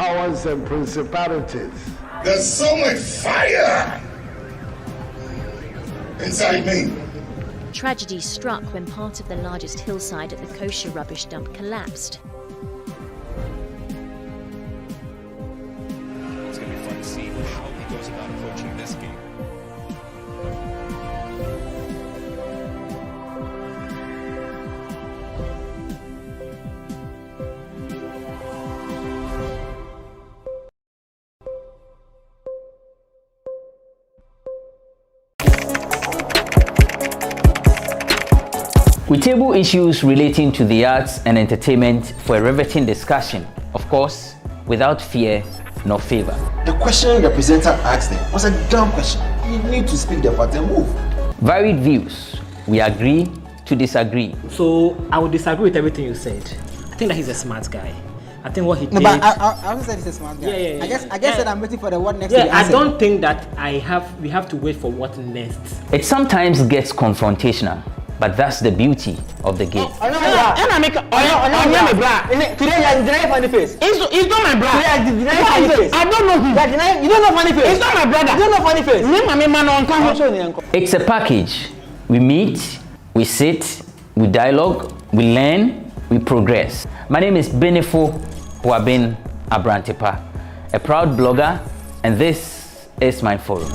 powers and principalities. There's so much fire inside me. Tragedy struck when part of the largest hillside at the kosher rubbish dump collapsed. It's going to be fun to see how he goes about approaching this game. We table issues relating to the arts and entertainment for a riveting discussion, of course, without fear nor favor. The question the presenter asked them was a dumb question. You need to speak the fact and move. Varied views. We agree to disagree. So I would disagree with everything you said. I think that he's a smart guy. I think what he did. No, but I also said he's a smart guy. Yeah. I guess that I'm waiting for the what next. Yeah, I don't think that we have to wait for what next. It sometimes gets confrontational, but that's the beauty of the game. Today you are denying funny face. It's not my brother. Today you are denying funny face. I don't know him. You don't know funny face. It's not my brother. You don't know funny face. It's a package. We meet, we sit, we dialogue, we learn, we progress. My name is Benefo Huabin Abrantepa, a proud blogger, and this is my forum.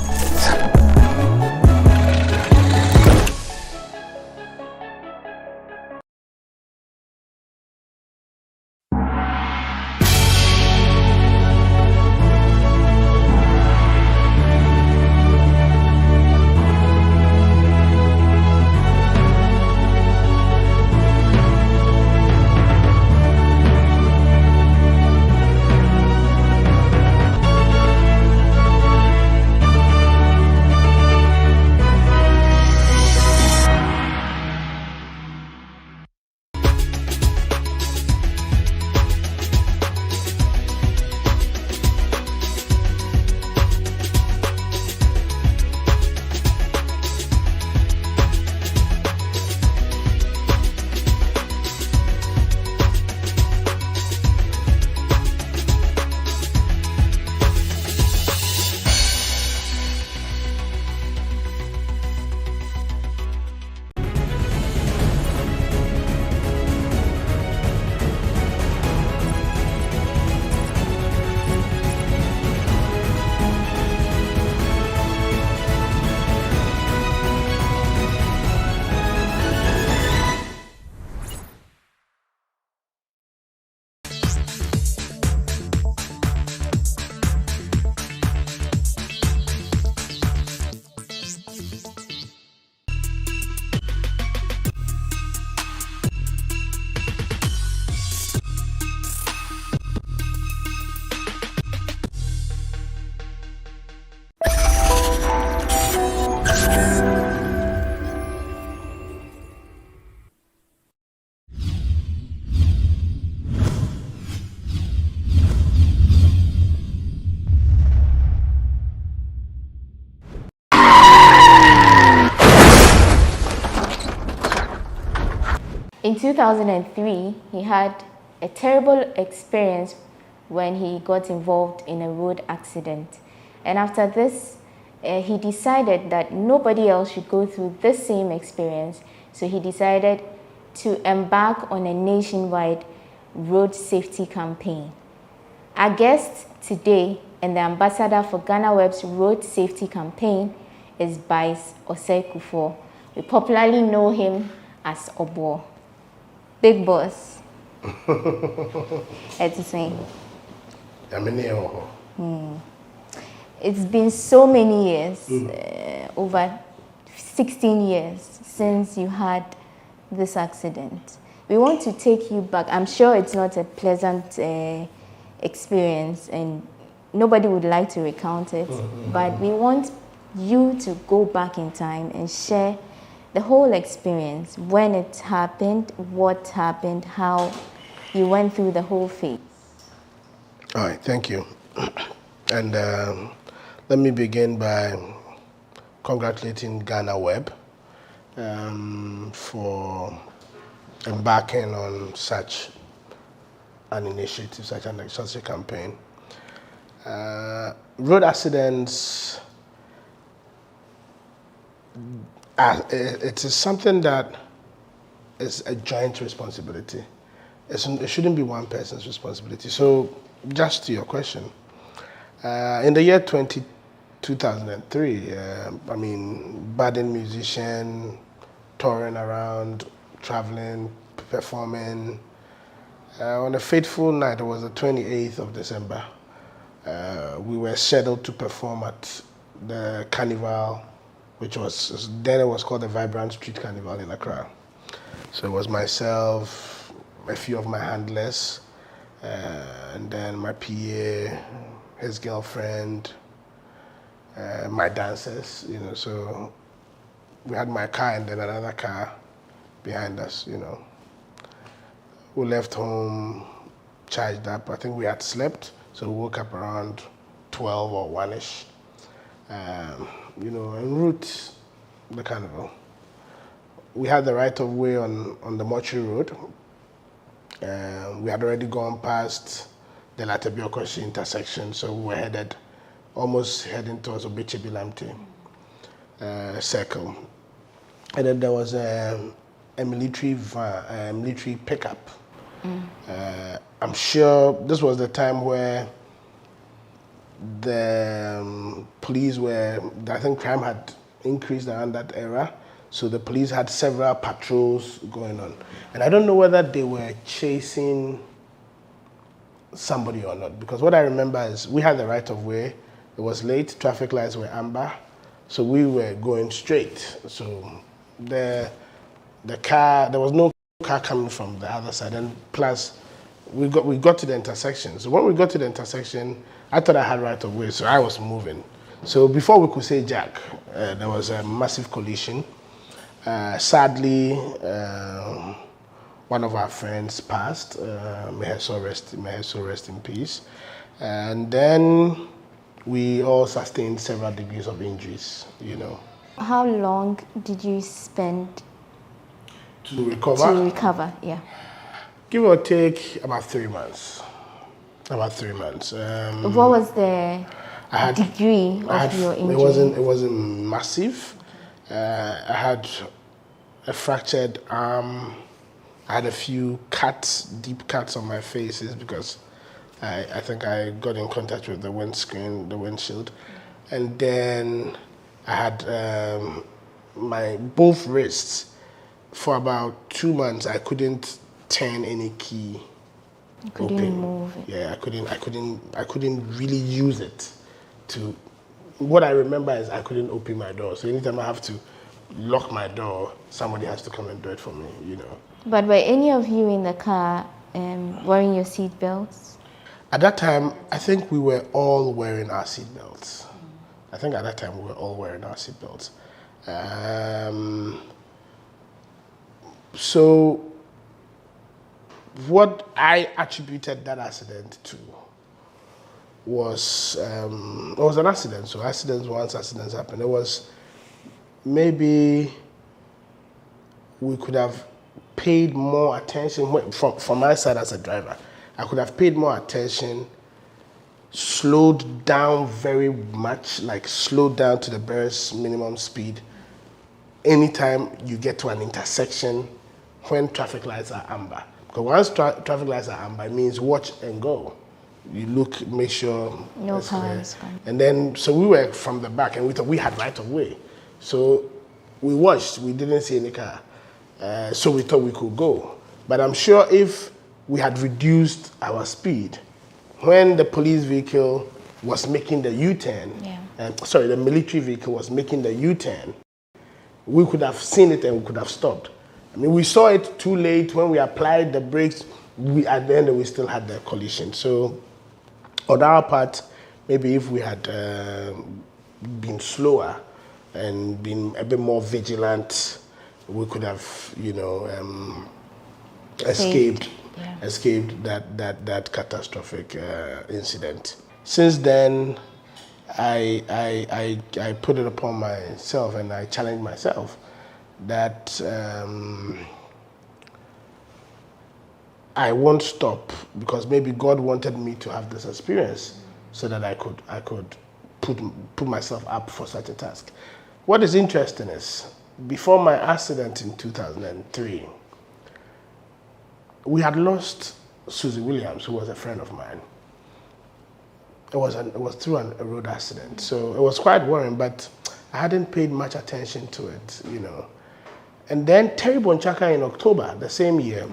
In 2003, he had a terrible experience when he got involved in a road accident. And after this, he decided that nobody else should go through this same experience. So he decided to embark on a nationwide road safety campaign. Our guest today and the ambassador for GhanaWeb's road safety campaign is Vice Osei Kufuor. We popularly know him as Obo. Big boss. It's been so many years, over 16 years since you had this accident. We want to take you back. I'm sure it's not a pleasant experience and nobody would like to recount it, but we want you to go back in time and share the whole experience, when it happened, what happened, how you went through the whole phase. All right, thank you. And let me begin by congratulating GhanaWeb for embarking on such an initiative, such a campaign. Road accidents, it is something that is a joint responsibility. It shouldn't be one person's responsibility. So, just to your question, in the year 2003, budding musician, touring around, traveling, performing. On a fateful night, it was the 28th of December, we were scheduled to perform at the carnival, which was, then it was called the Vibrant Street Carnival in Accra. So it was myself, a few of my handlers, and then my PA, his girlfriend, my dancers, so we had my car and then another car behind us, We left home, charged up. I think we had slept, so we woke up around 12 or 1-ish. En route, the carnival. We had the right of way on the Mortuary Road. We had already gone past the Latebiokoshi intersection, so we were almost heading towards Obechebilamte circle. And then there was a military van, military pickup. I'm sure this was the time where the police I think crime had increased around that era. So the police had several patrols going on. And I don't know whether they were chasing somebody or not, because what I remember is we had the right of way. It was late, traffic lights were amber, so we were going straight. So the car, there was no car coming from the other side, and plus we got to the intersection. So when we got to the intersection, I thought I had right of way, so I was moving. So before we could say jack, there was a massive collision. Sadly, one of our friends passed. May her soul rest in peace. And then we all sustained several degrees of injuries. How long did you spend to recover? Yeah. Give or take about 3 months. What was the degree of your injury? It wasn't massive. I had a fractured arm. I had a few deep cuts on my faces because I think I got in contact with the windshield. And then I had my both wrists. For about 2 months, I couldn't turn any key. You couldn't move it. Yeah, I couldn't really use it to. What I remember is I couldn't open my door. So anytime I have to lock my door, somebody has to come and do it for me. But were any of you in the car wearing your seat belts? At that time, I think we were all wearing our seat belts. So what I attributed that accident to was it was an accident. So once accidents happen, it was maybe we could have paid more attention from my side as a driver. I could have paid more attention, slowed down very much, like slowed down to the barest minimum speed. Anytime you get to an intersection when traffic lights are amber. Because once traffic lights are amber, it means watch and go. You look, make sure. No cars coming. And then, so we were from the back and we thought we had right of way. So we watched, we didn't see any car. So we thought we could go. But I'm sure if we had reduced our speed, when the police vehicle was making the U-turn, the military vehicle was making the U-turn, we could have seen it and we could have stopped. I mean, we saw it too late when we applied the brakes. At the end, we still had the collision. So, on our part, maybe if we had been slower and been a bit more vigilant, we could have, escaped that catastrophic incident. Since then, I put it upon myself and I challenged myself that I won't stop because maybe God wanted me to have this experience. so that I could put myself up for such a task. What is interesting is, before my accident in 2003, we had lost Susie Williams, who was a friend of mine. It was through a road accident, so it was quite worrying, but I hadn't paid much attention to it, you know. And then Terry Bonchaka in October, the same year,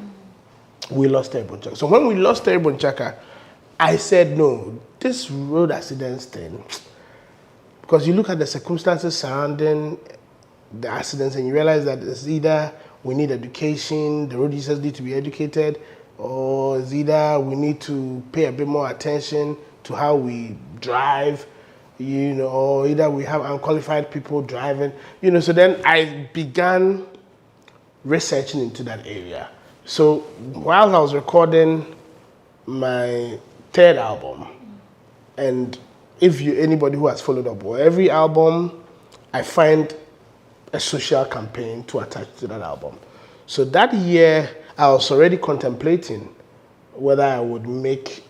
we lost Terry Bonchaka. So when we lost Terry Bonchaka, I said, no, this road accidents thing, because you look at the circumstances surrounding the accidents and you realize that it's either we need education, the road users need to be educated, or it's either we need to pay a bit more attention to how we drive, you know, or either we have unqualified people driving, you know. So then I began researching into that area. So while I was recording my third album, and if anybody who has followed up, or every album, I find a social campaign to attach to that album. So that year, I was already contemplating whether I would make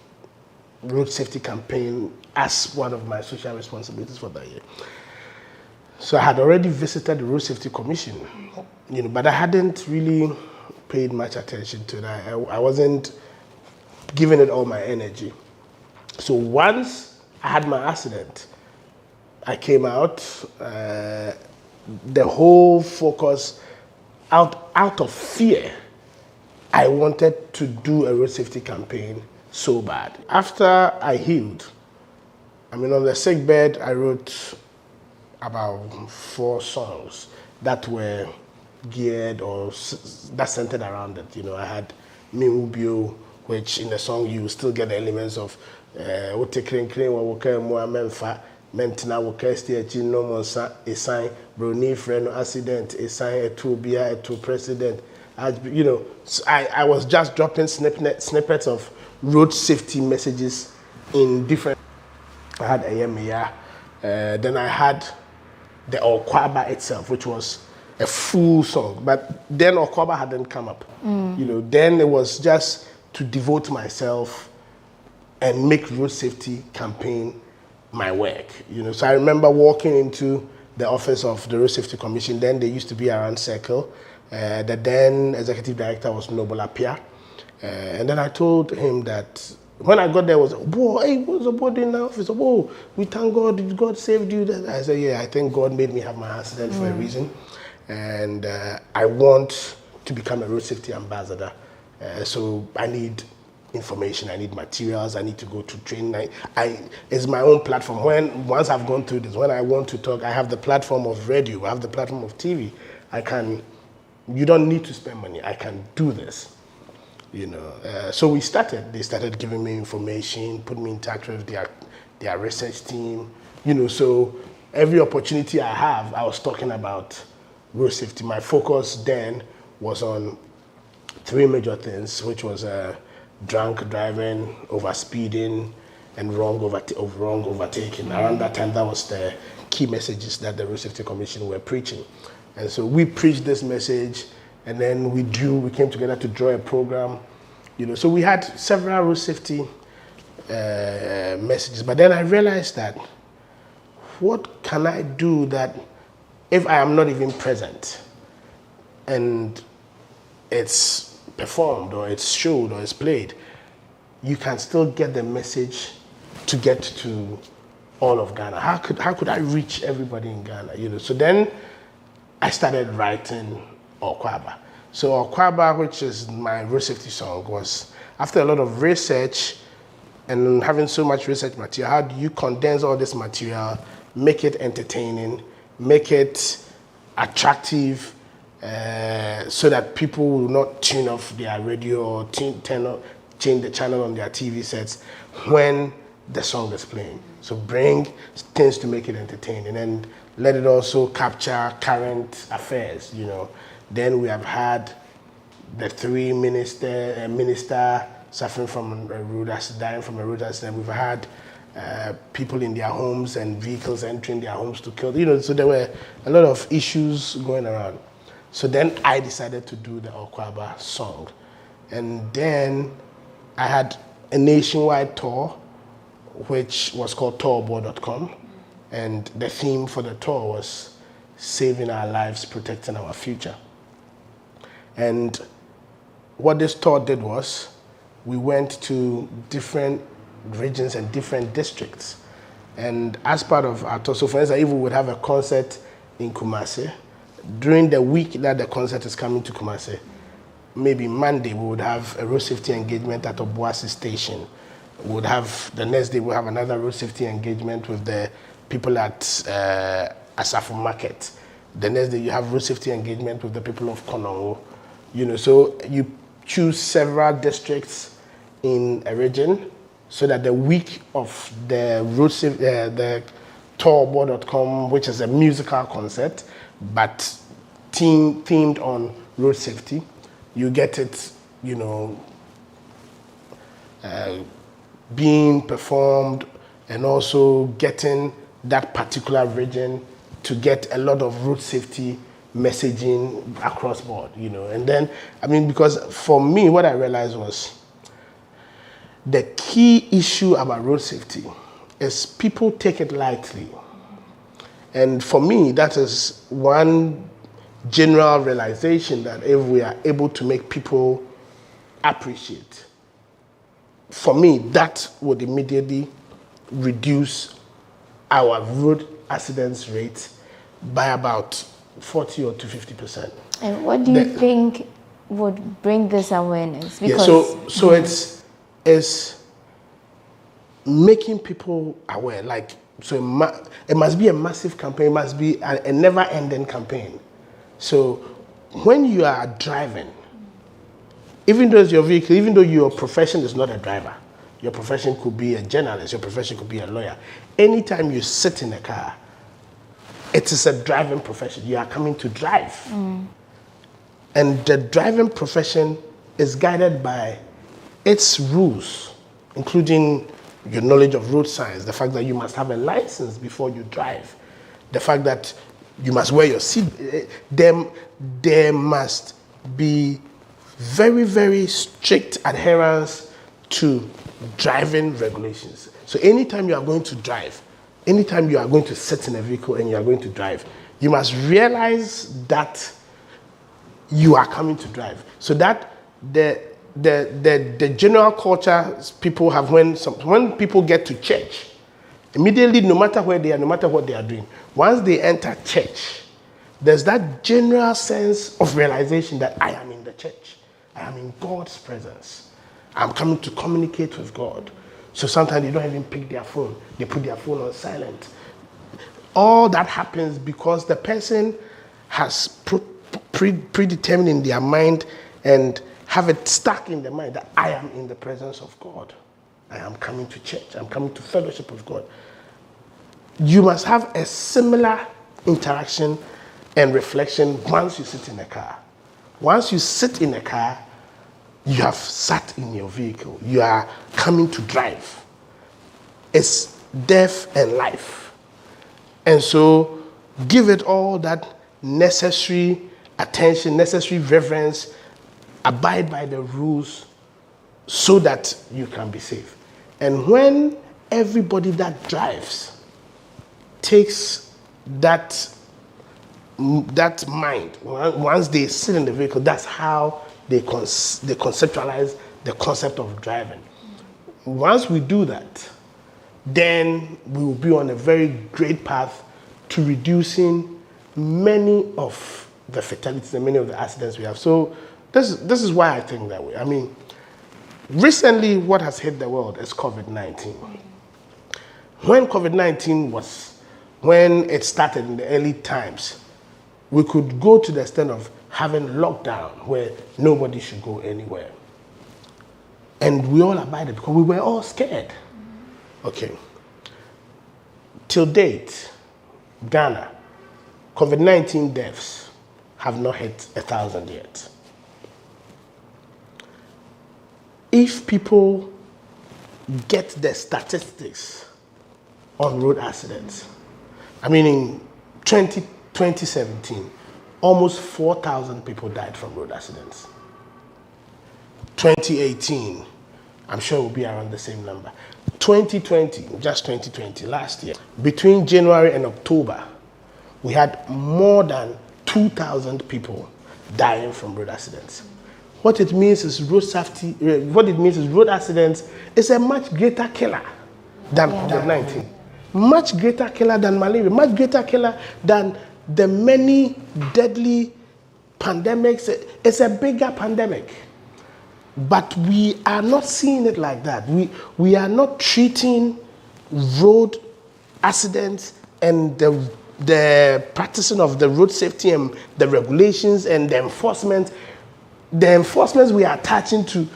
road safety campaign as one of my social responsibilities for that year. So I had already visited the Road Safety Commission, you know, but I hadn't really paid much attention to that. I wasn't giving it all my energy. So once I had my accident, I came out, the whole focus, out of fear, I wanted to do a road safety campaign so bad. After I healed, I mean, on the sick bed, I wrote about 4 songs that were geared or that centered around it. You know, I had Me Ubio, which in the song you still get the elements of Mentina Wokesti no monsa a sign brony friend accident a sign a two beer a two president. You know, I was just dropping snippets of road safety messages in different. I had Ayemiya, then I had the Okwaba itself, which was a full song, but then Okwaba hadn't come up. You know, then it was just to devote myself and make road safety campaign my work. You know, so I remember walking into the office of the Road Safety Commission. Then they used to be around Circle. The then executive director was Noble Apia. And then I told him that when I got there, was, whoa, hey, what's the body in the office? Whoa, we thank God, God saved you. I said, yeah, I think God made me have my accident for a reason. And I want to become a road safety ambassador. So I need information, I need materials, I need to go to training. It's my own platform. Once I've gone through this, when I want to talk, I have the platform of radio, I have the platform of TV. You don't need to spend money, I can do this. You know, so they started giving me information, put me in touch with their research team. You know, so every opportunity I have, I was talking about road safety. My focus then was on 3 major things, which was drunk driving, overspeeding, and wrong overtaking. Around that time, that was the key messages that the Road Safety Commission were preaching. And so we preached this message, and then we came together to draw a program. You know, so we had several road safety messages. But then I realized that, what can I do that if I am not even present and it's performed or it's showed or it's played, you can still get the message to get to all of Ghana? How could I reach everybody in Ghana? You know, so then I started writing Okwaba. So Okwaba, which is my road safety song, was after a lot of research and having so much research material. How do you condense all this material, make it entertaining, make it attractive, so that people will not tune off their radio or change the channel on their TV sets when the song is playing. So bring things to make it entertaining and let it also capture current affairs, you know. Then we have had the 3 minister suffering from a road accident, dying from a road accident. We've had people in their homes and vehicles entering their homes to kill, you know, so there were a lot of issues going around. So then I decided to do the Okwaba song. And then I had a nationwide tour which was called tourboard.com. And the theme for the tour was saving our lives, protecting our future. And what this tour did was we went to different regions and different districts. And as part of our tour, so for instance, if we would have a concert in Kumasi, during the week that the concert is coming to Kumasi, maybe Monday we would have a road safety engagement at Obuasi station. We would have, the next day we'll have another road safety engagement with the people at Asafo Market. The next day you have road safety engagement with the people of Konongo. You know, so you choose several districts in a region so that the week of the road safety, the tourboard.com, which is a musical concert, but themed on road safety, you get it, you know, being performed, and also getting that particular region to get a lot of road safety messaging across board, you know. And then, I mean, because for me, what I realized was the key issue about road safety is people take it lightly. And for me, that is one general realization, that if we are able to make people appreciate, for me, that would immediately reduce our road accidents rate by about 40 or to 50%. And what do you think would bring this awareness? Because so it's making people aware. Like, so it must be a massive campaign. It must be a never-ending campaign. So when you are driving, even though it's your vehicle, even though your profession is not a driver, your profession could be a journalist, your profession could be a lawyer. Anytime you sit in a car, it is a driving profession. You are coming to drive. And the driving profession is guided by its rules, including your knowledge of road signs, the fact that you must have a license before you drive, the fact that you must wear your seat. There must be very, very strict adherence to driving regulations. So anytime you are going to drive, anytime you are going to sit in a vehicle and you are going to drive, you must realize that you are coming to drive. So that the general culture people have when people get to church, immediately, no matter where they are, no matter what they are doing, once they enter church, there's that general sense of realization that I am in the church. I am in God's presence. I'm coming to communicate with God. So sometimes they don't even pick their phone. They put their phone on silent. All that happens because the person has predetermined in their mind and have it stuck in their mind that I am in the presence of God. I am coming to church. I'm coming to fellowship with God. You must have a similar interaction and reflection once you sit in a car. Once you sit in a car, you have sat in your vehicle. You are coming to drive. It's death and life. And so give it all that necessary attention, necessary reverence, abide by the rules so that you can be safe. And when everybody that drives takes that mind, once they sit in the vehicle, that's how they conceptualize the concept of driving. Once we do that, then we will be on a very great path to reducing many of the fatalities and many of the accidents we have. So this is why I think that way. I mean, recently what has hit the world is COVID-19. When COVID-19 when it started in the early times, we could go to the extent of having lockdown where nobody should go anywhere. And we all abided because we were all scared. Okay. Till date, Ghana, COVID-19 deaths have not hit 1,000 yet. If people get the statistics on road accidents, I mean in 2017, almost 4,000 people died from road accidents. 2018, I'm sure it will be around the same number. 2020, just 2020, last year, between January and October, we had more than 2,000 people dying from road accidents. What it means is road safety. What it means is road accidents is a much greater killer than COVID-19, much greater killer than malaria, much greater killer than the many deadly pandemics. It's a bigger pandemic, but we are not seeing it like that. We are not treating road accidents and the practicing of the road safety and the regulations and the enforcement we are attaching to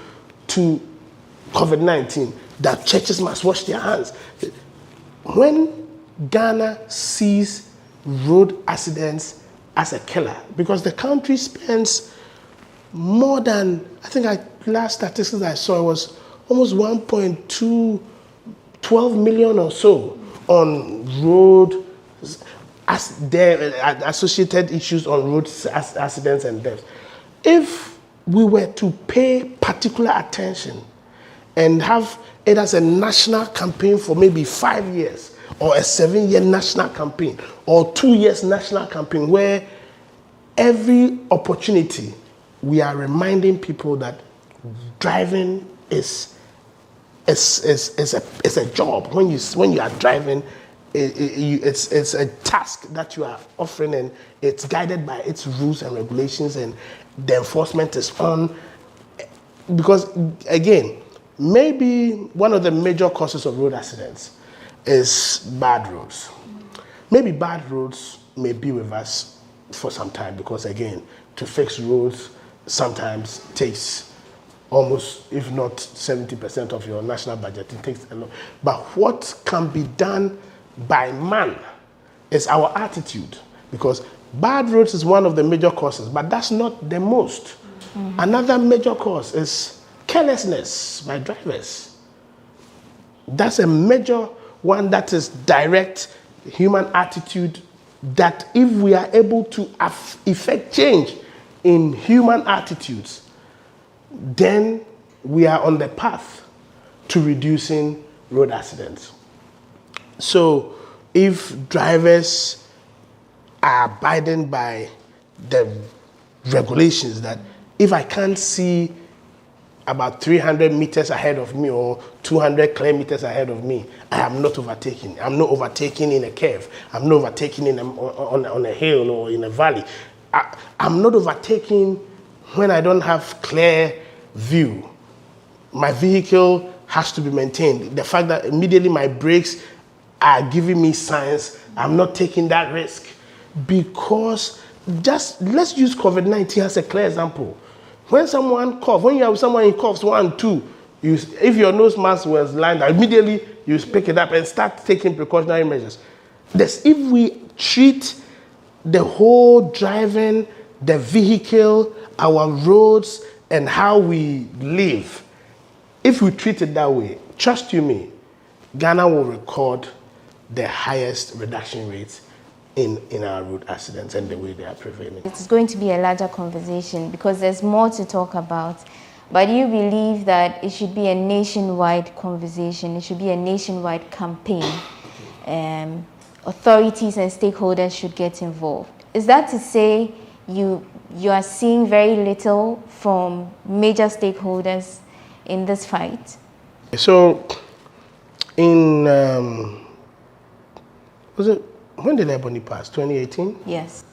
COVID-19, that churches must wash their hands. When Ghana sees road accidents as a killer, because the country spends more than, I think last statistics I saw was almost 1.12 million or so on road as their associated issues on road accidents and deaths. If we were to pay particular attention and have it as a national campaign for maybe 5 years, or a 7-year national campaign, or 2 years national campaign, where every opportunity we are reminding people that driving is a job. When you are driving, it's a task that you are offering, and it's guided by its rules and regulations, and the enforcement is on. Because again, maybe one of the major causes of road accidents is bad roads. Maybe bad roads may be with us for some time, because again, to fix roads sometimes takes almost, if not 70% of your national budget. It takes a lot. But what can be done by man is our attitude, because bad roads is one of the major causes, but that's not the most. Another major cause is carelessness by drivers. That's a major one, that is direct human attitude, that if we are able to effect change in human attitudes, then we are on the path to reducing road accidents. So if drivers are abiding by the regulations, that if I can't see about 300 meters ahead of me or 200 kilometers ahead of me, I am not overtaking. I'm not overtaking in a curve. I'm not overtaking on a hill or in a valley. I'm not overtaking when I don't have clear view. My vehicle has to be maintained. The fact that immediately my brakes are giving me signs, I'm not taking that risk. Because just let's use COVID-19 as a clear example. When someone coughs, when you have someone who coughs 1, 2, if your nose mask was lined, immediately you pick it up and start taking precautionary measures. If we treat the whole driving, the vehicle, our roads, and how we live, if we treat it that way, trust you me, Ghana will record the highest reduction rates in our road accidents and the way they are prevailing. It's going to be a larger conversation because there's more to talk about. But you believe that it should be a nationwide conversation, it should be a nationwide campaign. Authorities and stakeholders should get involved. Is that to say you are seeing very little from major stakeholders in this fight? So, when did Ebony pass? 2018? Yes.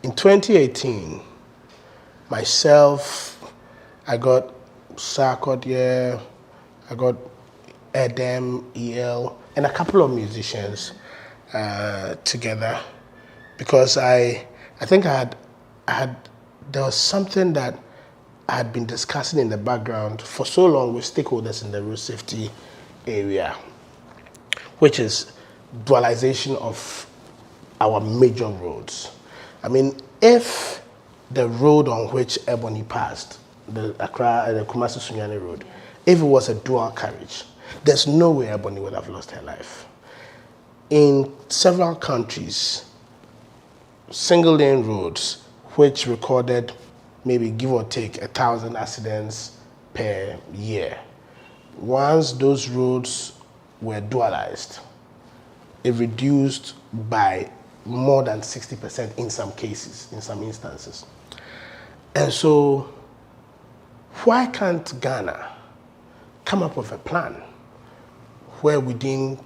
In 2018, myself, I got Sarkodie, I got Edem, EL, and a couple of musicians together, because I think there was something that I had been discussing in the background for so long with stakeholders in the road safety area, which is dualization of our major roads. I mean, if the road on which Ebony passed, the Accra and the Kumasi Sunyani Road, if it was a dual carriage, there's no way Ebony would have lost her life. In several countries, single lane roads, which recorded maybe give or take 1,000 accidents per year. Once those roads were dualized, it reduced by more than 60% in some cases, in some instances. And so, why can't Ghana come up with a plan where within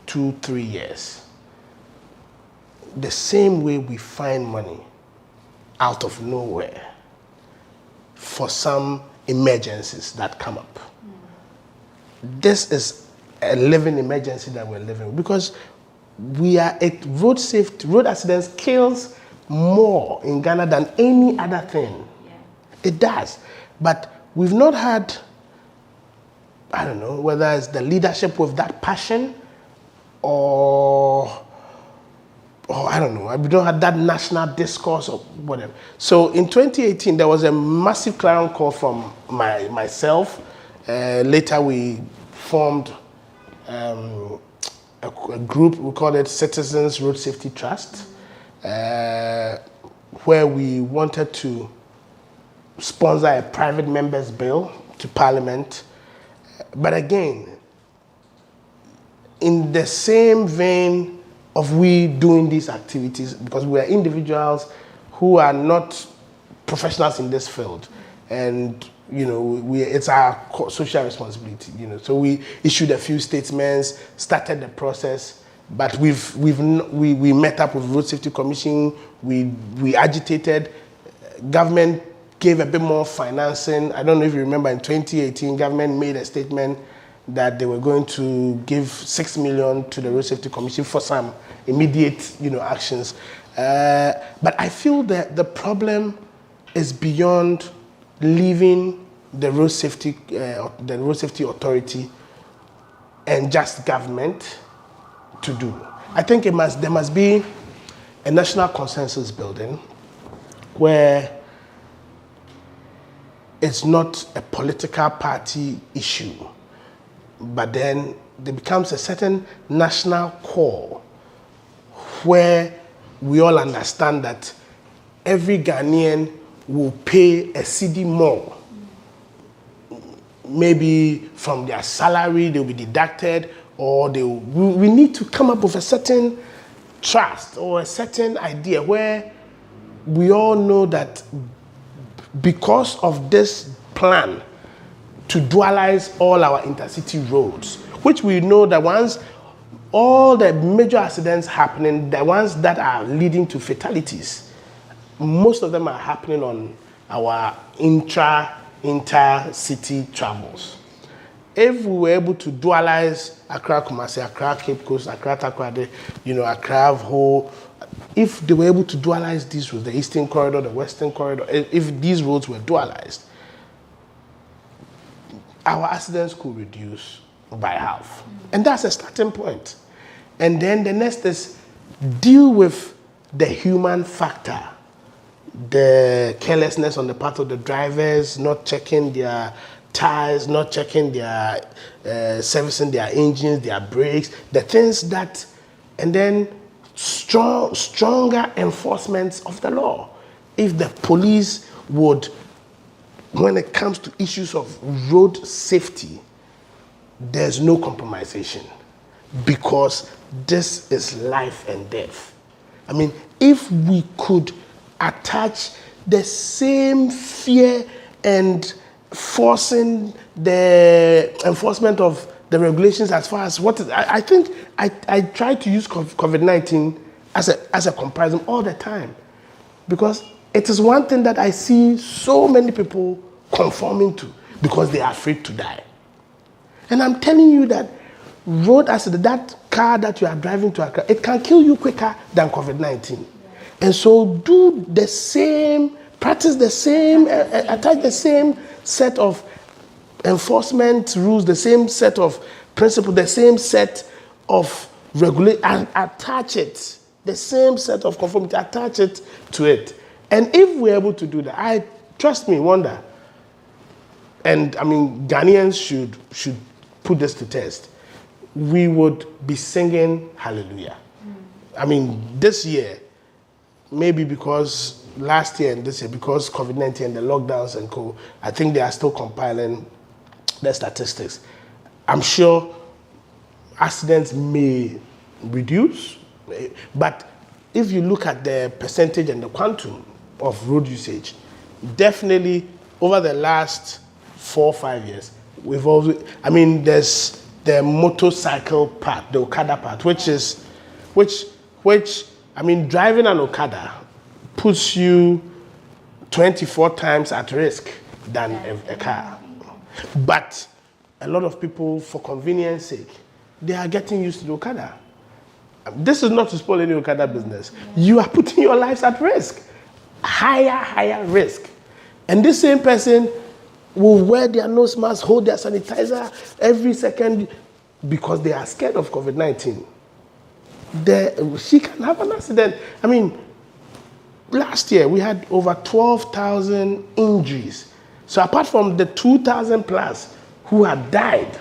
2-3 years, the same way we find money out of nowhere for some emergencies that come up? This is a living emergency that we're living with, because road accidents kills more in Ghana than any other thing. Yeah. It does. But we've not had, I don't know, whether it's the leadership with that passion or I don't know, we don't have that national discourse or whatever. So in 2018, there was a massive clarion call from myself. Later we formed a group, we called it Citizens Road Safety Trust, where we wanted to sponsor a private member's bill to Parliament. But again, in the same vein of we doing these activities, because we are individuals who are not professionals in this field, and it's our social responsibility. So we issued a few statements, started the process, but we met up with Road Safety Commission. We agitated. Government gave a bit more financing. I don't know if you remember, in 2018, government made a statement that they were going to give 6 million to the Road Safety Commission for some immediate, actions. But I feel that the problem is beyond leaving the Road Safety Authority and just government to do. I think there must be a national consensus building where it's not a political party issue, but then there becomes a certain national call where we all understand that every Ghanaian will pay a cedi more. Maybe from their salary they'll be deducted, or we need to come up with a certain trust or a certain idea where we all know that because of this plan to dualize all our intercity roads, which we know that once all the major accidents happening, the ones that are leading to fatalities, most of them are happening on our intercity travels. If we were able to dualize Accra Kumasi, Accra Cape Coast, Accra Takoradi, Accra Ho, if they were able to dualize these roads, the Eastern Corridor, the Western Corridor, if these roads were dualized, our accidents could reduce by half. And that's a starting point. And then the next is deal with the human factor, the carelessness on the part of the drivers, not checking their tires, not checking their, servicing their engines, their brakes, the things that, and then stronger enforcement of the law. If the police would, when it comes to issues of road safety, there's no compromisation, because this is life and death. I mean, if we could attach the same fear and forcing the enforcement of the regulations as far as what is, I think I try to use COVID-19 as a comparison all the time, because it is one thing that I see so many people conforming to because they are afraid to die. And I'm telling you that road accident, that car that you are driving to Accra, it can kill you quicker than COVID-19. And so do the same, practice the same, attach the same set of enforcement rules, the same set of principles, the same set of regulation, and attach it, the same set of conformity, attach it to it. And if we're able to do that, trust me, wonder, and I mean, Ghanaians should put this to test, we would be singing hallelujah. I mean, this year, maybe because last year and this year, because COVID-19 and the lockdowns and co, I think they are still compiling the statistics. I'm sure accidents may reduce, but if you look at the percentage and the quantum of road usage, definitely over the last 4 or 5 years, we've also, there's the motorcycle part, the Okada part, which driving an Okada puts you 24 times at risk than a car. But a lot of people, for convenience sake, they are getting used to the Okada. This is not to spoil any Okada business. You are putting your lives at risk, higher risk. And this same person will wear their nose mask, hold their sanitizer every second because they are scared of COVID-19. She can have an accident. Last year we had over 12,000 injuries. So apart from the 2,000 plus who had died,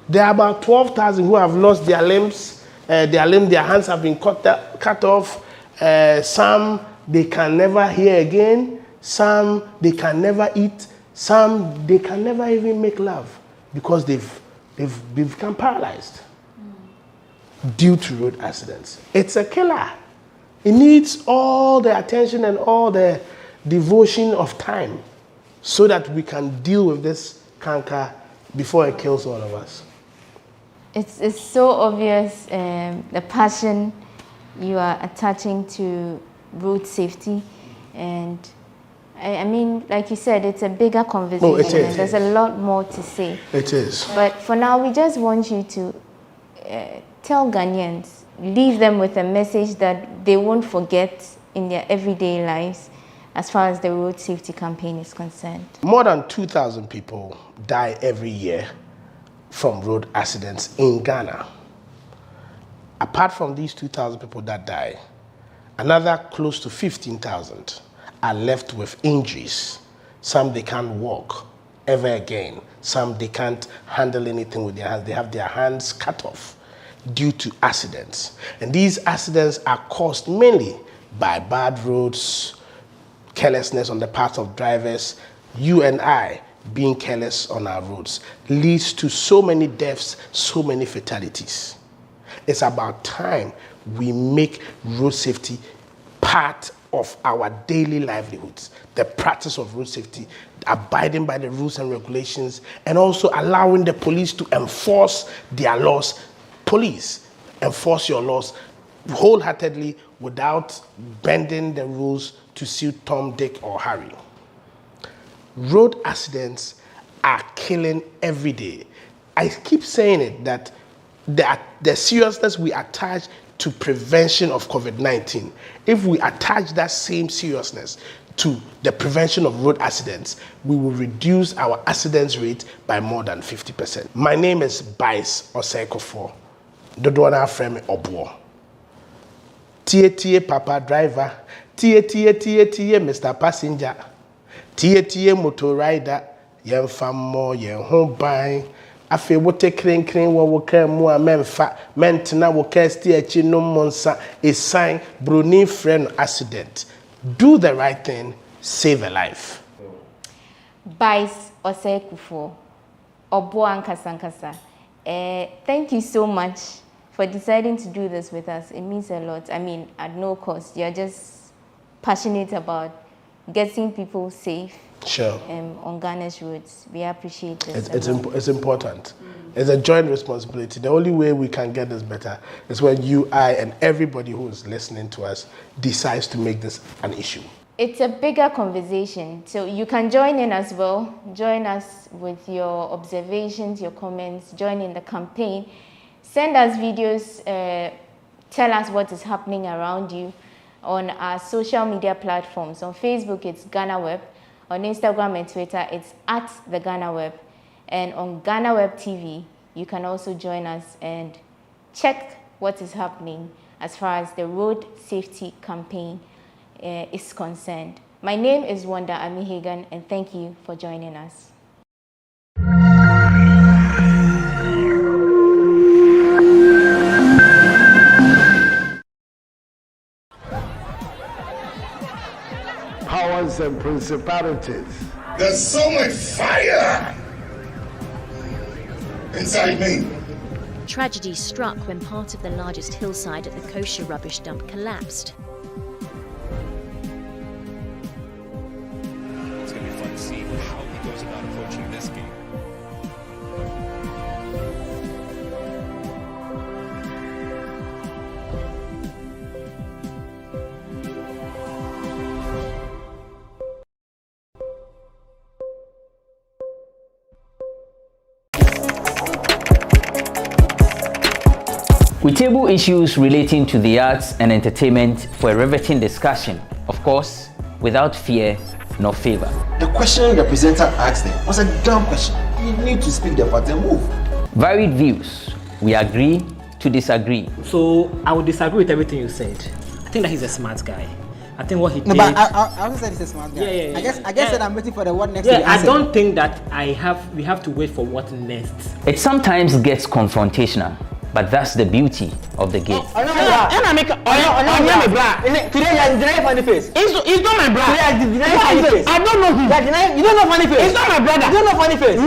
there are about 12,000 who have lost their limbs, their hands have been cut off. Some they can never hear again. Some they can never eat. Some they can never even make love because they've become paralyzed due to road accidents. It's a killer. It needs all the attention and all the devotion of time so that we can deal with this canker before it kills all of us. It's so obvious the passion you are attaching to road safety, and like you said, it's a bigger conversation. Oh, it is. And there's a lot more to say. It is. But for now, we just want you to tell Ghanaians, leave them with a message that they won't forget in their everyday lives as far as the road safety campaign is concerned. More than 2,000 people die every year from road accidents in Ghana. Apart from these 2,000 people that die, another close to 15,000 are left with injuries. Some they can't walk ever again. Some they can't handle anything with their hands. They have their hands cut off due to accidents. And these accidents are caused mainly by bad roads, carelessness on the part of drivers. You and I being careless on our roads leads to so many deaths, so many fatalities. It's about time we make road safety part of our daily livelihoods. The practice of road safety, abiding by the rules and regulations, and also allowing the police to enforce their laws. Police, enforce your laws wholeheartedly without bending the rules to suit Tom, Dick, or Harry. Road accidents are killing every day. I keep saying it, that the seriousness we attach to prevention of COVID-19, if we attach that same seriousness to the prevention of road accidents, we will reduce our accidents rate by more than 50%. My name is Bice Osekofo. Dodona Frame Obo. Tie Papa Driver. Tie Mr. Passenger. Tie motor rider, yen famo, yen home buying. Afe wote kren wa woka mu a memfa mentena woka stiachi no monsa a sign bruni friend accident. Do the right thing, save a life. Bice Osekufo, Obo Ankasankasa. Thank you so much for deciding to do this with us. It means a lot. At no cost. You're just passionate about getting people safe. Sure. On Ghana's roads. We appreciate this. It's important. It's a joint responsibility. The only way we can get this better is when you, I, and everybody who is listening to us decides to make this an issue. It's a bigger conversation, so you can join in as well. Join us with your observations, your comments, join in the campaign. Send us videos, tell us what is happening around you on our social media platforms. On Facebook, it's GhanaWeb. On Instagram and Twitter, it's @the GhanaWeb. And on GhanaWeb TV, you can also join us and check what is happening as far as the road safety campaign is concerned. My name is Wanda Amihagan, and thank you for joining us. Powers and principalities. There's so much fire inside me. Tragedy struck when part of the largest hillside at the kosher rubbish dump collapsed. It's going to be fun to see how he goes about approaching this game. We table issues relating to the arts and entertainment for a riveting discussion, of course, without fear nor favor. The question the presenter asked them was a dumb question. You need to speak the fact and move. Varied views. We agree to disagree. So I would disagree with everything you said. I think that he's a smart guy. I think what he did. No, but I also said he's a smart guy. Yeah. I guess that I'm waiting for the what next. Yeah, I don't think that we have to wait for what next. It sometimes gets confrontational, but that's the beauty of the game. Today you're denying funny face. It's not my brother. Today you're denying funny face. I don't know him. You don't know funny face. It's not my brother. You don't know funny face.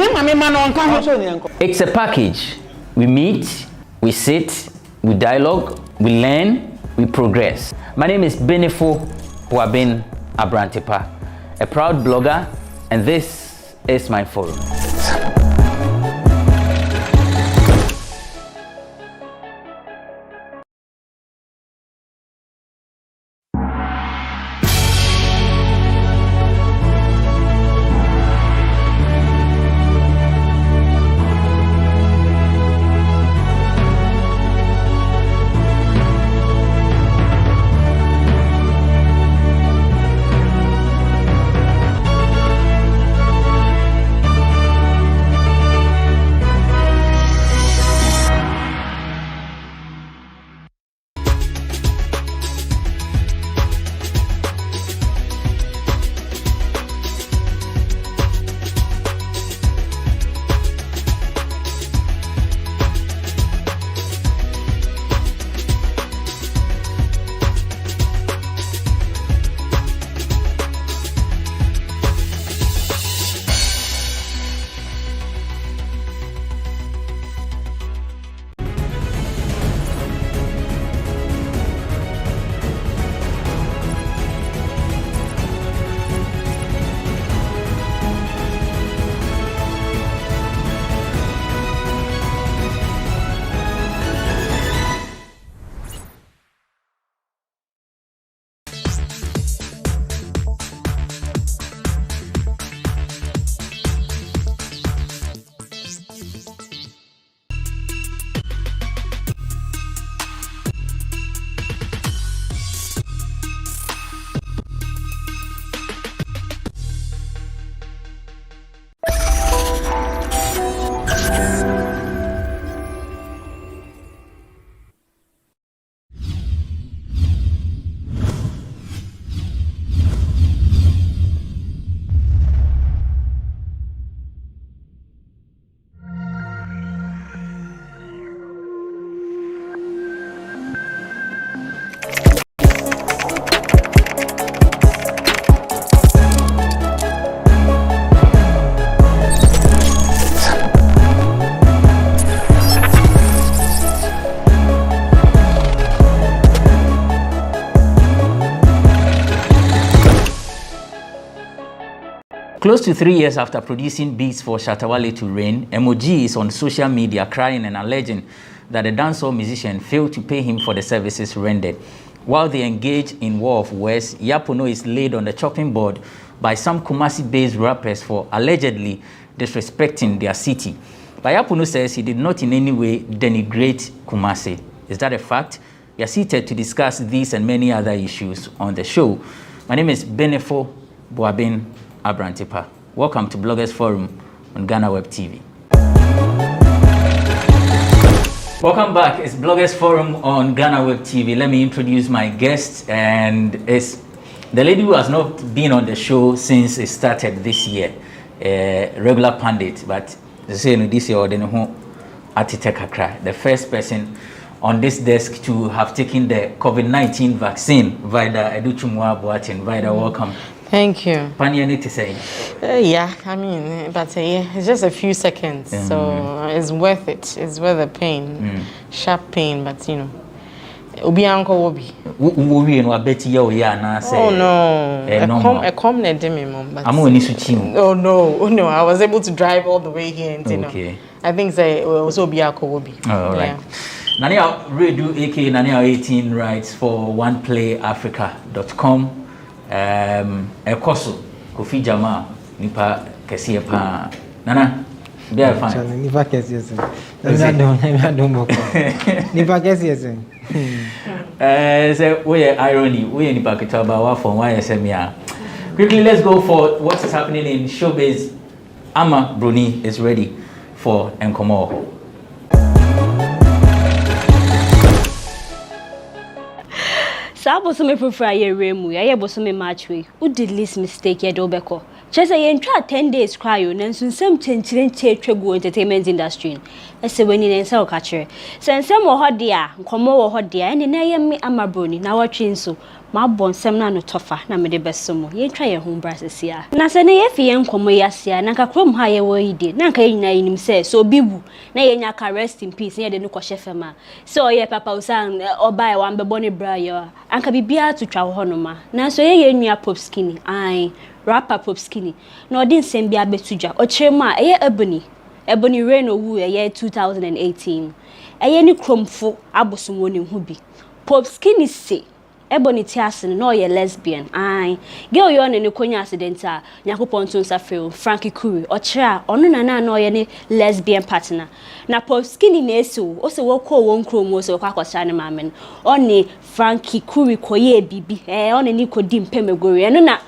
It's a package. We meet, we sit, we dialogue, we learn, we progress. My name is Benefo Abrantepa, a proud blogger, and this is my forum. Close to 3 years after producing beats for Shatawale to Reign, Emoji is on social media crying and alleging that the dancehall musician failed to pay him for the services rendered. While they engage in war of words, Yapono is laid on the chopping board by some Kumasi-based rappers for allegedly disrespecting their city. But Yapono says he did not in any way denigrate Kumasi. Is that a fact? We are seated to discuss these and many other issues on the show. My name is Benefo Abrantepa. Welcome to Bloggers Forum on GhanaWeb TV. Welcome back. It's Bloggers Forum on GhanaWeb TV. Let me introduce my guest, and it's the lady who has not been on the show since it started this year, a regular pundit, but this year the first person on this desk to have taken the COVID-19 vaccine, Vida Educhumwa Boatin. Vida, welcome. Thank you. Pani, need to say. Yeah, I mean, but it's just a few seconds, so it's worth it. It's worth the pain, sharp pain, but you know. Obi uncle Obi. Obi no abeti ya oya na say. Oh no. A come na demi mom, but I'm only switching. Oh no. I was able to drive all the way here and okay. I think say also Obi uncle Obi. All right. Nania redo AK Nania 18 rights for oneplayafrica.com. Ekoso Kofi Jama nipa kesiye pa. Nana there fine. Nipa kesiye sen. I don't boko. Nipa kesiye sen. Say we irony, we nipa kitaba wa from YSMia. Quickly let's go for what is happening in showbiz. Ama Bruni is ready for Nkomo. Sabo so me prefer ye remu ya ye boso me matchway who did least mistake ye do beko chese ye ntwa 10 days cryo nanso nsem tenchire twegu entertainment industry ese weni ne nsa okachire sensem wo hode a nkomo wo hode a ene na ye me amabroni na watwe nso ma bonsem na no tofa na me de besomo ye ntwa ye ho brasesia na se ne ye fie nkomo yasia na kakrom ha ye wo ide na nka ye nyina yinim se so bibu na ye nya ka rest in peace ye de no kwhye fema so ye papa usan oba e wan bebo ne bra yo anka bibia to twa ho no ma na so ye nua pop skinny ai rapper pop skinny na odin sem bia betuja o chirema eye ebony rain owu eye 2018 eye ni kromfo abosom woni hu bi pop skinny say ebony tiase no ye lesbian ai girl yo ne konya accident a nyakopon to nsafreo Frankie Kuri o chira ono na no ye ne lesbian partner na pop skinny na eso o se wo ko won kromo so kwa kwasa ne mamen oni Frankie Kuri koye bibi oni ni kodi mpemegori eno na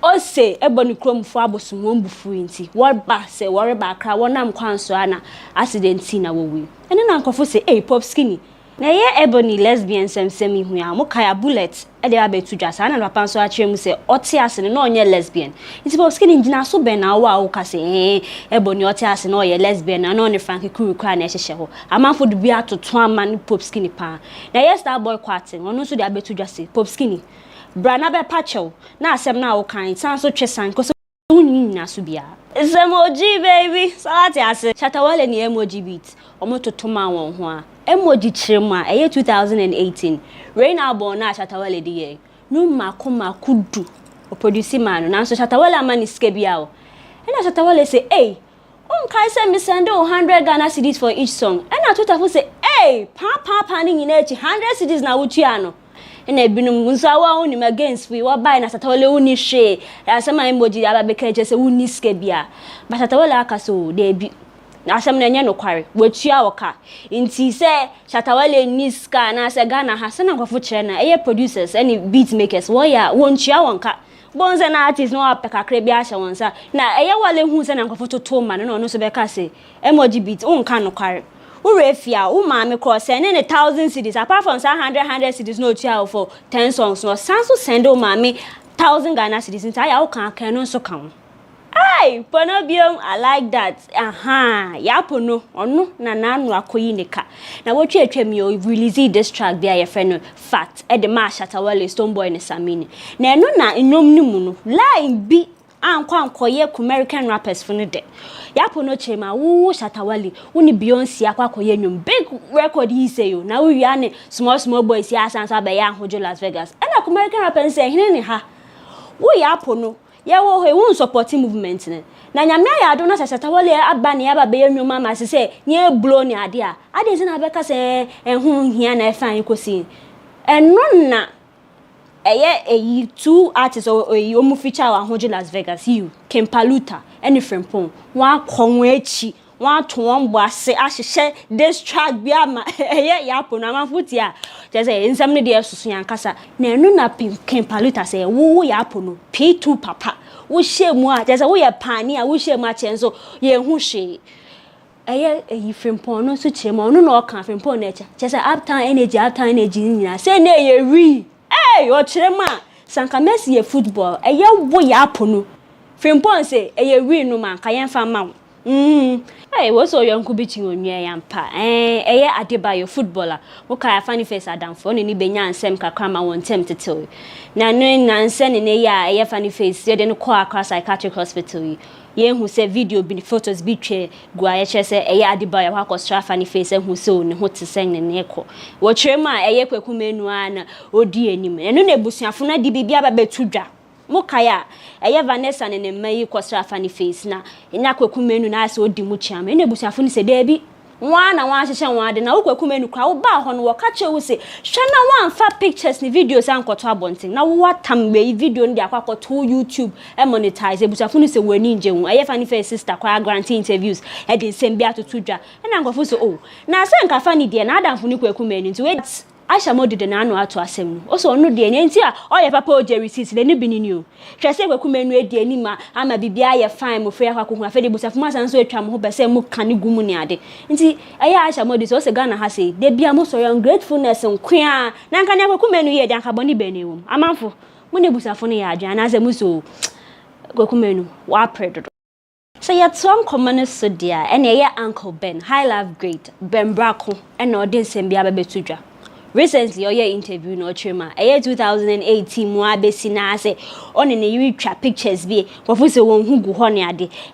o se ebony kromfo abosom won bufu nti what ba se worry ba kra wonam kwanso ana accident na wo wi eno na nkofo se pop skinny na ye ebony lesbian semsemi hu ya mukaya bullet e de abetu dwasa na papa nso a kyerem se ote ase no onye lesbian nti pop skinny ngina so be na wa ka se ebony ote ase no ye lesbian na no ne Frankie Kuri kwa na ehye ho amanfo de bia toto aman pop skinny pa na ye star boy kwatin ono so de abetu dwase pop skinny brana be pacho na asem na wo kan san so twesan ko so unnyina so bia emoji baby salati ase chatawale ni emoji beat omo totoma won ho a emoji chirema eye 2018 rain album na chatawale de ye no makoma kudu o produce man na so chatawale amani ske bia o na chatawale say on kai say me send 100 Ghana cedis for each song na totafo say pa ni nyina echi 100 cedis na wutua no na ebinum nsawa oni against we wa buy na chatawale uni hwe asema emoji ababeka je say uni ske bia but chatawale akaso de bi asem na nya no kware watua woka nti se chatawale niska na se Ghana ha se na kwafo kire na eye producers any beat makers wo ya wontua wonka bonze na artist no apeka kre bi ahye wonsa na eye wale hu se na kwafo toto ma no so be ka se emoji beat unka no kware urefia umame cross and 1,000 cedis apart from 100 cedis no tua for 10 songs no sanso send o mame 1,000 Ghana cedis nti aya wo kan no so kan ponobium I like that yapono ono na nanu akoyi nika na wotwe atwam yo release this track bia ye friend fat e de ma Shatawale Stonebwoy ne Samini na eno na enyom ni mu no line bi ankoye American rappers for no de yapono chema wo Shatawale woni Beyonce akwakoye nyom big record he say yo na wo wi ane small boys ya asansa be ya ahojo Las Vegas and American rappers say hene ne ha wo yapono ya wo he won support movement ne na nyame ya ado na Shatawale aba ne aba be enwoma ma se nye blow ne ade a ade se na be ka se ehun hia na efan kosi eno na eye two artists omu feature wa hoje Las Vegas you Kempaluta any Frempong wa konwo echi wa to won bo ase ahyehe this track bia ma yapo na manfuti a je say nsam ne de esusu yankasa na enu na Kempaluta say wo yapo no P2 papa wo hyemu a je say wo ye pani a wo hyemu a chenso ye hu hwe eyi Frempong no so chema ono na oka Frempong na echa je say uptown energy nyina say na ye ri o chema sanka Messi ye football wo yapo no Frempong say eye wi no man ka yen fa ma Hey, what's all your beating on your yampa? Adebayo footballer. Muka funny face Adam for any benya and sem kakrama won't tempt to tell you. Now, knowing Nansen in a funny face, you didn't call across psychiatric hospital. Yen who said video be photos betray Guayache say Adebayo wako straff funny face and who so and what to sing in echo. What your ma a yequecumenuana or dear anime, and no nebusiafuna di bibia betuja. Mokaya, Vanessa and a may quastra funny face na in Aquacumenu na so dimucham. In a busafuni said, Debbie, one and one session one, and Aquacumenu crowd bar on what catcher will say, Shana one fat pictures and videos and quatabonting. Now what time way video in the aqua to YouTube and monetize a busafuni say we're ninja. I have funny face sister, quite grantee interviews, heading same bear to Tuja, and Uncle Fuso. Oh, now Sanka funny dear, and Adam Funiquacumen into it. I shall mod the nano to assembly. Also, no dear, and see all your papa Jerry sees the nibin in you. Shall say, we come and read the anima, I'm a bibia fine with fair who have fed of mass and so tram who by say mukani gumuniade. And see, I shall mod this also Ghana has say, there be a most ungratefulness and queer. Nan can never come and read than Caboni Benium. A man for Munibusafoni and as a muso Gocumenu, wa predator. So yet some commoners so dear, and a Uncle Ben, high love great, Ben Braco, and no din sembia betuja. Recently, your interview no trema. A year 2018, Moabe na say on in a trap pictures be what was a one who go honey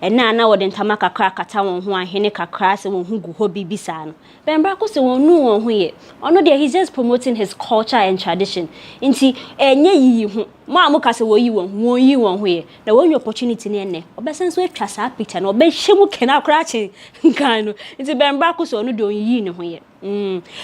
and now wouldn't tamaka crack at town who and Heneka crass and one who go hobby bisan. Ben Braco so one no one here. Oh no, there he's just promoting his culture and tradition. Inti ye Mamma say you one way. The one opportunity near Obesan so trust a picture no be shimu cannot cratching. Kano. It's a Ben Braco so no doing ye no here.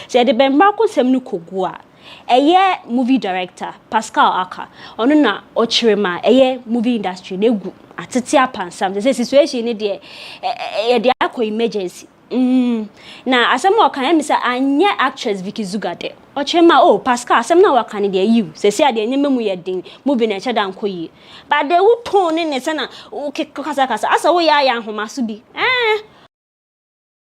Said the Ben Braco sem Kogua. A year movie director, Pascal Aka, on na Ochirema, a year movie industry, they go at Titia Pansam. The situation in the aqua emergency. Now, as I'm walking, I'm a actress Vicky Zugade. Ochirema, Pascal, some now can they you? Say, the name we are doing, moving each other and but they would tone in the sana, okay, Casacas, as a way I am Homasubi.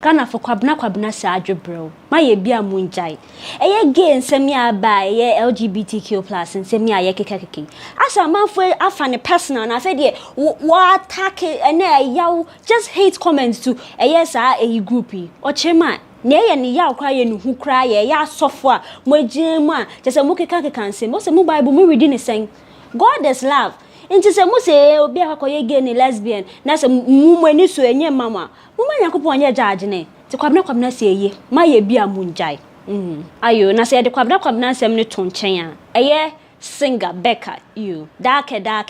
Kana for kwabna sadwe bro ma ye bia munjai eye gay nsem ya ba ye LGBTQ+ nsem ya ye kekekeke asa manfo afa ne personal na fe de wa attack na yaw just hate comments to eye sa e group yi ochema na ye ne yaw kwa ye ne hu kra ye ya sofo a mo agin mu a tese mo kekekeke nsem mo se mo bible mo reading ne sen God is love. Inti se mu se obi akoye gay ni lesbian na se mu ani so enye mama mu ma yakopon anye judge ne ti kwabna se eye ma ye bia munjai ayo na se de kwabna sem ne ton chen a eye singer Becca you dark da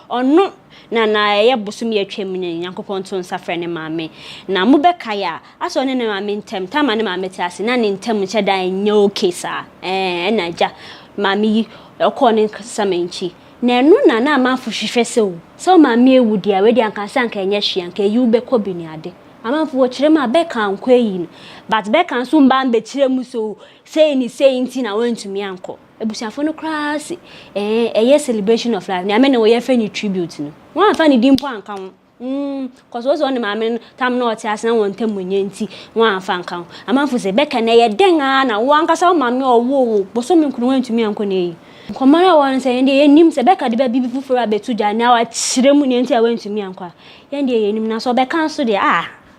onu na eye bosum ye twem ne yakopon ton safre ne maame na mu Becca ya aso ne maame ntem tama ne maame ti ase na ne ntem che dan nye okay sa na ja maame okone samenchi na enu na amanfo hwehwe se o so maame ewudi a wedi anka sanka enye hwe anka yi ubekọ bi ni ade amanfo wo kire ma Becca anko yi but Becca nso mba mbe kire mu so say nti na wantumi anko ebusiafo no class eye celebration of life na ame na wo ye friend tribute no won afa ni dimpo anka ho cause was on maame tam na oti ase na won tamunye nti won afa anka ho amanfo se Becca na ye den a na wo anka sa maame owo boso mi nkunu wantumi anko na yi Komara wan say ndi enim se Becca de ba bibi fufura betuja na wa kiremu ne nti a wantumi anko ye ndi enim na so Becca so de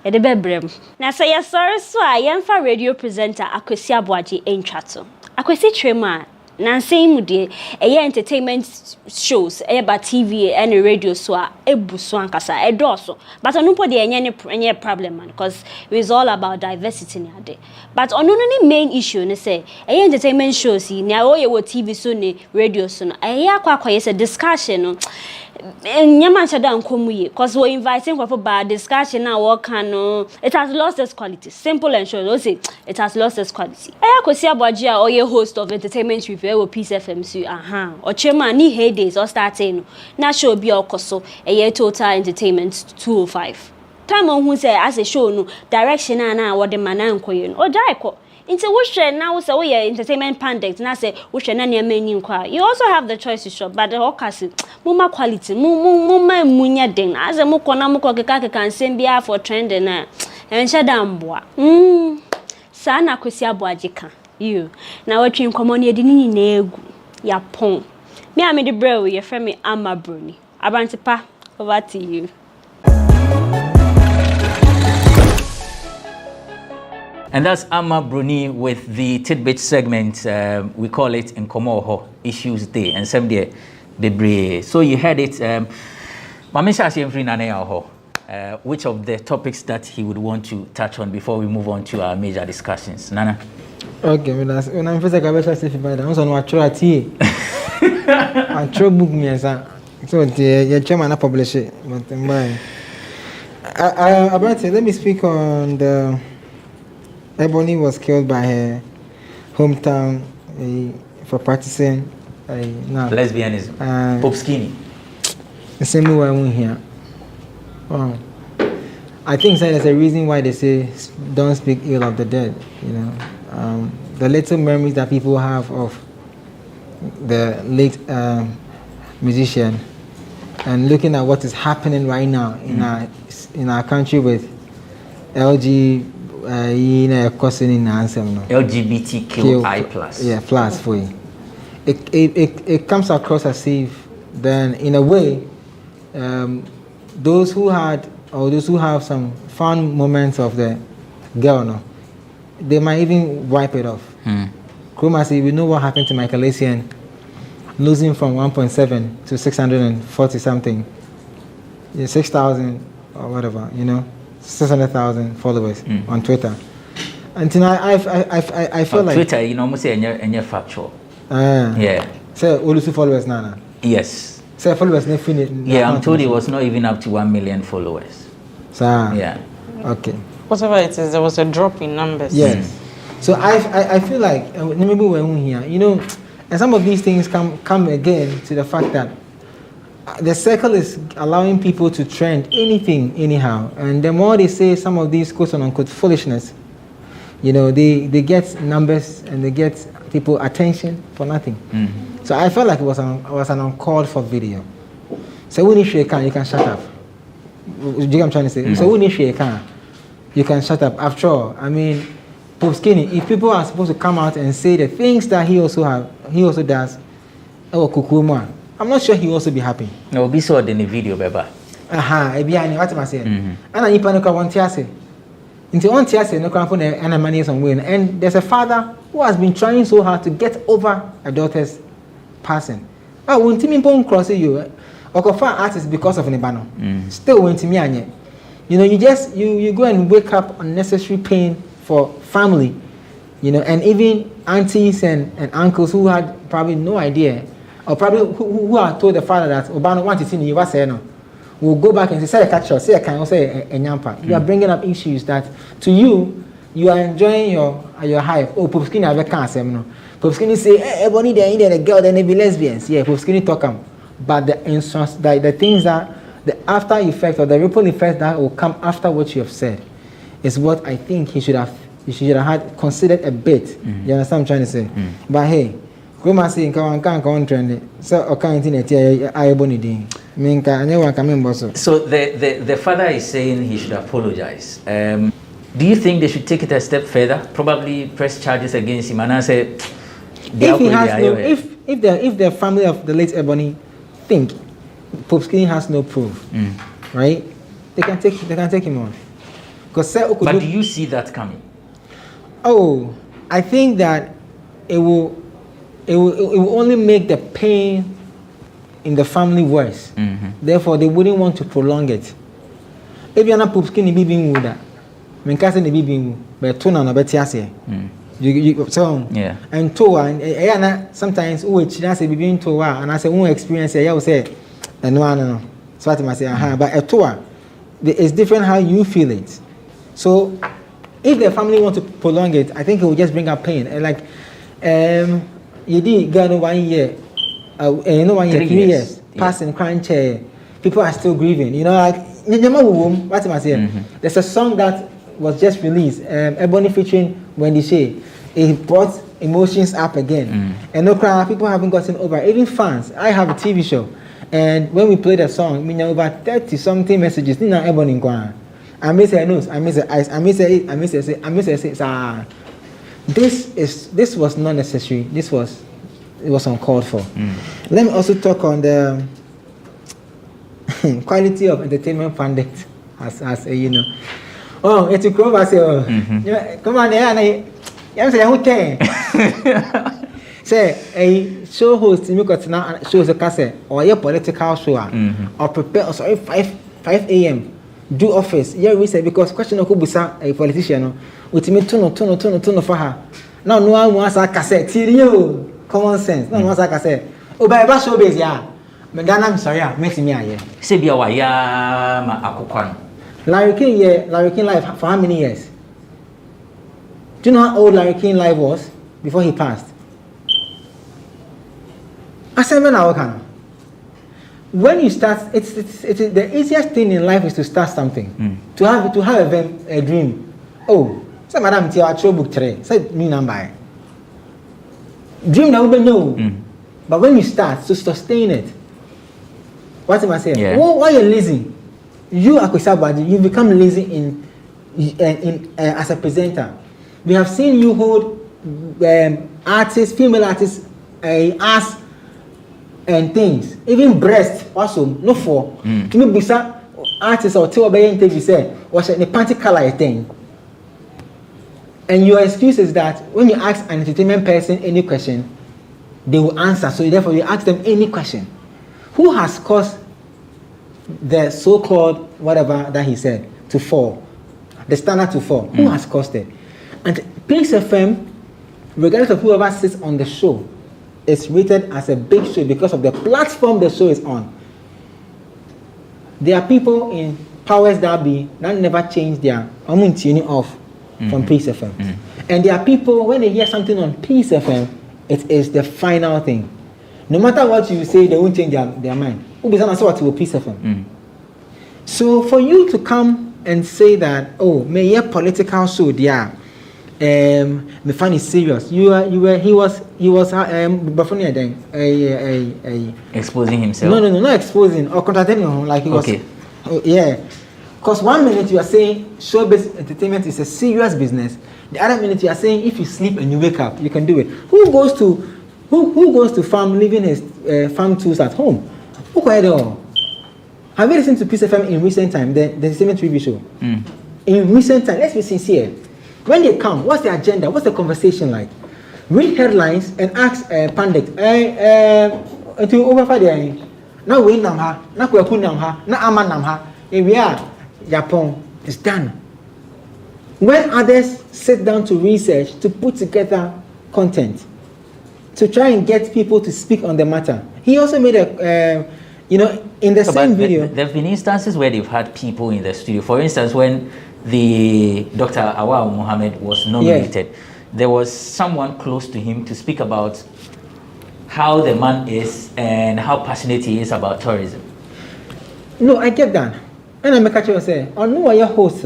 e de bebrem na say yes sorry so a yemfa radio presenter Akwesi Aboagye entwato Akwesi trema na same de entertainment shows ba TV and radio so a ebuso ankasa edoso but onu po de enye problem because it's all about diversity na de but onu no ni main issue ne say entertainment shows na o ye wo TV so ne radio so no akwa yes discussion no nyama chada nkomu ye cause we inviting for bad discussion na work no it has lost its quality simple and short say it has lost its quality Akwesi Aboagye a oye host of entertainment review Peace FM so ochema ni heydays or starting na show bi okoso total entertainment 205 time on who say as a show no direction na what the man ankoye no ojaiko Inti wo na wo say wo ye entertainment pandit na say wo na ne mani nkwa you also have the choice to shop but the okasi muma quality muma munya den as a mukona muko keka nsem bia for trend na enche damboa sa na Akwesi Aboagye ka you na watwi nkomo ne edi ni na egu ya pon me am de brew ye frame Ama Broni Abrantepa over to you And that's Amma Bruni with the Tidbits segment. We call it Nkomo Ho Issues Day. And some day, Debre. So you heard it. Which of the topics that he would want to touch on before we move on to our major discussions? Nana? Okay, when I'm first, I was on what I throw book me as a so the chairman publish it. But let me speak on the Ebony was killed by her hometown for practicing lesbianism. Pope Skinny. The same way I won't hear. I think there's a reason why they say don't speak ill of the dead. You know, the little memories that people have of the late musician, and looking at what is happening right now in our country with LGBTQI plus. Yeah, plus for you. It comes across as if then in a way those who have some fun moments of the girl, no, they might even wipe it off. Kromasi, we know what happened to Michael Asian, losing from 1.7 to 640 something, 6,000 or whatever, 600,000 followers on Twitter. And tonight I feel like Twitter, almost any factual. Yeah. So Olusu followers, Nana. Yes. So followers, I'm told it was not even up to 1 million followers. So yeah. Okay. Whatever it is, there was a drop in numbers. Yes. So I feel like maybe we're here, and some of these things come again to the fact that the circle is allowing people to trend anything anyhow, and the more they say some of these quote unquote foolishness, they get numbers and they get people attention for nothing. So I felt like it was an uncalled for video. So when you can shut up. Do you know what I'm trying to say? So when you can shut up. After all, I mean, Pope Skinny, if people are supposed to come out and say the things that he also does, I'm not sure he will also be happy. No, we saw it in the video, Beba. What am I saying? And and there's a father who has been trying so hard to get over a daughter's passing. When Timmy Bone crosses you, or find artists because of Nibano. Still when Timmy Anye. You go and wake up unnecessary pain for family, and even aunties and uncles who had probably no idea, or probably who are told the father that Obano wanted to see you, will go back and say, say I can also a nyampa. You are bringing up issues that to you are enjoying your hype. Oh, Pope Skinny have a cancer, Pope Skinny say, everybody there, the girl, then they be lesbians. Yeah, Pope Skinny talk them. But the instance, the things that the after effect or the ripple effect that will come after what you have said is what I think he should have had considered a bit. You understand what I'm trying to say? But hey, Kromasi can't trend. So So the father is saying he should apologize. Do you think they should take it a step further? Probably press charges against him and I say if the family of the late Ebony think Pope Skinny has no proof, right? They can take him on. But do you see that coming? Oh, I think that it will only make the pain in the family worse. Therefore, they wouldn't want to prolong it. If you're not Pope Skinny, be being with that. I can't be being but tuna no better say. So yeah. And sometimes say be being to and I say experience I will say no. So I say but a tour it's different how you feel it. So if the family want to prolong it, I think it will just bring up pain. And like you did Ghana 1 year, 1 year, 3 years, passing crying chair, people are still grieving. Like what am I saying? There's a song that was just released, Ebony featuring Wendy Shea. It brought emotions up again. And no crowd, people haven't gotten over it. Even fans. I have a TV show. And when we play the song, over 30 something messages. Ebony I miss her nose, I miss her eyes, I miss her it, I miss her say, I miss her say. This was not necessary. It was uncalled for. Let me also talk on the quality of entertainment pundit as Oh, it's a controversy. Come on, I'm saying, who can say a show host, you got now shows a cassette or your political show or prepare, or sorry, 5 a.m. do office. Yeah, we say because question of who a politician with me turn for her. Now, no one wants a cassette. You common sense. No one wants a cassette. Oh, by a show base, yeah. Madam, I'm sorry, makes me a year. Say, be a wire, my akukwan. Larry King live for how many years? Do you know how old Larry King live was before he passed? I said, when you start, it's the easiest thing in life is to start something. To have a dream. Oh, say, Madam, Tia, book 3. Say, me number. Dream now, no. But when you start to sustain it, what am I saying? Yeah. Why are you lazy? You Akwesabadi, you become lazy in as a presenter. We have seen you hold artists, female artists, ass and things, even breast. Also, no for. To me, bisa artists or two obey interview say was a panty color thing. And your excuse is that when you ask an entertainment person any question, they will answer. So therefore, you ask them any question. Who has caused the so-called whatever that he said to fall, the standard to fall? Who has caused it? And Peace FM, regardless of whoever sits on the show, is rated as a big show because of the platform the show is on. There are people in powers that be that never change their tuning off from Peace FM. And there are people, when they hear something on Peace FM, it is the final thing. No matter what you say, they won't change their mind. Peace FM. So for you to come and say that, oh, may your political show, yeah, me find it serious. He was exposing himself. No, not exposing or contradicting him like he was. Okay. Yeah. Because 1 minute you are saying showbiz entertainment is a serious business. The other minute you are saying if you sleep and you wake up, you can do it. Who goes to farm leaving his farm tools at home? Who quite all? Have you listened to Peace FM in recent time, the entertainment TV show? In recent time, let's be sincere. When they come, what's the agenda? What's the conversation like? Read headlines and ask pundit. To overfire the now we namha, na kweku namha, na ama namha. If we are Japan, it's done. When others sit down to research, to put together content, to try and get people to speak on the matter. He also made a, in the same video. There have been instances where they've had people in the studio. For instance, when the Dr. Awal Mohammed was nominated, there was someone close to him to speak about how the man is and how passionate he is about tourism. No, I get that. And I'm a say, I know your host,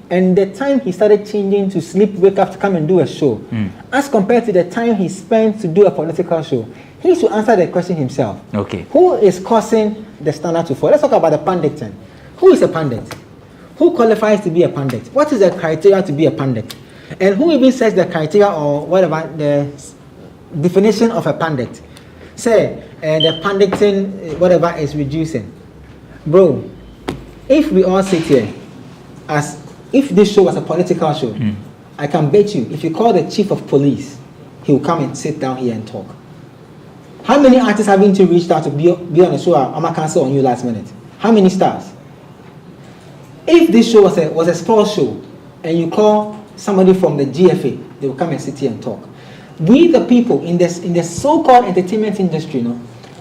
and the time he started changing to sleep, wake up to come and do a show, as compared to the time he spent to do a political show, he should answer the question himself. Okay. Who is causing the standard to fall? Let's talk about the pundit then. Who is a pundit? Who qualifies to be a pundit? What is the criteria to be a pundit? And who even sets the criteria or whatever the definition of a pundit? Say the punditing whatever is reducing. Bro, if we all sit here as if this show was a political show, I can bet you if you call the chief of police, he will come and sit down here and talk. How many artists have been reached out to be on the show? I'm gonna cancel on you last minute. How many stars? If this show was a sports show and you call somebody from the GFA, they will come and sit here and talk. We the people in the so-called entertainment industry,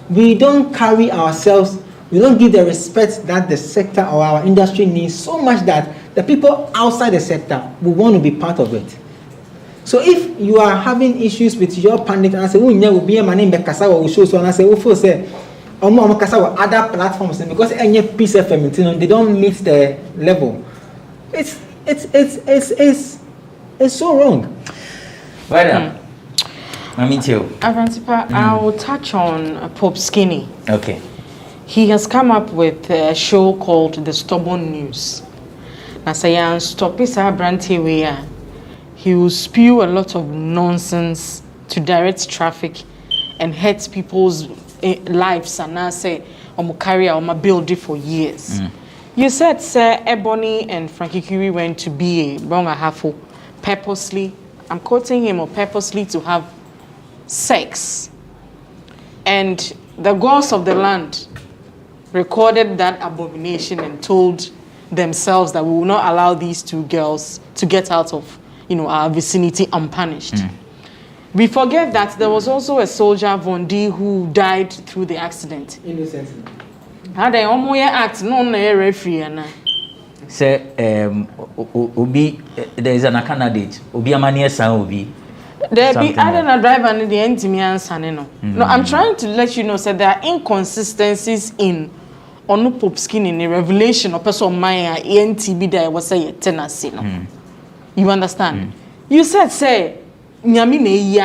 we don't carry ourselves, we don't give the respect that the sector or our industry needs so much that the people outside the sector will want to be part of it. So if you are having issues with your pundit and I say, oh, yeah, will be a man in Bekasa or show so and I say, oh, say, other platforms because any Peace FM, they don't meet the level. It's so wrong. Right. I mean too. Avantipa, I will touch on Pope Skinny. Okay. He has come up with a show called The Stubborn News. Nasayan stop his brandy. He will spew a lot of nonsense to direct traffic and hurt people's lives and I say I'm carry on my build it for years. You said Sir Ebony and Frankie Curie went to BA, Bongahafo, purposely, I'm quoting him, or purposely to have sex. And the gods of the land recorded that abomination and told themselves that we will not allow these two girls to get out of, our vicinity unpunished. We forget that there was also a soldier, Vondi, who died through the accident. Innocently. How they almost act no referee na. Say obi there is an candidate. Obi amani san obi. There be other driver and the entity answer no. No, I'm trying to let you know that there are inconsistencies in Onu Popskin in the revelation of person Maya ENTB that was say tenancy no. You understand? You said say nyami na yi.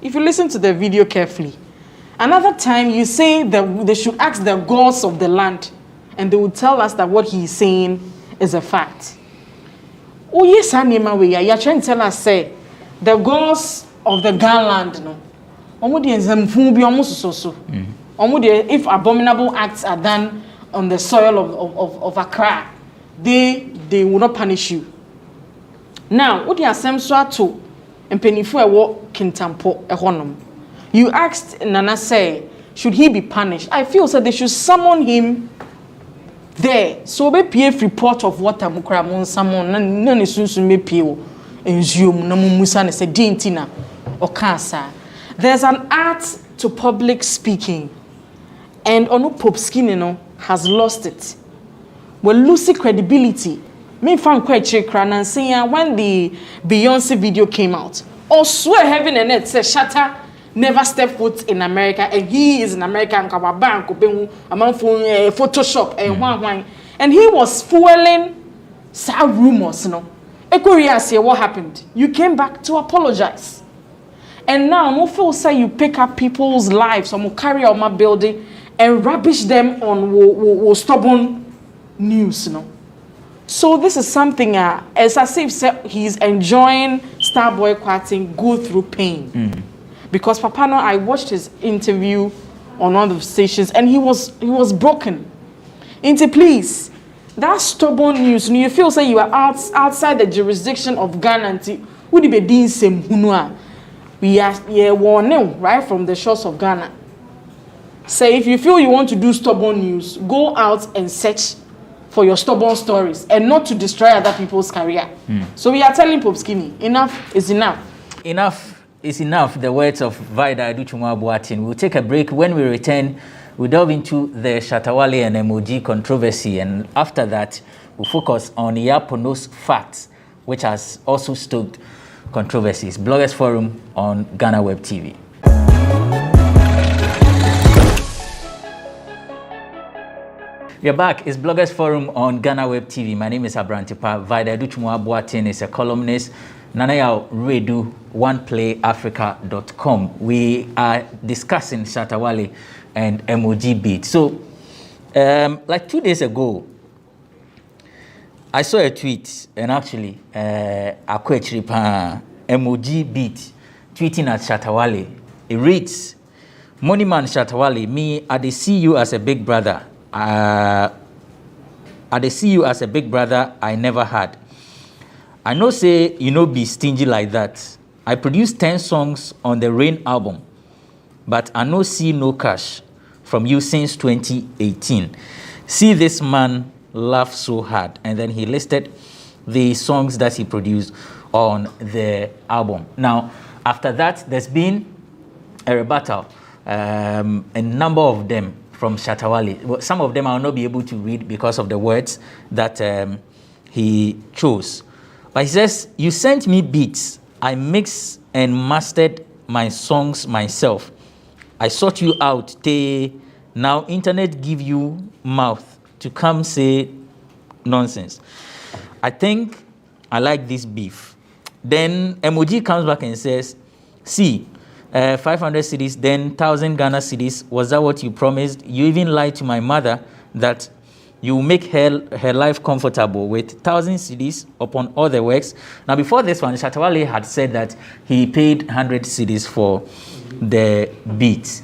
If you listen to the video carefully, another time you say that they should ask the gods of the land and they will tell us that what he is saying is a fact. Oh yes, you're trying to tell us say the gods of the Ghana land no. If abominable acts are done on the soil of Accra, they will not punish you. Now, what you are saying to Mpenifu ewo Kintampo ehonum. You asked Nana say, should he be punished? I feel that they should summon him there. So be PF report of what Amukra mon summon none sunsun me pio enzium na mumusa ne se dintina okasa. There's an art to public speaking, and Onu Popskin has lost it. We're losing credibility. Me fan quite chekran and saying when the Beyonce video came out, or swear heaven and earth said shatter never step foot in America, and he is an American bank among Photoshop and he was fueling sad rumors, say what happened? You came back to apologize. And now no feel say you pick up people's lives or carry out my building and rubbish them on stubborn news, So this is something as if he's enjoying Starboy Quatting go through pain. Because Papano, I watched his interview on one of the stations and he was broken. Please, that stubborn news, you feel say you are outside the jurisdiction of Ghana. Would it be doing same hunua? We are warning right from the shores of Ghana. Say if you feel you want to do stubborn news, go out and search for your stubborn stories and not to destroy other people's career. So we are telling Popskinny, enough is enough. Enough is enough, the words of Vida Aduchumwa Boatin. We'll take a break. When we return, we'll delve into the Shatawale and MOG controversy, and after that, we'll focus on Yapono's facts, which has also stoked controversies. Bloggers Forum on GhanaWeb TV. We're back. It's Bloggers Forum on GhanaWeb TV. My name is Abrantepa. Vida Aduchumwa Boatin is a columnist. Nanayao Redu, OnePlayAfrica.com. We are discussing Shatawale and MOG beat. So, like 2 days ago, I saw a tweet, and actually, MOG beat tweeting at Shatawale. It reads, "Moneyman Shatawale, me, I see you as a big brother. I see you as a big brother I never had. I know say you know be stingy like that. I produced 10 songs on the Rain album, but I no see no cash from you since 2018. See this man laugh so hard." And then he listed the songs that he produced on the album. Now, after that, there's been a rebuttal, a number of them from Shatawale. Well, some of them I will not be able to read because of the words that he chose. But he says, "You sent me beats. I mixed and mastered my songs myself. I sought you out. Now internet give you mouth to come say nonsense. I think I like this beef." Then MOG comes back and says, "See, 500 cities, then 1,000 Ghana cities. Was that what you promised? You even lied to my mother that you will make her life comfortable with 1,000 cities upon all the works." Now, before this one, Shatawale had said that he paid 100 cities for the beat.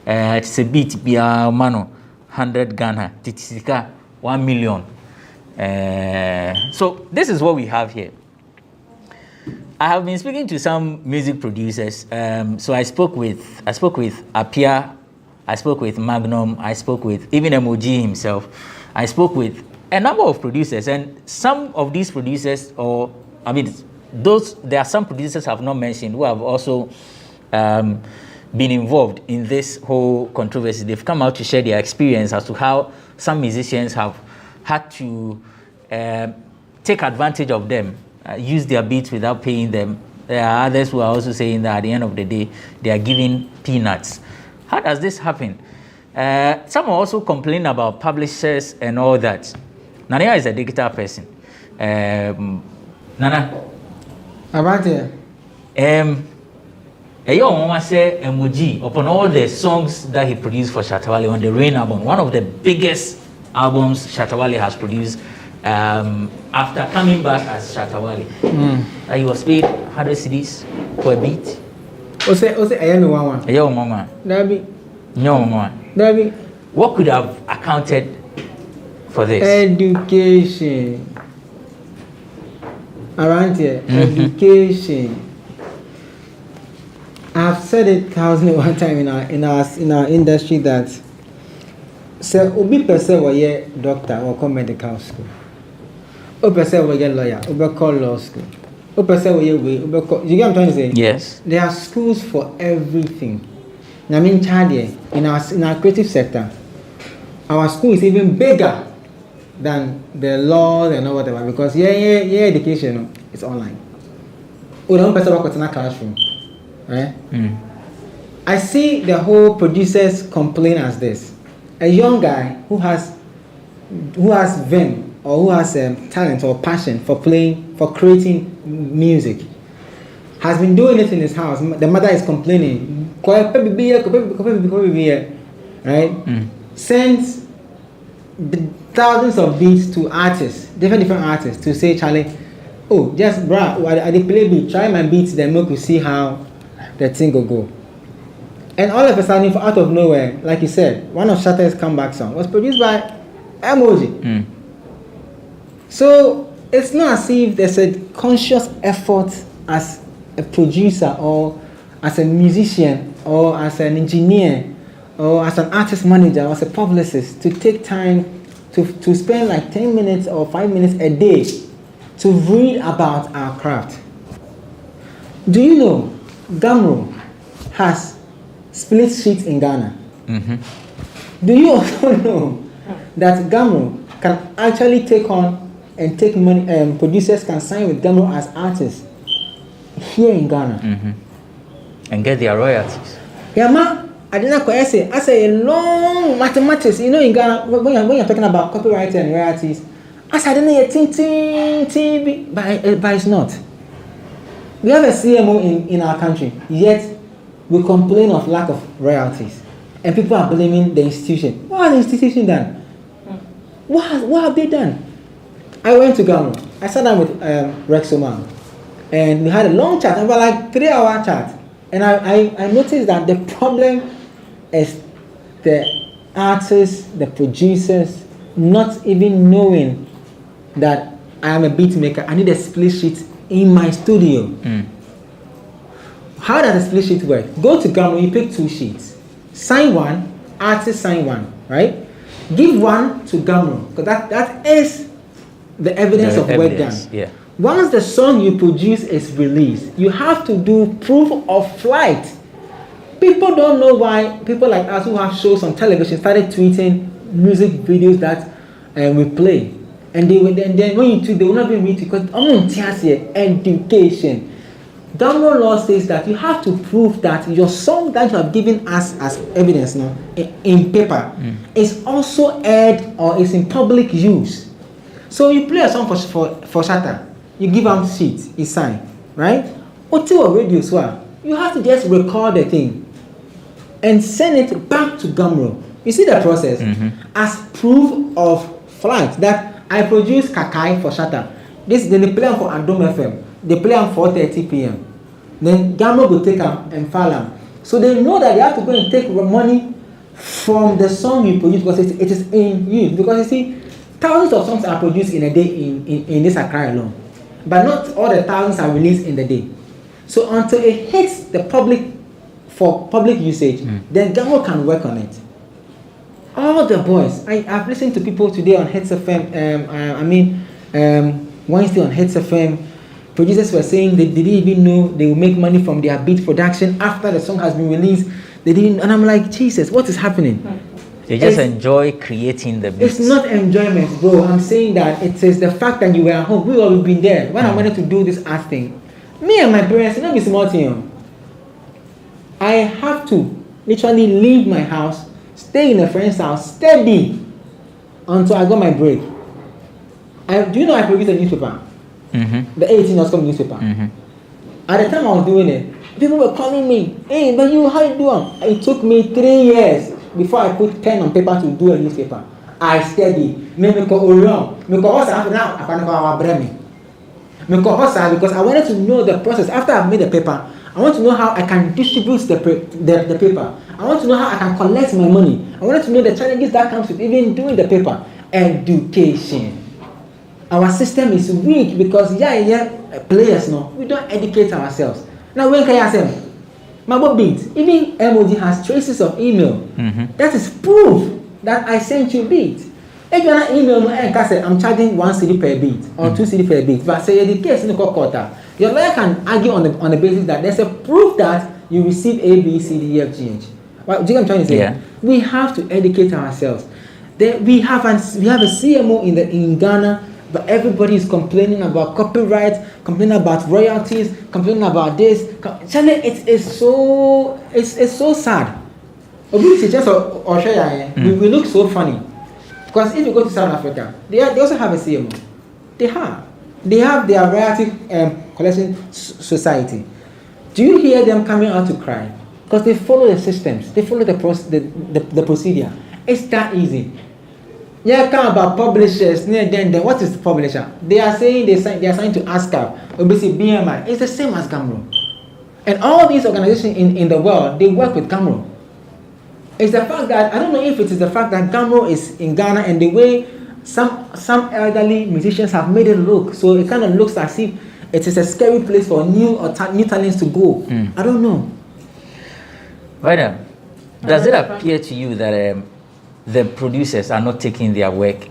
It's a beat, mano, 100 Ghana, titisika, 1 million. So this is what we have here. I have been speaking to some music producers. So I spoke with Apia, I spoke with Magnum, I spoke with even MOG himself. I spoke with a number of producers, and some of these producers, there are some producers I've not mentioned who have also been involved in this whole controversy. They've come out to share their experience as to how some musicians have had to take advantage of them, use their beats without paying them. There are others who are also saying that at the end of the day, they are giving peanuts. How does this happen? Some are also complaining about publishers and all that. Nana is a digital person. Nana? About it? Mama say MOG upon all the songs that he produced for Shatawale on the Rain album, one of the biggest albums Shatawale has produced after coming back as Shatawale. He was paid 100 cedis for a beat. Mama. Dabi. What could have accounted for this? Education. Around here, education. I've said it 1,001 times in our industry that obi person were doctor or come medical school. Obi person were lawyer, obi call law school. Obi person were you get what I'm trying to say? Yes. There are schools for everything. I mean, in our creative sector, our school is even bigger than the law and whatever, because education is online. We don't person work in a classroom. Right? I see the whole producers complain as this: a young guy who has vim or who has talent or passion for creating music has been doing it in his house. The mother is complaining, right? Sends thousands of beats to artists, different artists, to say, Charlie, oh, just I play beat, try my beats, then make you see how the thing will go. And all of a sudden, out of nowhere, like you said, one of Shatter's comeback song was produced by MOG. So it's not as if there's a conscious effort as a producer or as a musician or as an engineer or as an artist manager or as a publicist to take time to spend like 10 minutes or 5 minutes a day to read about our craft. Do you know Gamro has split sheets in Ghana? Do you also know that Gamro can actually take on and take money, producers can sign with Gamro as artists here in Ghana and get their royalties? Yeah, ma, I didn't say a long mathematics. You know, in Ghana, when you're talking about copyright and royalties, I said, I didn't but it's not. We have a CMO in our country, yet we complain of lack of royalties, and people are blaming the institution. What has the institution done? What have they done? I went to Ghana. I sat down with Rex Oman, and we had a long chat, about like 3-hour chat. And I noticed that the problem is the artists, the producers, not even knowing that I am a beat maker. I need a split sheet in my studio. How does a split sheet work? Go to Gamro, you pick 2 sheets. Sign one, artist sign one, right? Give one to Gamro, because that is the evidence of work done. Yeah. Once the song you produce is released, you have to do proof of flight. People don't know why people like us who have shows on television started tweeting music videos that we play. And then when you tweet, they will not be read because education. Gamro law says that you have to prove that your song that you have given us as evidence now in paper is also aired or is in public use. So you play a song for Shatter, you give out sheets, you sign, right? Or to a radio swap, you have to just record the thing and send it back to Gamro. You see the process as proof of flight that I produce Kakai for Shatter. Then they play them for Andom FM. They play them 4:30 p.m. Then Gamro will take them and file them. So they know that they have to go and take money from the song you produce because it is in use. Because you see, thousands of songs are produced in a day in this Accra alone, but not all the thousands are released in the day. So until it hits the public for public usage, then government can work on it. All the boys, I've listened to people today on Hits FM, Wednesday on Hits FM, producers were saying they didn't even know they will make money from their beat production after the song has been released. They didn't, and I'm like, Jesus, what is happening? They just enjoy creating the beats. It's not enjoyment, bro. I'm saying that it is the fact that you were at home. We all been there. When I wanted to do this art thing, me and my parents, not be small thing. I have to literally leave my house, stay in a friend's house, steady until I got my break. Do you know I produced a newspaper? The 18 was coming newspaper. At the time I was doing it, people were calling me, hey, but you, how you doing? It took me 3 years before I put pen on paper to do a newspaper. I study. Because I wanted to know the process. After I've made the paper, I want to know how I can distribute the paper. I want to know how I can collect my money. I wanted to know the challenges that comes with even doing the paper. Education. Our system is weak because players we don't educate ourselves. Now when can I say my beat, even emoji has traces of email. That is proof that I sent you beat. If you're not email and say I'm charging 1 cedi per beat or 2 cedi per beat, but say the case in the court quarter, your lawyer can argue on the basis that there's a proof that you receive A, B, C, D, E, F, G, H. What do you know what I'm trying to say? Yeah. We have to educate ourselves. We have a CMO in Ghana, but everybody is complaining about copyright, complaining about royalties, complaining about this. It's so sad. We look so funny. Because if you go to South Africa, they also have a CMO. They have their royalty collection society. Do you hear them coming out to cry? Because they follow the systems. They follow the procedure. It's that easy. Yeah, come about publishers. Then what is the publisher? They are saying they are signed to ASCAP, obviously BMI. It's the same as GhanaWeb. And all these organizations in the world, they work with GhanaWeb. It's the fact that I don't know if it is the fact that GhanaWeb is in Ghana and the way some elderly musicians have made it look, so it kind of looks as if it is a scary place for new talents to go. I don't know. Right. Does it appear to you that the producers are not taking their work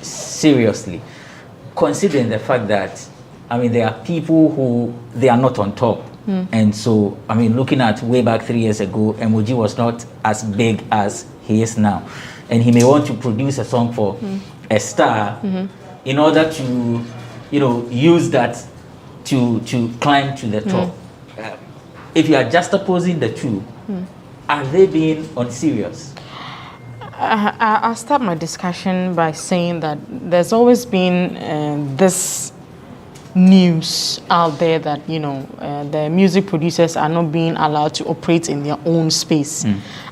seriously, considering the fact that there are people who they are not on top? And so, looking at way back 3 years ago, Emoji was not as big as he is now. And he may want to produce a song for a star in order to, use that to climb to the top. If you are juxtaposing the two, are they being unserious? I'll start my discussion by saying that there's always been this news out there that the music producers are not being allowed to operate in their own space.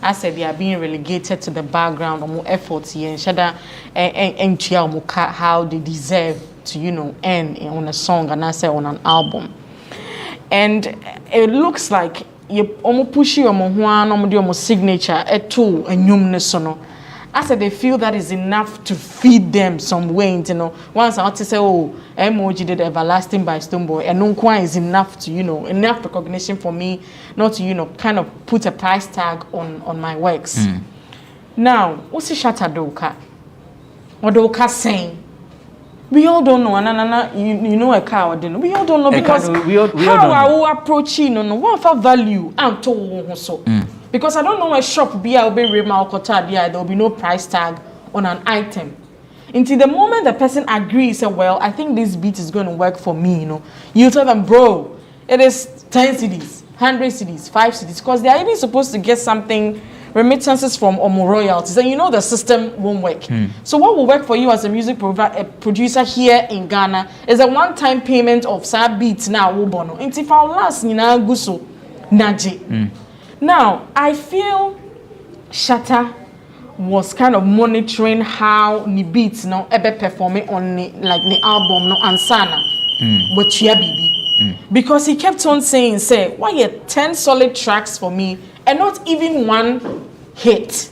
I said they are being relegated to the background or more efforts here and how they deserve to end on a song and I say on an album. And it looks like you almost push your signature to a new I said they feel that is enough to feed them some way. Once I want to say, Emoji did Everlasting by Stonebwoy, and no quite is enough to, enough recognition for me not to, kind of put a price tag on my works. Now, what's the Shatadoka? What Doka saying? We all don't know, you know a car or didn't. We all don't know because how are we approaching what for value I'm told so. Because I don't know a shop be I'll be there will be no price tag on an item. Until the moment the person agrees, say, well, I think this beat is going to work for me, you tell them, bro, it is 10 CDs, 100 CDs, 5 CDs, because they are even supposed to get something, remittances from royalties, and the system won't work. So what will work for you as a music producer here in Ghana is a one-time payment of sad beats now, Wobono. And if our last, guso, naji. Now, I feel Shatta was kind of monitoring how the beats ebe performing on the album Ansana with Chia Bibi. Because he kept on saying, why you 10 solid tracks for me and not even one hit.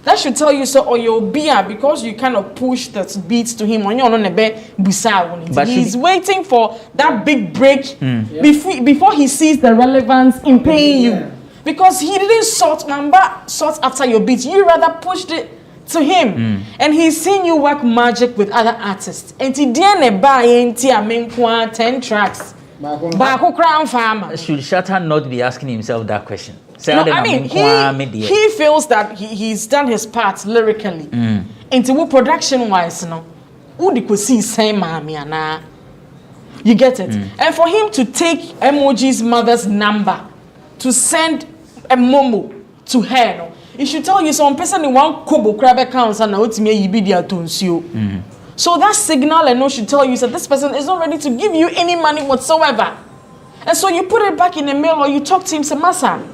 That should tell you so, or you'll be because you kind of push the beats to him on your own. But he's waiting for that big break before he sees the relevance in paying you. Because he didn't sort after your beats. You rather pushed it to him. And he's seen you work magic with other artists. And he didn't buy 10 tracks. Should Shatta not be asking himself that question? No, I mean, he feels that he's done his part lyrically. Into production-wise, you get it? And for him to take Emoji's mother's number to send a momo to her, it should tell you some person in one kobo crab accounts and so that signal and should tell you that this person is not ready to give you any money whatsoever. And so you put it back in the mail or you talk to him, say, Masa,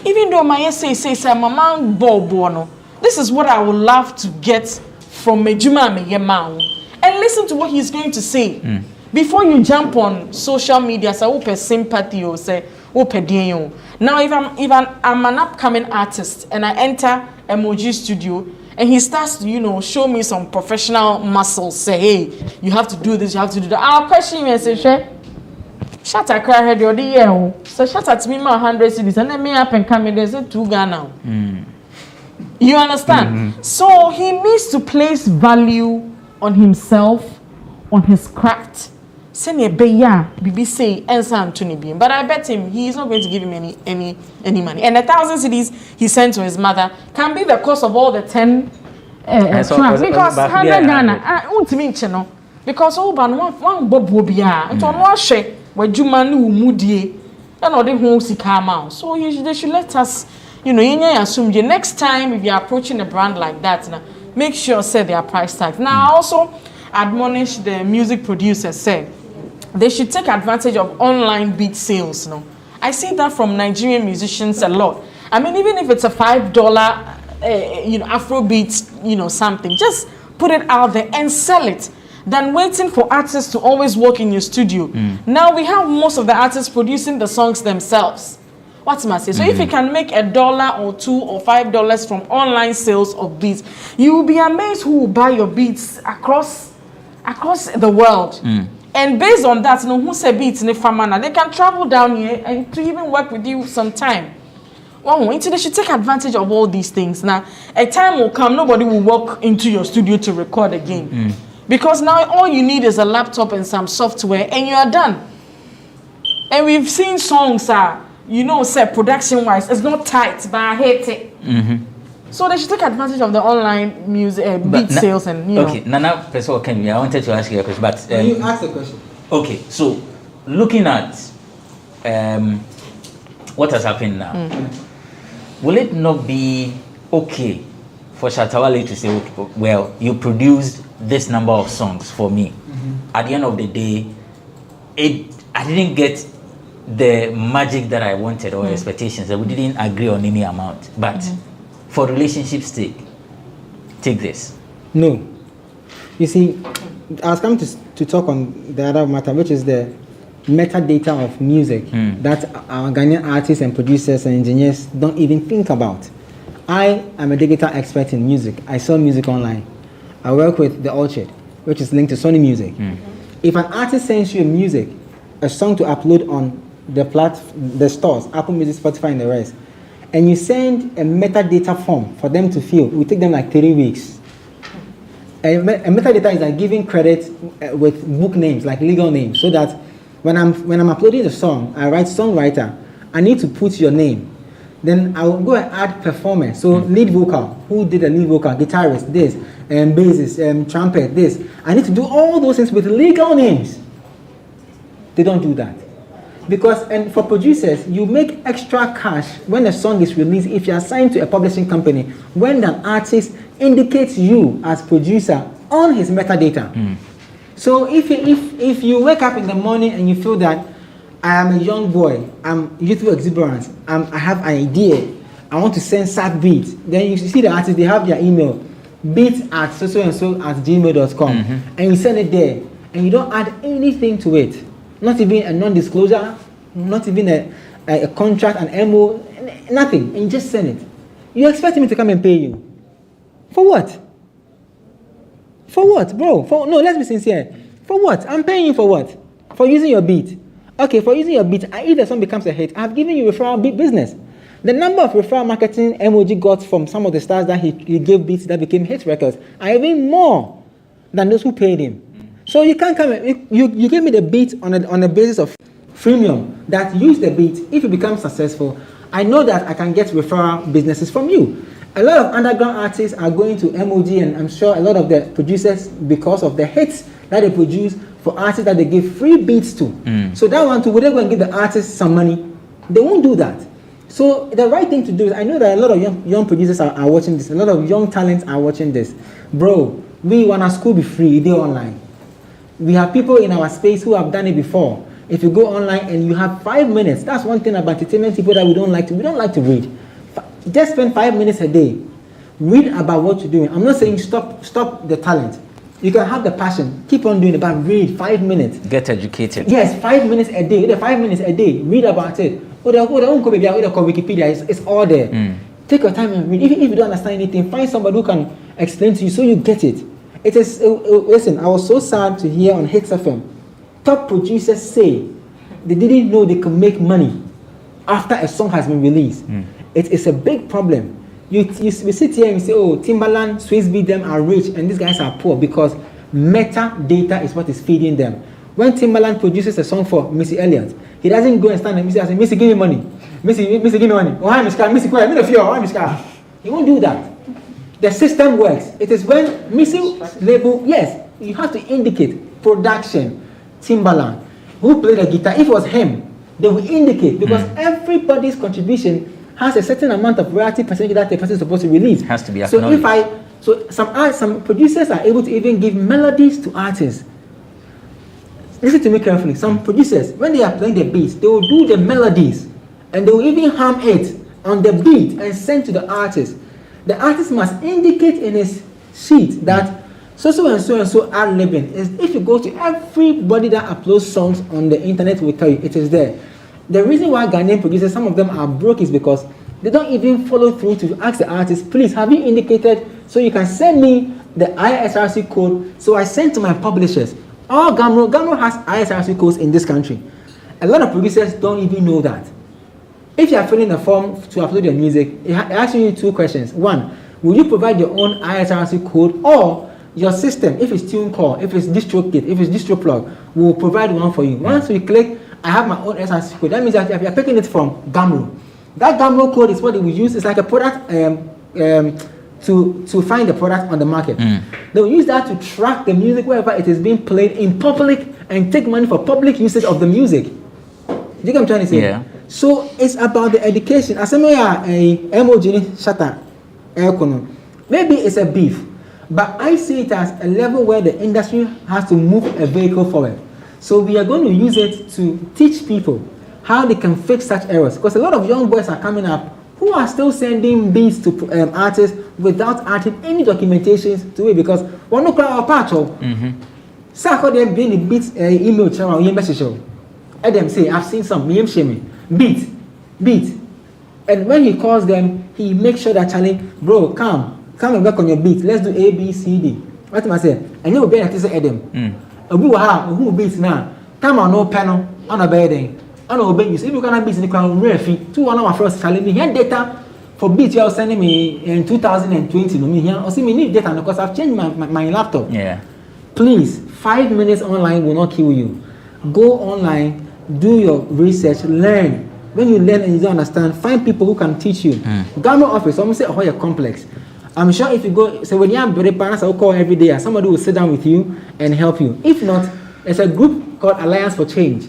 even though my essay says I'm a man bono, this is what I would love to get from Mejuma Meyemao. And listen to what he's going to say. Before you jump on social media, say open sympathy or say open DNO. Now if I'm an upcoming artist and I enter Emoji Studio and he starts to, show me some professional muscles, say, hey, you have to do this, you have to do that. I'll question you and say, Shatta cry head your year. So Shatta to me my 100 cities and then me up and come in there's a 2 Ghana. You understand? So he needs to place value on himself, on his craft. Send a beya BBC and Anthony Beam. But I bet him he is not going to give him any money. And the 1,000 cities he sent to his mother can be the cost of all the 10 tracks. Because 100 Ghana, because all ban one bob wobia. It on one share where Jumanu Mudie and all the homes come out. So they should let us, assume the next time if you're approaching a brand like that, make sure say their price tags. Now I also admonish the music producers, say they should take advantage of online beat sales. I see that from Nigerian musicians a lot. I mean, even if it's a $5 Afrobeat, something, just put it out there and sell it than waiting for artists to always work in your studio. Now we have most of the artists producing the songs themselves. What's my say? So if you can make $1 or $2 or $5 from online sales of beats, you will be amazed who will buy your beats across the world. And based on that, who say beats in the famana, they can travel down here and to even work with you sometime. Well, they should take advantage of all these things. Now, a time will come, nobody will walk into your studio to record again. Because now all you need is a laptop and some software and you are done. And we've seen songs say production-wise, it's not tight, but I hate it. So they should take advantage of the online music beat sales and Okay, Nana Pessoa Kenny, I wanted to ask you a question, but you ask the question. Okay, so looking at what has happened now, will it not be okay for Shatta Wale to say, well, you produced this number of songs for me? At the end of the day, I didn't get the magic that I wanted or expectations. We didn't agree on any amount, but for relationship's sake, take this. No. You see, I was coming to talk on the other matter, which is the metadata of music that our Ghanaian artists and producers and engineers don't even think about. I am a digital expert in music. I sell music online. I work with The Orchard, which is linked to Sony Music. If an artist sends you a song to upload on the stores, Apple Music, Spotify, and the rest, and you send a metadata form for them to fill, it will take them like 3 weeks. And metadata is like giving credit with book names, like legal names, so that when I'm uploading the song, I write songwriter, I need to put your name. Then I will go and add performance. So lead vocal, who did the lead vocal, guitarist, this, and bassist, trumpet, this. I need to do all those things with legal names. They don't do that. Because, and for producers, you make extra cash when a song is released if you are signed to a publishing company, when an artist indicates you as producer on his metadata. So if you wake up in the morning and you feel that I am a young boy, I'm youthful exuberance, I have an idea, I want to send sad beats, then you see the artist, they have their email, beats@so-and-so@gmail.com, and you send it there, and you don't add anything to it. Not even a non-disclosure, not even a contract, an MO, nothing. And you just send it. You expect him to come and pay you. For what? For what, bro? No, let's be sincere. For what? I'm paying you for what? For using your beat. Okay, for using your beat, if the song becomes a hit, I've given you referral beat business. The number of referral marketing MOG got from some of the stars that he gave beats that became hit records are even more than those who paid him. So you can't come, you give me the beat on a basis of freemium that use the beat. If it becomes successful, I know that I can get referral businesses from you. A lot of underground artists are going to MOG, and I'm sure a lot of the producers, because of the hits that they produce for artists that they give free beats to. So that one too, would they go and give the artists some money? They won't do that. So the right thing to do is, I know that a lot of young producers are watching this, a lot of young talents are watching this. Bro, we want our school be free, they online. We have people in our space who have done it before. If you go online and you have 5 minutes, that's one thing about entertainment people that we don't like to read. Just spend 5 minutes a day. Read about what you're doing. I'm not saying stop the talent. You can have the passion, keep on doing it, but read 5 minutes. Get educated. Yes, 5 minutes a day. 5 minutes a day. Read about it. Wikipedia, it's all there. Take your time and read. If you don't understand anything, find somebody who can explain to you so you get it. It is. Listen, I was so sad to hear on Hits FM, top producers say they didn't know they could make money after a song has been released. It is a big problem. We sit here and we say, oh, Timbaland, Swiss Beat them are rich and these guys are poor because metadata is what is feeding them. When Timbaland produces a song for Missy Elliott, he doesn't go and stand and say, Missy, give me money. Missy, give me money. Oh, hi, Missy, quiet. Me no fear. Oh, Missy. He won't do that. The system works. It is when Missy label, yes, you have to indicate production, Timbaland, who played the guitar. If it was him, they will indicate because everybody's contribution has a certain amount of royalty percentage that the person is supposed to release. Has to be acknowledged. So some producers are able to even give melodies to artists. Listen to me carefully. Some producers, when they are playing the beats, they will do the melodies and they will even hum it on the beat and send to the artist. The artist must indicate in his sheet that so and so are living. If you go to everybody that uploads songs on the internet will tell you it is there. The reason why Ghanaian producers, some of them are broke, is because they don't even follow through to ask the artist, please, have you indicated so you can send me the ISRC code? So I send to my publishers. All GhanaWeb has ISRC codes in this country. A lot of producers don't even know that. If you are filling a form to upload your music, it asks you 2 questions. 1, will you provide your own ISRC code, or your system, if it's TuneCore, if it's DistroKit, if it's DistroPlug, will provide one for you. Once you click, I have my own ISRC code. That means that if you're picking it from GhanaWeb, that GhanaWeb code is what they will use. It's like a product to find the product on the market. They will use that to track the music wherever it is being played in public and take money for public usage of the music. Do you get what I'm trying to say? Yeah. So it's about the education. As a MOG shatter, maybe it's a beef, but I see it as a level where the industry has to move a vehicle forward. So we are going to use it to teach people how they can fix such errors. Because a lot of young boys are coming up who are still sending beats to artists without adding any documentations to it, because one no crowd part of. So I call them being the beats email channel or message show. And them say, I've seen some beat. And when he calls them, he makes sure that Charlie, bro, come and work on your beat. Let's do A, B, C, D. What am I saying? And you will be at this Adam. Who beats now? Come on, no panel on a bedding. On obey you. So if you cannot beat in the crown, refi 2 1 hour first challenge me here data for beats you are sending me in 2020. No me here. Or see me need data because I've changed my laptop. Yeah. Please, 5 minutes online will not kill you. Go online, do your research, learn. When you learn and you don't understand, find people who can teach you. Government office, someone say, oh, you're complex. I'm sure if you go, so when you have very parents, I'll call every day, somebody will sit down with you and help you. If not, there's a group called Alliance for Change,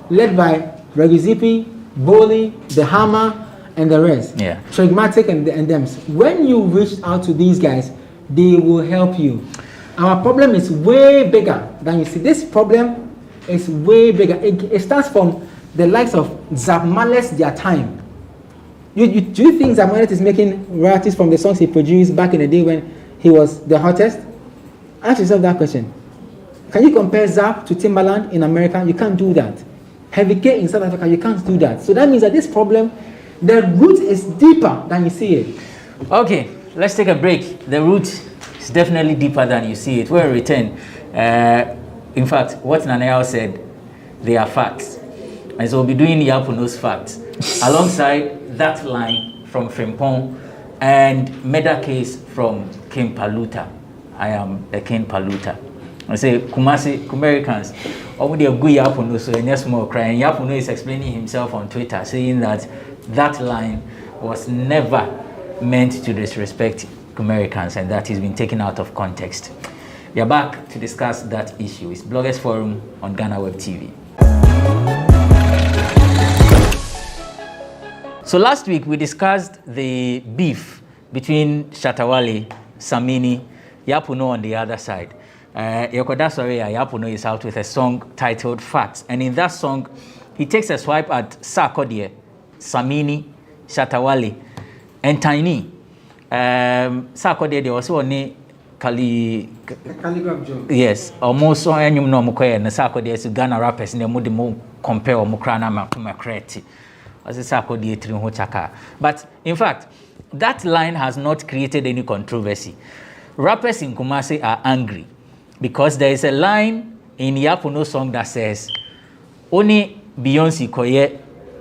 led by Regizipi, Boli, The Hammer, and the rest. Yeah. Pragmatic and them. When you reach out to these guys, they will help you. Our problem is way bigger than you see. This problem is way bigger. It starts from the likes of Zap Males, their time. Do you think Zap Males is making royalties from the songs he produced back in the day when he was the hottest? Ask yourself that question. Can you compare Zap to Timbaland in America? You can't do that. Heavy K in South Africa, you can't do that. So that means that this problem, the root is deeper than you see it. Okay. let's take a break. The root is definitely deeper than you see it. We'll return. In fact, what Nanayao said, they are facts. And so we'll be doing Yapuno's facts alongside that line from Frimpong and murder case from King Paluta. I am a King Paluta. I say Kumasi Americans. Already a good Yapuno, so yes more crying. Yapuno is explaining himself on Twitter, saying that that line was never meant to disrespect Americans and that he's been taken out of context. We are back to discuss that issue. It's Bloggers Forum on GhanaWeb TV. So last week we discussed the beef between Shatawale, Samini, Yapuno on the other side. Yapuno is out with a song titled Facts, and in that song he takes a swipe at Sarkodie, Samini, Shatawale, and Tiny. Sarkodie they also on yes, almost so any no mukoye na Sarkodie is Ghana rappers in the mode mo compare or mukrana makuma kreti. But in fact, that line has not created any controversy. Rappers in Kumasi are angry because there is a line in Yapuno song that says, "Only Beyonce koye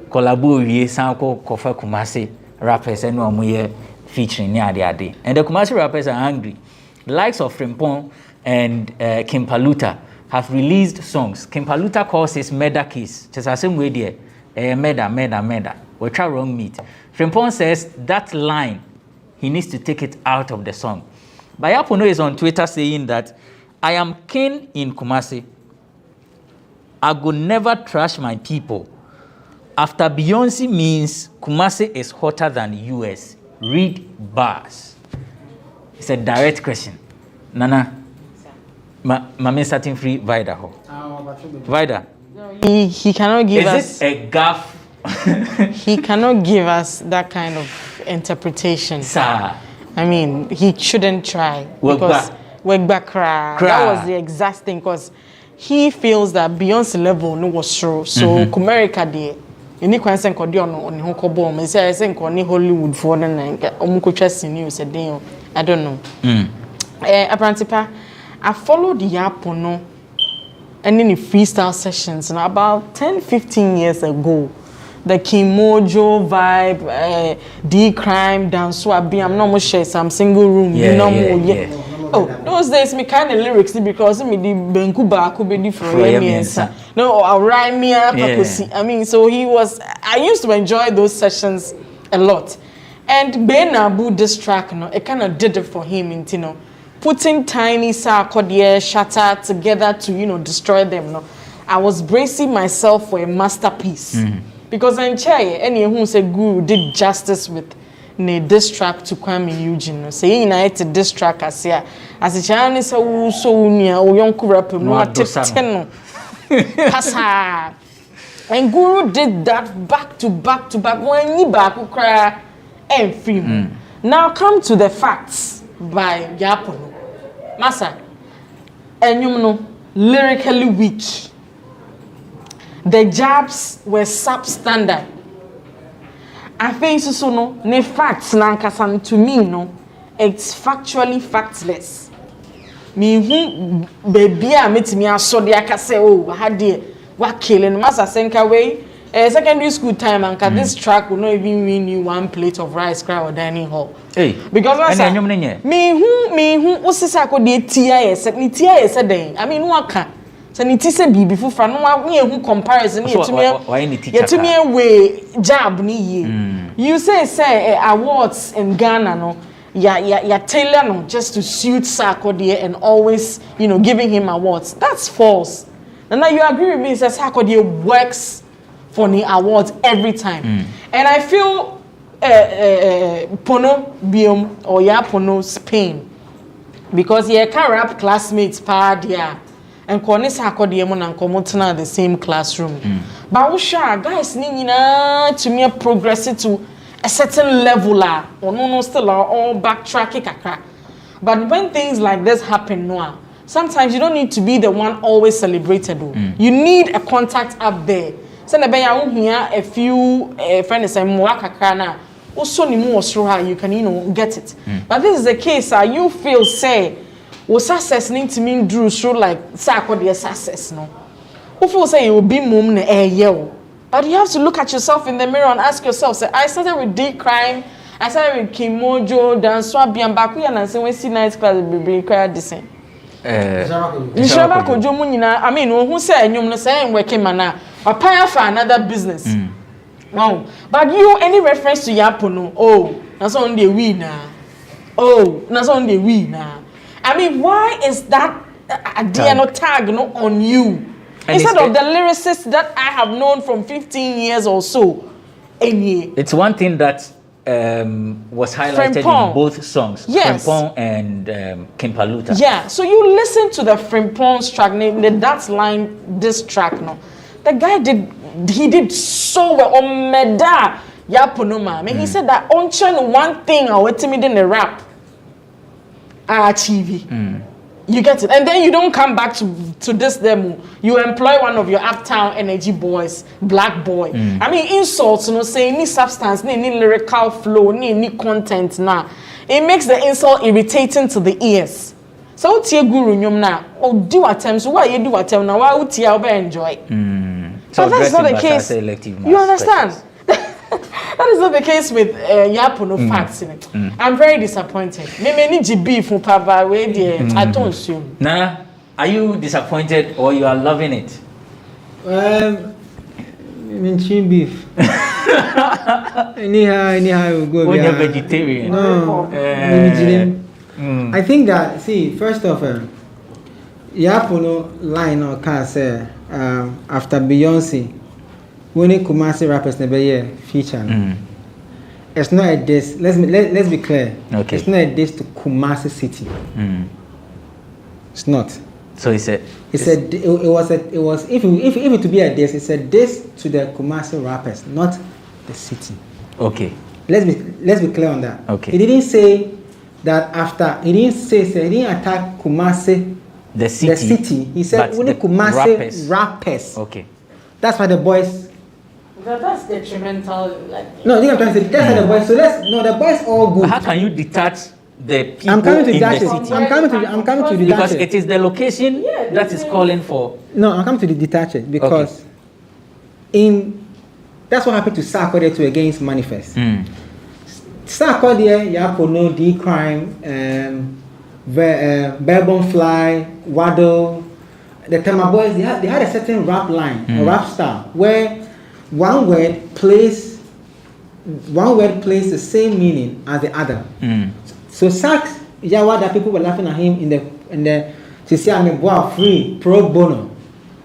collabo with Sanko Kofa Kumasi rappers and no featuring Nyadi." And the Kumasi rappers are angry. The likes of Frimpong and King Paluta have released songs. King Paluta calls his murder case. Just the same way there. Murder. We try wrong meat. Frimpong says that line, he needs to take it out of the song. But Yapuno is on Twitter saying that I am king in Kumasi. I will never trash my people. After Beyonce means Kumasi is hotter than US. Read bars. It's a direct question. Nana, Mami starting free Vida ho. Vida. He cannot give us. Is it a gaff? He cannot give us that kind of interpretation. Sir. I mean, he shouldn't try because that was the exact thing. Because he feels that Beyonce level no was true. So America there, you need to say on the whole bomb. I say Hollywood for the night. News I don't know. Apparently, I followed the Yapuno. And in the freestyle sessions, and about 10-15 years ago, the Kimojo vibe, D-crime, dance, I'm not share some single room, Oh, those days me kind of lyrics because me the Benkuba could be different. No, I'll write me up. I mean, so I used to enjoy those sessions a lot. And Ben Abu this track, it kind of did it for him, putting Tiny Sarkodie, Shatter together to, destroy them. No? I was bracing myself for a masterpiece. Because I'm sure any who say Guru did justice with this track to Kwame Eugene. No? Saying United this track as a Chinese so near or young rapper, no Pasa. And Guru did that back to back when you back who cry and free. Now come to the facts by Yapuno. Massa, and you know, lyrically weak. The jabs were substandard. I think so no, ne facts nankasan to me no, it's factually factless. Me who baby I met me I saw the akase oh had the what killing Massa senka way. Secondary school time and this track will not even win you one plate of rice cry or dining hall. Hey, because me who osisako de TIS ni TIS den. I mean what can so ni ti say bibi fu fra no who comparison to me way job ni ye. You say awards in Ghana no ya tailor no just to suit Sarkodie and always giving him awards. That's false. And now you agree with me that Sarkodie works for the awards every time. And I feel Pono Biom or Yapono Spain because he can rap classmates padia and Cornis Hakodiemon and Komotana the same classroom. But Usha guys nina to me progress to a certain level or no still all backtracking kakra. But when things like this happen now, sometimes you don't need to be the one always celebrated. You need a contact up there. So here a few friends say mwaka kana also you can get it. But this is the case you feel say success need to mean drew through like success no. Who feel say you will be mum but you have to look at yourself in the mirror and ask yourself, say, I started with D crime, I started with Kimojo, Dan Swabi and Bakuya and say when see nice class be cry the same. Nishaba Kojo Munina, I mean who say you no say working man apply for another business. Wow. But you any reference to Yapono, oh, that's on the winner. Oh, that's on the winner. I mean, why is that a tag no on you? And instead of the lyricist that I have known from 15 years or so. It's one thing that was highlighted in both songs. Yes. Frimpong and Kimpaluta. Yeah, so you listen to the Frimpong's track, that line, this track, no. The guy did so well on Meda Yaponoma. I mean, he said that on one thing I want me in the rap. I achieve. You get it, and then you don't come back to this demo. You employ one of your uptown energy boys, black boy. I mean, insults, say any substance, any lyrical flow, any content. Now, it makes the insult irritating to the ears. So, tie guru nyom na, do attempts. Why you do attempt now? Why would you enjoy? So that's not the case. You understand? That is not the case with Yapono facts in it. I'm very disappointed. Maybe need beef from Papa. I don't assume. Nah, are you disappointed or you are loving it? Beef. anyhow, we go. When you're vegetarian. No. I think that first off, Yapono line or can say after Beyonce. When it Kumasi rappers never year feature, it's not a diss. Let's be clear. Okay. It's not a diss to Kumasi City. It's not. So he said. It was if it to be a diss, it's a diss to the Kumasi rappers, not the city. Okay. Let's be clear on that. Okay. He didn't say that after. He didn't attack Kumasi. The city. He said only Kumasi rappers. Okay. That's why the boys. That's detrimental. No, I think I'm trying to say that's why the boys. So the boys all good. How can you detach the people I'm coming to in detach the it. city? I'm coming to detach because it. It is the location that is calling for. No, I'm coming to detach it because that's what happened to Sarkodie to against Manifest. Sarkodie, Yapono, D Crime, Bourbon Fly, Waddle. The Tema Boys, they had a certain rap line, a rap style, where one word plays the same meaning as the other. So Sax Yawa, that people were laughing at him in the Tisiame free pro bono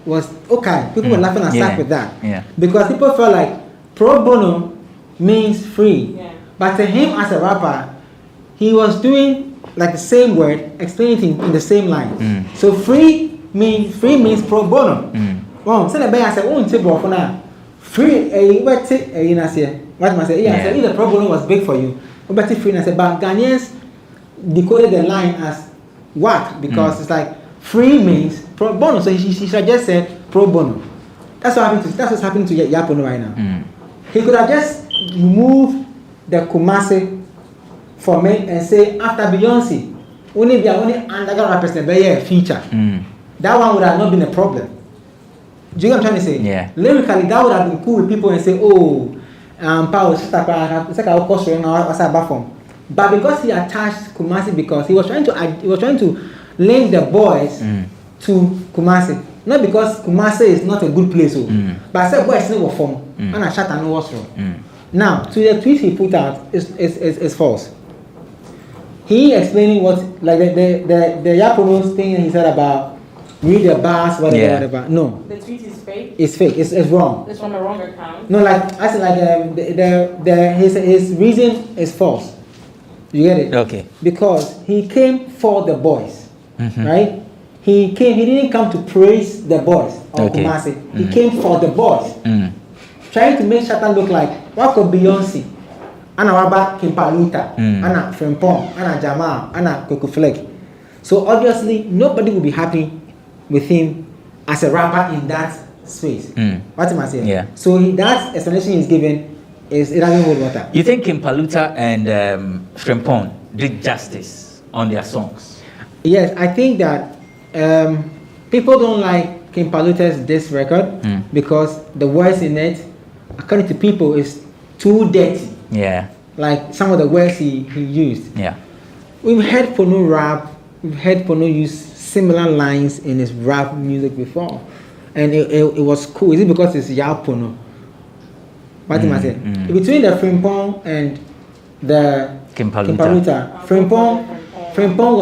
was okay. People were laughing at Sax with that because people felt like pro bono means free, but to him as a rapper, he was doing like the same word, explaining it in the same line. So free means pro bono. Well, so the guy said, "Oh, table for now. Free, what must I say? Yeah, so either pro bono was big for you, but free." And I said, but Ghanaians decoded the line as what? Because it's like free means pro bono. So he should just said pro bono. That's what's happening to Yapono right now. He could have just removed the Kumasi for me and say after Beyonce, only underground rappers never feature. That one would have not been a problem. Do you know what I'm trying to say? Yeah. Lyrically, that would have been cool with people and say, oh, Power, it's like a cost right. But because he attached Kumasi, because he was trying to link the boys to Kumasi. Not because Kumasi is not a good place, but I said boys never form. And I shut and know what's wrong. Now, to the tweet he put out is false. He explaining what like the Yaponos thing he said about read the bars, whatever. No. The tweet is fake? It's fake. It's wrong. It's from a wrong account? No, like I said, like his reason is false. You get it? Okay. Because he came for the boys, right? He didn't come to praise the boys or Kumasi. He came for the boys. Trying to make Shatan look like what could Beyonce, Anna Waba Kimpaluta, Anna Frimpong, Anna Jamal, Anna Kokuflek. So obviously nobody will be happy with him as a rapper in that space. What am I saying? Yeah. So that explanation is given it doesn't hold water. You think Kimpaluta and Frimpong did justice on their songs? Yes, I think that people don't like Kimpaluta's this record because the words in it, according to people, is too dirty. Yeah. Like some of the words he used. Yeah. We've heard Pono rap, we've heard Pono use similar lines in his rap music before. And it was cool. Is it because it's Yao Pono? What am I saying? Between the Frimpong and the Kimpaluta, Frimpong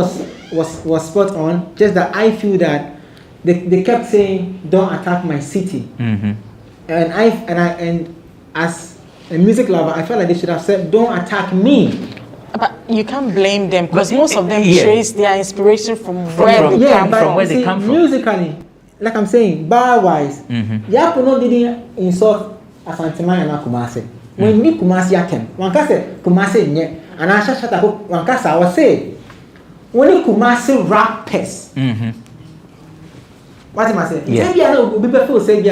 was spot on. Just that I feel that they kept saying, "Don't attack my city," and as a music lover, I felt like they should have said, "Don't attack me." But you can't blame them because most of them trace their inspiration from where they come from. Musically, like I'm saying, bar-wise, Yapono didn't insult Asanteman and Kumasi. When me Kumasi atem, one can say Kumasi nye, and I shut up one case I was say, when you Kumasi rappers. What am I saying? Maybe I know people say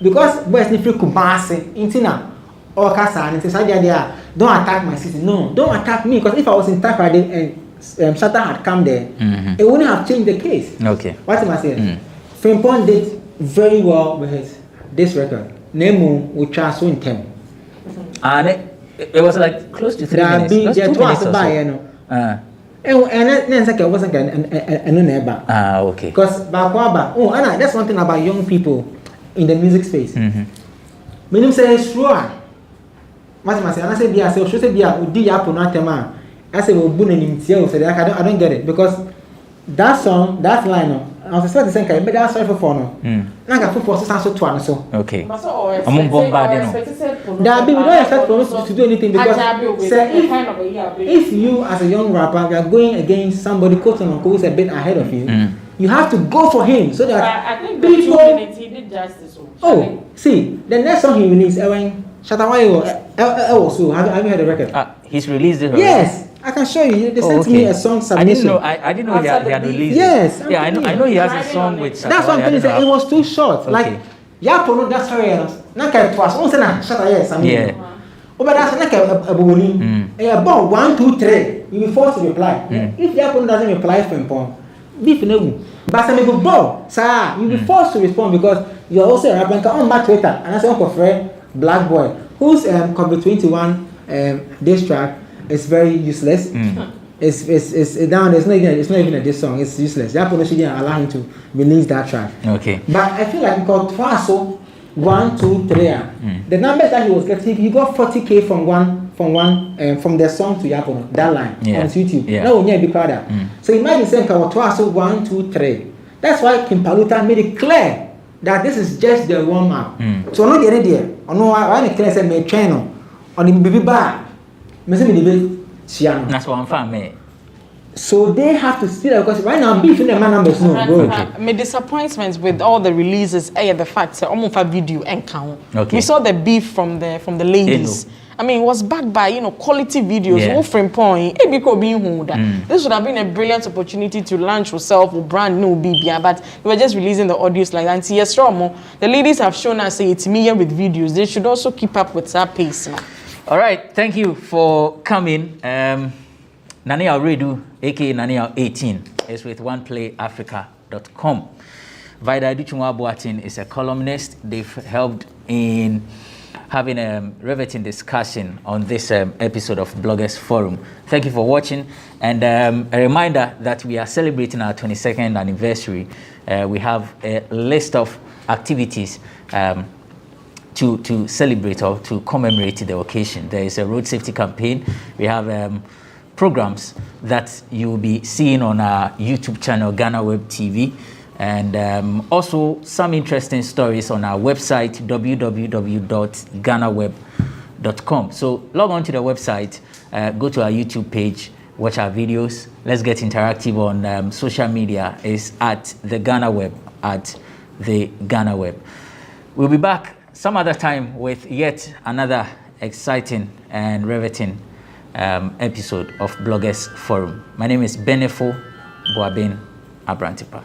because boys need free Kumasi, Intina, or Casa, and it's idea. Don't attack my city. No, don't attack me because if I was in Takrade and Shatta had come there, it wouldn't have changed the case. Okay. What am I saying? Frimpong did very well with this record. Nemu would try so in them. And it was like close to 3 minutes. There 2 minutes or so. And then second wasn't a neighbor. Okay. Because Anna, that's one thing about young people in the music space. Meaning say sure. What am I saying? I say I say I say I don't get it because that song, that line, I was expecting to say, but that's sorry for no. Now I for so okay. We don't expect us to do anything because if you as a young rapper you are going against somebody quote unquote who is a bit ahead of you, you have to go for him so that I think the 2 minutes he did justice. Oh, see, the next song he released, Shatawayo, also, have you heard the record? He's released it. Yes. I can show you. They sent me a song submission. I didn't know he had released yes, it. Yeah, I know he has a song with That's what I'm saying. It was too short. Okay. Like, Yapono, that's how it was. Naka twice. Once and a shut yes. Yeah. But that's like a bully. About 1, 2, 3. You'll be forced to reply. If Yapono doesn't reply for him, beef no. But some people bow. Sir, you'll be forced to respond because you're also a rapper. On back Twitter. And I say, Uncle Fred, Black Boy, whose COVID 21 diss track. It's very useless. It's down. It's not even a diss song. It's useless. Yapono shouldn't allow him to release that track. Okay. But I feel like because Twaso 1, 2, 3. The numbers that he was getting, he got 40K from the song to Yapono. That line on YouTube. No, be crowded. So imagine saying Twaso 1, 2, 3. That's why Kimpaluta made it clear that this is just the warm up. So not the idea. I know I can say my channel on the baby bar. That's what I'm fine, so they have to see that because right now I'm beefing the man numbers no bro. My disappointments with all the releases the fact that almost a video and count. Okay. We saw the beef from the ladies. I mean, it was backed by quality videos. This would have been a brilliant opportunity to launch yourself or brand new BBI, but we were just releasing the audios like that. And yes, the ladies have shown us it's me with videos. They should also keep up with that pace. All right, thank you for coming. Nania Redu, aka Nania 18, is with oneplayafrica.com. Vida Duchungwa Boatin is a columnist. They've helped in having a riveting discussion on this episode of Bloggers Forum. Thank you for watching. And a reminder that we are celebrating our 22nd anniversary. We have a list of activities to celebrate or to commemorate the occasion. There is a road safety campaign. We have programs that you will be seeing on our YouTube channel, GhanaWeb TV, and also some interesting stories on our website, www.ghanaweb.com. So log on to the website, go to our YouTube page, watch our videos. Let's get interactive on social media. It's at the GhanaWeb, at the GhanaWeb. We'll be back some other time with yet another exciting and riveting episode of Bloggers Forum. My name is Benefo Boabin Abrantipa.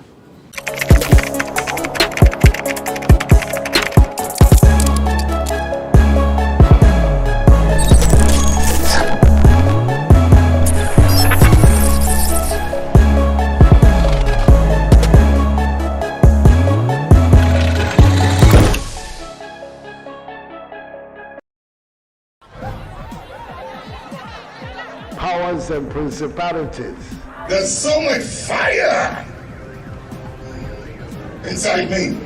powers and principalities. There's so much fire inside me.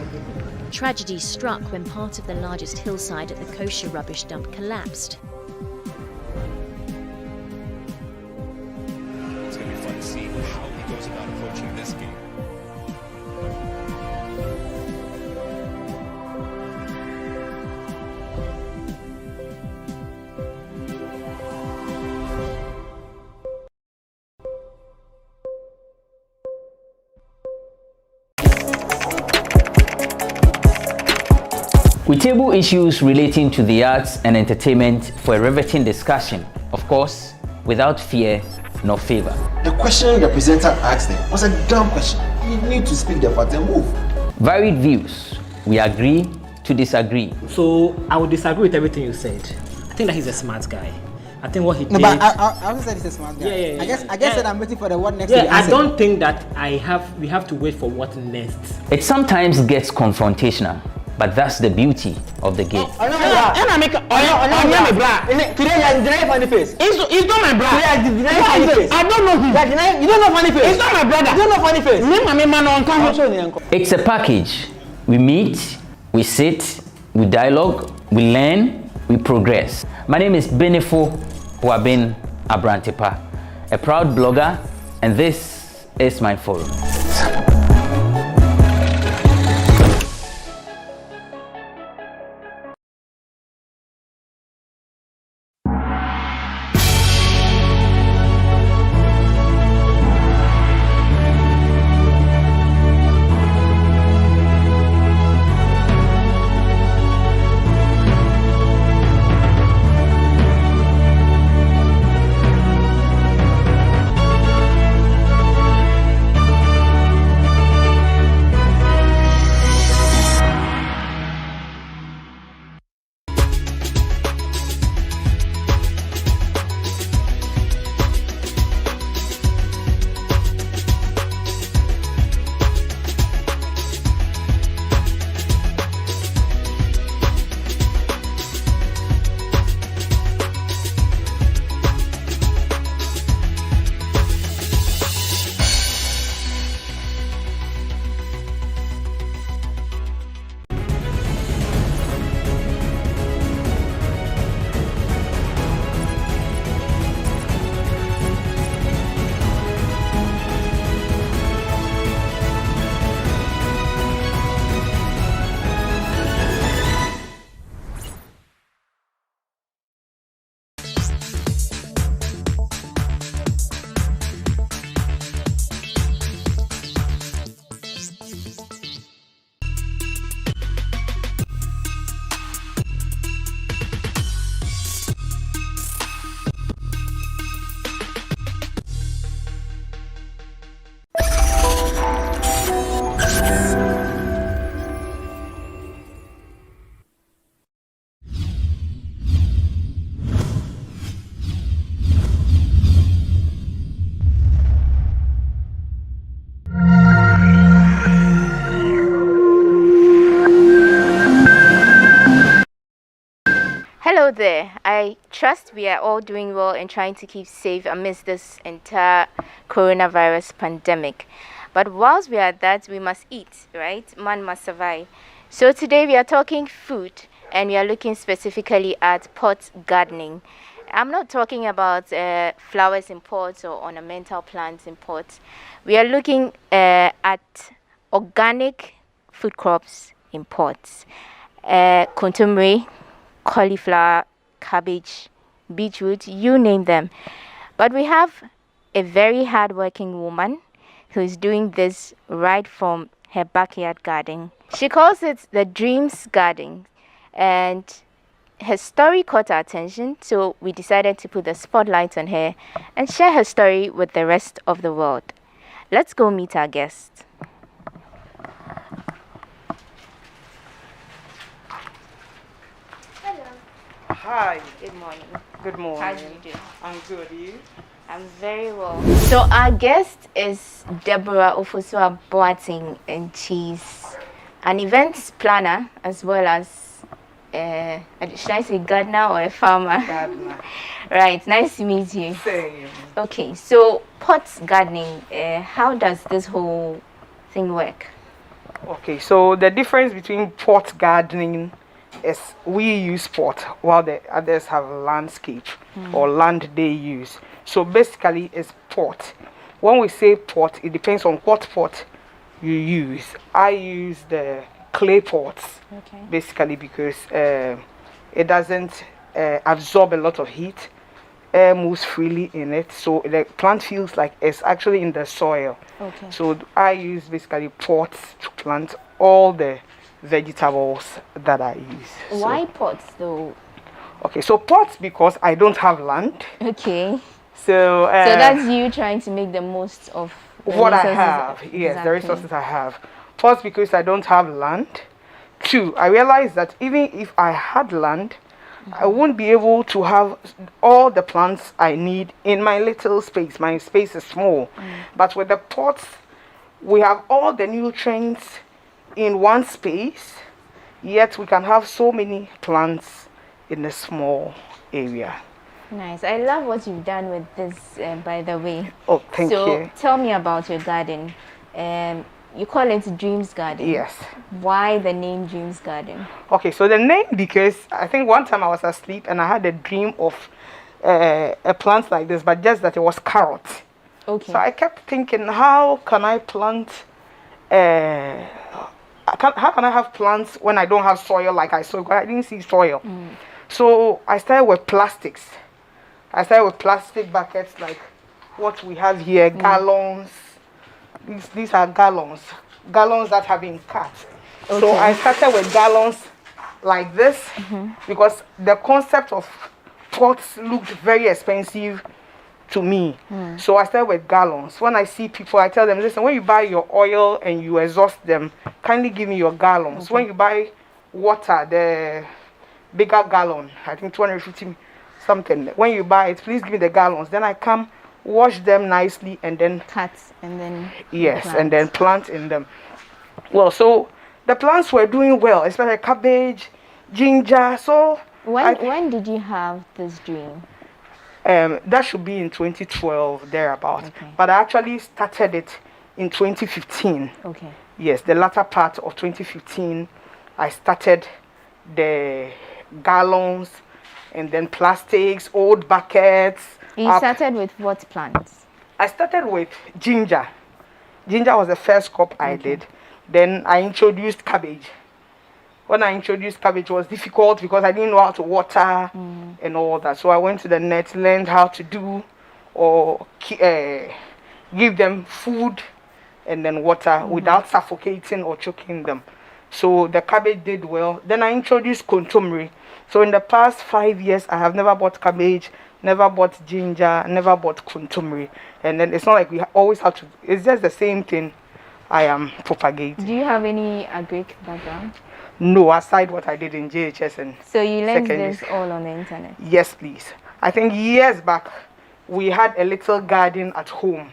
Tragedy struck when part of the largest hillside at the kosher rubbish dump collapsed. It's going to be fun to see how he goes about approaching this game. We table issues relating to the arts and entertainment for a riveting discussion, of course, without fear nor favor. The question the presenter asked them was a dumb question. You need to speak the part and move. Varied views. We agree to disagree. So I would disagree with everything you said. I think that he's a smart guy. I think what he did. No, but I also said he's a smart guy. Yeah. I guess that I'm waiting for the what next. To be I answered. don't think that we have to wait for what next. It sometimes gets confrontational, but that's the beauty of the game. Today you are denying funny face. It's not my brother. You are denying funny face. I don't know him. You don't know funny face. It's not my brother. You don't know funny face. It's a package. We meet, we sit, we dialogue, we learn, we progress. My name is Benefo Abrantepa, a proud blogger, and this is my forum. Hello there. I trust we are all doing well and trying to keep safe amidst this entire coronavirus pandemic. But whilst we are at that, we must eat, right? Man must survive. So today we are talking food, and we are looking specifically at pot gardening. I'm not talking about flowers in pots or ornamental plants in pots. We are looking at organic food crops in pots. Contemporary, cauliflower, cabbage, beetroot, you name them. But we have a very hardworking woman who is doing this right from her backyard garden. She calls it the Dreams Garden, and her story caught our attention, so we decided to put the spotlight on her and share her story with the rest of the world. Let's go meet our guest. Hi. Good morning. Good morning. How do you do? I'm good. You? I'm very well. So our guest is Deborah Ofosua-Boateng, and she's an events planner as well as should I say gardener or a farmer? Gardener. Right, nice to meet you. Same. Okay, so pot gardening, how does this whole thing work? Okay, so the difference between pot gardening is we use pot while the others have landscape or land they use. So basically it's pot. When we say pot, it depends on what pot you use. I use the clay pots basically because it doesn't absorb a lot of heat. Air moves freely in it, so the plant feels like it's actually in the soil. Okay. So I use basically pots to plant all the vegetables that I use. Why pots though? Okay, so pots because I don't have land. Okay. So that's you trying to make the most of what I have. Yes, the resources I have. Pots because I don't have land. 2, I realized that even if I had land, I won't be able to have all the plants I need in my little space. My space is small. But with the pots, we have all the nutrients in one space, yet we can have so many plants in a small area. Nice. I love what you've done with this, by the way. Oh, thank you. So tell me about your garden. You call it Dreams Garden. Yes. Why the name Dreams Garden? Okay, so the name because I think one time I was asleep and I had a dream of a plant like this, but just that it was carrot. Okay. So I kept thinking, how can I plant? How can I have plants when I don't have soil like I saw? I didn't see soil. So I started with plastics. I started with plastic buckets like what we have here, gallons. These are gallons that have been cut. Okay. So I started with gallons like this because the concept of pots looked very expensive to me. So I started with gallons. When I see people, I tell them, listen, when you buy your oil and you exhaust them, kindly give me your gallons. Okay. When you buy water, the bigger gallon, I think 250 something. When you buy it, please give me the gallons. Then I come, wash them nicely, and then cut and then and then plant in them. Well, so the plants were doing well, especially cabbage, ginger. So when did you have this dream? That should be in 2012 thereabout. Okay. But I actually started it in 2015. Okay. Yes, the latter part of 2015, I started the gallons and then plastics, old buckets. You started with what plants? I started with ginger. Ginger was the first crop I did. Then I introduced cabbage. When I introduced cabbage, it was difficult because I didn't know how to water and all that. So I went to the net, learned how to do or give them food and then water without suffocating or choking them. So the cabbage did well. Then I introduced controversy. So in the past 5 years, I have never bought cabbage, never bought ginger, never bought controversy. And then it's not like we always have to, it's just the same thing I am propagating. Do you have any agric background? No, aside what I did in JHS and so you learned this all on the internet? Yes, please. I think years back, we had a little garden at home.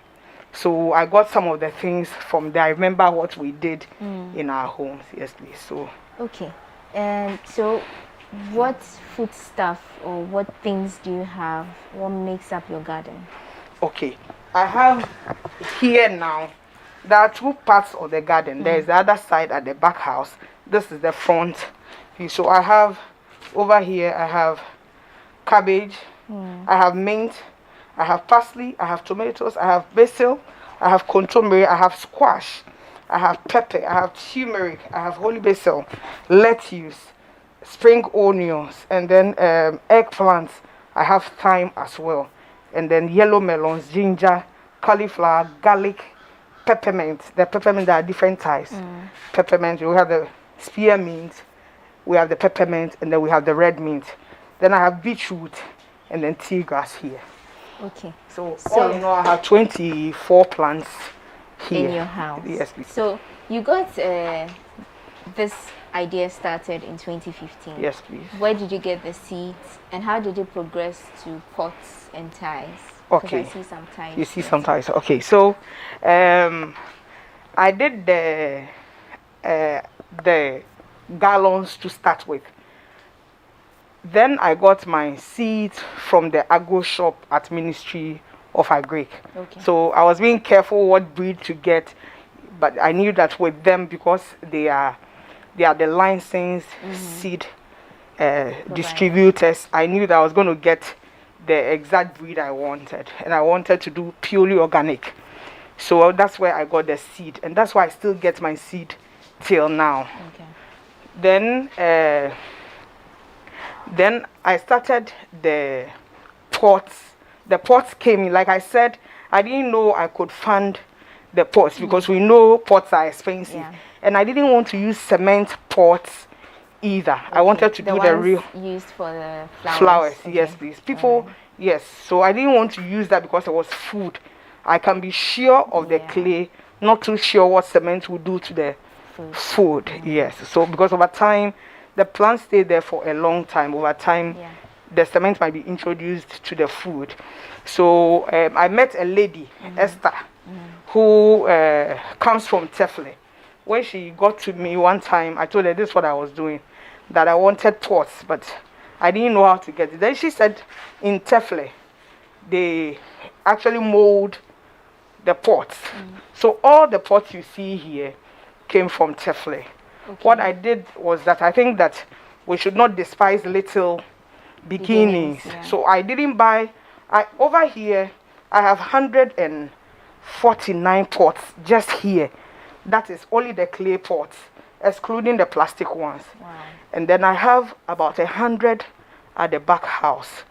So I got some of the things from there. I remember what we did in our homes. Yes, please. So okay. And so what food stuff or what things do you have? What makes up your garden? Okay. I have here now, there are two parts of the garden. There is the other side at the back house. This is the front. So I have over here, I have cabbage, I have mint, I have parsley, I have tomatoes, I have basil, I have controversy, I have squash, I have pepper, I have turmeric, I have holy basil, lettuce, spring onions, and then eggplants. I have thyme as well, and then yellow melons, ginger, cauliflower, garlic, peppermint. The peppermint, there are different types. Peppermint, we have the spearmint, we have the peppermint, and then we have the red mint. Then I have beetroot and then tea grass here. Okay. So all in all, I have 24 plants here. In your house? Yes, please. So you got this idea started in 2015. Yes, please. Where did you get the seeds and how did you progress to pots and ties? Okay. I see some ties. You see some ties. Okay, so I did the gallons to start with. Then I got my seeds from the agro shop at Ministry of Agric. Okay. So I was being careful what breed to get, but I knew that with them, because they are the licensed seed distributors, I knew that I was going to get the exact breed I wanted, and I wanted to do purely organic. So that's where I got the seed, and that's why I still get my seed till now. Okay. Then I started the pots. The pots came in. Like I said, I didn't know I could fund the pots because we know pots are expensive. Yeah. And I didn't want to use cement pots either. Okay. I wanted to do the real used for the flowers. Flowers, okay. yes, please. People, yes. So I didn't want to use that because it was food. I can be sure of the clay, not too sure what cement will do to the food. Yes. So because over time, the plants stay there for a long time. Over time, the cement might be introduced to the food. So I met a lady, Esther, who comes from Tefle. When she got to me one time, I told her this is what I was doing, that I wanted pots, but I didn't know how to get it. Then she said in Tefle, they actually mold the pots. So all the pots you see here came from Tefle. Okay. What I did was that I think that we should not despise little beginnings. So I didn't buy. Over here, I have 149 pots just here. That is only the clay pots, excluding the plastic ones. Wow. And then I have about 100 at the back house.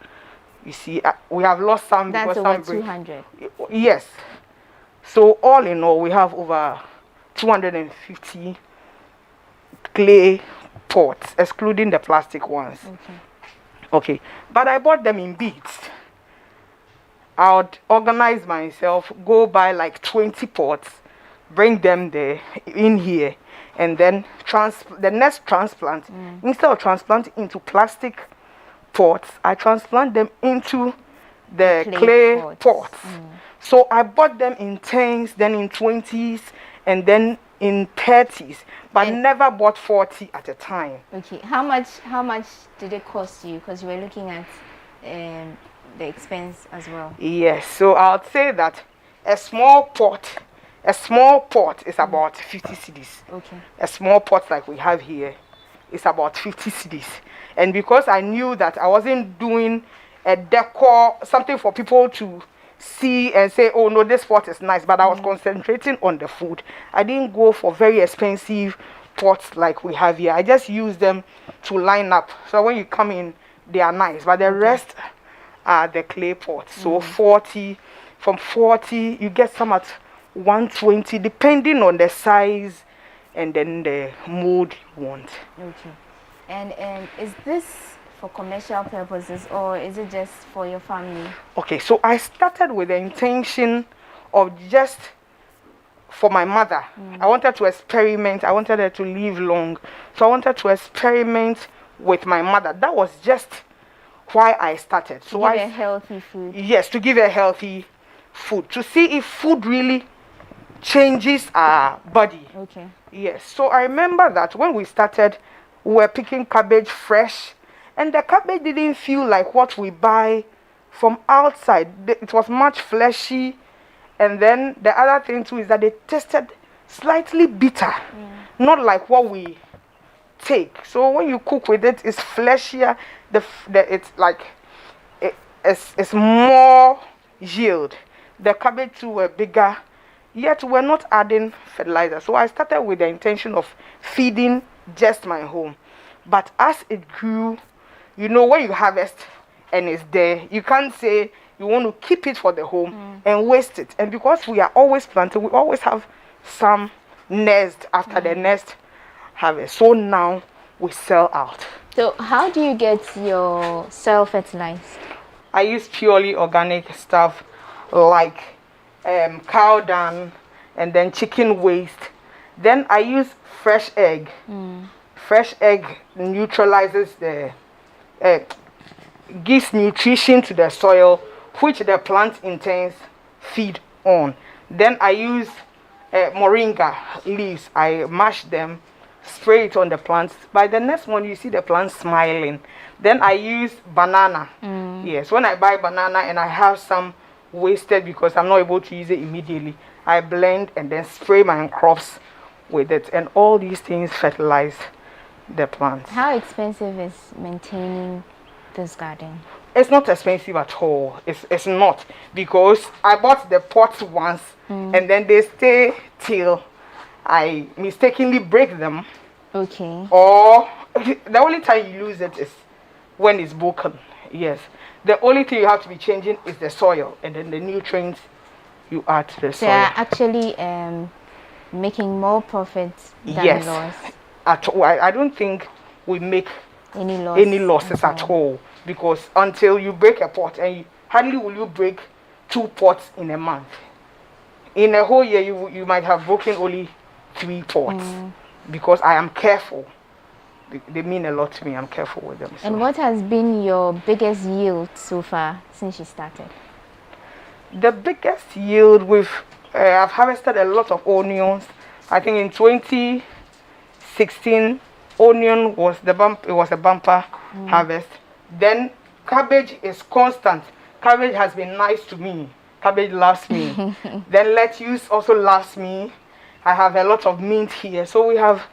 You see, we have lost some. That's over 200. Yes. So all in all, we have over 250 clay pots, excluding the plastic ones. Okay. But I bought them in beads. I would organize myself, go buy like 20 pots, bring them there in here, and then the next transplant, instead of transplanting into plastic pots, I transplant them into the clay pots. So I bought them in 10s, then in 20s, and then in 30s, but never bought 40 at a time. Okay, how much did it cost you? Because you were looking at the expense as well. Yes, so I'll say that a small pot is about 50 cedis. Okay. A small pot like we have here is about 50 cedis. And because I knew that I wasn't doing a decor, something for people to see and say, oh no, this pot is nice, but I was concentrating on the food. I didn't go for very expensive pots like we have here. I just use them to line up. So when you come in, they are nice, but the rest are the clay pots. So from 40, you get some at 120, depending on the size and then the mold you want. Okay. And is this for commercial purposes, or is it just for your family? Okay, so I started with the intention of just for my mother. I wanted to experiment. I wanted her to live long. So I wanted to experiment with my mother. That was just why I started. So give her healthy food. Yes, to give her healthy food. To see if food really changes our body. Okay. Yes. So I remember that when we started, we were picking cabbage fresh, and the cabbage didn't feel like what we buy from outside. It was much fleshy, and then the other thing too is that it tasted slightly bitter, not like what we take. So when you cook with it, it's fleshier. It's like it's more yield. The cabbage too were bigger, yet we're not adding fertilizer. So I started with the intention of feeding just my home. But as it grew, you know, when you harvest and it's there, you can't say you want to keep it for the home and waste it. And because we are always planting, we always have some nest after the next harvest. So now we sell out. So how do you get your soil fertilized? I use purely organic stuff like cow dung and then chicken waste. Then I use fresh egg. Fresh egg neutralizes gives nutrition to the soil, which the plant intends feed on. Then I use moringa leaves. I mash them, spray it on the plants. By the next one, you see the plant smiling. Then I use banana. Yes, when I buy banana and I have some wasted because I'm not able to use it immediately, I blend and then spray my crops with it, and all these things fertilize the plants. How expensive is maintaining this garden? It's not expensive at all. It's not, because I bought the pots once and then they stay till I mistakenly break them. Okay. Or the only time you lose it is when it's broken. Yes. The only thing you have to be changing is the soil and then the nutrients you add to the soil. So you're actually making more profits than loss? At all. I don't think we make any losses at all, because until you break a pot, and hardly will you break 2 pots in a month. In a whole year, you might have broken only 3 pots, because I am careful. They mean a lot to me. I'm careful with them. So. And what has been your biggest yield so far since you started? The biggest yield I've harvested a lot of onions. I think in 2016, onion was a bumper harvest. Then cabbage is constant. Cabbage has been nice to me. Cabbage loves me. Then lettuce also loves me. I have a lot of mint here. So we have,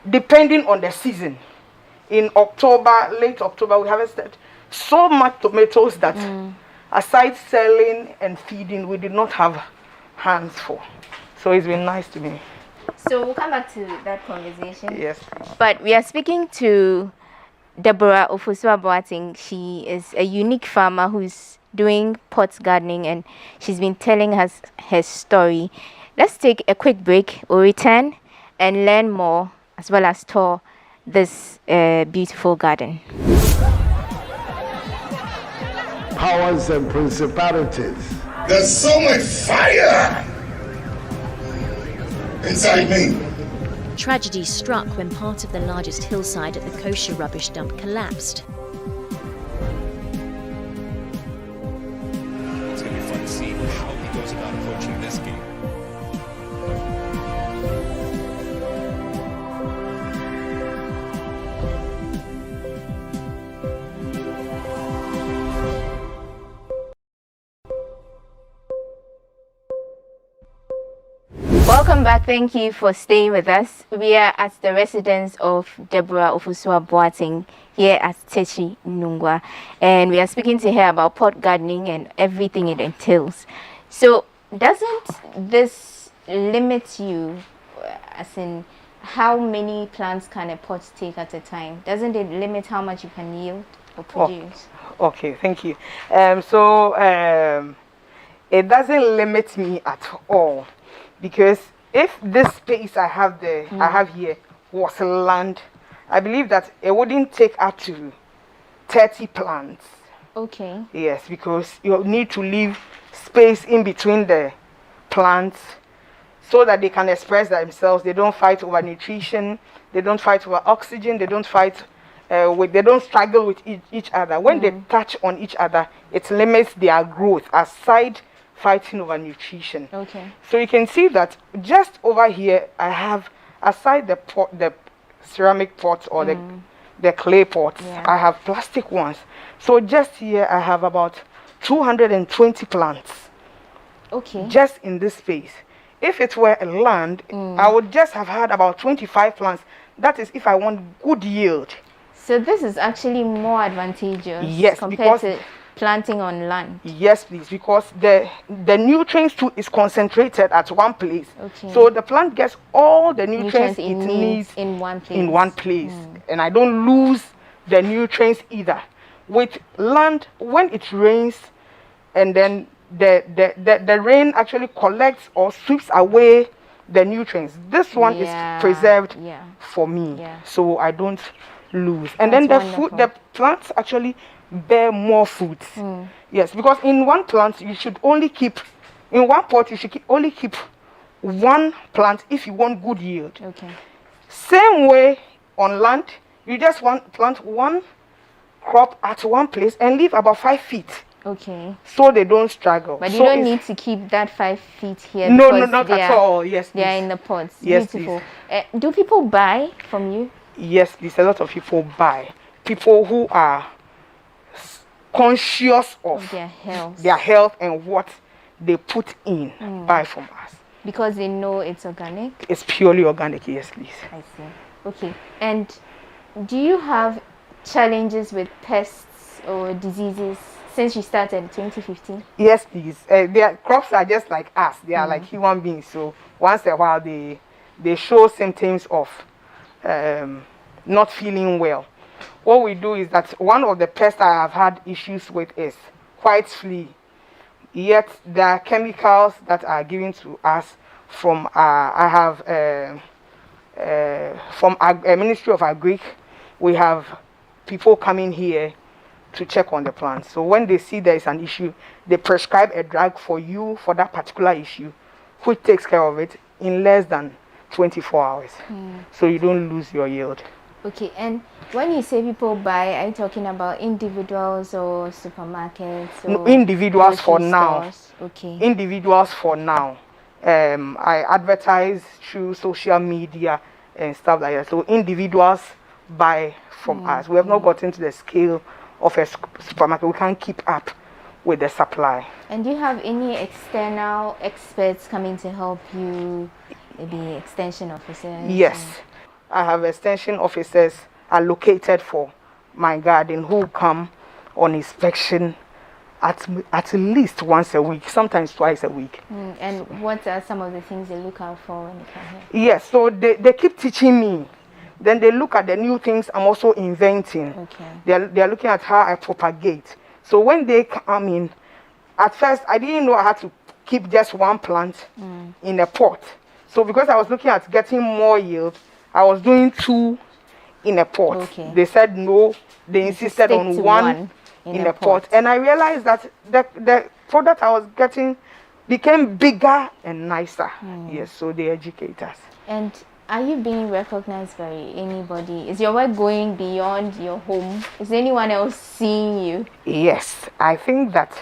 depending on the season, in October, late October, we harvested so much tomatoes that aside selling and feeding, we did not have hands for. So it's been nice to me. So we'll come back to that conversation. Yes. But we are speaking to Deborah Ofosu-Boateng. She is a unique farmer who's doing pot gardening, and she's been telling us her story. Let's take a quick break. We'll return and learn more, as well as tour this beautiful garden. Powers and principalities. There's so much fire inside me. Tragedy struck when part of the largest hillside at the kosher rubbish dump collapsed. It's going to be fun to see how he goes about approaching this game. Welcome back. Thank you for staying with us. We are at the residence of Deborah Ofosu-Boateng here at Techi Nungwa, and we are speaking to her about pot gardening and everything it entails. So doesn't this limit you, as in how many plants can a pot take at a time? Doesn't it limit how much you can yield or produce? Okay, thank you. It doesn't limit me at all, because if this space I have here was land, I believe that it wouldn't take up to 30 plants. Okay. Yes, because you need to leave space in between the plants so that they can express themselves. They don't fight over nutrition. They don't fight over oxygen. They don't fight they don't struggle with each other. When they touch on each other, it limits their growth aside fighting over nutrition. Okay. So you can see that just over here, I have, aside the pot, the ceramic pots or the clay pots, I have plastic ones. So just here, I have about 220 plants. Okay. Just in this space. If it were a land, I would just have had about 25 plants. That is if I want good yield. So this is actually more advantageous, yes, compared to planting on land. Yes, please, because the nutrients too is concentrated at one place. Okay. So the plant gets all the nutrients it needs in one place. And I don't lose the nutrients either. With land, when it rains, and then the rain actually collects or sweeps away the nutrients. This one is preserved for me, so I don't lose. And then the plants actually bear more fruits. Yes, because in one plant you should only keep, in one pot you should only keep one plant if you want good yield. Okay. Same way on land, you just plant one crop at one place and leave about 5 feet. Okay. So they don't struggle. But you don't need to keep that 5 feet here. No, not at all. Yes, they are in the pots. Yes, beautiful. Do people buy from you? Yes, please. A lot of people buy. people who are conscious of their health and what they put in buy from us. Because they know it's organic? It's purely organic, yes, please. I see. Okay. And do you have challenges with pests or diseases since you started in 2015? Yes, please. Their crops are just like us. They are like human beings. So once in a while, they show symptoms of not feeling well. What we do is that one of the pests I have had issues with is white flea. Yet there are chemicals that are given to us from from Ministry of Agric. We have people coming here to check on the plants. So when they see there is an issue, they prescribe a drug for you for that particular issue, which takes care of it in less than 24 hours. So you don't lose your yield. Okay, and when you say people buy, are you talking about individuals or supermarkets? Or no, individuals for now. Okay. Individuals for now. I advertise through social media and stuff like that. So individuals buy from us. We have not gotten to the scale of a supermarket. We can't keep up with the supply. And do you have any external experts coming to help you, maybe extension officers? Yes. I have extension officers allocated for my garden who come on inspection at least once a week, sometimes twice a week. And what are some of the things they look out for when they come here? Yes, so they keep teaching me. Then they look at the new things I'm also inventing. Okay. They're looking at how I propagate. So when they come in, at first I didn't know I had to keep just one plant in a pot. So because I was looking at getting more yield, I was doing 2 in a pot. Okay. They said no. They insisted on one in a pot. And I realized that the product I was getting became bigger and nicer. Yes, so they educate us. And are you being recognized by anybody? Is your work going beyond your home? Is anyone else seeing you? Yes, I think that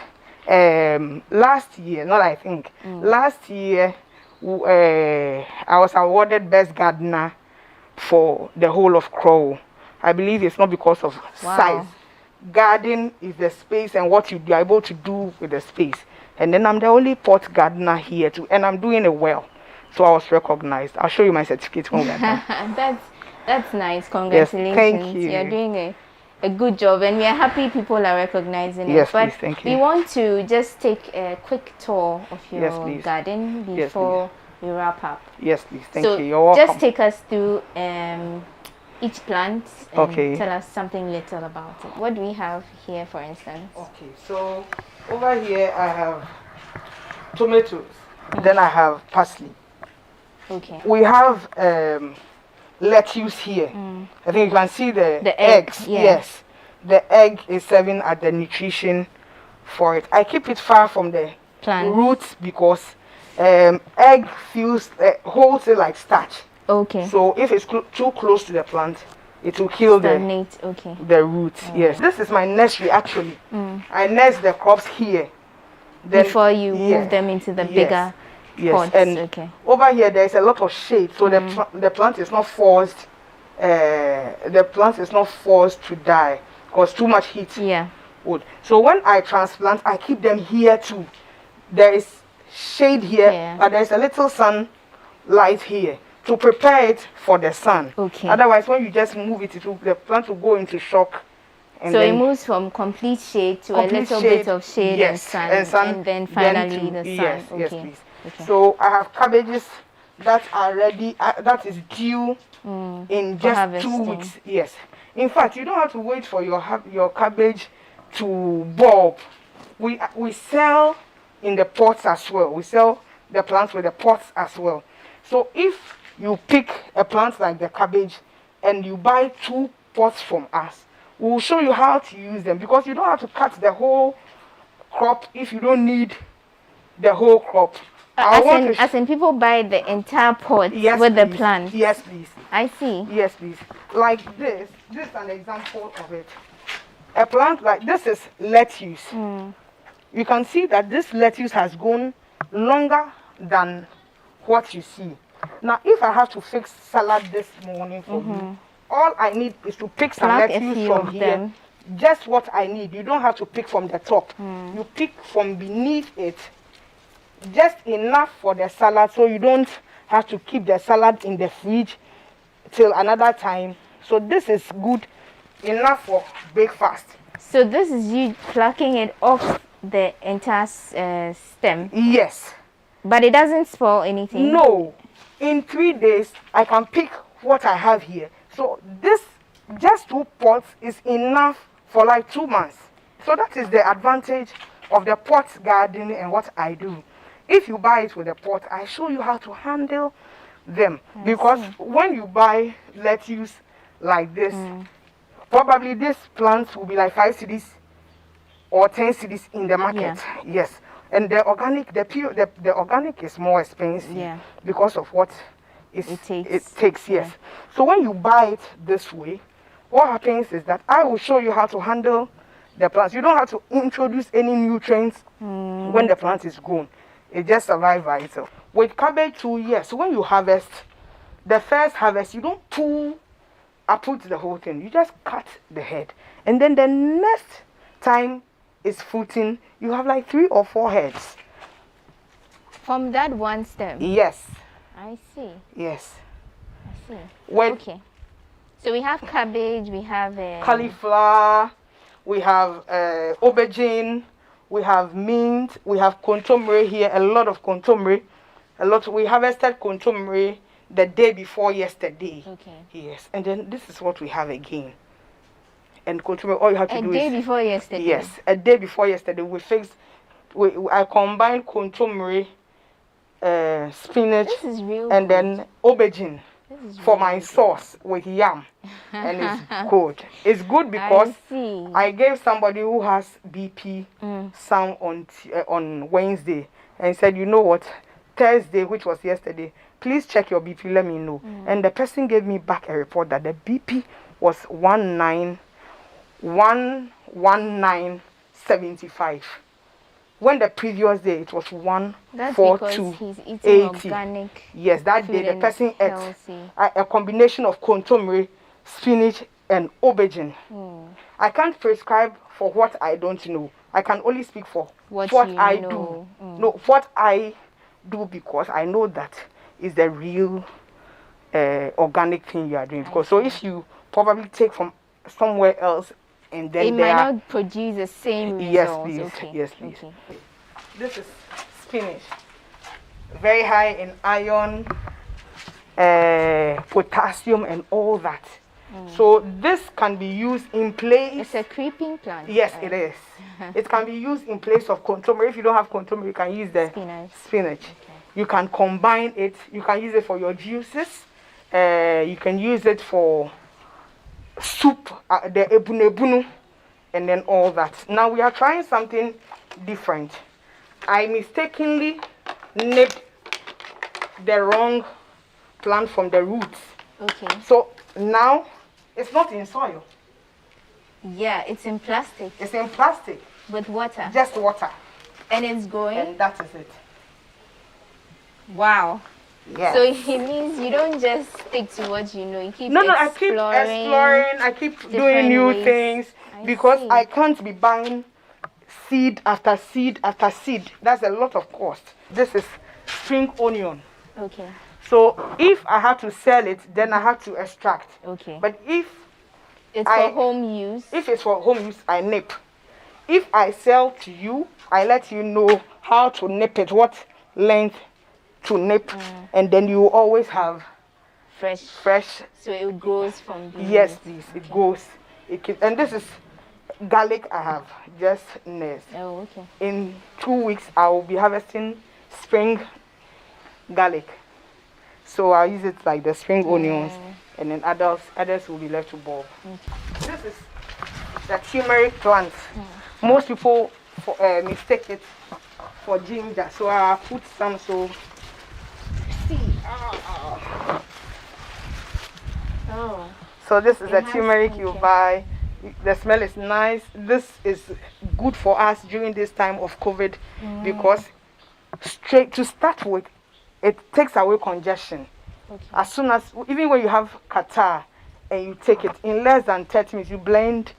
last year, last year I was awarded Best Gardener for the whole of Crow. I believe it's not because of size. Garden is the space and what you are able to do with the space. And then I'm the only pot gardener here too, and I'm doing it well. So I was recognized. I'll show you my certificate when we're done. That's nice. Congratulations. Yes, thank you. You're doing a good job, and we are happy people are recognizing it. Yes, but please, thank you. We want to just take a quick tour of your garden before we wrap up. Yes, please. Thank you. You're welcome. Just take us through each plant and tell us something little about it. What do we have here, for instance? Okay, so over here I have tomatoes. Then I have parsley. Okay. We have lettuce here. I think you can see the eggs. Yes. The egg is serving as the nutrition for it. I keep it far from the roots because egg holds it like starch. Okay. So if it's too close to the plant, it will kill the roots. Yes. This is my nursery actually. I nest the crops here. Then before you move them into the bigger pots. And over here there is a lot of shade, so the plant is not forced. The plant is not forced to die because too much heat would. So when I transplant, I keep them here too. There is shade here, but there is a little sunlight here to prepare it for the sun. Okay. Otherwise, when you just move it, the plant will go into shock. And so it moves from complete shade to a little bit of shade and sun, and then finally the sun. Yes, yes, please. Okay. So I have cabbages that are ready, that is due in just 2 weeks. Yes. In fact, you don't have to wait for your cabbage to bulb. We sell in the pots as well. We sell the plants with the pots as well. So if you pick a plant like the cabbage and you buy 2 pots from us, we'll show you how to use them, because you don't have to cut the whole crop if you don't need the whole crop. As in people buy the entire pot with the plant. Yes, please. I see. Yes, please. Like this is an example of it. A plant like this is lettuce. You can see that this lettuce has grown longer than what you see. Now, if I have to fix salad this morning for you, all I need is to pick some lettuce from here. Just what I need. You don't have to pick from the top. You pick from beneath it. Just enough for the salad, so you don't have to keep the salad in the fridge till another time. So this is good enough for breakfast. So this is you plucking it off the entire stem? Yes. But it doesn't spoil anything? No. In 3 days, I can pick what I have here. So this, just 2 pots is enough for like 2 months. So that is the advantage of the pot garden and what I do. If you buy it with a pot, I show you how to handle them. Because when you buy lettuce like this, probably this plant will be like 5 cedis or 10 cedis in the market. Yes. And the organic, the organic is more expensive because of what it takes. Yes. So when you buy it this way, what happens is that I will show you how to handle the plants. You don't have to introduce any nutrients when the plant is grown. It just survives by itself. With cabbage too, yes. When you harvest, the first harvest, you don't uproot the whole thing. You just cut the head, and then the next time is fruiting, you have like 3 or 4 heads. From that one stem? Yes. I see. Yes. I see. Okay. So we have cabbage, we have cauliflower, we have aubergine, we have mint, we have controversy here, a lot of controversy. We harvested controversy the day before yesterday. Okay. Yes. And then this is what we have again. And controversy, all you have to do is... A day before yesterday? Yes. A day before yesterday, I combined controversy, spinach, and then aubergine for my sauce with yam. And it's good. It's good because I gave somebody who has BP some on Wednesday and said, you know what, Thursday, which was yesterday, please check your BP, let me know. And the person gave me back a report that the BP was 11975. When the previous day it was 14280. Yes, that day the person ate a combination of contomere, spinach, and aubergine. I can't prescribe for what I don't know. I can only speak for what I do. No, what I do, because I know that is the real organic thing you are doing. Because so if you probably take from somewhere else, and then it might not produce the same results. Yes, please. Okay. Yes, please. Okay. This is spinach. Very high in iron, potassium, and all that. So this can be used in place. It's a creeping plant. Yes, it is. It can be used in place of contour. If you don't have contour, you can use the spinach. Okay. You can combine it. You can use it for your juices. You can use it for soup, the ebunu, and then all that. Now we are trying something different. I mistakenly nipped the wrong plant from the roots. Okay. So now it's not in soil. Yeah, it's in plastic. It's in plastic. With water. Just water. And it's growing. And that is it. Wow. Yeah. So it means you don't just stick to what you know. You keep I keep exploring. I keep doing new things because I can't be buying seed after seed after seed. That's a lot of cost. This is spring onion. Okay. So if I have to sell it, then I have to extract. Okay. But if it's for home use. If it's for home use, I nip. If I sell to you, I let you know how to nip it, what length to nip, and then you always have fresh. So it grows from the yes, please. Okay. It goes. It keeps, and this is garlic I have just nest. Oh, okay. In 2 weeks, I will be harvesting spring garlic. So I'll use it like the spring onions, and then others will be left to bulb. This is the turmeric plant. Most people mistake it for ginger, so I'll put some. So so this is the turmeric you buy. The smell is nice. This is good for us during this time of COVID because to start with, it takes away congestion. Okay. As soon as, even when you have catarrh, and you take it in less than 30 minutes. You blend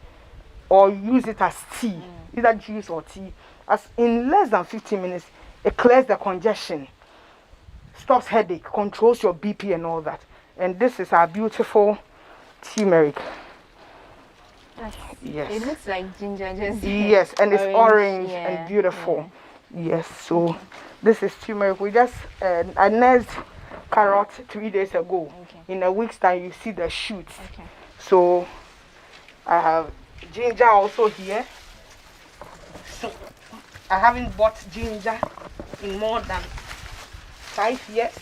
or use it as tea, either juice or tea. As in less than 15 minutes, it clears the congestion, stops headache, controls your BP and all that. And this is our beautiful turmeric. Yes. It looks like ginger, just yes, and it's orange yeah, and beautiful. Yeah. Yes, so this is turmeric. We just I nursed carrot 3 days ago. In a week's time, you see the shoots. So I have ginger also here. So I haven't bought ginger in more than 5 years.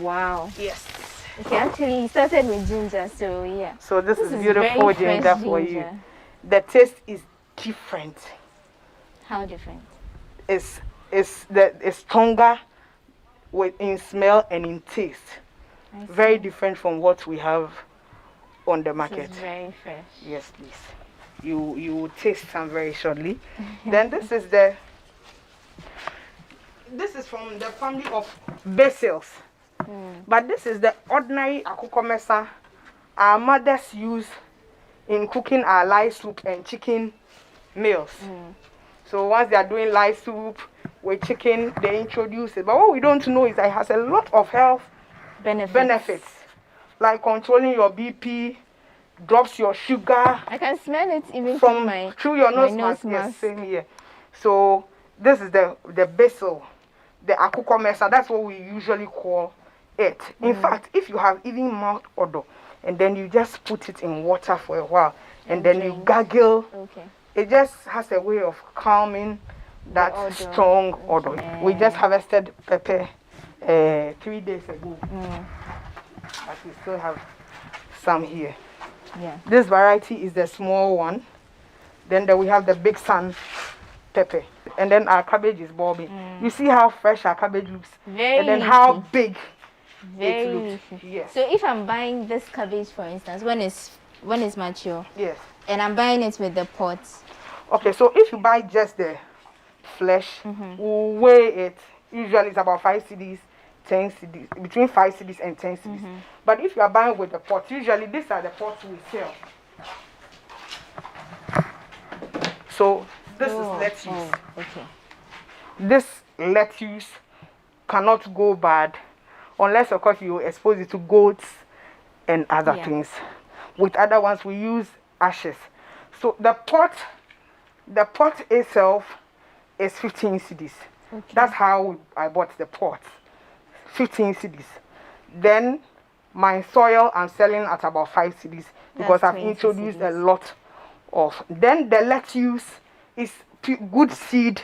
Wow. Yes. Okay, actually, you started with ginger, so yeah. So this is beautiful ginger for you. The taste is different. How different? It's stronger in smell and in taste. Very different from what we have on the market. This is very fresh. Yes, please. You will taste some very shortly. Then this is from the family of basils. But this is the ordinary akukomesa our mothers use in cooking our live soup and chicken meals. So once they are doing live soup with chicken, they introduce it. But what we don't know is that it has a lot of health benefits like controlling your BP, drops your sugar. I can smell it even through your nose mask. Yes, same here. So this is the basil, the akukomesa. That's what we usually call it. In fact, if you have even mouth odor, and then you just put it in water for a while, and then you gargle, it just has a way of calming that strong odor. We just harvested pepper 3 days ago, but we still have some here. This variety is the small one. Then we have the big sun pepper, and then our cabbage is bobbing. You see how fresh our cabbage looks, and then how big it looks. Yes. So if I'm buying this cabbage, for instance, when it's mature, yes, and I'm buying it with the pods. Okay, so if you buy just the flesh, we'll weigh it. Usually it's about 5 cedis, 10 cedis, between 5 cedis and 10 cedis. But if you are buying with the pot, usually these are the pots we sell. So this is lettuce. This lettuce cannot go bad unless, of course, you expose it to goats and other things. With other ones, we use ashes. So the pot itself is 15 cedis. That's how I bought the pot. 15 cedis. Then my soil I'm selling at about 5 cedis because I've introduced a lot of. Then the lettuce is good seed,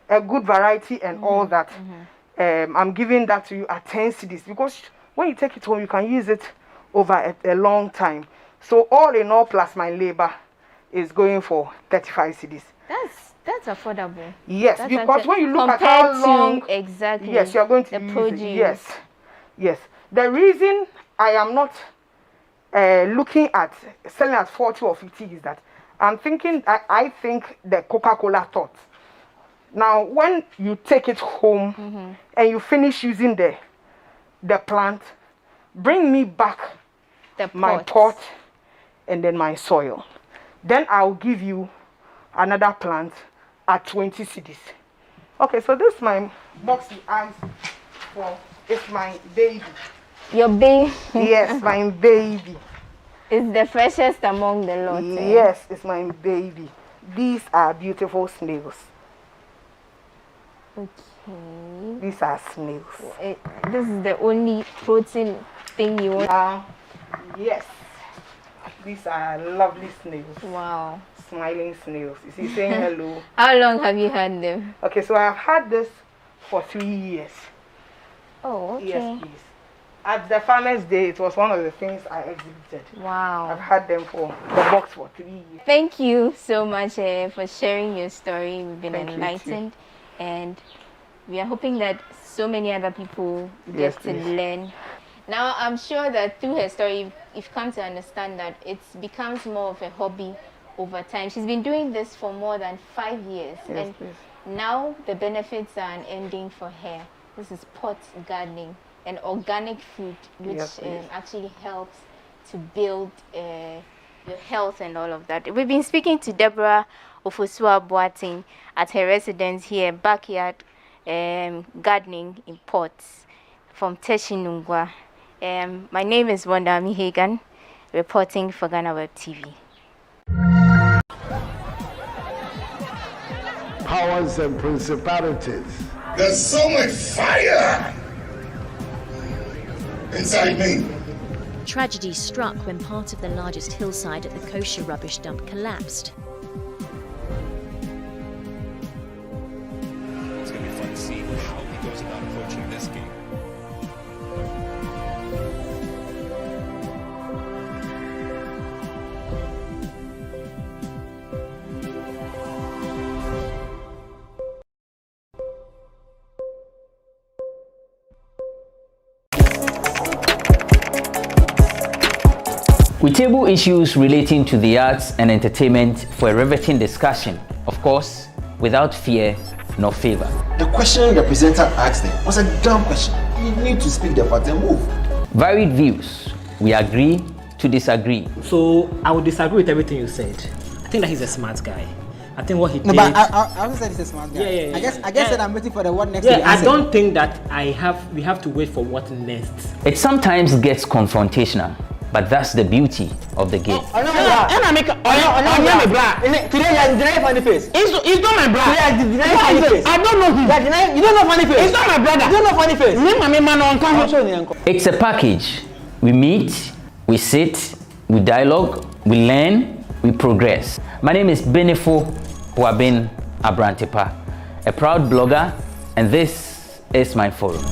a good variety and all that. I'm giving that to you at 10 cedis because when you take it home, you can use it over a long time. So all in all, plus my labor is going for 35 cedis. That's affordable. Yes, because when you look at how long, exactly, yes, you're going to use produce. It. Yes, yes. The reason I am not looking at selling at 40 or 50 is that I'm thinking. I think the Coca-Cola thought. Now, when you take it home and you finish using the plant, bring me back my pot and then my soil. Then I'll give you another plant at 20 cedis. Okay, so this is my box you asked for. It's my baby. Your baby? Yes, my baby. It's the freshest among the lot. Yes, it's my baby. These are beautiful snails. Okay. These are snails. This is the only protein thing you want? Yes. These are lovely snails. Wow. Smiling snails. You see, saying hello. How long have you had them? Okay, so I've had this for 3 years. Oh, okay. Yes, please. At the Farmer's Day, it was one of the things I exhibited. Wow. I've had them for the box for 3 years. Thank you so much for sharing your story. We've been enlightened, and we are hoping that so many other people get to learn. Now, I'm sure that through her story, you've come to understand that it becomes more of a hobby over time. She's been doing this for more than 5 years, and now the benefits are unending for her. This is pot gardening, and organic food, which actually helps to build your health and all of that. We've been speaking to Deborah Ofosua Boating at her residence here, backyard gardening in Ports from Teshinungwa. My name is Wandami Hagan, reporting for GhanaWeb TV. Powers and principalities. There's so much fire inside me. Tragedy struck when part of the largest hillside at the kosher rubbish dump collapsed. It's going to be fun to see how he goes about approaching this game. We table issues relating to the arts and entertainment for a riveting discussion, of course, without fear nor favor. The question the presenter asked them was a dumb question. You need to speak the fact and move. Varied views. We agree to disagree. So I would disagree with everything you said. I think that he's a smart guy. I think what he did. No, but I also said he's a smart guy. Yeah. I guess that I'm waiting for the what next. Yeah, I don't think that we have to wait for what next. It sometimes gets confrontational, but that's the beauty of the game. Today you're funny face. It's not my brother. Funny face. I don't know him. You don't know funny face. It's not my brother. You don't know funny face. It's a package. We meet, we sit, we dialogue, we learn, we progress. My name is Benefo Abrantepa, a proud blogger, and this is my forum.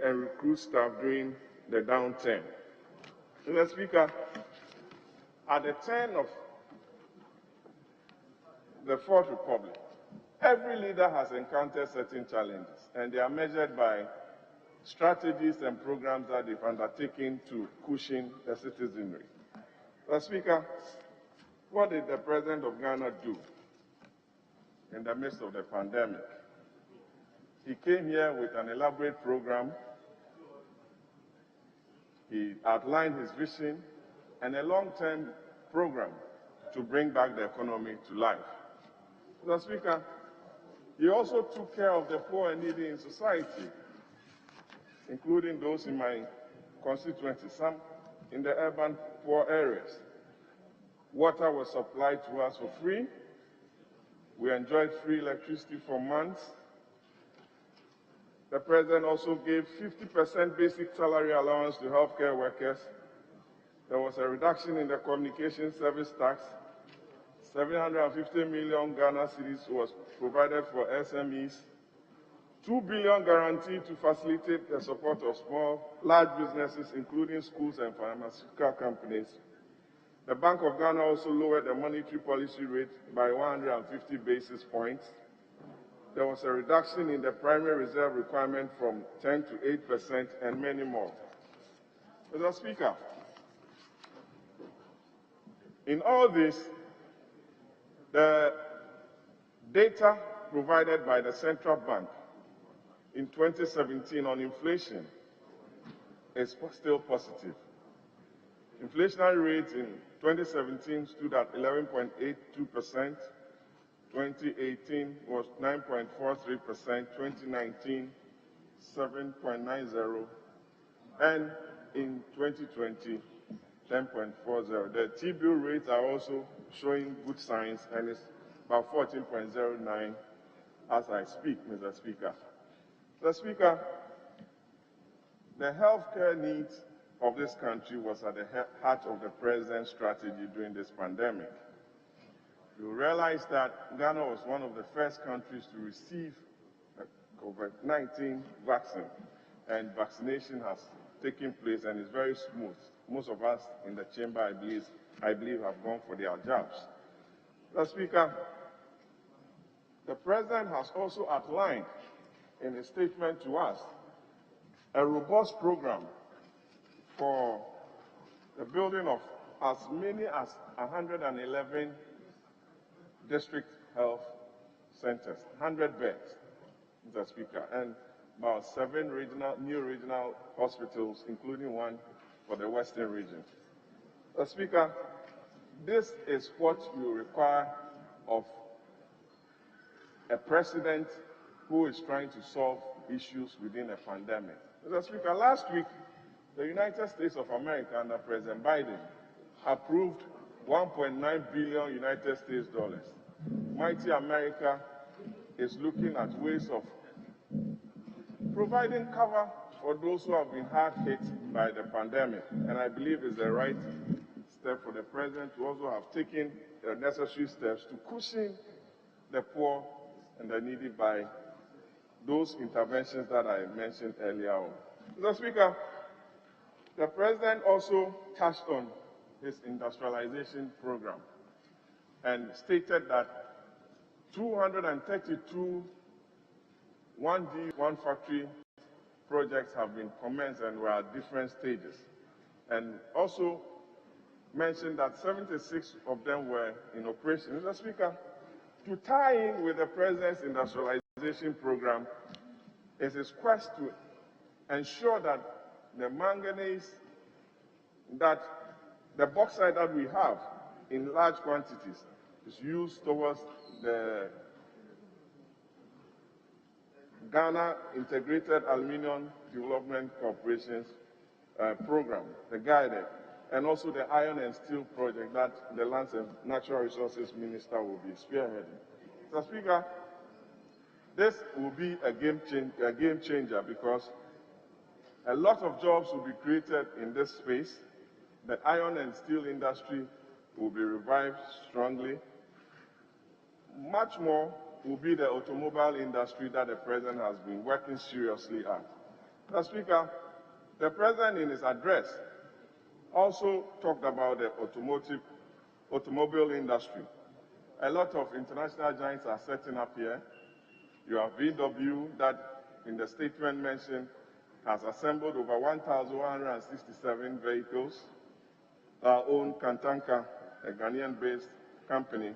And recruit staff during the downturn. Mr. Speaker, at the turn of the Fourth Republic, every leader has encountered certain challenges, and they are measured by strategies and programs that they've undertaken to cushion the citizenry. Mr. Speaker, what did the President of Ghana do in the midst of the pandemic? He came here with an elaborate program. He outlined his vision and a long-term program to bring back the economy to life. Mr. Speaker, he also took care of the poor and needy in society, including those in my constituency, some in the urban poor areas. Water was supplied to us for free. We enjoyed free electricity for months. The President also gave 50% basic salary allowance to healthcare workers. There was a reduction in the communication service tax. 750 million Ghana cedis was provided for SMEs. 2 billion guaranteed to facilitate the support of large businesses, including schools and pharmaceutical companies. The Bank of Ghana also lowered the monetary policy rate by 150 basis points. There was a reduction in the primary reserve requirement from 10 to 8% and many more. Mr. Speaker, in all this, the data provided by the Central Bank in 2017 on inflation is still positive. Inflationary rate in 2017 stood at 11.82%, 2018 was 9.43%, 2019 7.90%, and in 2020 10.40%. The T-bill rates are also showing good signs and it's about 14.09 as I speak, Mr. Speaker. Mr. Speaker, the healthcare needs of this country was at the heart of the President's strategy during this pandemic. You realize that Ghana was one of the first countries to receive the COVID-19 vaccine, and vaccination has taken place and is very smooth. Most of us in the chamber, I believe have gone for their jobs. Mr. Speaker, the President has also outlined in a statement to us a robust program for the building of as many as 111 district health centers, 100 beds, Mr. Speaker, and about 7 new regional hospitals, including one for the Western region. Mr. Speaker, this is what you require of a president who is trying to solve issues within a pandemic. Mr. Speaker, last week, the United States of America under President Biden approved $1.9 billion United States dollars. Mighty America is looking at ways of providing cover for those who have been hard hit by the pandemic. And I believe it's the right step for the President to also have taken the necessary steps to cushion the poor and the needy by those interventions that I mentioned earlier on. Mr. Speaker, the President also touched on his industrialization program and stated that 232 1D, one factory projects have been commenced and were at different stages. And also mentioned that 76 of them were in operation. Mr. Speaker, to tie in with the President's industrialization program is his quest to ensure that the manganese, that the bauxite that we have in large quantities is used towards the Ghana Integrated Aluminium Development Corporation's program, the GhanaWeb, and also the iron and steel project that the Lands and Natural Resources Minister will be spearheading. Mr. Speaker, this will be a game changer because a lot of jobs will be created in this space. The iron and steel industry will be revived strongly. Much more will be the automobile industry that the President has been working seriously at. Mr. Speaker, the President in his address also talked about the automobile industry. A lot of international giants are setting up here. You have VW that in the statement mentioned has assembled over 1,167 vehicles. Our own Kantanka, a Ghanaian-based company,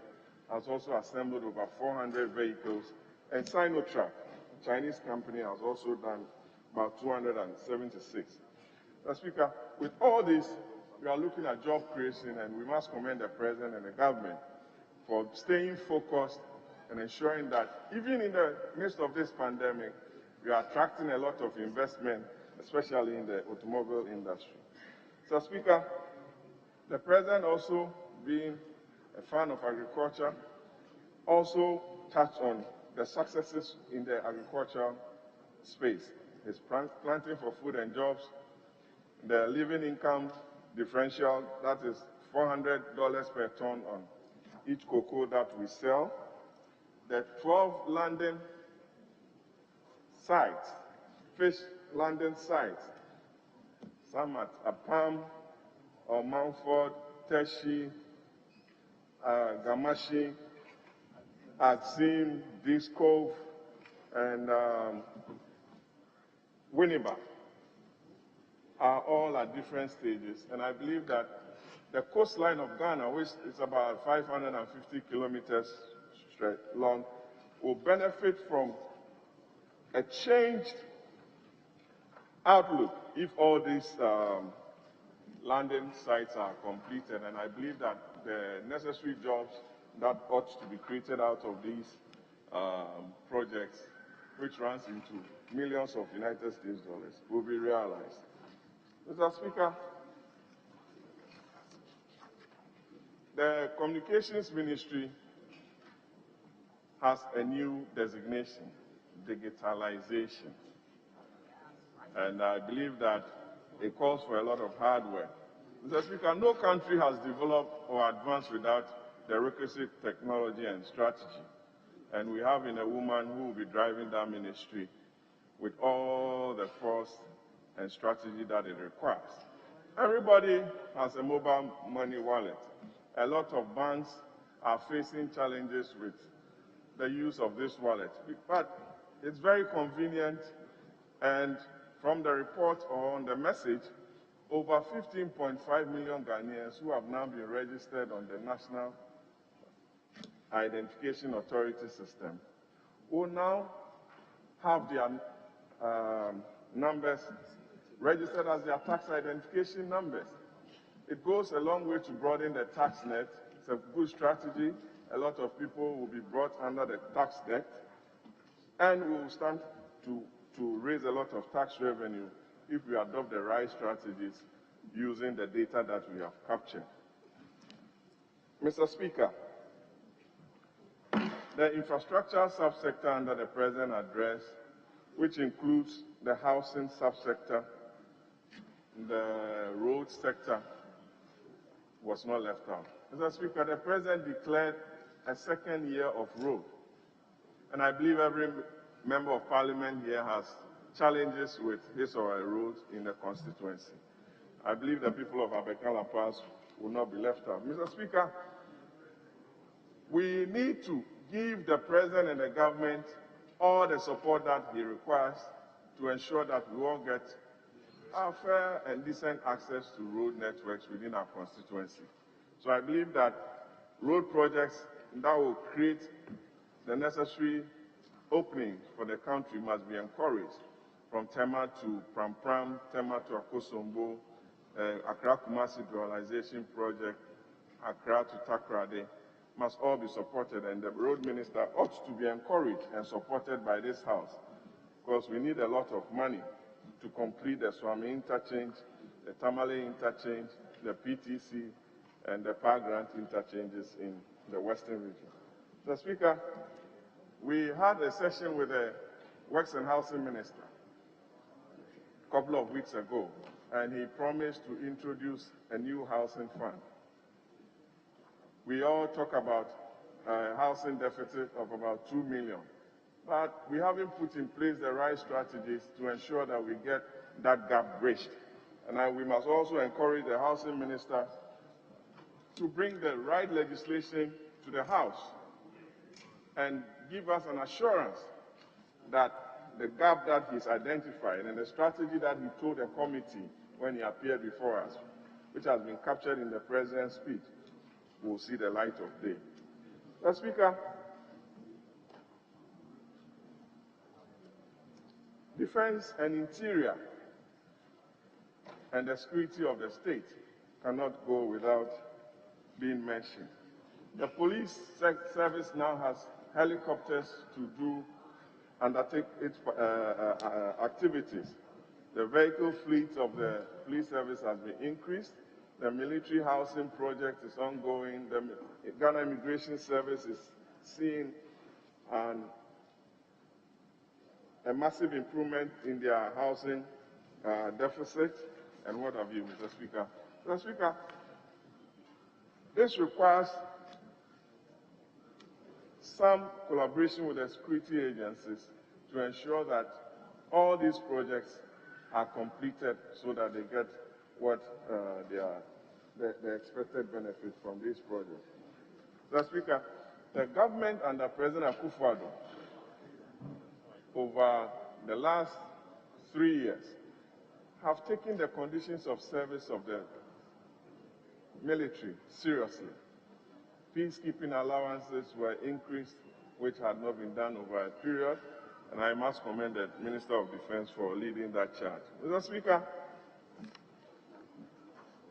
has also assembled over 400 vehicles. And Sinotruk, a Chinese company, has also done about 276. Mr. Speaker, with all this, we are looking at job creation, and we must commend the President and the government for staying focused and ensuring that even in the midst of this pandemic, we are attracting a lot of investment, especially in the automobile industry. Mr. Speaker, the President, also being a fan of agriculture, also touched on the successes in the agricultural space. It's planting for food and jobs. The living income differential, that is $400 per ton on each cocoa that we sell. The 12 landing sites, fish landing sites, some at Apam or Mountford, Teshi, Gamashi, Axim, Discove, and Winneba are all at different stages. And I believe that the coastline of Ghana, which is about 550 kilometers long, will benefit from a changed outlook if all these landing sites are completed. And I believe that the necessary jobs that ought to be created out of these projects, which runs into millions of United States dollars, will be realized. Mr. Speaker, the Communications Ministry has a new designation, digitalization. And I believe that it calls for a lot of hard work. Mr. Speaker, no country has developed or advanced without the requisite technology and strategy. And we have in a woman who will be driving that ministry with all the force and strategy that it requires. Everybody has a mobile money wallet. A lot of banks are facing challenges with the use of this wallet, but it's very convenient, and from the report or on the message, over 15.5 million Ghanaians who have now been registered on the National Identification Authority system will now have their numbers registered as their tax identification numbers. It goes a long way to broaden the tax net. It's a good strategy. A lot of people will be brought under the tax debt, and we will stand to raise a lot of tax revenue if we adopt the right strategies using the data that we have captured. Mr. Speaker, the infrastructure subsector under the present address, which includes the housing subsector, the road sector, was not left out. Mr. Speaker, the President declared a second year of road. And I believe every member of Parliament here has challenges with his or her road in the constituency. I believe the people of Abekala Pass will not be left out. Mr. Speaker, we need to give the President and the government all the support that he requires to ensure that we all get our fair and decent access to road networks within our constituency. So I believe that road projects that will create the necessary openings for the country must be encouraged, from Tema to Pram, Tema to Akosombo, Accra Kumasi Dualization Project, Accra to Takrade, must all be supported, and the road minister ought to be encouraged and supported by this House, because we need a lot of money to complete the Swami interchange, the Tamale interchange, the PTC, and the Power Grant interchanges in the Western region. Mr. Speaker, we had a session with the Works and Housing Minister a couple of weeks ago, and he promised to introduce a new housing fund. We all talk about a housing deficit of about 2 million. But we haven't put in place the right strategies to ensure that we get that gap bridged. And we must also encourage the housing minister to bring the right legislation to the House and give us an assurance that the gap that he's identified and the strategy that he told the committee when he appeared before us, which has been captured in the President's speech, will see the light of day. Mr. Speaker, defense and interior and the security of the state cannot go without being mentioned. The police service now has helicopters to undertake its activities. The vehicle fleet of the police service has been increased. The military housing project is ongoing. The Ghana Immigration Service is seeing a a massive improvement in their housing deficit, and what have you, Mr. Speaker. Mr. Speaker, this requires some collaboration with the security agencies to ensure that all these projects are completed so that they get what the expected benefit from these projects. Mr. Speaker, the government under President Akufo-Addo over the last 3 years have taken the conditions of service of the military seriously. Peacekeeping allowances were increased, which had not been done over a period, and I must commend the Minister of Defense for leading that charge. Mr. Speaker,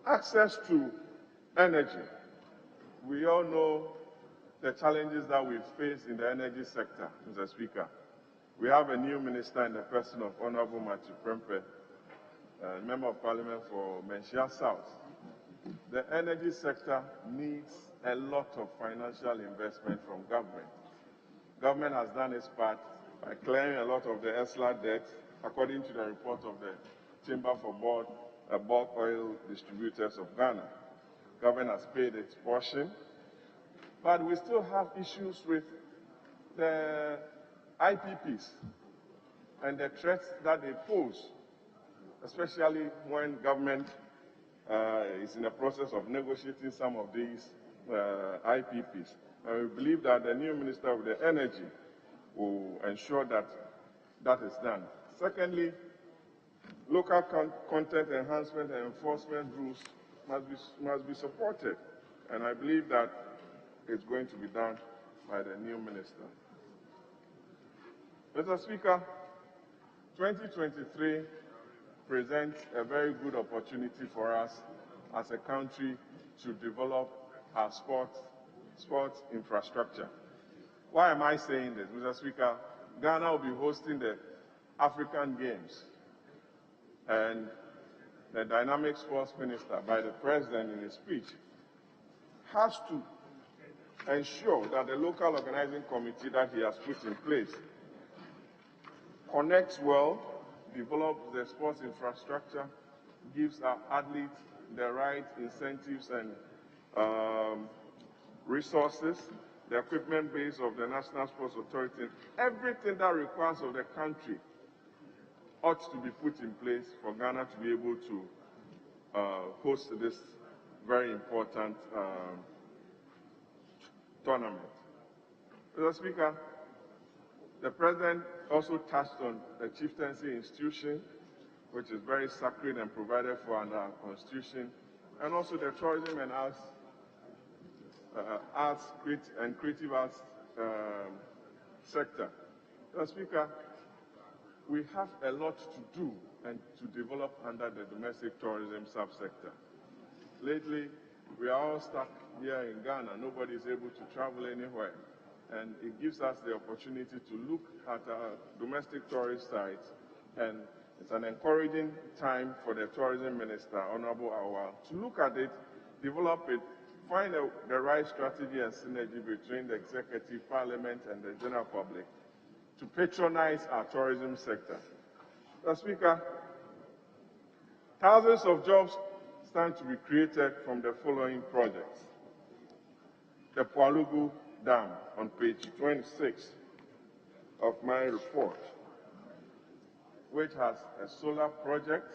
access to energy. We all know the challenges that we face in the energy sector, Mr. Speaker. We have a new minister in the person of Honorable Matthew Prempeh, Member of Parliament for Menchia South. The energy sector needs a lot of financial investment from government. Government has done its part by clearing a lot of the ESLA debt, according to the report of the Chamber for Bulk Oil Distributors of Ghana. Government has paid its portion, but we still have issues with the IPPs and the threats that they pose, especially when government is in the process of negotiating some of these IPPs. And we believe that the new Minister of the Energy will ensure that that is done. Secondly, local content enhancement and enforcement rules must be supported, and I believe that it's going to be done by the new minister. Mr. Speaker, 2023 presents a very good opportunity for us as a country to develop our sports infrastructure. Why am I saying this, Mr. Speaker? Ghana will be hosting the African Games, and the dynamic sports minister, by the president in his speech, has to ensure that the local organizing committee that he has put in place connects well, develops the sports infrastructure, gives our athletes the right incentives and resources, the equipment base of the National Sports Authority, everything that requires of the country ought to be put in place for Ghana to be able to host this very important tournament. Mr. Speaker, the President also touched on the chieftaincy institution, which is very sacred and provided for under our Constitution, and also the tourism and arts and creative arts sector. Mr. Speaker, we have a lot to do and to develop under the domestic tourism subsector. Lately, we are all stuck here in Ghana. Nobody is able to travel anywhere. And it gives us the opportunity to look at our domestic tourist sites, and it's an encouraging time for the tourism minister, Honorable Awal, to look at it, develop it, find the right strategy and synergy between the executive, parliament, and the general public to patronize our tourism sector. Mr. Speaker, thousands of jobs stand to be created from the following projects. The Pualugu Dam on page 26 of my report, which has a solar project.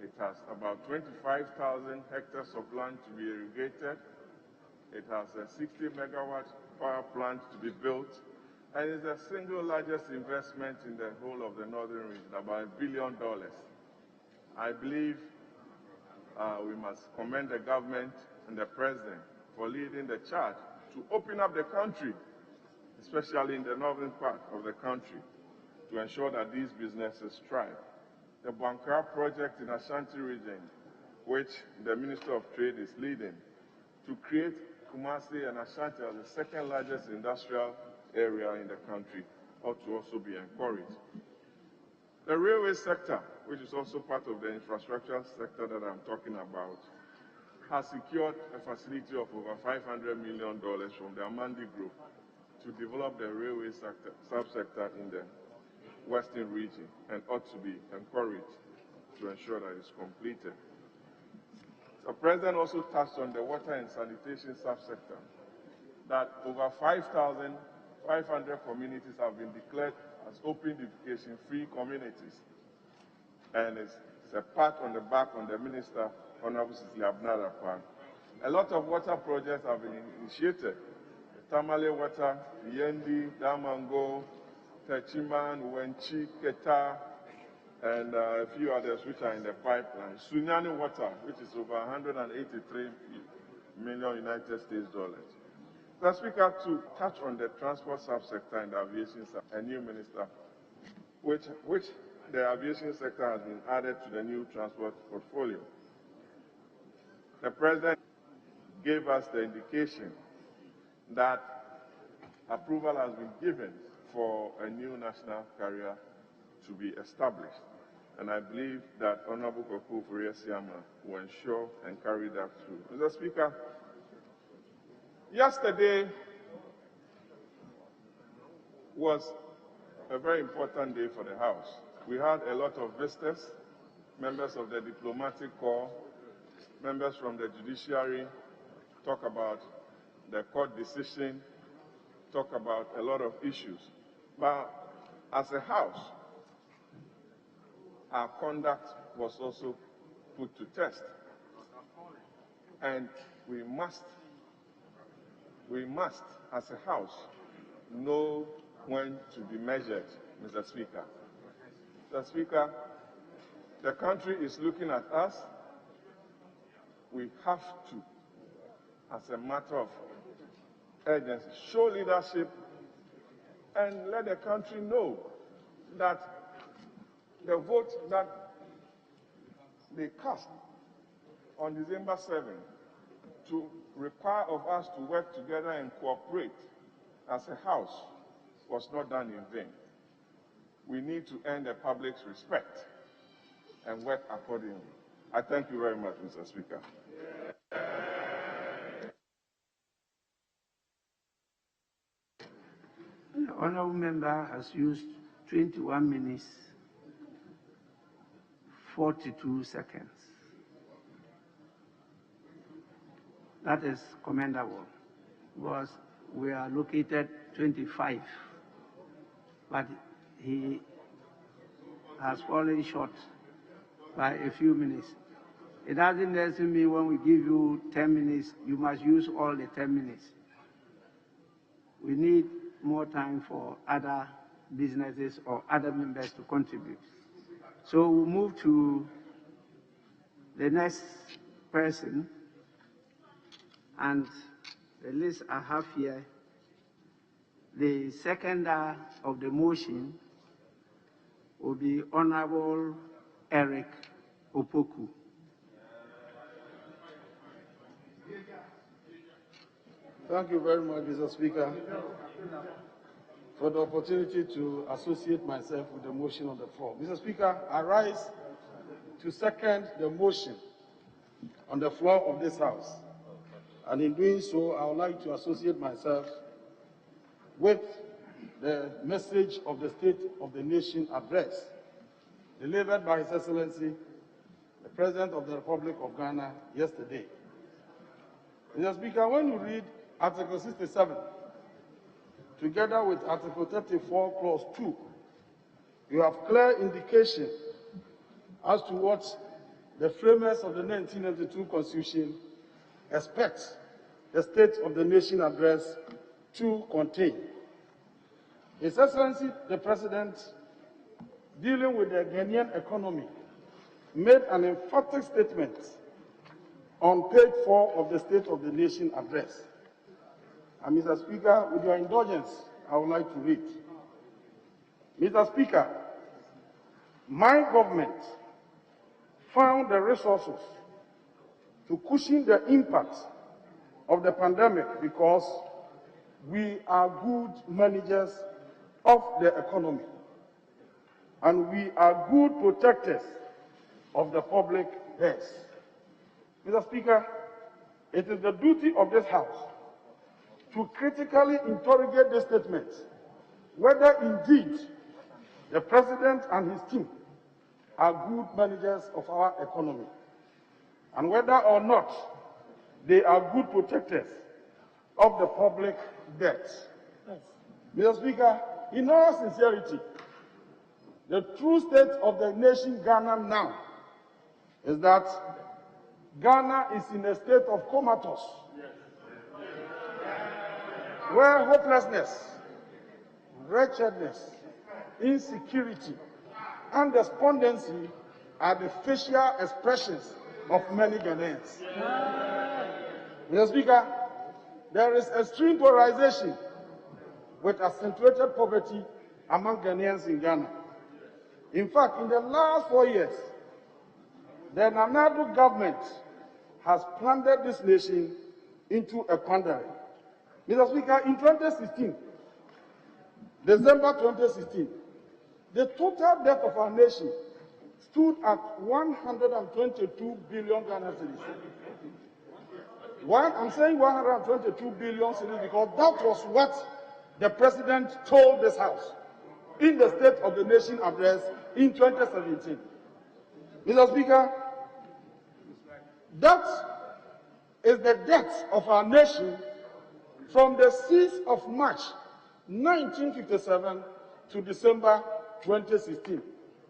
It has about 25,000 hectares of land to be irrigated. It has a 60 megawatt power plant to be built, and it's the single largest investment in the whole of the northern region, about $1 billion. I believe we must commend the government and the president for leading the charge to open up the country, especially in the northern part of the country, to ensure that these businesses thrive. The Bankara project in Ashanti region, which the Minister of Trade is leading, to create Kumasi and Ashanti as the second largest industrial area in the country, ought to also be encouraged. The railway sector, which is also part of the infrastructure sector that I'm talking about, has secured a facility of over $500 million from the Amandi Group to develop the railway sector, subsector in the Western region and ought to be encouraged to ensure that it's completed. The President also touched on the water and sanitation subsector, that over 5,500 communities have been declared as open defecation-free communities. And it's a pat on the back on the Minister, Honorable Cecilia Abnarapan. A lot of water projects have been initiated. Tamale Water, Yendi, Damango, Techiman, Wenchi, Keta, and a few others which are in the pipeline. Sunyani Water, which is over 183 million United States dollars. The Speaker, to touch on the transport subsector and the aviation sector, a new minister, which the aviation sector has been added to the new transport portfolio. The President gave us the indication that approval has been given for a new national carrier to be established. And I believe that Honorable Koku Furiesiama will ensure and carry that through. Mr. Speaker, yesterday was a very important day for the House. We had a lot of visitors, members of the diplomatic corps, members from the judiciary, talk about the court decision, talk about a lot of issues. But as a House, our conduct was also put to test. And we must, as a House, know when to be measured, Mr. Speaker. Mr. Speaker, the country is looking at us. We have to, as a matter of urgency, show leadership and let the country know that the vote that they cast on December 7th to require of us to work together and cooperate as a House was not done in vain. We need to earn the public's respect and work accordingly. I thank you very much, Mr. Speaker. The honourable member has used 21 minutes, 42 seconds. That is commendable, because we are located 25, but he has fallen short by a few minutes. It doesn't necessarily mean when we give you 10 minutes, you must use all the 10 minutes. We need more time for other businesses or other members to contribute. So we'll move to the next person, and the list I have here, the seconder of the motion will be Honorable Eric Opoku. Thank you very much, Mr. Speaker, for the opportunity to associate myself with the motion on the floor. Mr. Speaker, I rise to second the motion on the floor of this House. And in doing so, I would like to associate myself with the message of the State of the Nation address delivered by His Excellency, the President of the Republic of Ghana, yesterday. Mr. Speaker, when you read Article 67, together with Article 34, Clause 2, you have clear indication as to what the framers of the 1992 Constitution expect the State of the Nation address to contain. His Excellency, the President, dealing with the Ghanaian economy, made an emphatic statement on page 4 of the State of the Nation address. And Mr. Speaker, with your indulgence, I would like to read. Mr. Speaker, my government found the resources to cushion the impact of the pandemic because we are good managers of the economy and we are good protectors of the public purse. Mr. Speaker, it is the duty of this House to critically interrogate this statement, whether indeed the President and his team are good managers of our economy. And whether or not they are good protectors of the public debt. Mr. Speaker, in all sincerity, the true state of the nation Ghana now is that Ghana is in a state of comatose, where hopelessness, wretchedness, insecurity, and despondency are the facial expressions of many Ghanaians. Mr. Speaker, there is extreme polarization with accentuated poverty among Ghanaians in Ghana. In fact, in the last 4 years, the Nana government has plundered this nation into a quandary. Mr. Speaker, in 2016, December 2016, the total debt of our nation stood at 122 billion Ghana cedis. I'm saying 122 billion cedis because that was what the President told this House in the State of the Nation address in 2017. Mr. Speaker, that is the debt of our nation from the 6th of March 1957 to December 2016.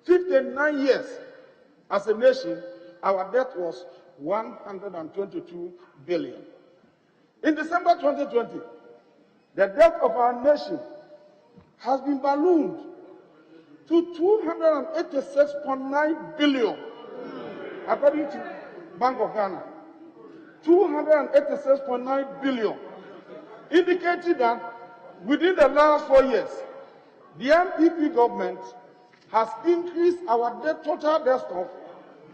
59 years as a nation, our debt was 122 billion. In December 2020, the debt of our nation has been ballooned to 286.9 billion, according to Bank of Ghana. 286.9 billion, indicating that within the last 4 years, the MPP government has increased our debt, total debt stock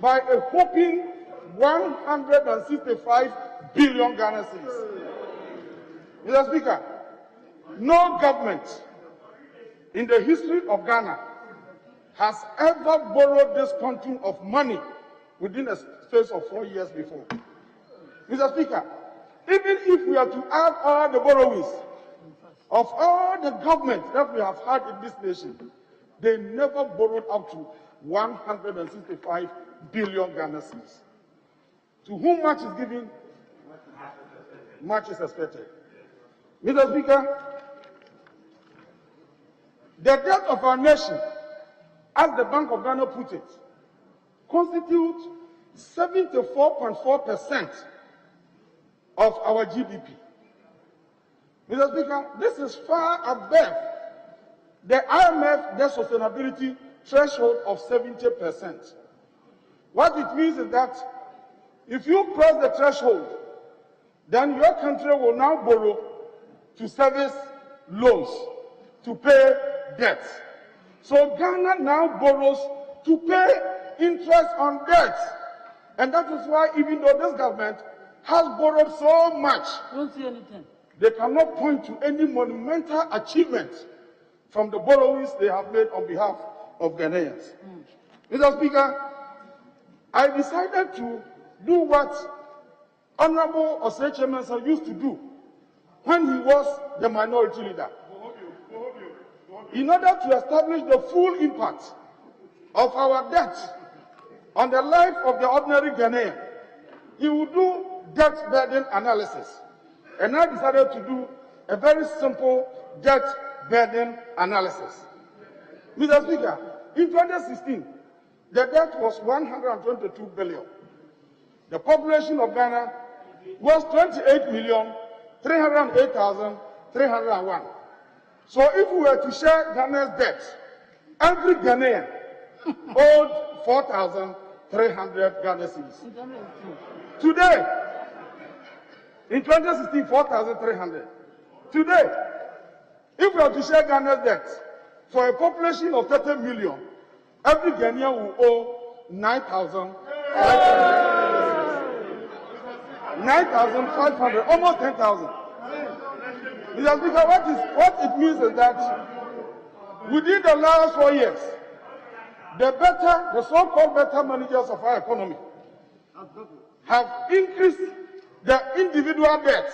by a whopping 165 billion Ghana cedis. Mr. Speaker, no government in the history of Ghana has ever borrowed this quantum of money within a space of 4 years before. Mr. Speaker, even if we are to add all the borrowings of all the governments that we have had in this nation, they never borrowed up to 165 billion Ghana cedis. To whom much is given, much is expected. Mr. Speaker, the debt of our nation, as the Bank of Ghana put it, constitutes 74.4% of our GDP. Mr. Speaker, this is far above the IMF debt sustainability threshold of 70%. What it means is that if you cross the threshold, then your country will now borrow to service loans, to pay debts. So Ghana now borrows to pay interest on debt. And that is why even though this government has borrowed so much, Don't see anything. they cannot point to any monumental achievement from the borrowings they have made on behalf of Ghanaians. Mr. Speaker, I decided to do what Honorable Osei Chemensa used to do when he was the minority leader. In order to establish the full impact of our debt on the life of the ordinary Ghanaian, he would do debt burden analysis. And I decided to do a very simple debt burden analysis. Mr. Speaker, in 2016, the debt was 122 billion. The population of Ghana was 28,308,301. So if we were to share Ghana's debt, every Ghanaian owed 4,300 Ghana cedis. Today, in 2016, 4,300. Today, if we are to share Ghana's debt for a population of 30 million, every Ghanaian will owe 9,500, almost 10,000. Mr. Speaker, what it means is that within the last 4 years, the so-called better managers of our economy have increased the individual debt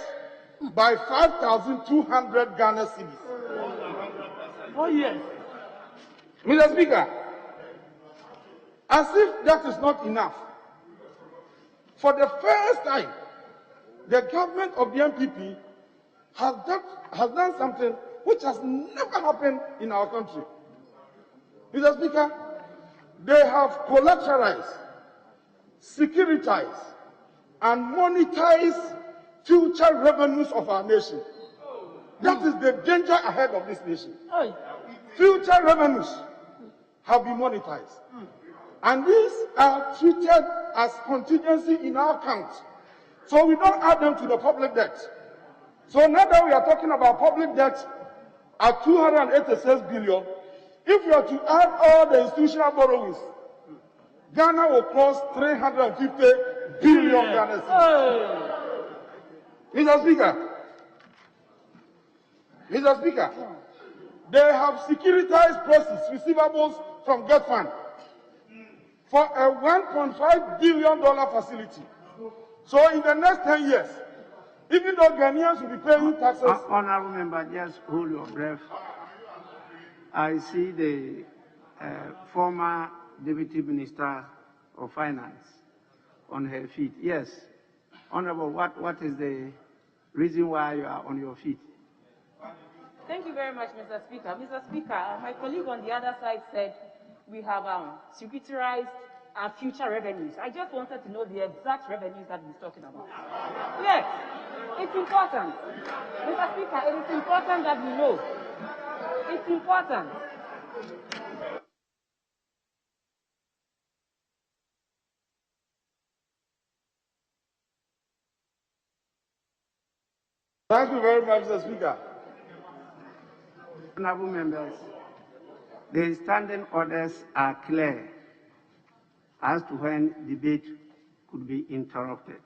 by 5,200 Ghana cedis. 4 years. Mr. Speaker, as if that is not enough, for the first time, the government of the MPP has done something which has never happened in our country. Mr. Speaker, they have collateralized, securitized, and monetized future revenues of our nation. That is the danger ahead of this nation. Future revenues have been monetized. And these are treated as contingency in our account. So we don't add them to the public debt. So now that we are talking about public debt at 286 billion, if we are to add all the institutional borrowings, Ghana will cross 350 billion Ghana cedis. Mr. Speaker, they have securitized proceeds, receivables from Get Fund for a $1.5 billion facility. So in the next 10 years, even though Ghanaians will be paying taxes... Honorable member, just hold your breath. I see the former Deputy Minister of Finance on her feet. Yes. Honorable, what is the reason why you are on your feet? Thank you very much, Mr. Speaker. Mr. Speaker, my colleague on the other side said we have securitized our future revenues. I just wanted to know the exact revenues that he's talking about. Yes, it's important. Mr. Speaker, it is important that we know. It's important. Thank you very much, Mr. Speaker. Honorable members, the standing orders are clear as to when debate could be interrupted.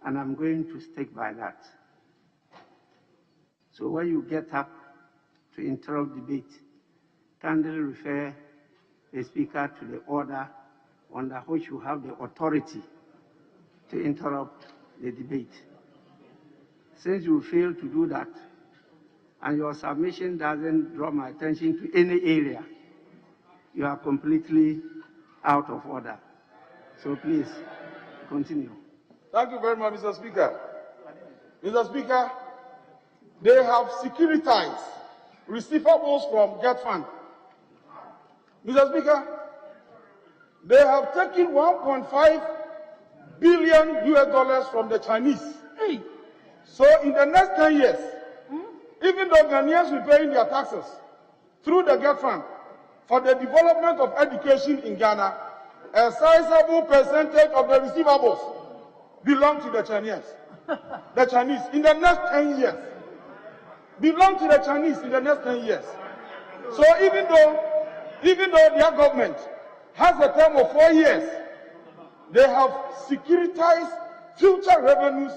And I'm going to stick by that. So when you get up to interrupt debate, kindly refer the Speaker to the order under which you have the authority to interrupt the debate. Since you fail to do that, and your submission doesn't draw my attention to any area, you are completely out of order. So please, continue. Thank you very much, Mr. Speaker. Mr. Speaker, they have securitized receivables from Get Fund. Mr. Speaker, they have taken $1.5 billion US from the Chinese. So in the next 10 years, even though Ghanaians will pay their taxes through the Get Fund for the development of education in Ghana, a sizable percentage of the receivables belong to the Chinese. The Chinese in the next 10 years. Belong to the Chinese in the next 10 years. So even though their government has a term of 4 years, they have securitized future revenues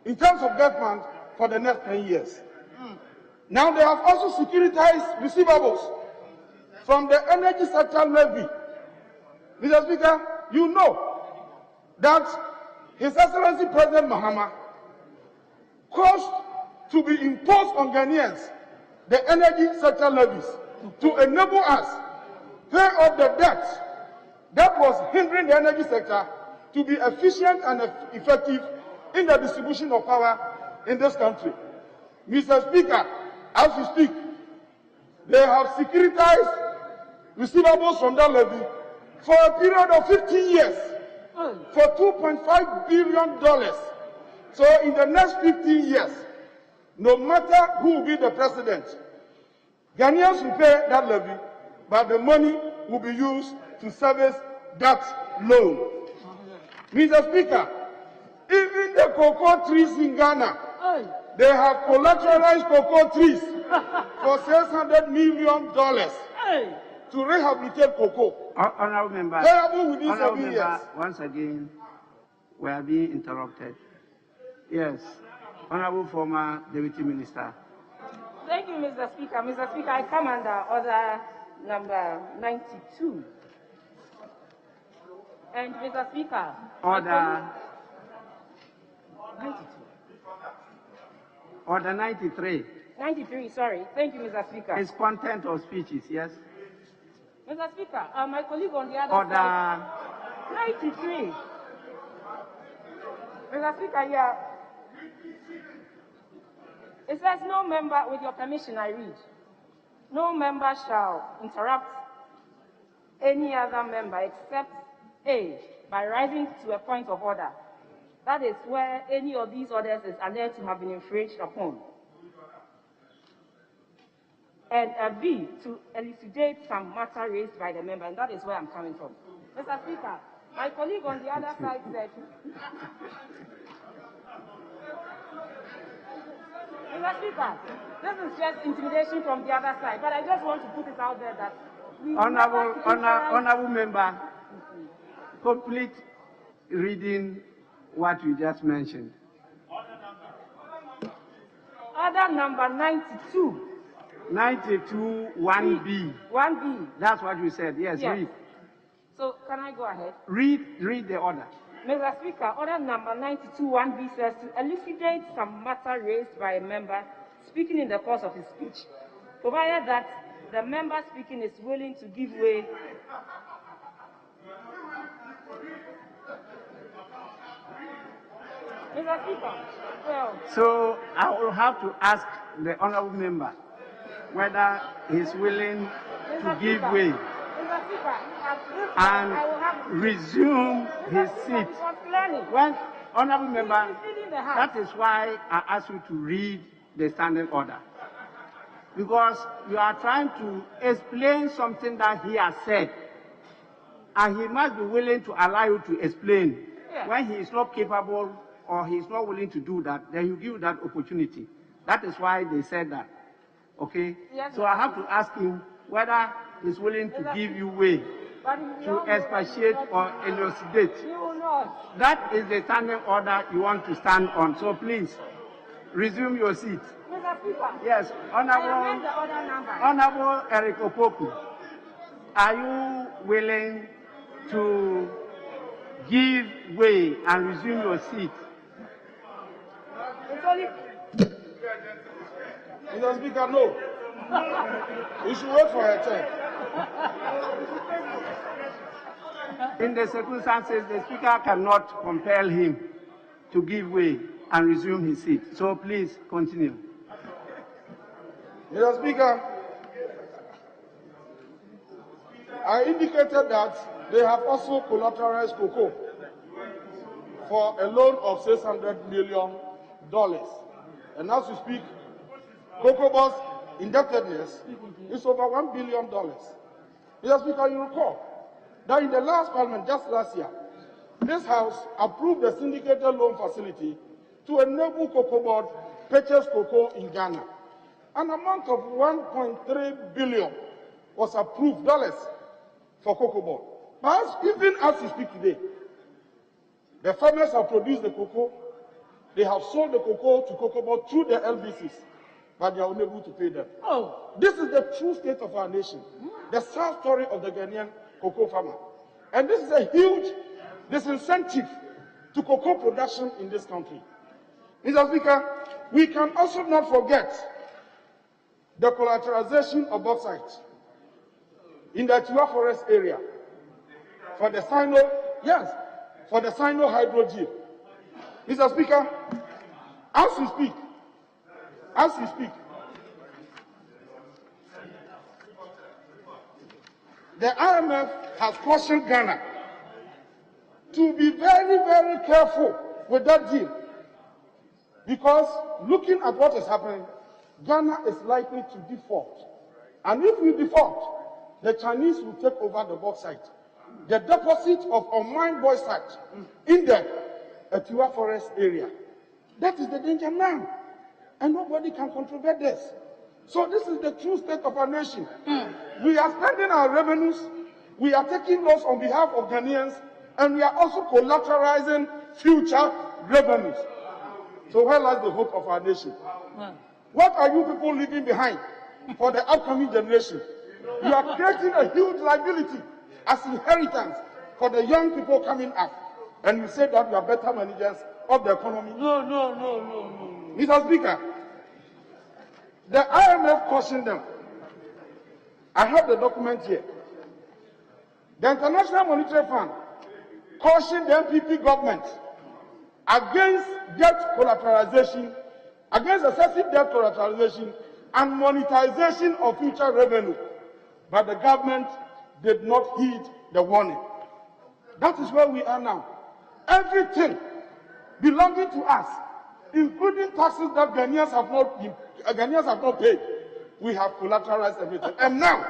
in terms of Get Fund for the next 10 years. Now they have also securitized receivables from the energy sector levy. Mr. Speaker, you know that His Excellency President Mahama caused to be imposed on Ghanaians the energy sector levies to enable us pay off the debt that was hindering the energy sector to be efficient and effective in the distribution of power in this country. Mr. Speaker, as we speak, they have securitized receivables from that levy for a period of 15 years for $2.5 billion. So in the next 15 years, no matter who will be the president, Ghanaians will pay that levy, but the money will be used to service that loan. Mr. Speaker, even the cocoa trees in Ghana, they have collateralized cocoa trees for $600 million to rehabilitate cocoa. Honorable member, payable within 7 years. Once again, we are being interrupted. Yes, Honorable former Deputy Minister. Thank you, Mr. Speaker. Mr. Speaker, I come under order number 92. And Mr. Speaker, Order 92. Order 93. 93, sorry. Thank you, Mr. Speaker. It's content of speeches, yes? Mr. Speaker, my colleague on the other side. 93. Mr. Speaker, yeah. It says no member, with your permission, I read. No member shall interrupt any other member except A, by rising to a point of order. That is where any of these orders is alleged to have been infringed upon. And B, to elucidate some matter raised by the member, and that is where I'm coming from. Mr. Speaker, my colleague on the other side said, Mr. Speaker, this is just intimidation from the other side, but I just want to put it out there that Honorable member, complete reading what you just mentioned. Order number 92. 92, 1B. 1B. That's what you said. Yes, yes. read. So, can I go ahead? Read the order. Mr. Speaker, order number 92, 1B says to elucidate some matter raised by a member speaking in the course of his speech, provided that the member speaking is willing to give way. Mr. Speaker, well. So I will have to ask the honorable member whether he's willing to give way and resume his seat. Well, honorable member, that is why I asked you to read the standing order. Because you are trying to explain something that he has said. And he must be willing to allow you to explain. Yeah. When he is not capable or he is not willing to do that, then you give that opportunity. That is why they said that. Okay? Yes, so I have to ask him whether he's willing to give you way to expatiate or elucidate. That is the standing order you want to stand on. So please, resume your seat. Mr. Speaker. Yes, Honorable Eric Opoku, are you willing to give way and resume your seat? Mr. Speaker, no. You should wait for her turn. In the circumstances, the Speaker cannot compel him to give way and resume his seat. So please continue. Mr. Speaker, I indicated that they have also collateralized cocoa for a loan of $600 million. And as we speak, Cocoa Board's indebtedness is over $1 billion. Mr. Speaker, you recall that in the last Parliament, just last year, this House approved a syndicated loan facility to enable Cocoa Board purchase cocoa in Ghana. An amount of $1.3 billion was approved for Cocoa Board. But even as we speak today, the farmers have produced the cocoa, they have sold the cocoa to Cocoa Board through the LBCs, but they are unable to pay them. Oh, this is the true state of our nation, the sad story of the Ghanaian cocoa farmer. And this is a huge disincentive to cocoa production in this country. Mr. Speaker, we can also not forget the collateralization of bauxite in the Tiwa Forest area for the Sino hydrogen. Mr. Speaker, as we speak, the IMF has cautioned Ghana to be very, very careful with that deal. Because looking at what is happening, Ghana is likely to default. And if we default, the Chinese will take over the bauxite. The deposit of unmined bauxite in the Tiwa Forest area. That is the danger now. And nobody can controvert this. So this is the true state of our nation. We are spending our revenues, we are taking loans on behalf of Ghanaians, and we are also collateralizing future revenues. So where lies the hope of our nation? What are you people leaving behind for the upcoming generation? You are creating a huge liability as inheritance for the young people coming up. And you say that you are better managers of the economy. No. Mr. Speaker, The IMF cautioned them. I have the document here. The International Monetary Fund cautioned the NPP government against debt collateralization, against excessive debt collateralization and monetization of future revenue. But the government did not heed the warning. That is where we are now. Everything belonging to us, including taxes that Ghanaians have not paid, we have collateralized everything. And now,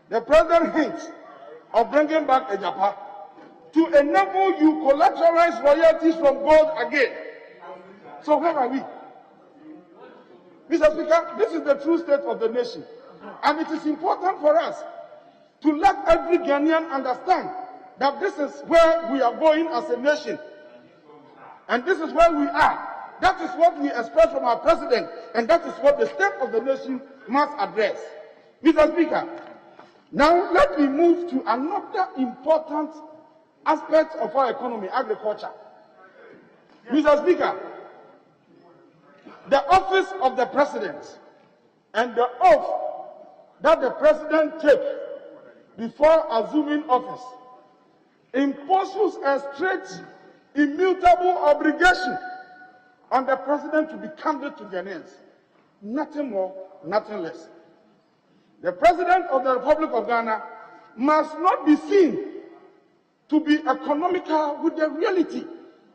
the president hints of bringing back a Japan to enable you collateralize royalties from gold again. So where are we? Mr. Speaker, this is the true state of the nation. And it is important for us to let every Ghanaian understand that this is where we are going as a nation. And this is where we are. That is what we expect from our president. And that is what the state of the nation must address. Mr. Speaker, now let me move to another important aspect of our economy, agriculture. Mr. Speaker, the office of the president and the oath that the president takes before assuming office imposes a strict, immutable obligation on the president to be candid to Ghanaians. Nothing more, nothing less. The president of the Republic of Ghana must not be seen to be economical with the reality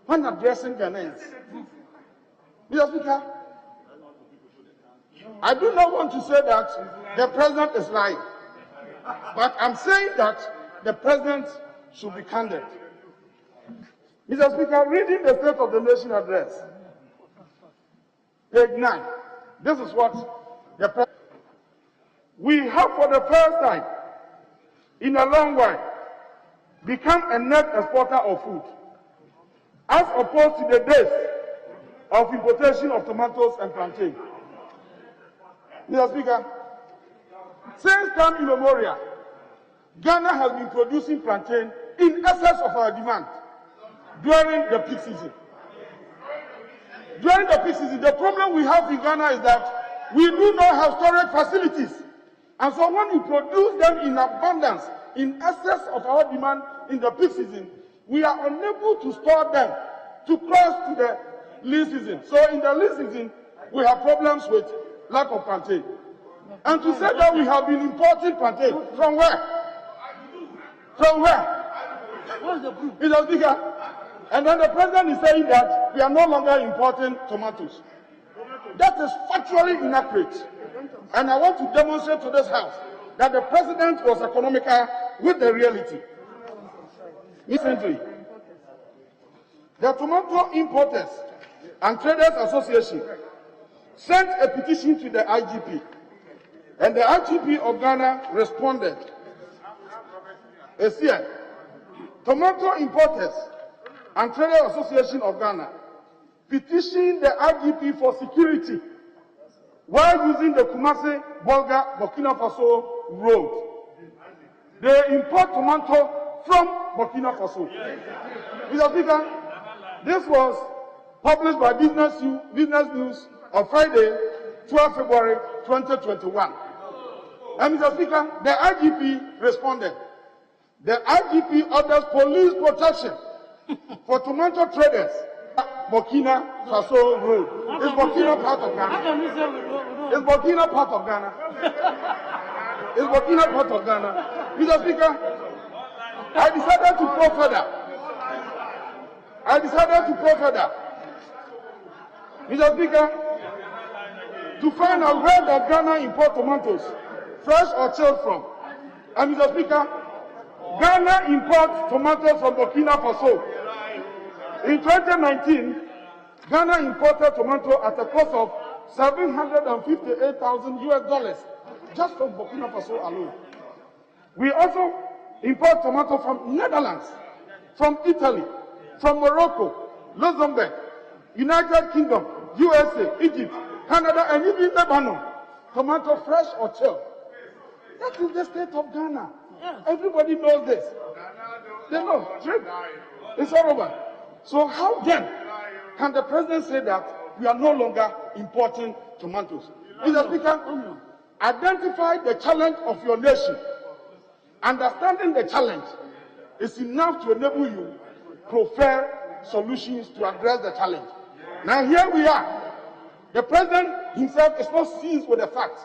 when addressing Ghanaians. Mr. Speaker, I do not want to say that the president is lying, but I'm saying that the president should be candid. Mr. Speaker, reading the State of the Nation address, page 9, this is what the president. We have for the first time in a long while become a net exporter of food, as opposed to the days of importation of tomatoes and plantain. Mr. Speaker, since time immemorial, Ghana has been producing plantain in excess of our demand during the peak season. During the peak season, the problem we have in Ghana is that we do not have storage facilities. And so when we produce them in abundance, in excess of our demand in the peak season, we are unable to store them to cross to the lean season. So in the lean season, we have problems with lack of plantain. And to say that we have been importing plantain, from where? From where? Mr. Speaker, and then the president is saying that we are no longer importing tomatoes. That is factually inaccurate. And I want to demonstrate to this House that the president was economical with the reality. Recently, the Tomato Importers and Traders Association sent a petition to the IGP, and the IGP of Ghana responded. It's here. Tomato Importers and Traders Association of Ghana petitioned the IGP for security while using the Kumasi, Bolga, Burkina Faso road. They import tomato from Burkina Faso. Mr. Speaker, this was published by Business News on Friday, 12 February 2021. And Mr. Speaker, the IGP responded. The IGP orders police protection for tomato traders at Burkina Faso road. Is Burkina part of Ghana? Is Burkina part of Ghana? Is Burkina part of Ghana? Mr. Speaker, I decided to go further. Mr. Speaker, to find out where does Ghana import tomatoes, fresh or chilled from. And Mr. Speaker, Ghana imports tomatoes from Burkina Faso. In 2019, Ghana imported tomato at a cost of $758,000 just from Burkina Faso alone. We also import tomato from Netherlands, from Italy, from Morocco, Luxembourg, United Kingdom, USA, Egypt, Canada, and even Lebanon. Tomato fresh or chilled. That is the state of Ghana. Everybody knows this. They know. Drink. It's all over. So how then can the president say that we are no longer importing tomatoes? Mr. Speaker, identify the challenge of your nation. Understanding the challenge is enough to enable you prefer solutions to address the challenge. Now here we are. The president himself is not seized with the facts.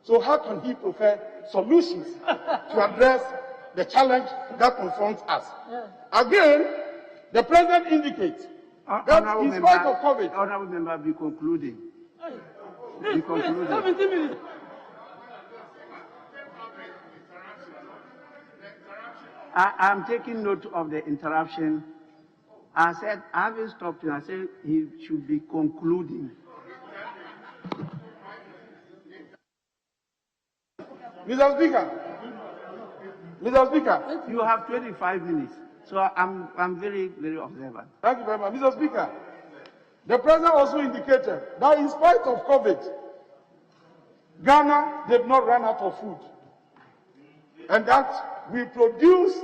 So how can he prefer solutions to address the challenge that confronts us? Again, the president indicates that in spite of COVID... Honorable member, be concluding. Be concluding. 70 minutes. I'm taking note of the interruption. I said, I haven't stopped him. I said he should be concluding. Mr. Speaker, you have 25 minutes. So I'm very, very observant. Thank you very much. Mr. Speaker, the president also indicated that in spite of COVID, Ghana did not run out of food. And that we produce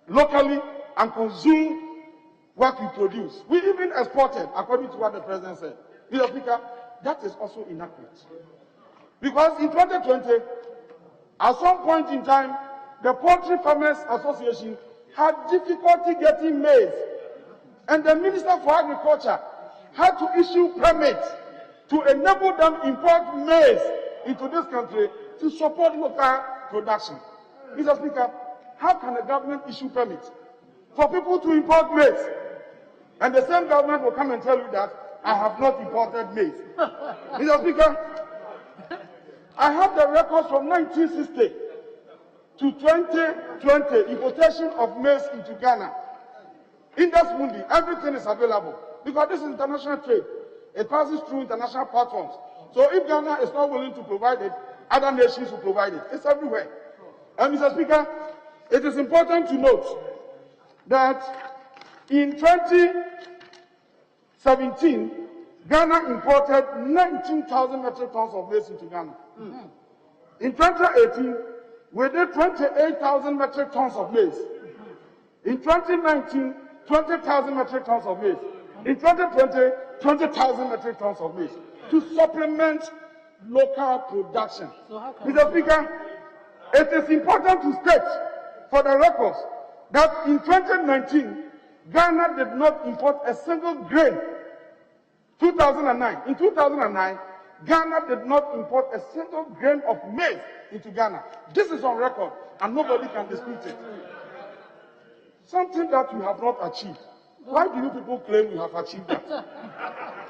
locally and consume what we produce. We even exported, according to what the president said. Mr. Speaker, that is also inaccurate. Because in 2020, at some point in time, the Poultry Farmers Association had difficulty getting maize. And the Minister for Agriculture had to issue permits to enable them import maize into this country to support local production. Mr. Speaker, how can the government issue permits for people to import maize? And the same government will come and tell you that I have not imported maize. Mr. Speaker, I have the records from 1960 to 2020, importation of maize into Ghana. Index Mundi, everything is available. Because this is international trade. It passes through international platforms. So if Ghana is not willing to provide it, other nations will provide it. It's everywhere. And Mr. Speaker, it is important to note that in 2017, Ghana imported 19,000 metric tons of maize into Ghana. In 2018, we did 28,000 metric tons of maize. In 2019, 20,000 metric tons of maize. In 2020, 20,000 metric tons of maize to supplement local production. Mr. Speaker, it is important to state for the records that in 2019, Ghana did not import a single grain. 2009. In 2009, Ghana did not import a single grain of maize into Ghana. This is on record, and nobody can dispute it. Something that we have not achieved. Why do you people claim you have achieved that?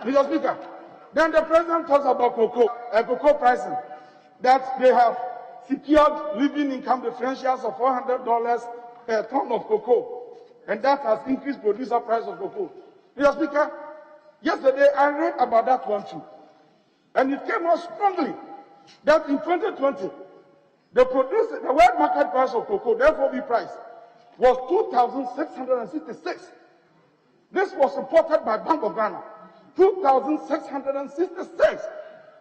Mr. Speaker, then the president talks about cocoa pricing, that they have secured living income differentials of $400 per ton of cocoa, and that has increased producer price of cocoa. Mr. Speaker, yesterday I read about that one too, and it came out strongly that in 2020, the world market price of cocoa, the FOB price, was 2,666. This was reported by Bank of Ghana. 2,666.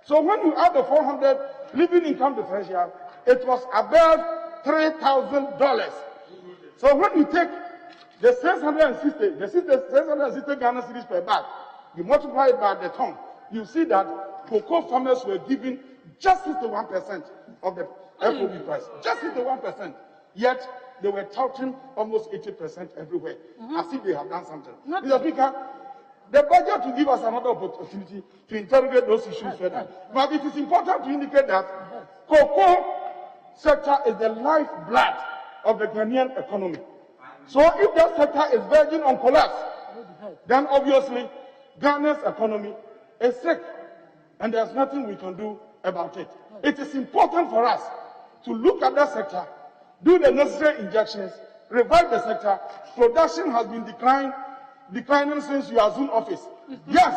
So when you add the 400 living income differential, it was above $3,000. So when you take the 660 Ghana cedis per bag, you multiply it by the ton, you see that cocoa farmers were given just 61% of the FOB price. Just 61%. Yet they were touting almost 80% everywhere, as if they have done something. Mr. Speaker, the budget will give us another opportunity to interrogate those issues further. But it is important to indicate that cocoa sector is the lifeblood of the Ghanaian economy. So if that sector is verging on collapse, then obviously Ghana's economy is sick, and there's nothing we can do about it. It is important for us to look at that sector, do the necessary injections, revive the sector. Production has been declining since you assumed office. Yes,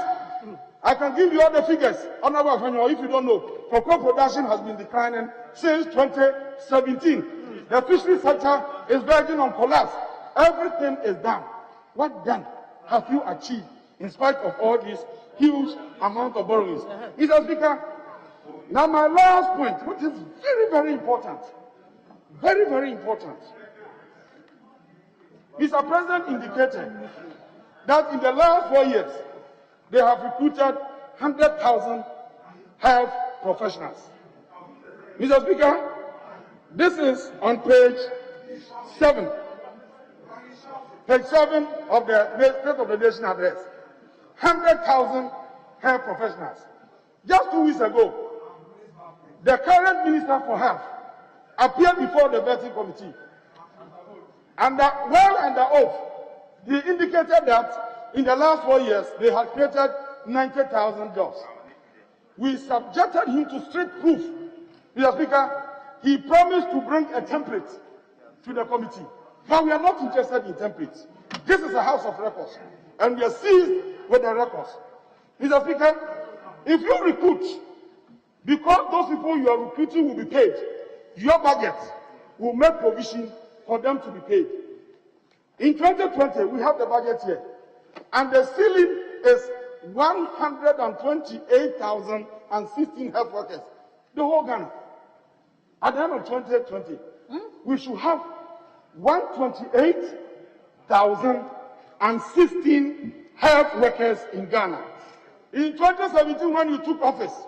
I can give you all the figures, Honorable Afenyo, if you don't know. Cocoa production has been declining since 2017. The fishery sector is verging on collapse. Everything is down. What then have you achieved in spite of all this huge amount of borrowings? Mr. Speaker, now my last point, which is very, very important. Very, very important. Mr. President indicated that in the last 4 years, they have recruited 100,000 health professionals. Mr. Speaker, this is on page 7. Page 7 of the State of the Nation address. 100,000 health professionals. Just 2 weeks ago, the current Minister for Health appeared before the vetting committee. And well under oath, he indicated that in the last 4 years, they had created 90,000 jobs. We subjected him to strict proof. Mr. Speaker, he promised to bring a template to the committee. But we are not interested in templates. This is a house of records, and we are seized with the records. Mr. Speaker, if you recruit, because those people you are recruiting will be paid, your budget will make provision for them to be paid. In 2020, we have the budget here, and the ceiling is 128,016 health workers, the whole Ghana. At the end of 2020, we should have 128,016 health workers in Ghana. In 2017, when you took office,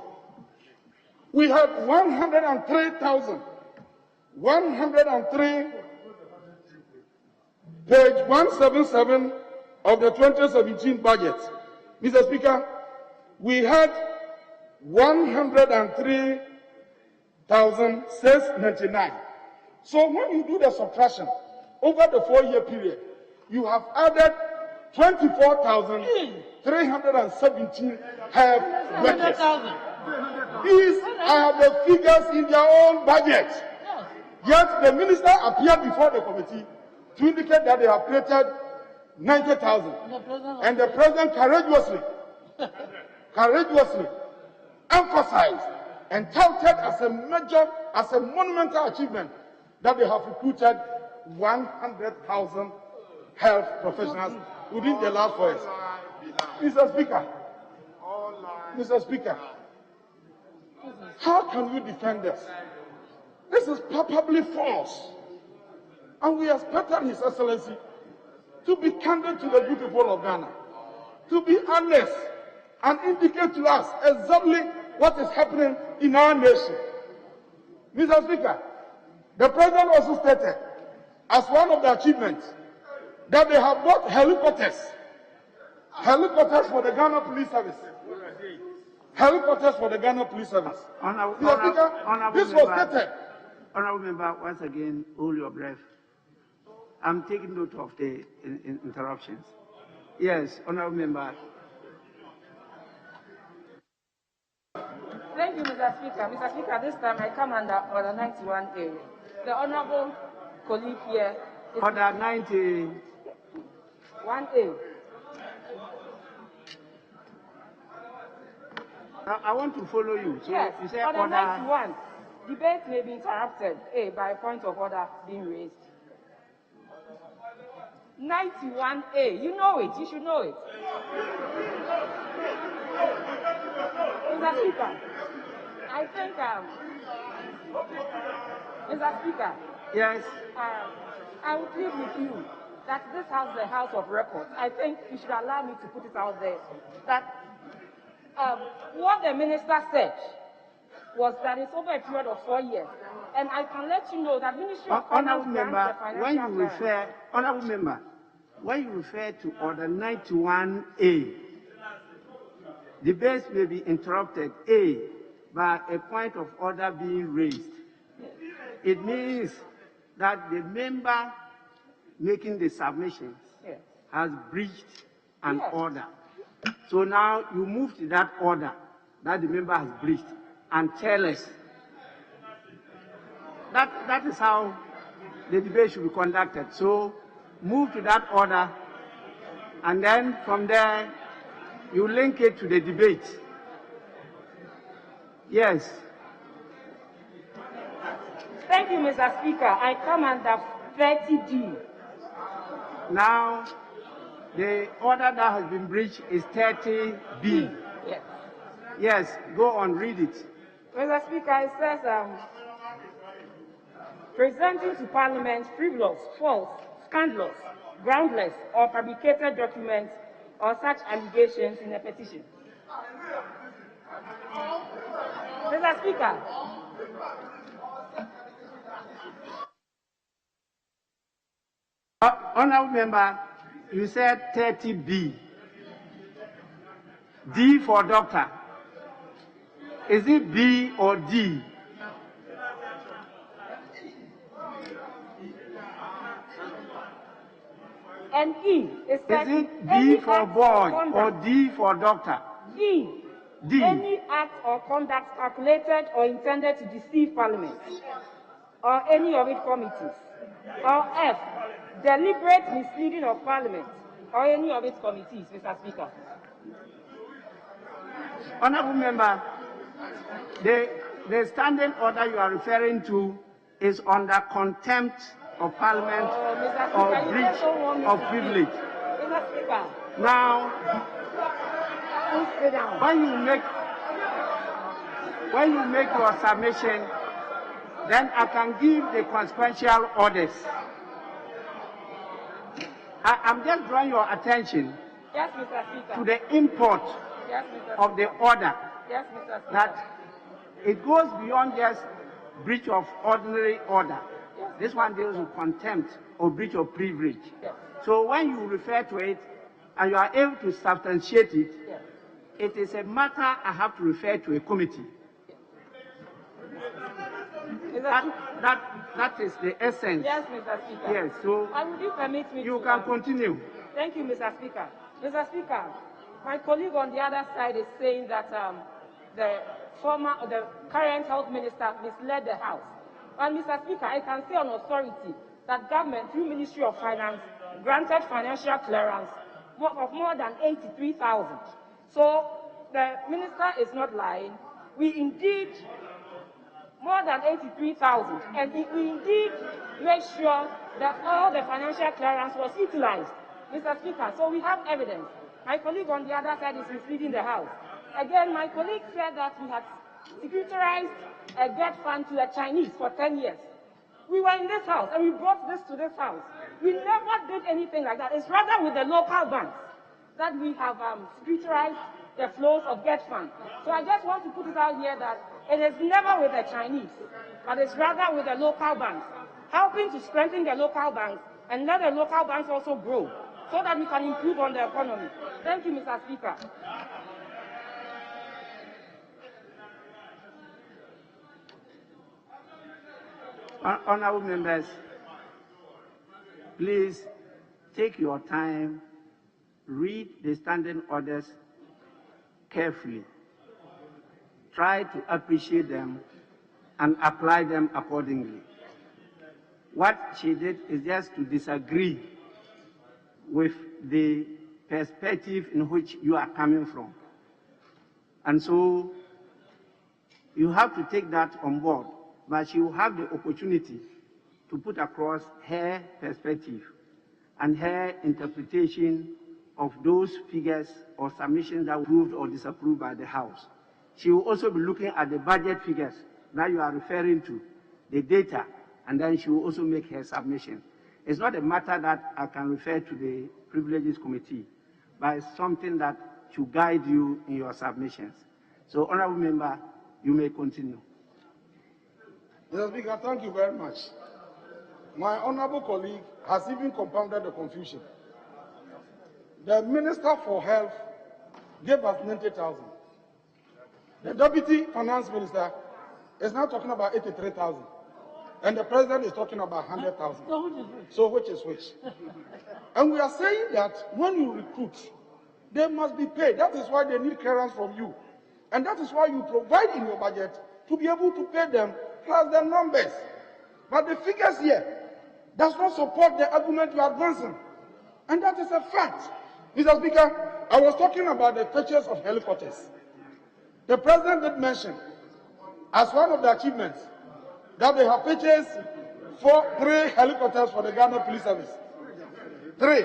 we had 103,103. Page 177 of the 2017 budget. Mr. Speaker, we had 103,699. So when you do the subtraction over the 4-year period, you have added 24,317 health workers. These are the figures in their own budget. Yet the minister appeared before the committee to indicate that they have created 90,000. And the president courageously emphasized and touted as a monumental achievement that they have recruited 100,000 health professionals within the last 4 years. Mr. Speaker, how can you defend this? This is palpably false. And we expected His Excellency to be candid to the good people of Ghana, to be honest and indicate to us exactly what is happening in our nation. Mr. Speaker, the President also stated as one of the achievements that they have bought helicopters for the Ghana Police Service. Helicopters for the Ghana Police Service. Mr. Speaker, this was stated. Honorable Member, once again, hold your breath. I'm taking note of the interruptions. Yes, Honorable Member. Thank you, Mr. Speaker. Mr. Speaker, this time I come under Order 91A. The Honorable colleague here is Order 91A. I want to follow you. So yes, you say Order 91. Debate may be interrupted, A, by a point of order being raised. 91A, you know it, you should know it. Mr. Speaker, I think, Mr. Speaker. Yes. I would plead with you that this house is a house of records. I think you should allow me to put it out there that what the minister said was that it's over a period of 4 years. And I can let you know that Ministry of Finance grants the financial plan. Honorable Member, when you refer to Order 91A, debates may be interrupted, A, by a point of order being raised. It means that the member making the submissions has breached an order. So now you move to that order that the member has breached and tell us. That is how the debate should be conducted. So move to that order, and then from there you link it to the debate. Yes. Thank you, Mr. Speaker. I come under 30D. Now, the order that has been breached is 30B. Yes. Yes, go on, read it. Mr. Speaker, it says, presenting to Parliament frivolous, false, scandalous, groundless, or fabricated documents or such allegations in a petition. Mr. Speaker. Honourable Member, you said 30B. D for doctor. Is it B or D? And E is it B for boy or D for doctor? D. D. Any act or conduct calculated or intended to deceive Parliament or any of its committees. Or F. Deliberate misleading of Parliament or any of its committees, Mr. Speaker. Honourable Member, the standing order you are referring to is under contempt of Parliament or breach of privilege. Mr. Speaker. Now, when you make your submission, then I can give the consequential orders. I'm just drawing your attention Yes, Mr. Speaker. to the import Yes, Mr. of the order. Yes, Mr. Speaker. That it goes beyond just breach of ordinary order. Yes. This one deals with contempt or breach of privilege. Yes. So when you refer to it and you are able to substantiate it, Yes. it is a matter I have to refer to a committee. That is the essence. Yes, Mr. Speaker. Yes, so and would you permit me you to, can continue. Thank you, Mr. Speaker. Mr. Speaker, my colleague on the other side is saying that the current health minister misled the House. And Mr. Speaker, I can say on authority that government, through Ministry of Finance, granted financial clearance of more than 83,000. So the minister is not lying. We indeed more than 83,000, and we indeed make sure that all the financial clearance was utilized, Mr. Speaker. So we have evidence. My colleague on the other side is misleading the House. Again, my colleague said that we had securitized a debt fund to the Chinese for 10 years. We were in this House, and we brought this to this House. We never did anything like that. It's rather with the local banks that we have securitized the flows of debt fund. So I just want to put it out here that it is never with the Chinese, but it's rather with the local banks, helping to strengthen the local banks and let the local banks also grow so that we can improve on the economy. Thank you, Mr. Speaker. Honourable members, please take your time, read the standing orders carefully. Try to appreciate them and apply them accordingly. What she did is just to disagree with the perspective in which you are coming from. And so you have to take that on board, but she will have the opportunity to put across her perspective and her interpretation of those figures or submissions that were approved or disapproved by the House. She will also be looking at the budget figures that you are referring to, the data, and then she will also make her submission. It's not a matter that I can refer to the Privileges Committee, but it's something that should guide you in your submissions. So, Honourable Member, you may continue. Mr. Speaker, thank you very much. My honourable colleague has even compounded the confusion. The Minister for Health gave us 90,000. The Deputy Finance Minister is now talking about 83,000. And the President is talking about 100,000. So which is which? And we are saying that when you recruit, they must be paid. That is why they need clearance from you. And that is why you provide in your budget to be able to pay them plus the numbers. But the figures here does not support the argument you are advancing. And that is a fact. Mr. Speaker, I was talking about the purchase of helicopters. The President did mention, as one of the achievements, that they have purchased 3 helicopters for the Ghana Police Service. 3.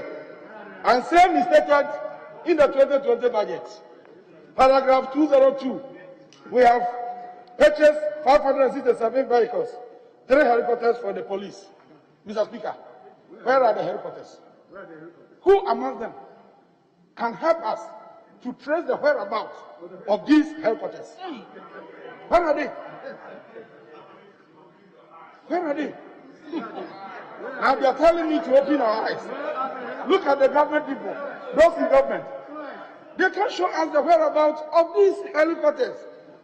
And same is stated in the 2020 budget. Paragraph 202. We have purchased 567 vehicles, 3 helicopters for the police. Mr. Speaker, where are the helicopters? Who among them can help us to trace the whereabouts of these helicopters? Where are they? Where are they? Now they are telling me to open our eyes. Look at the government people, those in government. They can show us the whereabouts of these helicopters.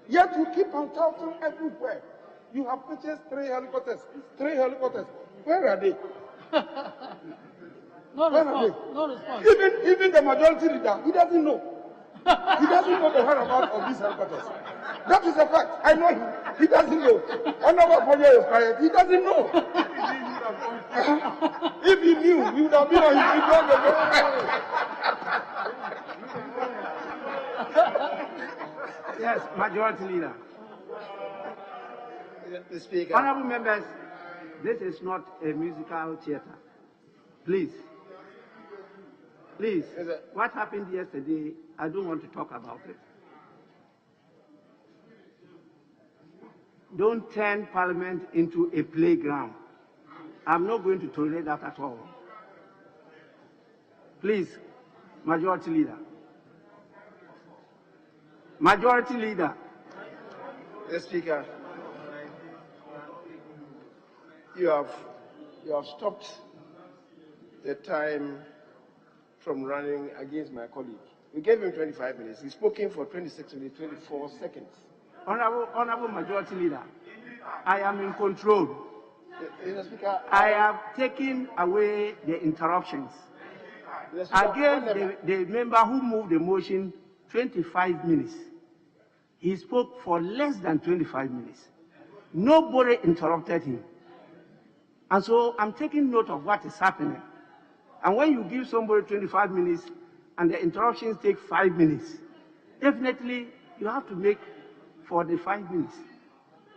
Yet you keep on talking everywhere. You have purchased 3 helicopters. 3 helicopters. Where are they? No Where response. are they? No response. Even the majority leader, he doesn't know. He doesn't know the whereabouts of these helicopters. That is a fact. I know him. He doesn't know. Honorable Foyer is quiet. He doesn't know. If he knew, he would have been on his feet long ago. Yes, Majority Leader. The Speaker. Honorable members, this is not a musical theater. Please. Please. What happened yesterday, I don't want to talk about it. Don't turn Parliament into a playground. I'm not going to tolerate that at all. Please, Majority Leader. Majority Leader. The Speaker. You have stopped the time from running against my colleague. We gave him 25 minutes. He's spoken for 26 minutes, 24 seconds. Honorable Majority Leader, I am in control. Mr. Speaker, I have taken away the interruptions. I gave the member who moved the motion 25 minutes. He spoke for less than 25 minutes. Nobody interrupted him. And so I'm taking note of what is happening. And when you give somebody 25 minutes and the interruptions take 5 minutes, definitely you have to make 45 minutes.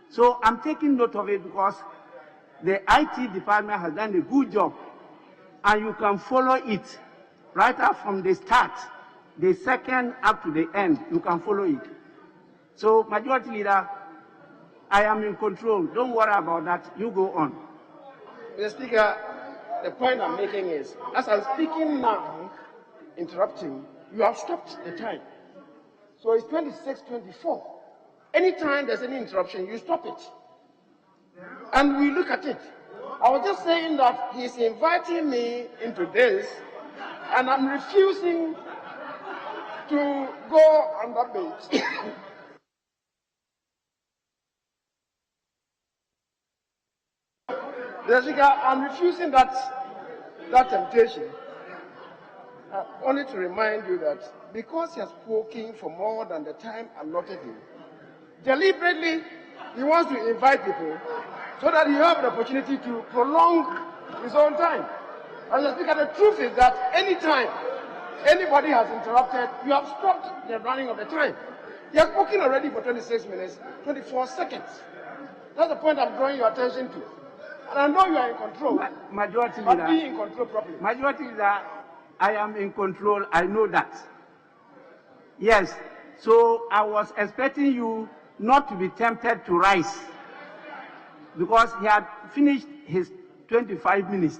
So I'm taking note of it because the IT department has done a good job. And you can follow it right up from the start, the second up to the end. You can follow it. So, Majority Leader, I am in control. Don't worry about that. You go on. Mr. Speaker, the point I'm making is, as I'm speaking now, interrupting, you have stopped the time. So it's 26:24. Anytime there's any interruption, you stop it. And we look at it. I was just saying that he's inviting me into this, and I'm refusing to go on that bait. Jessica, I'm refusing that temptation. Only to remind you that because he has spoken for more than the time allotted him, deliberately he wants to invite people so that he have the opportunity to prolong his own time. And the Speaker, the truth is that anytime anybody has interrupted, you have stopped the running of the time. He has spoken already for 26 minutes, 24 seconds. That's the point I'm drawing your attention to. And I know you are in control. Majority but Leader. be in control properly. Majority Leader, I am in control. I know that. Yes. So I was expecting you not to be tempted to rise because he had finished his 25 minutes.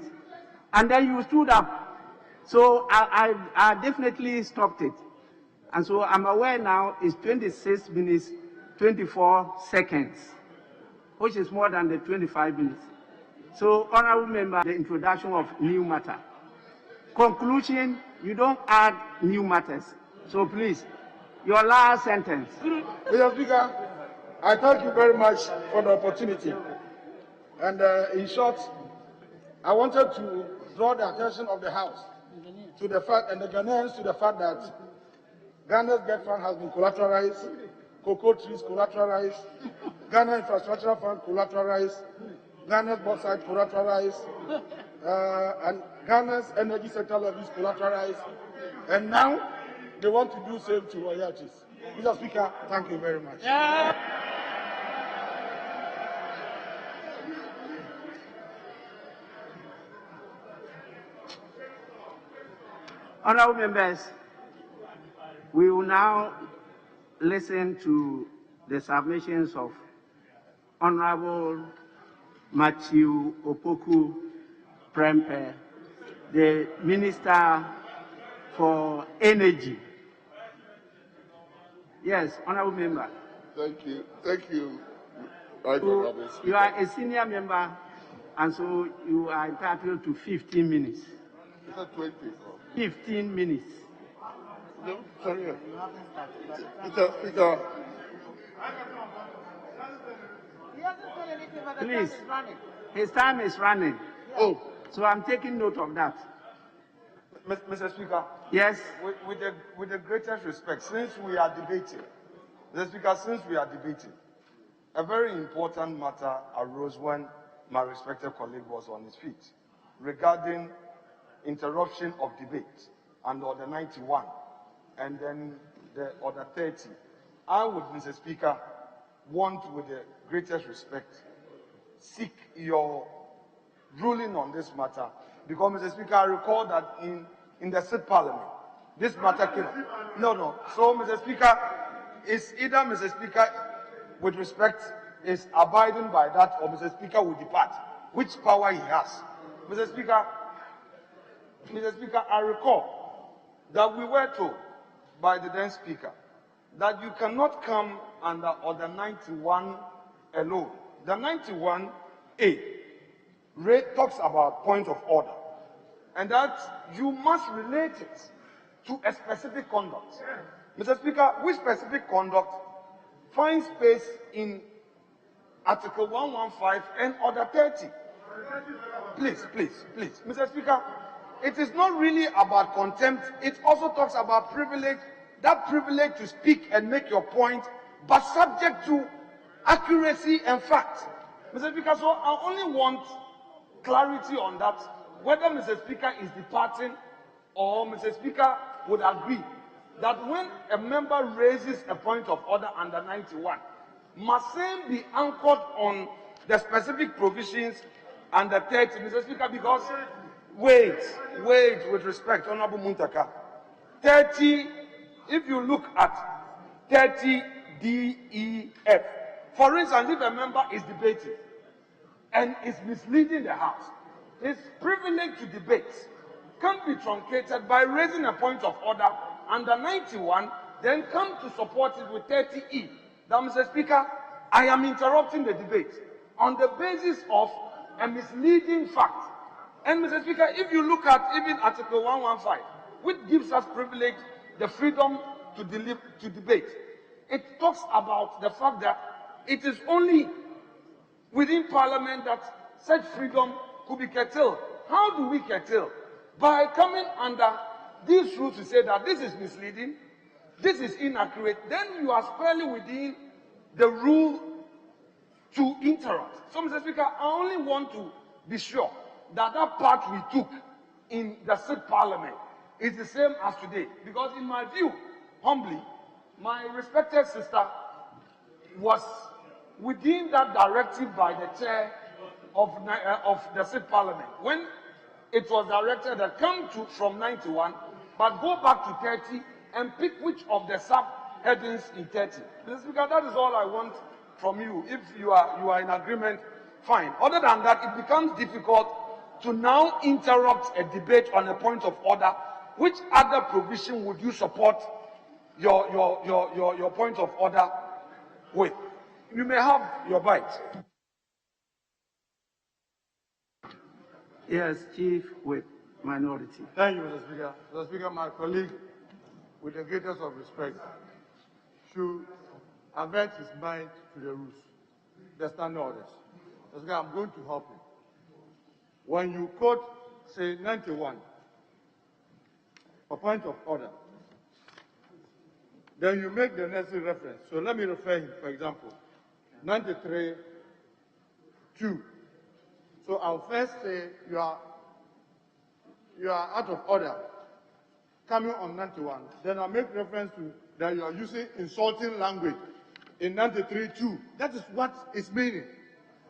And then you stood up. So I definitely stopped it. And so I'm aware now it's 26 minutes, 24 seconds, which is more than the 25 minutes. So, honorable member, the introduction of new matter. Conclusion, you don't add new matters. So please, your last sentence. Mr. Speaker, I thank you very much for the opportunity. And in short, I wanted to draw the attention of the House to the fact, and the Ghanaians to the fact that Ghana's Get Fund has been collateralized, cocoa trees collateralized, Ghana Infrastructure Fund collateralized, Ghana's bauxite collateralized, and Ghana's energy sector levies collateralized, and now they want to do same to royalties. Mr. Speaker, thank you very much. Honorable members, we will now listen to the submissions of Honorable Matthew Opoku Prempeh, the Minister for Energy. Yes, Honorable Member. Thank you. Thank you. Right, Honorable Speaker. You are a senior member, and so you are entitled to 15 minutes. Is that 20? 15 minutes. No, sorry. Mr. Speaker. He hasn't said anything, but the time is running. His time is running. Oh. So I'm taking note of that. Mr. Speaker. Yes. With the greatest respect, since we are debating, Mr. Speaker, a very important matter arose when my respected colleague was on his feet regarding interruption of debate and Order 91 and then the Order 30. I would, Mr. Speaker, want, with the greatest respect, seek your ruling on this matter, because, Mr. Speaker, I recall that in the State Parliament, this matter came up. No. So, Mr. Speaker, it's either, Mr. Speaker, with respect, is abiding by that, or Mr. Speaker will depart, which power he has. Mr. Speaker, I recall that we were told by the then Speaker that you cannot come under Order 91 alone. The 91A talks about point of order, and that you must relate it to a specific conduct. Mr. Speaker, which specific conduct finds space in Article 115 and Order 30? Please. Mr. Speaker, it is not really about contempt. It also talks about privilege, that privilege to speak and make your point, but subject to accuracy and fact. Mr. Speaker, so I only want clarity on that, whether Mr. Speaker is departing or Mr. Speaker would agree that when a member raises a point of order under 91, must same be anchored on the specific provisions under 30, Mr. Speaker, because wait, with respect, Honorable Muntaka, 30, if you look at 30DEF, for instance, if a member is debating and is misleading the House, his privilege to debate can be truncated by raising a point of order under 91, then come to support it with 30E. Now, Mr. Speaker, I am interrupting the debate on the basis of a misleading fact. And, Mr. Speaker, if you look at even Article 115, which gives us privilege, the freedom to debate, it talks about the fact that it is only within Parliament that such freedom could be curtailed. How do we curtail? By coming under these rules to say that this is misleading, this is inaccurate, then you are squarely within the rule to interrupt. So, Mr. Speaker, I only want to be sure that that part we took in the State Parliament is the same as today. Because in my view, humbly, my respected sister was within that directive by the chair of the State Parliament, when it was directed that come to from 91, but go back to 30 and pick which of the sub-headings in 30. Mr. Speaker, that is all I want from you. If you are in agreement, fine. Other than that, it becomes difficult to now interrupt a debate on a point of order. Which other provision would you support your point of order with? You may have your bite. Yes, Chief Whip, Minority. Thank you, Mr. Speaker. Mr. Speaker, my colleague, with the greatest of respect, should avert his mind to the rules, the standing orders. Mr. Speaker, I'm going to help him. When you quote, say, 91, for point of order, then you make the necessary reference. So let me refer him, for example, 93, 2. So I'll first say you are out of order coming on 91. Then I'll make reference to that you are using insulting language in 93.2. That is what it's meaning.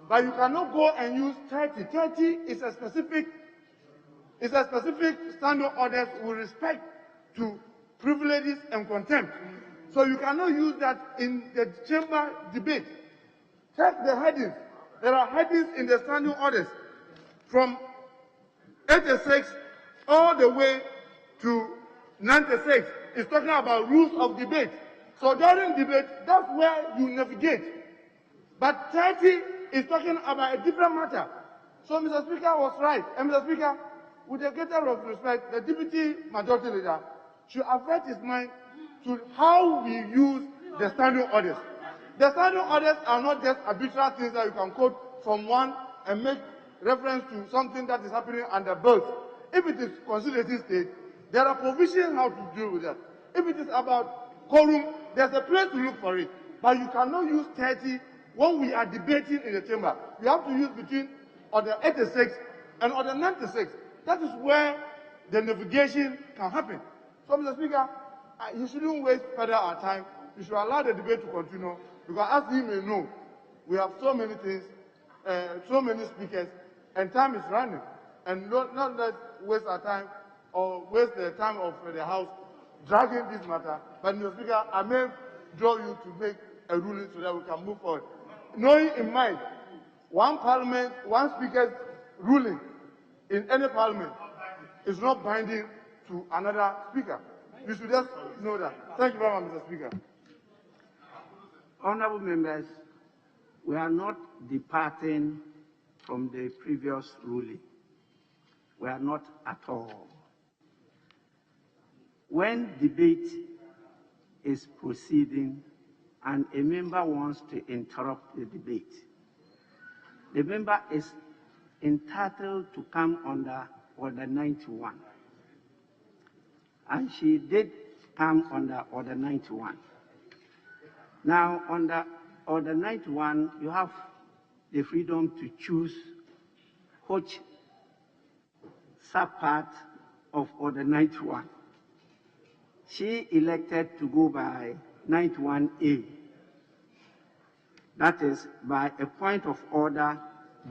But you cannot go and use 30. 30 is a specific standard order with respect to privileges and contempt. So you cannot use that in the chamber debate. Check the headings. There are headings in the standing orders from 86 all the way to 96. It's talking about rules of debate. So during debate, that's where you navigate. But 30 is talking about a different matter. So Mr. Speaker was right. And Mr. Speaker, with the greatest of respect, the Deputy Majority Leader should avert his mind to how we use the standing orders. The standing orders are not just arbitrary things that you can quote from one and make reference to something that is happening under both. If it is conciliating state, there are provisions how to deal with that. If it is about quorum, there's a place to look for it. But you cannot use 30 when we are debating in the chamber. You have to use between Order 86 and Order 96. That is where the navigation can happen. So, Mr. Speaker, you shouldn't waste further our time. You should allow the debate to continue, because as you may know, we have so many things, so many speakers, and time is running. And not let's waste our time or waste the time of the House dragging this matter. But, Mr. Speaker, I may draw you to make a ruling so that we can move forward. Knowing in mind, one parliament, one speaker's ruling in any parliament is not binding to another speaker. You should just know that. Thank you very much, Mr. Speaker. Honorable members, we are not departing from the previous ruling. We are not at all. When debate is proceeding and a member wants to interrupt the debate, the member is entitled to come under Order 91. And she did come under Order 91. Now, under Order 91, you have the freedom to choose which subpart of Order 91. She elected to go by 91A. That is, by a point of order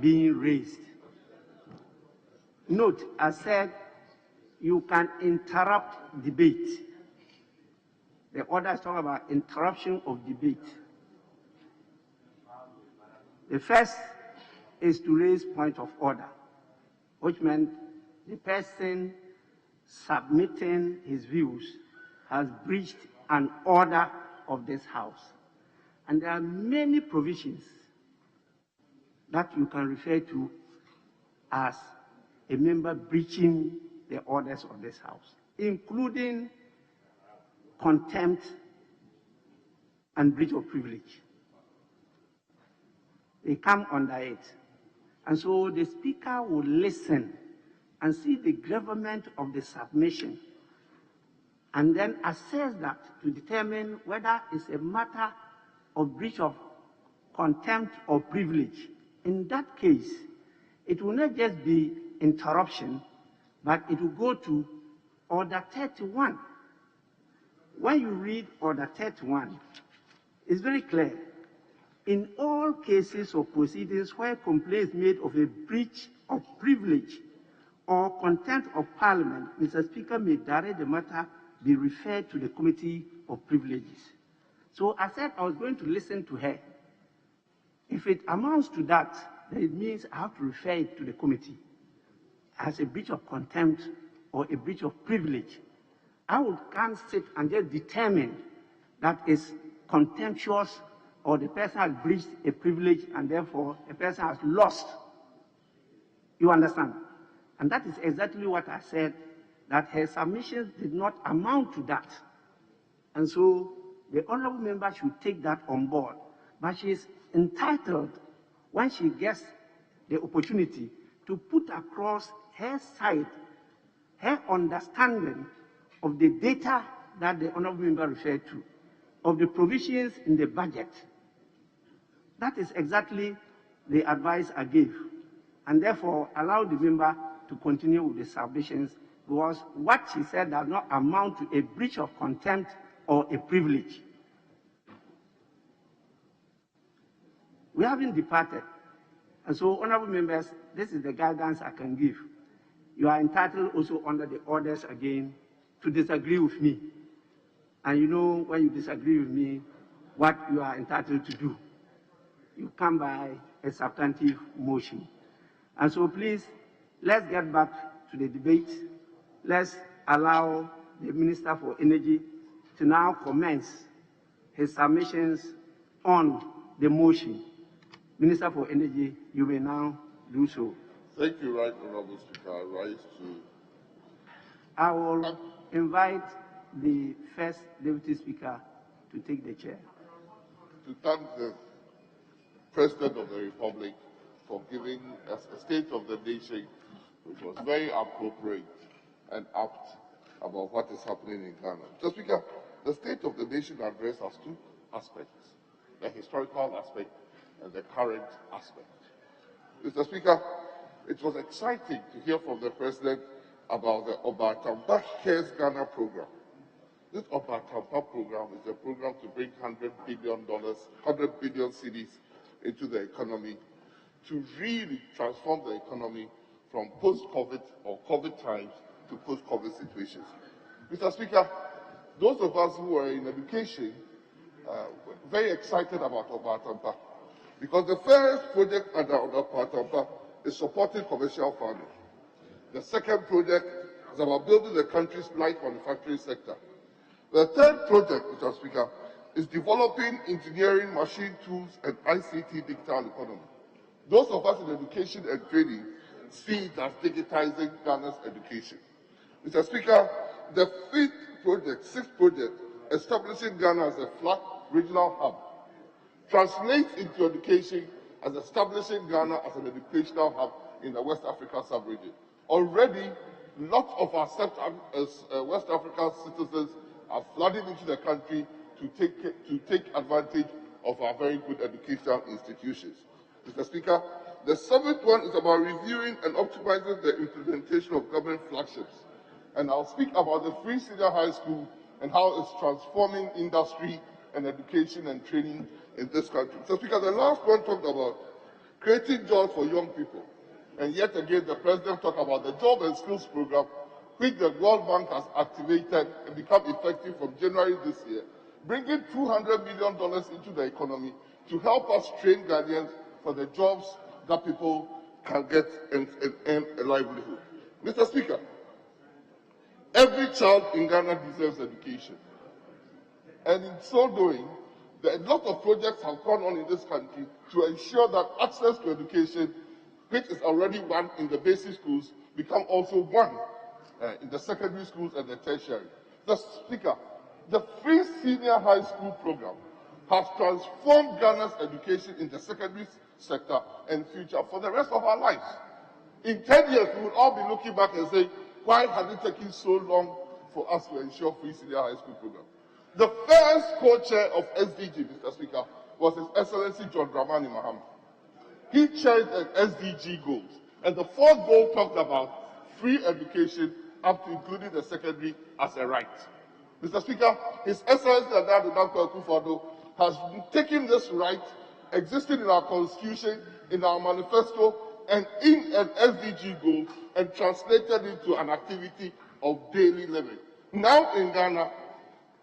being raised. Note, I said you can interrupt debate. The order is talking about interruption of debate. The first is to raise point of order, which meant the person submitting his views has breached an order of this House. And there are many provisions that you can refer to as a member breaching the orders of this House, including contempt and breach of privilege. They come under it. And so the Speaker will listen and see the gravamen of the submission and then assess that to determine whether it's a matter of breach of contempt or privilege. In that case, it will not just be interruption, but it will go to Order 31. When you read Order 31, it's very clear. In all cases of proceedings where complaint is made of a breach of privilege or contempt of Parliament, Mr. Speaker may direct the matter be referred to the Committee of Privileges. So I said I was going to listen to her. If it amounts to that, then it means I have to refer it to the committee as a breach of contempt or a breach of privilege. can't sit and just determine that is contemptuous or the person has breached a privilege and therefore a person has lost. You understand? And that is exactly what I said, that her submissions did not amount to that. And so the honorable member should take that on board. But she is entitled, when she gets the opportunity, to put across her side, her understanding of the data that the honorable member referred to, of the provisions in the budget. That is exactly the advice I gave. And therefore, allow the member to continue with the submissions, because what she said does not amount to a breach of contempt or a privilege. We haven't departed. And so, honorable members, this is the guidance I can give. You are entitled also under the orders again to disagree with me. And you know, when you disagree with me, what you are entitled to do. You come by a substantive motion. And so please, let's get back to the debate. Let's allow the Minister for Energy to now commence his submissions on the motion. Minister for Energy, you may now do so. Thank you, Right Honorable Speaker. I rise to... I will invite the first Deputy Speaker to take the chair. To thank the President of the Republic for giving us a State of the Nation, which was very appropriate and apt about what is happening in Ghana. Mr. Speaker, the State of the Nation addresses two aspects, the historical aspect and the current aspect. Mr. Speaker, it was exciting to hear from the President about the Obatampa Cares Ghana program. This Obatampa program is a program to bring $100 billion cedis into the economy to really transform the economy from post-COVID or COVID times to post-COVID situations. Mr. Speaker, those of us who are in education were very excited about Obatampa because the first project under Obatampa is supporting commercial farming. The second project is about building the country's light manufacturing sector. The third project, Mr. Speaker, is developing engineering, machine tools, and ICT digital economy. Those of us in education and training see it as digitizing Ghana's education. Mr. Speaker, the sixth project, establishing Ghana as a flat regional hub, translates into education as establishing Ghana as an educational hub in the West Africa sub-region. Already, lots of our West African citizens are flooding into the country to take advantage of our very good educational institutions. Mr. Speaker, the seventh one is about reviewing and optimizing the implementation of government flagships. And I'll speak about the free senior high school and how it's transforming industry and education and training in this country. Mr. Speaker, the last one talked about creating jobs for young people. And yet again, the President talked about the Job and Skills Program, which the World Bank has activated and become effective from January this year, bringing $200 million into the economy to help us train Ghanaians for the jobs that people can get and earn a livelihood. Mr. Speaker, every child in Ghana deserves education. And in so doing, a lot of projects have gone on in this country to ensure that access to education, which is already one in the basic schools, become also one in the secondary schools and the tertiary. The Speaker, the free senior high school program has transformed Ghana's education in the secondary sector and future for the rest of our lives. In 10 years, we will all be looking back and saying, why has it taken so long for us to ensure free senior high school program? The first co-chair of SDG, Mr. Speaker, was His Excellency John Dramani Mahama. He chaired the SDG goals, and the fourth goal talked about free education up to including the secondary as a right. Mr. Speaker, His Excellency Dr. Akufo-Addo has taken this right existing in our constitution, in our manifesto, and in an SDG goal, and translated into an activity of daily living. Now in Ghana,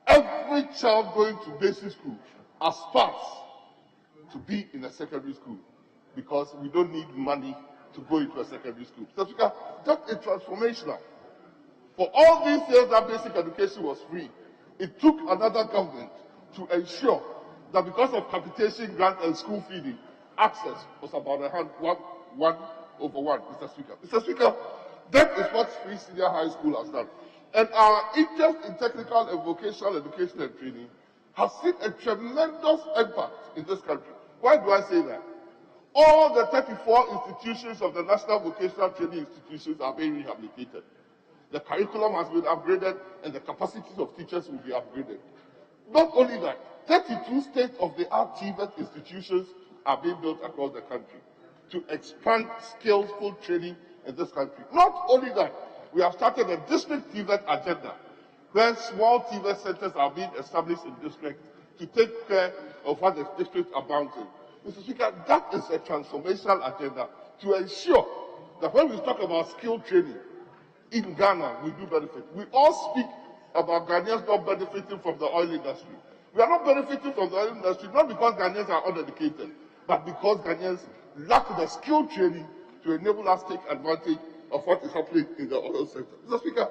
every child going to basic school aspires to be in a secondary school because we don't need money to go into a secondary school. So Speaker, that is transformational. For all these years that basic education was free, it took another government to ensure that because of capitation grant and school feeding, access was about 1:1, Mr. Speaker. Mr. Speaker, that is what free senior high school has done. And our interest in technical and vocational education and training has seen a tremendous impact in this country. Why do I say that? All the 34 institutions of the National Vocational Training Institutions are being rehabilitated. The curriculum has been upgraded and the capacities of teachers will be upgraded. Not only that, 32 state-of-the-art TVET institutions are being built across the country to expand skillful training in this country. Not only that, we have started a district TVET agenda where small TVET centers are being established in districts to take care of what the districts are bound to. Mr. Speaker, that is a transformational agenda to ensure that when we talk about skill training in Ghana, we do benefit. We all speak about Ghanaians not benefiting from the oil industry. We are not benefiting from the oil industry not because Ghanaians are uneducated, but because Ghanaians lack the skill training to enable us to take advantage of what is happening in the oil sector. Mr. Speaker,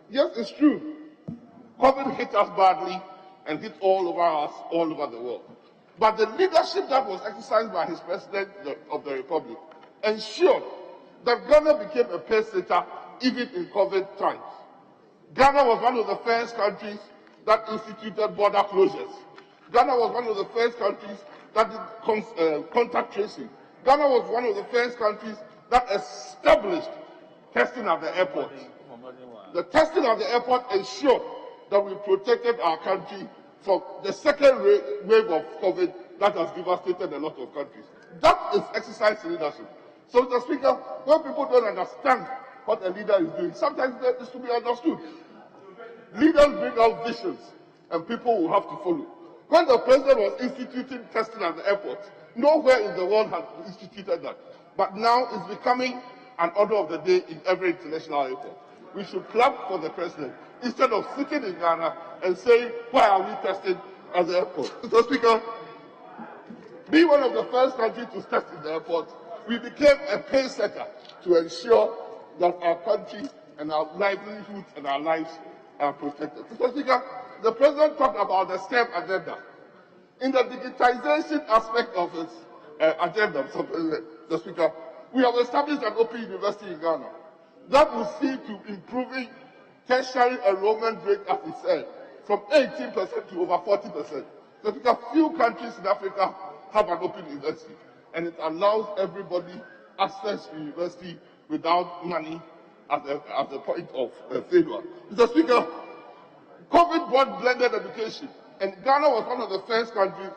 yes, it's true. COVID hit us badly, and hit all over us, all over the world. But the leadership that was exercised by his president of the Republic ensured that Ghana became a pace-setter even in COVID times. Ghana was one of the first countries that instituted border closures. Ghana was one of the first countries that did contact tracing. Ghana was one of the first countries that established testing at the airport. The testing at the airport ensured that we protected our country from the second wave of COVID that has devastated a lot of countries. That is exercise leadership. So, Mr. Speaker, when people don't understand what a leader is doing, sometimes that is to be understood. Leaders bring out visions, and people will have to follow. When the president was instituting testing at the airport, nowhere in the world had instituted that. But now it's becoming an order of the day in every international airport. We should clap for the president instead of sitting in Ghana and saying, why are we testing at the airport? Mr. Speaker, being one of the first countries to test in the airport, we became a pace setter to ensure that our country and our livelihoods and our lives are protected. Mr. Speaker, the president talked about the STEM agenda. In the digitization aspect of his agenda, Mr. Speaker, we have established an open university in Ghana that will see to improving tertiary enrollment rate, as he said, from 18% to over 40%. So because few countries in Africa have an open university, and it allows everybody access to university without money as a point of failure. Mr. Speaker, COVID brought blended education, and Ghana was one of the first countries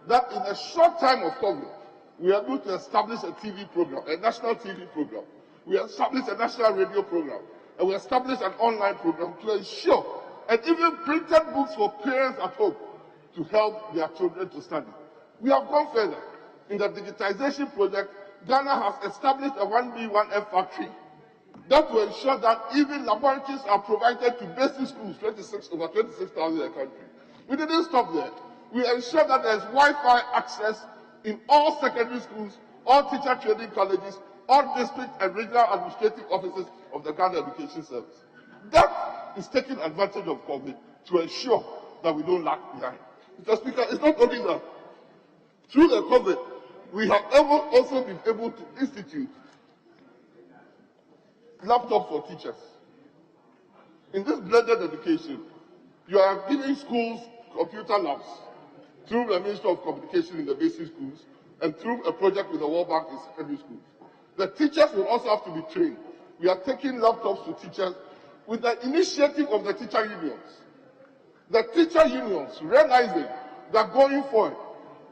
that in a short time of COVID, we are able to establish a TV program, a national TV program. We established a national radio program, and we established an online program to ensure, and even printed books for parents at home to help their children to study. We have gone further. In the digitization project, Ghana has established a 1B, 1F factory that will ensure that even laboratories are provided to basic schools, over 26,000 in the country. We didn't stop there. We ensured that there's Wi-Fi access in all secondary schools, all teacher training colleges, all district and regional administrative offices of the Ghana Education Service. That is taking advantage of COVID to ensure that we don't lag behind. Mr. Speaker, it's not only that. Through the COVID, we have also been able to institute laptops for teachers. In this blended education, you are giving schools computer labs through the Ministry of Communication in the basic schools and through a project with the World Bank in secondary schools. The teachers will also have to be trained. We are taking laptops to teachers with the initiative of the teacher unions. The teacher unions realizing that going forward,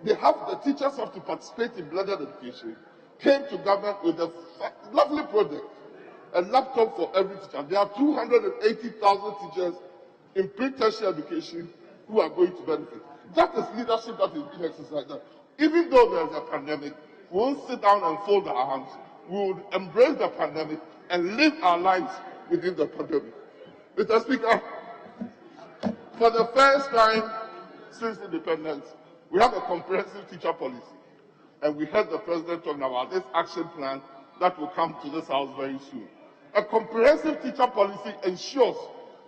the teachers have to participate in blended education, came to government with a lovely project, a laptop for every teacher. There are 280,000 teachers in pre-tertiary education who are going to benefit. That is leadership that is being exercised. Even though there is a pandemic, we won't sit down and fold our hands. We will embrace the pandemic and live our lives within the pandemic. Mr. Speaker, for the first time since independence, we have a comprehensive teacher policy. And we heard the President talking about this action plan that will come to this House very soon. A comprehensive teacher policy ensures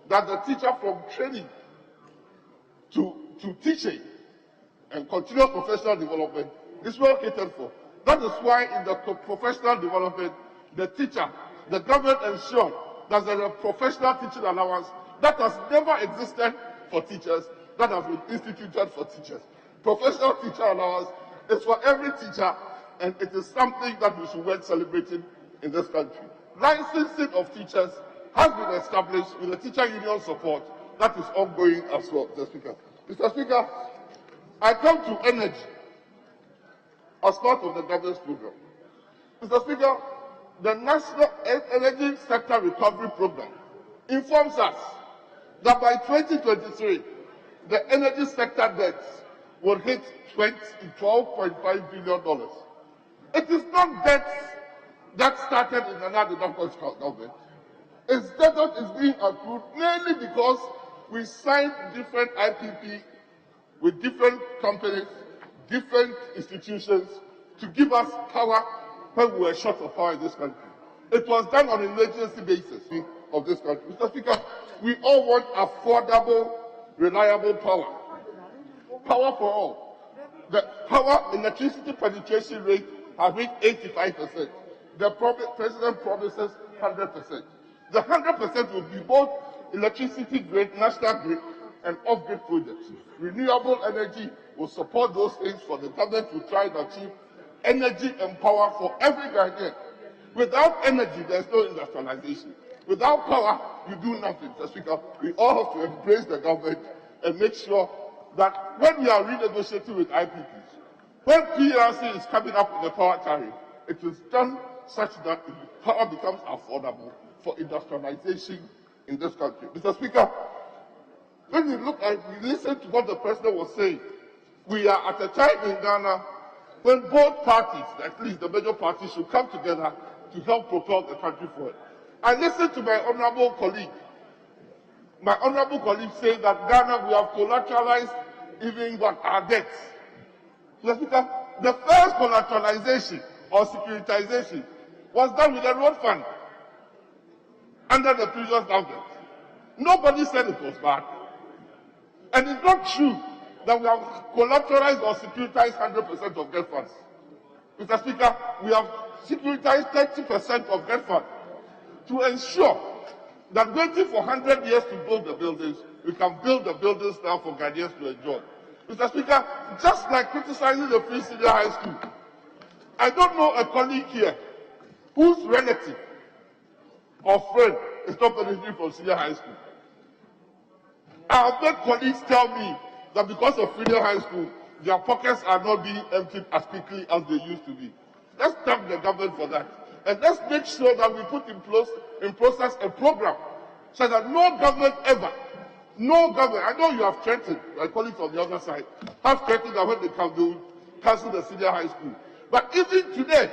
that the teacher from training to teaching and continuous professional development is well catered for. That is why in the professional development, the government ensured that there is a professional teaching allowance that has never existed for teachers, that has been instituted for teachers. Professional teacher allowance is for every teacher, and it is something that we should work celebrating in this country. Licensing of teachers has been established with the teacher union support that is ongoing as well, Mr. Speaker. Mr. Speaker, I come to energy as part of the governance program. Mr. Speaker, the National Energy Sector Recovery Program informs us that by 2023, the energy sector debts will hit $12.5 billion. It is not debts that started in another government. It's debt that is being accrued mainly because we signed different IPP with different companies, different institutions to give us power when we were short of power in this country. It was done on an emergency basis of this country. Mr. Speaker, we all want affordable, reliable power. Power for all. The power electricity penetration rate has reached 85%. The president promises 100%. The 100% will be both electricity grid, national grid, and off-grid projects. Renewable energy will support those things for the government to try to achieve energy and power for every Ghanaian. Without energy, there's no industrialization. Without power, you do nothing. Mr. Speaker, we all have to embrace the government and make sure that when we are renegotiating with IPPs, when PRC is coming up with the power tariff, it is done such that power becomes affordable for industrialization in this country. Mr. Speaker, when we listen to what the president was saying, we are at a time in Ghana when both parties, at least the major parties, should come together to help propel the country forward. I listened to my honorable colleague saying that Ghana, we have collateralized even our debts. Mr. Speaker, the first collateralization or securitization was done with the road fund under the previous government. Nobody said it was bad. And it's not true that we have collateralized or securitized 100% of debt funds. Mr. Speaker, we have securitized 30% of debt funds to ensure that waiting for 100 years to build the buildings, we can build the buildings now for Ghanaians to enjoy. Mr. Speaker, just like criticizing the Free Senior High School, I don't know a colleague here whose relative or friend is not benefiting from senior high school. Our big colleagues tell me that because of senior high school, their pockets are not being emptied as quickly as they used to be. Let's thank the government for that. And let's make sure that we put in process a program so that no government ever, I know you have threatened, my colleagues on the other side, have threatened that when they come, they will cancel the senior high school. But even today,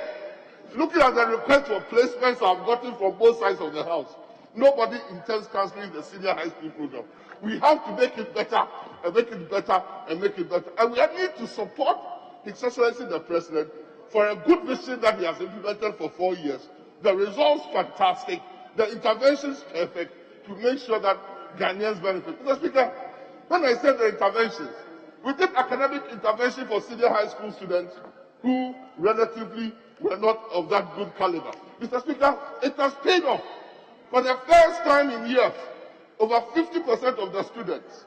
looking at the request for placements I've gotten from both sides of the house, nobody intends cancelling the senior high school program. We have to make it better, and make it better, and make it better. And we need to support His Excellency the President for a good vision that he has implemented for 4 years. The results fantastic, the interventions perfect to make sure that Ghanaians benefit. Mr. Speaker, when I said the interventions, we did academic intervention for senior high school students who relatively were not of that good caliber. Mr. Speaker, it has paid off. For the first time in years, over 50% of the students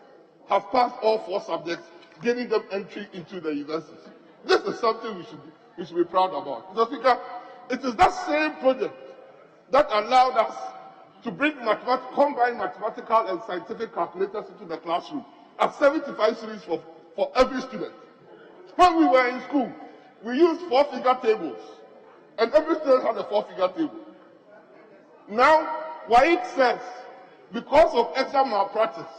have passed all 4 subjects, gaining them entry into the universities. This is something we should be proud about. Mr. Speaker, it is that same project that allowed us to bring combined mathematical and scientific calculators into the classroom at 75 series for every student. When we were in school, we used 4-figure tables, and every student had a 4-figure table. Now, Waid says, because of exam malpractice,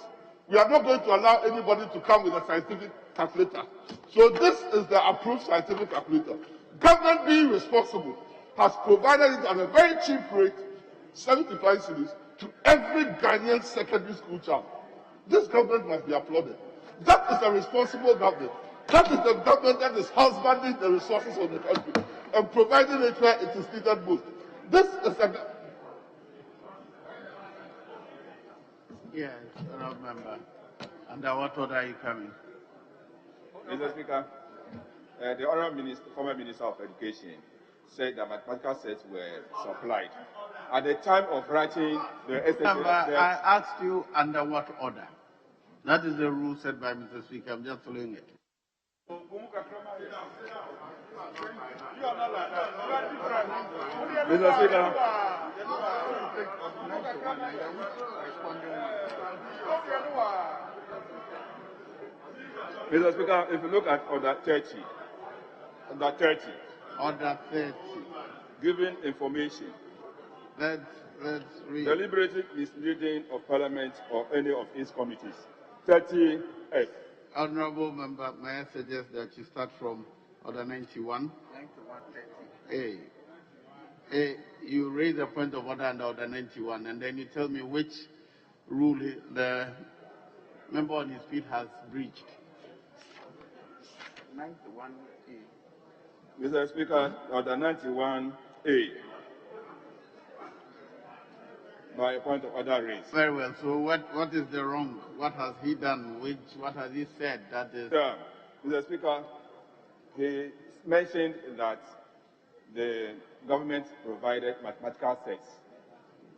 we are not going to allow anybody to come with a scientific calculator. So this is the approved scientific calculator. Government, being responsible, has provided it at a very cheap rate, 75 cedis, to every Ghanaian secondary school child. This government must be applauded. That is a responsible government. That is the government that is husbanding the resources of the country and providing it where it is needed most. This is a... Yes, honourable member. Under what order are you coming? Mr. Speaker, the honourable former Minister of Education said that mathematical sets were supplied. At the time of writing the essay, I asked you under what order. That is the rule set by Mr. Speaker. I'm just following it. Mr. Speaker. Mr. Speaker, if you look at Order 30, Order 30, giving information, let's read. Deliberative misleading of Parliament or any of its committees. 30F. Honourable member, may I suggest that you start from Order 91? 91, you raise a point of order under Order 91, and then you tell me which rule the member on his feet has breached. 91A. Mr. Speaker, Order 91A. by a point of order raised. Very well. So what is the wrong? What has he done? What has he said that is... Mr. Speaker, he mentioned that the government provided mathematical sets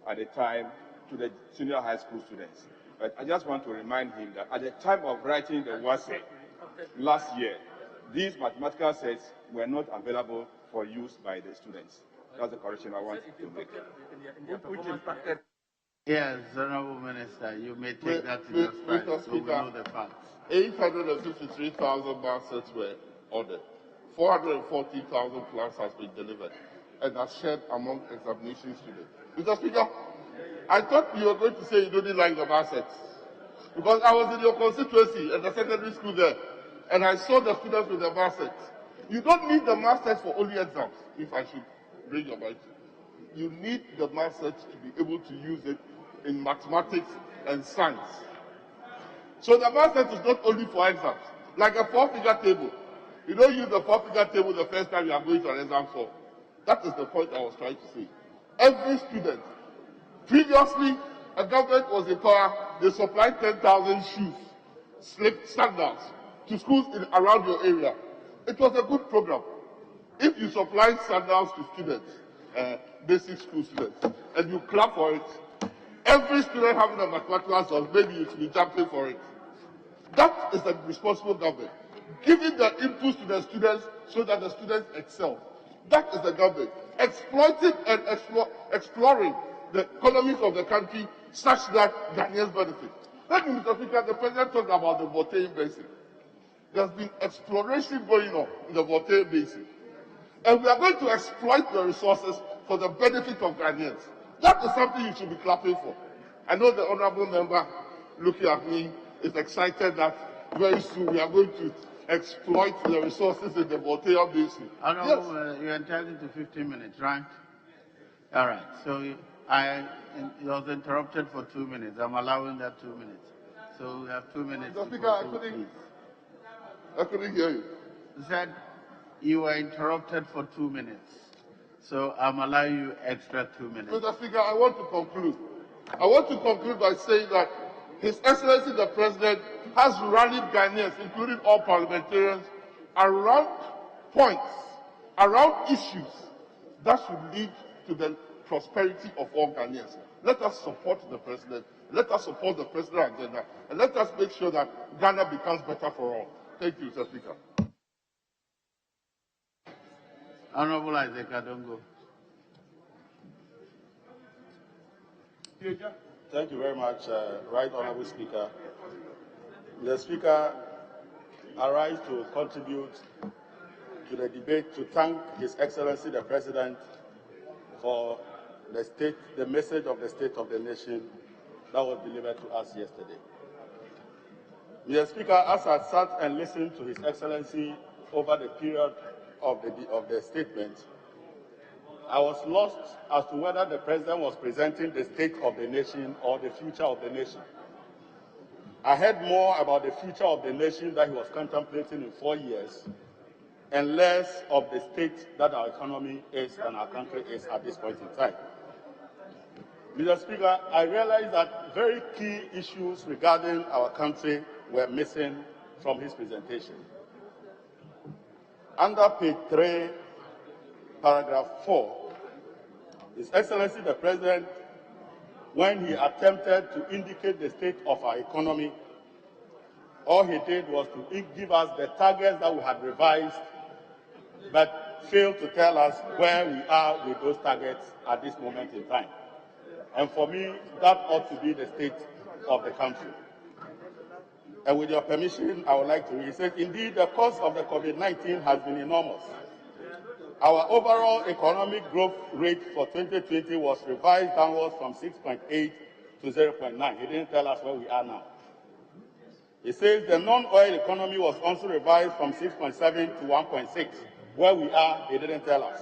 at the time to the senior high school students. But I just want to remind him that at the time of writing the WASE last year, these mathematical sets were not available for use by the students. That's the correction I want to make. Which impacted... Yes, Honorable Minister, you may take that to your stride, so we know the facts. 853,000 math sets were ordered. 440,000 plans has been delivered and are shared among examination students. Mr. Speaker, I thought you were going to say you didn't like the math sets, because I was in your constituency at the secondary school there, and I saw the students with the math sets. You don't need the math sets for only exams, if I should bring your mind. You need the math sets to be able to use it in mathematics and science. So the math set is not only for exams, like a 4-figure table. You don't use the 4-figure table the first time you are going to an exam for. That is the point I was trying to say. Every student, previously, a government was in power, they supplied 10,000 shoes, sandals, to schools around your area. It was a good program. If you supply sandals to students, basic school students, and you clap for it, every student having a mathematical source, maybe you should be jumping for it. That is a responsible government, giving the input to the students so that the students excel. That is the government, exploiting and exploring the economies of the country such that Ghanaians benefit. Let me, Mr. Speaker, the President talked about the Voltaic Basin. There's been exploration going on in the Voltaic Basin. And we are going to exploit the resources for the benefit of Ghanaians. That is something you should be clapping for. I know the honorable member looking at me is excited that very soon we are going to exploit the resources in the Voltaic Basin. Honorable, yes. You're entitled to 15 minutes, right? All right. So I was interrupted for 2 minutes. I'm allowing that 2 minutes. So we have 2 minutes. Mr. Speaker, I couldn't hear you. You said you were interrupted for 2 minutes. So I'm allowing you extra 2 minutes. Mr. Speaker, I want to conclude. I want to conclude by saying that His Excellency the President has rallied Ghanaians, including all parliamentarians, around points, around issues that should lead to the prosperity of all Ghanaians. Let us support the President. Let us support the President's agenda. And let us make sure that Ghana becomes better for all. Thank you, Mr. Speaker. Honorable Isaac Adongo. Thank you very much, Right Honorable Speaker. The Speaker, I rise to contribute to the debate to thank His Excellency the President for the message of the State of the Nation that was delivered to us yesterday. Mr. Speaker, as I sat and listened to His Excellency over the period of the statement, I was lost as to whether the President was presenting the state of the nation or the future of the nation. I heard more about the future of the nation that he was contemplating in 4 years, and less of the state that our economy is and our country is at this point in time. Mr. Speaker, I realized that very key issues regarding our country were missing from his presentation. Under page 3, paragraph 4, His Excellency the President, when he attempted to indicate the state of our economy, all he did was to give us the targets that we had revised, but failed to tell us where we are with those targets at this moment in time. And for me, that ought to be the state of the country. And with your permission, I would like to read. It says, indeed, the cost of the COVID-19 has been enormous. Our overall economic growth rate for 2020 was revised downwards from 6.8 to 0.9. He didn't tell us where we are now. He says the non-oil economy was also revised from 6.7 to 1.6. Where we are, he didn't tell us.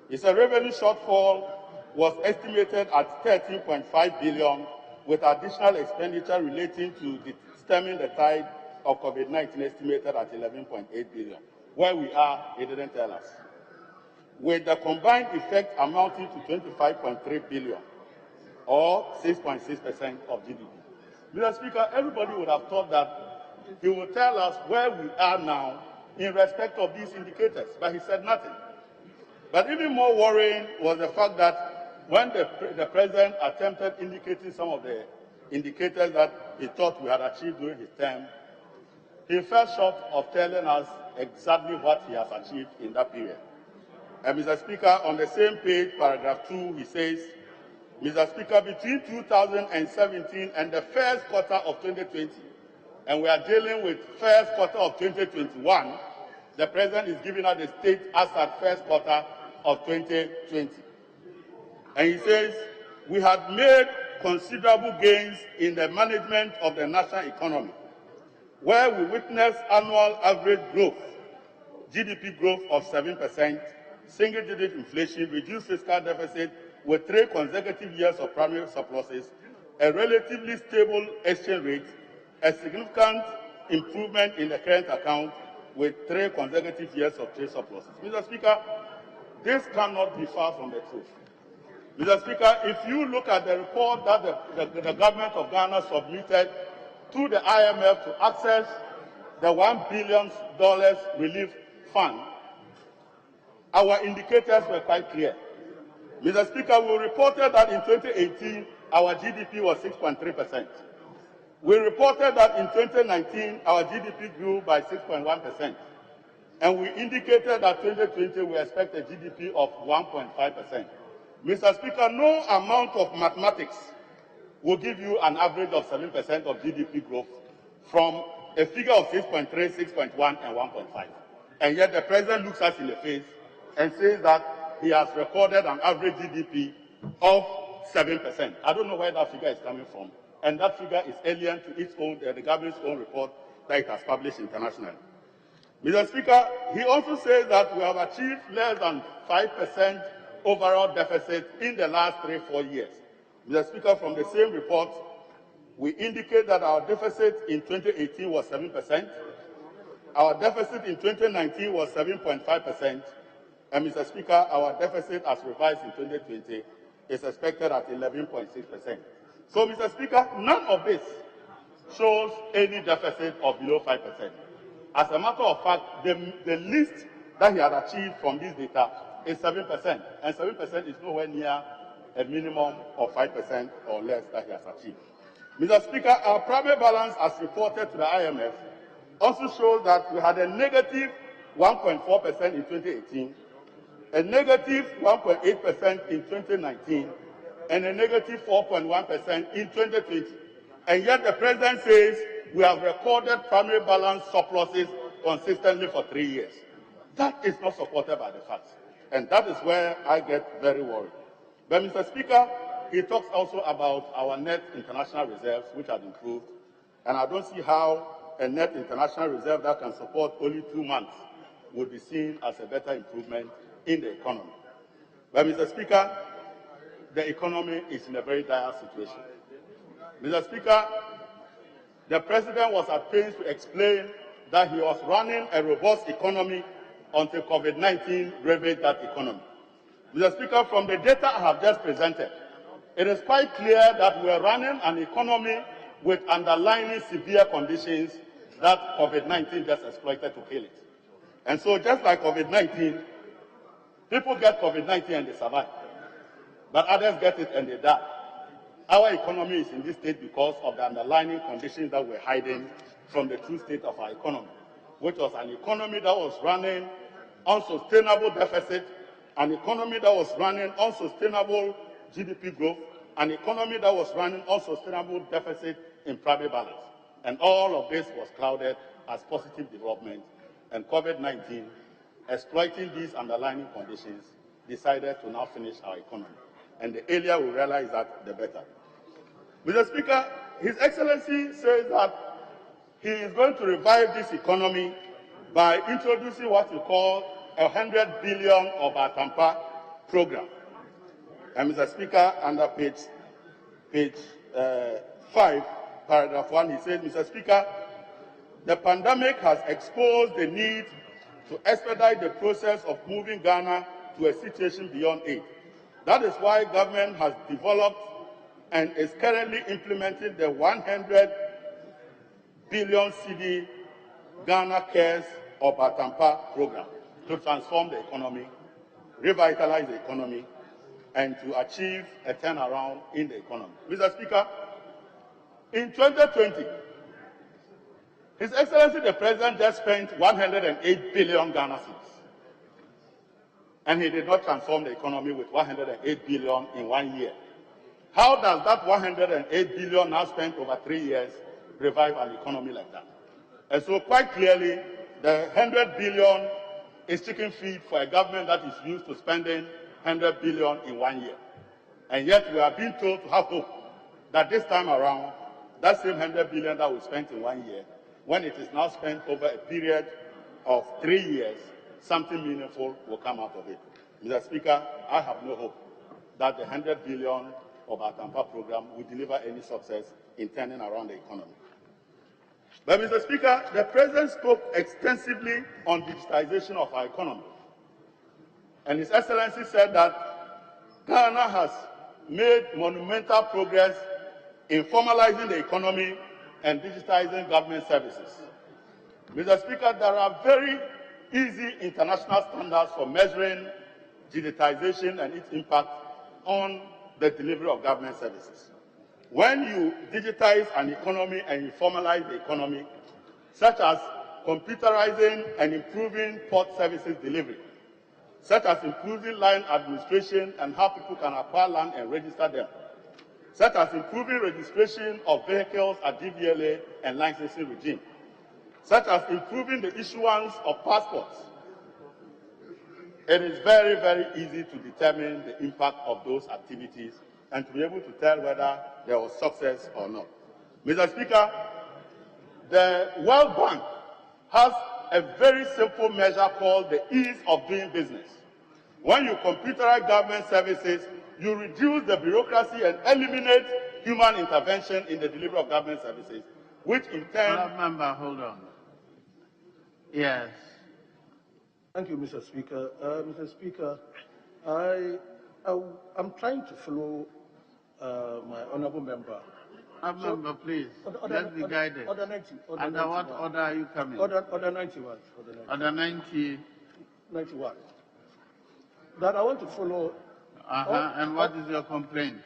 He said revenue shortfall was estimated at 13.5 billion, with additional expenditure relating to stemming the tide of COVID-19 estimated at 11.8 billion. Where we are, he didn't tell us. With the combined effect amounting to 25.3 billion, or 6.6% of GDP. Mr. Speaker, everybody would have thought that he would tell us where we are now in respect of these indicators, but he said nothing. But even more worrying was the fact that when the president attempted indicating some of the indicators that he thought we had achieved during his term, he fell short of telling us exactly what he has achieved in that period. And Mr. Speaker, on the same page, paragraph 2, he says, Mr. Speaker, between 2017 and the first quarter of 2020, and we are dealing with first quarter of 2021, the president is giving us the state as at first quarter of 2020. And he says, we had made considerable gains in the management of the national economy, where we witnessed annual average growth, GDP growth of 7%, single-digit inflation, reduced fiscal deficit with 3 consecutive years of primary surpluses, a relatively stable exchange rate, a significant improvement in the current account with 3 consecutive years of trade surpluses. Mr. Speaker, this cannot be far from the truth. Mr. Speaker, if you look at the report that the government of Ghana submitted to the IMF to access the $1 billion relief fund, our indicators were quite clear. Mr. Speaker, we reported that in 2018, our GDP was 6.3%. We reported that in 2019, our GDP grew by 6.1%. And we indicated that 2020, we expect a GDP of 1.5%. Mr. Speaker, no amount of mathematics will give you an average of 7% of GDP growth from a figure of 6.3, 6.1, and 1.5. And yet the president looks us in the face and says that he has recorded an average GDP of 7%. I don't know where that figure is coming from. And that figure is alien to its own, the government's own report that it has published internationally. Mr. Speaker, he also says that we have achieved less than 5% overall deficit in the last 3-4 years. Mr. Speaker, from the same report, we indicate that our deficit in 2018 was 7%, our deficit in 2019 was 7.5%, and Mr. Speaker, our deficit as revised in 2020 is expected at 11.6%. So, Mr. Speaker, none of this shows any deficit of below 5%. As a matter of fact, the least that he had achieved from this data is 7%, and 7% is nowhere near a minimum of 5% or less that he has achieved. Mr. Speaker, our primary balance as reported to the IMF also shows that we had a negative 1.4% in 2018, a negative 1.8% in 2019, and a negative 4.1% in 2020. And yet the president says we have recorded primary balance surpluses consistently for 3 years. That is not supported by the facts. And that is where I get very worried. But Mr. Speaker, he talks also about our net international reserves, which have improved. And I don't see how a net international reserve that can support only 2 months would be seen as a better improvement in the economy. But Mr. Speaker, the economy is in a very dire situation. Mr. Speaker, the president was at pains to explain that he was running a robust economy until COVID-19 ravaged that economy. Mr. Speaker, from the data I have just presented, it is quite clear that we are running an economy with underlying severe conditions that COVID-19 just exploited to kill it. And so just like COVID-19, people get COVID-19 and they survive, but others get it and they die. Our economy is in this state because of the underlying conditions that we're hiding from the true state of our economy, which was an economy that was running unsustainable deficit, an economy that was running unsustainable GDP growth, an economy that was running unsustainable deficit in primary balance. And all of this was clouded as positive development. And COVID-19, exploiting these underlying conditions, decided to now finish our economy. And the earlier we realize that, the better. Mr. Speaker, His Excellency says that he is going to revive this economy by introducing what we call a 100 billion of our Tampa program. And Mr. Speaker, under page 5, paragraph 1, he says, Mr. Speaker, the pandemic has exposed the need to expedite the process of moving Ghana to a situation beyond aid. That is why government has developed and is currently implementing the 100 billion cedi Ghana Cares or Batampa program to transform the economy, revitalize the economy, and to achieve a turnaround in the economy. Mr. Speaker, in 2020, His Excellency the President just spent 108 billion Ghana cedis, and he did not transform the economy with 108 billion in 1 year. How does that 108 billion now spent over 3 years revive an economy like that? And so quite clearly, the 100 billion is chicken feed for a government that is used to spending 100 billion in 1 year. And yet we are being told to have hope that this time around, that same 100 billion that we spent in 1 year, when it is now spent over a period of 3 years, something meaningful will come out of it. Mr. Speaker, I have no hope that the 100 billion of our Tampa program will deliver any success in turning around the economy. But Mr. Speaker, the President spoke extensively on digitization of our economy. And His Excellency said that Ghana has made monumental progress in formalizing the economy and digitizing government services. Mr. Speaker, there are very easy international standards for measuring digitization and its impact on the delivery of government services. When you digitize an economy and you formalize the economy, such as computerizing and improving port services delivery, such as improving land administration and how people can acquire land and register them, such as improving registration of vehicles at DVLA and licensing regime, such as improving the issuance of passports, it is very, very easy to determine the impact of those activities and to be able to tell whether there was success or not. Mr. Speaker, the World Bank has a very simple measure called the ease of doing business. When you computerize government services, you reduce the bureaucracy and eliminate human intervention in the delivery of government services, which in turn... Member, hold on. Yes. Thank you, Mr. Speaker. Mr. Speaker, I'm trying to follow my honourable member. Member, please. Let's be guided. Order 90. Under what order are you coming? Order 91. Order 90. 91. That I want to follow. And what is your complaint?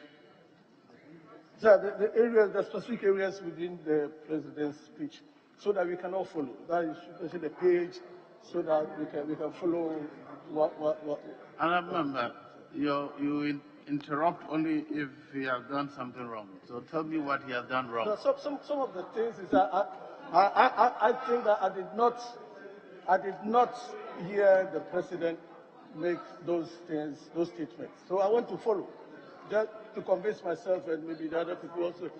Sir, the specific areas within the President's speech, so that we can all follow. That is, you can see the page, so that we can follow what. Remember, you interrupt only if he has done something wrong. So tell me what he has done wrong. No, some of the things is that I think that I did not hear the President make those statements. So I want to follow, just to convince myself and maybe the other people also,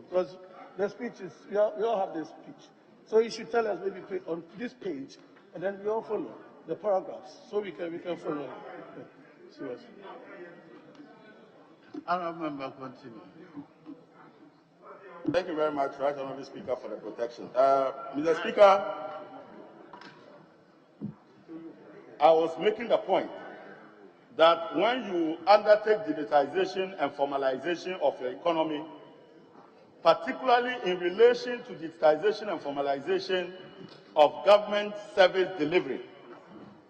because the speech is, we all have this speech. So you should tell us maybe on this page, and then we all follow the paragraphs, so we can follow. Seriously. I remember, continue. Thank you very much, Right Honourable Speaker, for the protection. Mr. Speaker, I was making the point that when you undertake digitization and formalization of your economy, particularly in relation to digitization and formalization of government service delivery,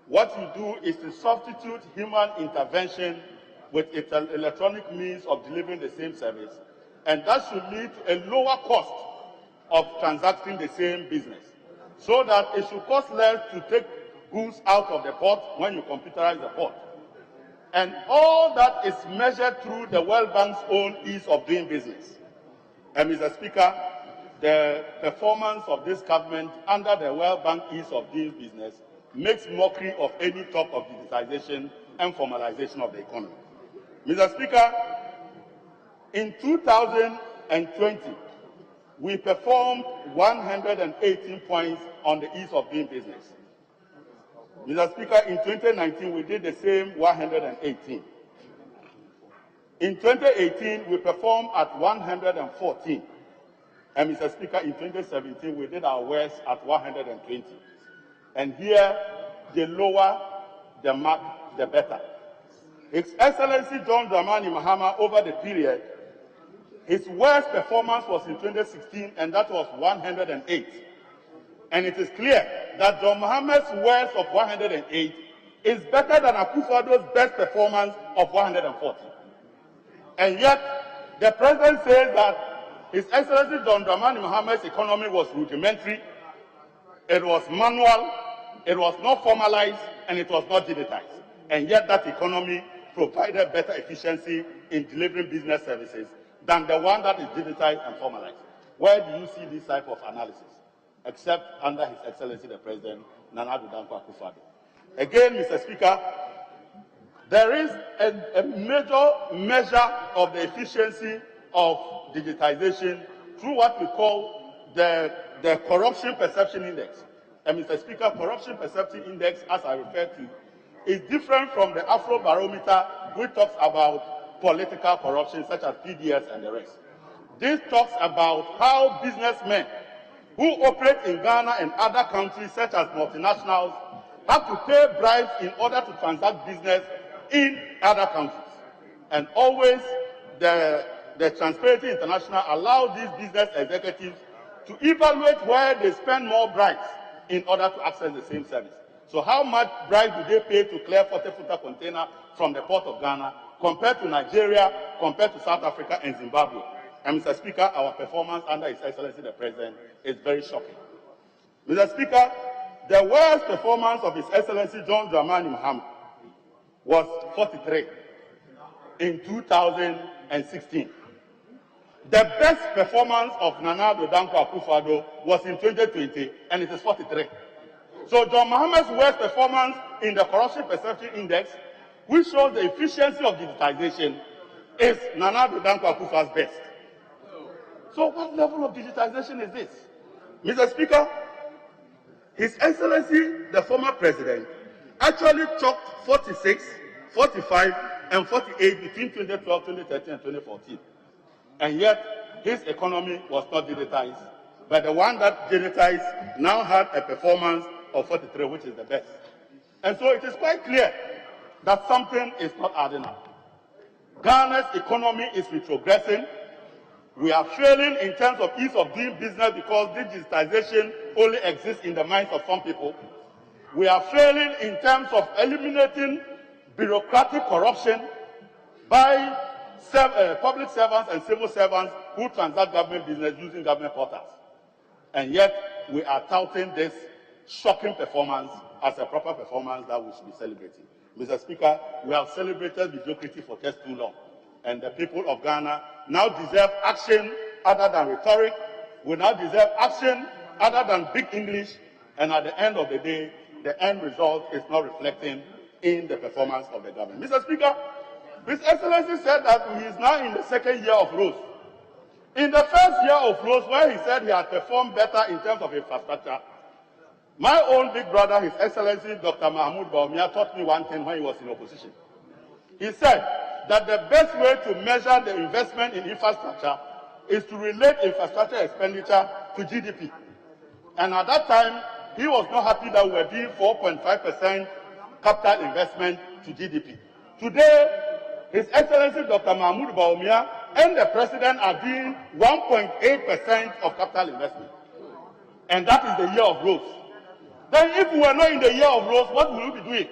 what you do is to substitute human intervention with electronic means of delivering the same service, and that should lead to a lower cost of transacting the same business, so that it should cost less to take goods out of the port when you computerize the port. And all that is measured through the World Bank's own ease of doing business. And Mr. Speaker, the performance of this government under the World Bank ease of doing business makes mockery of any talk of digitization and formalization of the economy. Mr. Speaker, in 2020, we performed 118 points on the ease of doing business. Mr. Speaker, in 2019, we did the same 118. In 2018, we performed at 114. And Mr. Speaker, in 2017, we did our worst at 120. And here, the lower the mark, the better. His Excellency John Dramani Mahama, over the period, His worst performance was in 2016, and that was 108. And it is clear that John Mohammed's worst of 108 is better than Akufo-Addo's best performance of 140. And yet, the president says that His Excellency John Dramani Mohammed's economy was rudimentary, it was manual, it was not formalized, and it was not digitized. And yet that economy provided better efficiency in delivering business services than the one that is digitized and formalized. Where do you see this type of analysis? Except under His Excellency the President, Nana Addo Dankwa Akufo-Addo. Again, Mr. Speaker, there is a major measure of the efficiency of digitization through what we call the Corruption Perception Index. And Mr. Speaker, Corruption Perception Index, as I referred to, is different from the Afro-Barometer, which talks about political corruption, such as PDS and the rest. This talks about how businessmen who operate in Ghana and other countries, such as multinationals, have to pay bribes in order to transact business in other countries. And always the Transparency International allows these business executives to evaluate where they spend more bribes in order to access the same service. So how much bribe do they pay to clear 40-footer container from the port of Ghana compared to Nigeria, compared to South Africa and Zimbabwe? And Mr. Speaker, our performance under His Excellency the President is very shocking. Mr. Speaker, the worst performance of His Excellency John Dramani Mohammed was 43 in 2016. The best performance of Nana Addo Dankwa Akufo-Addo was in 2020, and it is 43. So John Mohammed's worst performance in the Corruption Perception Index, which shows the efficiency of digitization, is Nana Addo Dankwa Akufo-Addo's best. So what level of digitization is this? Mr. Speaker, His Excellency, the former president, actually chalked 46, 45, and 48 between 2012, 2013, and 2014. And yet, his economy was not digitized. But the one that digitized now had a performance of 43, which is the best. And so it is quite clear that something is not adding up. Ghana's economy is retrogressing. We are failing in terms of ease of doing business because digitization only exists in the minds of some people. We are failing in terms of eliminating bureaucratic corruption by public servants and civil servants who transact government business using government portals. And yet, we are touting this shocking performance as a proper performance that we should be celebrating. Mr. Speaker, we have celebrated mediocrity for just too long. And the people of Ghana now deserve action other than rhetoric. We now deserve action other than big English. And at the end of the day, the end result is not reflecting in the performance of the government. Mr. Speaker, His Excellency said that he is now in the second year of Rose. In the first year of Rose, where he said he had performed better in terms of infrastructure, my own big brother, His Excellency Dr. Mahmoud Bawumia, taught me one thing when he was in opposition. He said that the best way to measure the investment in infrastructure is to relate infrastructure expenditure to GDP. And at that time, he was not happy that we were doing 4.5% capital investment to GDP. Today, His Excellency Dr. Mahmoud Bawumia and the President are doing 1.8% of capital investment. And that is the year of Rose. Then if we were not in the year of Rose, what will we be doing?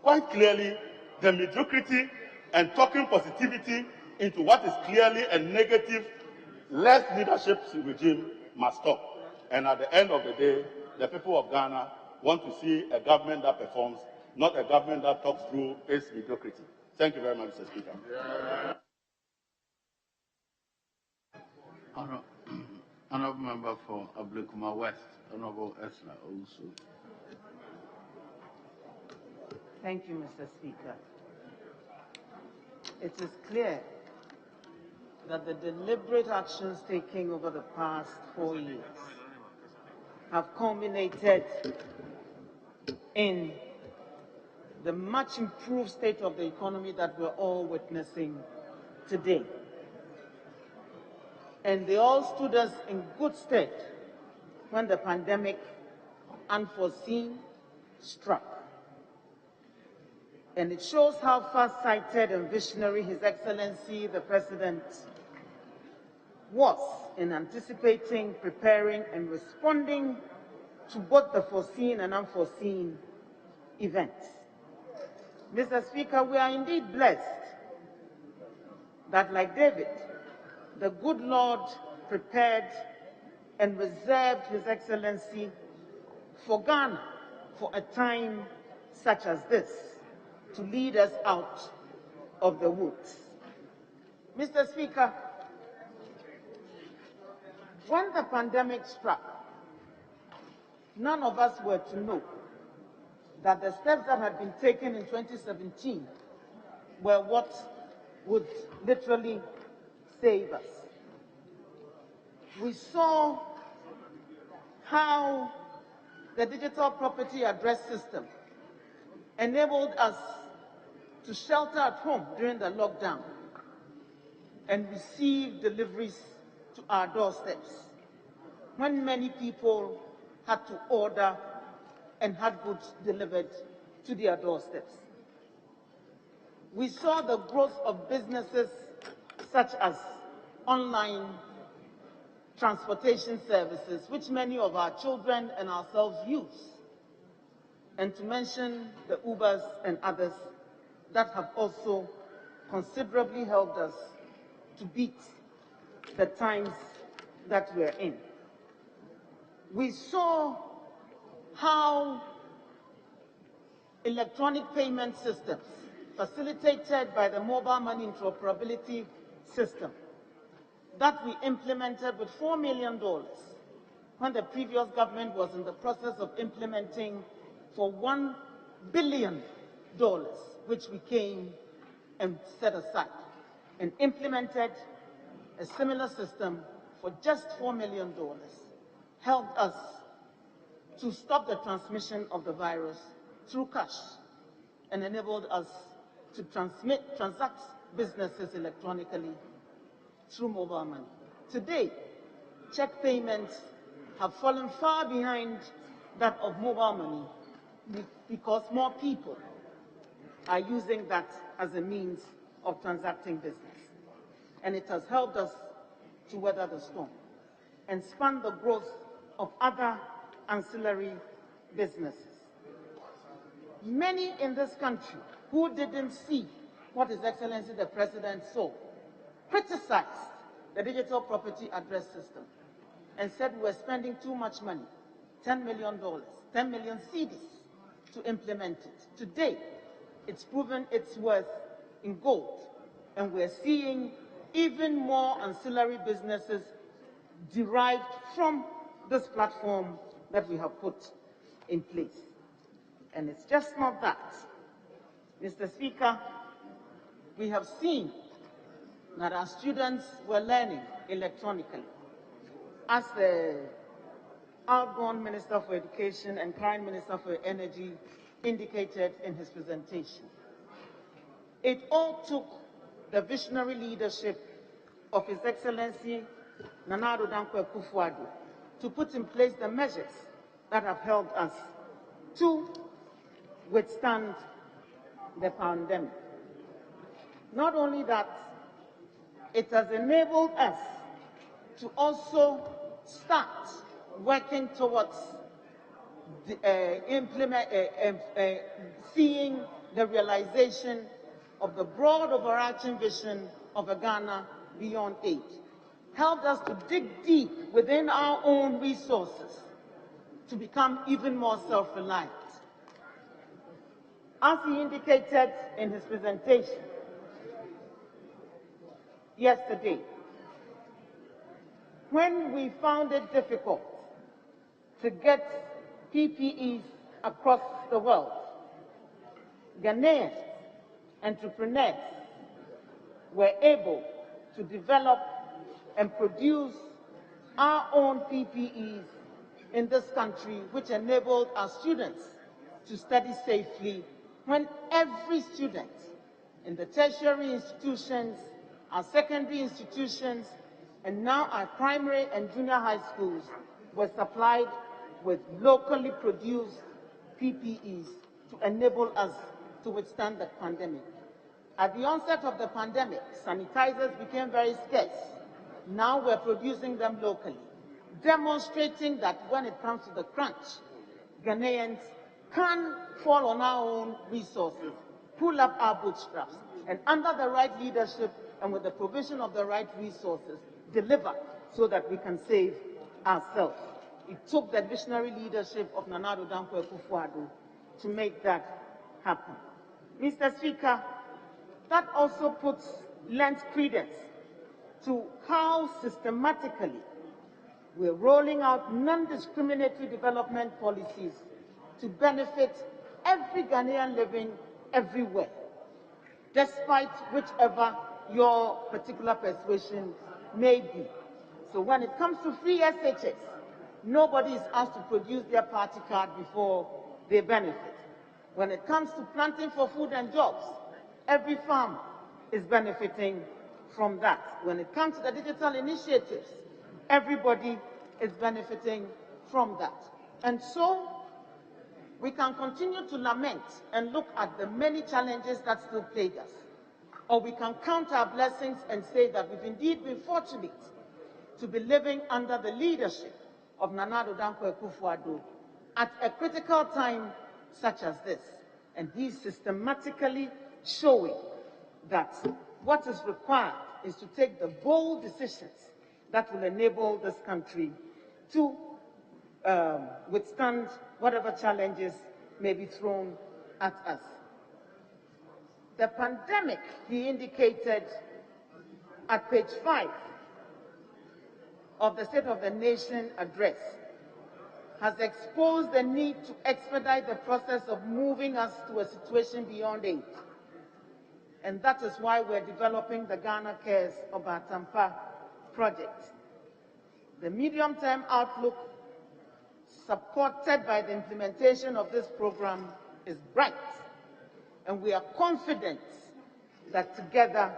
Quite clearly, the mediocrity and talking positivity into what is clearly a negative, less leadership regime must stop. And at the end of the day, the people of Ghana want to see a government that performs, not a government that talks through its mediocrity. Thank you very much, Mr. Speaker. Honourable Member for Ablekuma West, Honourable Esla also. Thank you, Mr. Speaker. It is clear that the deliberate actions taken over the past 4 years have culminated in the much improved state of the economy that we're all witnessing today. And they all stood us in good stead when the pandemic, unforeseen, struck. And it shows how far-sighted and visionary His Excellency the President was in anticipating, preparing, and responding to both the foreseen and unforeseen events. Mr. Speaker, we are indeed blessed that, like David, the good Lord prepared and reserved His Excellency for Ghana for a time such as this, to lead us out of the woods. Mr. Speaker, when the pandemic struck, none of us were to know that the steps that had been taken in 2017 were what would literally save us. We saw how the digital property address system enabled us to shelter at home during the lockdown and receive deliveries to our doorsteps when many people had to order and had goods delivered to their doorsteps. We saw the growth of businesses such as online transportation services, which many of our children and ourselves use, and to mention the Ubers and others that have also considerably helped us to beat the times that we're in. We saw how electronic payment systems, facilitated by the mobile money interoperability system that we implemented with $4 million when the previous government was in the process of implementing for $1 billion, which we came and set aside and implemented a similar system for just $4 million, helped us to stop the transmission of the virus through cash and enabled us to transact businesses electronically through mobile money. Today, check payments have fallen far behind that of mobile money because more people are using that as a means of transacting business. And it has helped us to weather the storm and spur the growth of other ancillary businesses. Many in this country who didn't see what His Excellency the President saw criticized the digital property address system and said we were spending too much money, $10 million, 10 million cedis to implement it. Today, it's proven its worth in gold, and we're seeing even more ancillary businesses derived from this platform that we have put in place. And it's just not that. Mr. Speaker, we have seen that our students were learning electronically. As the outgoing Minister for Education and current Minister for Energy indicated in his presentation, it all took the visionary leadership of His Excellency Nana Addo Dankwa Akufo-Addo to put in place the measures that have helped us to withstand the pandemic. Not only that, it has enabled us to also start working towards seeing the realization of the broad overarching vision of a Ghana beyond aid. Helped us to dig deep within our own resources to become even more self-reliant. As he indicated in his presentation yesterday, when we found it difficult to get PPEs across the world, Ghanaian entrepreneurs were able to develop and produce our own PPEs in this country, which enabled our students to study safely when every student in the tertiary institutions, our secondary institutions, and now our primary and junior high schools were supplied with locally produced PPEs to enable us to withstand the pandemic. At the onset of the pandemic, sanitizers became very scarce, Now we're producing them locally, demonstrating that when it comes to the crunch, Ghanaians can fall on our own resources, pull up our bootstraps, and under the right leadership and with the provision of the right resources, deliver so that we can save ourselves. It took the visionary leadership of Nana Addo Dankwa Akufo-Addo to make that happen. Mr. Speaker, that also lends credence to how systematically we're rolling out non-discriminatory development policies to benefit every Ghanaian living everywhere, despite whichever your particular persuasion may be. So when it comes to free SHS, nobody is asked to produce their party card before they benefit. When it comes to planting for food and jobs, every farmer is benefiting from that. When it comes to the digital initiatives, everybody is benefiting from that. And so we can continue to lament and look at the many challenges that still plague us. Or we can count our blessings and say that we've indeed been fortunate to be living under the leadership of Nana Addo Dankwa Akufo-Addo at a critical time such as this. And he's systematically showing that what is required is to take the bold decisions that will enable this country to withstand whatever challenges may be thrown at us. The pandemic, he indicated at page 5 of the State of the Nation address, has exposed the need to expedite the process of moving us to a situation beyond aid. And that is why we're developing the Ghana Cares Obatampa project. The medium-term outlook supported by the implementation of this program is bright, and we are confident that together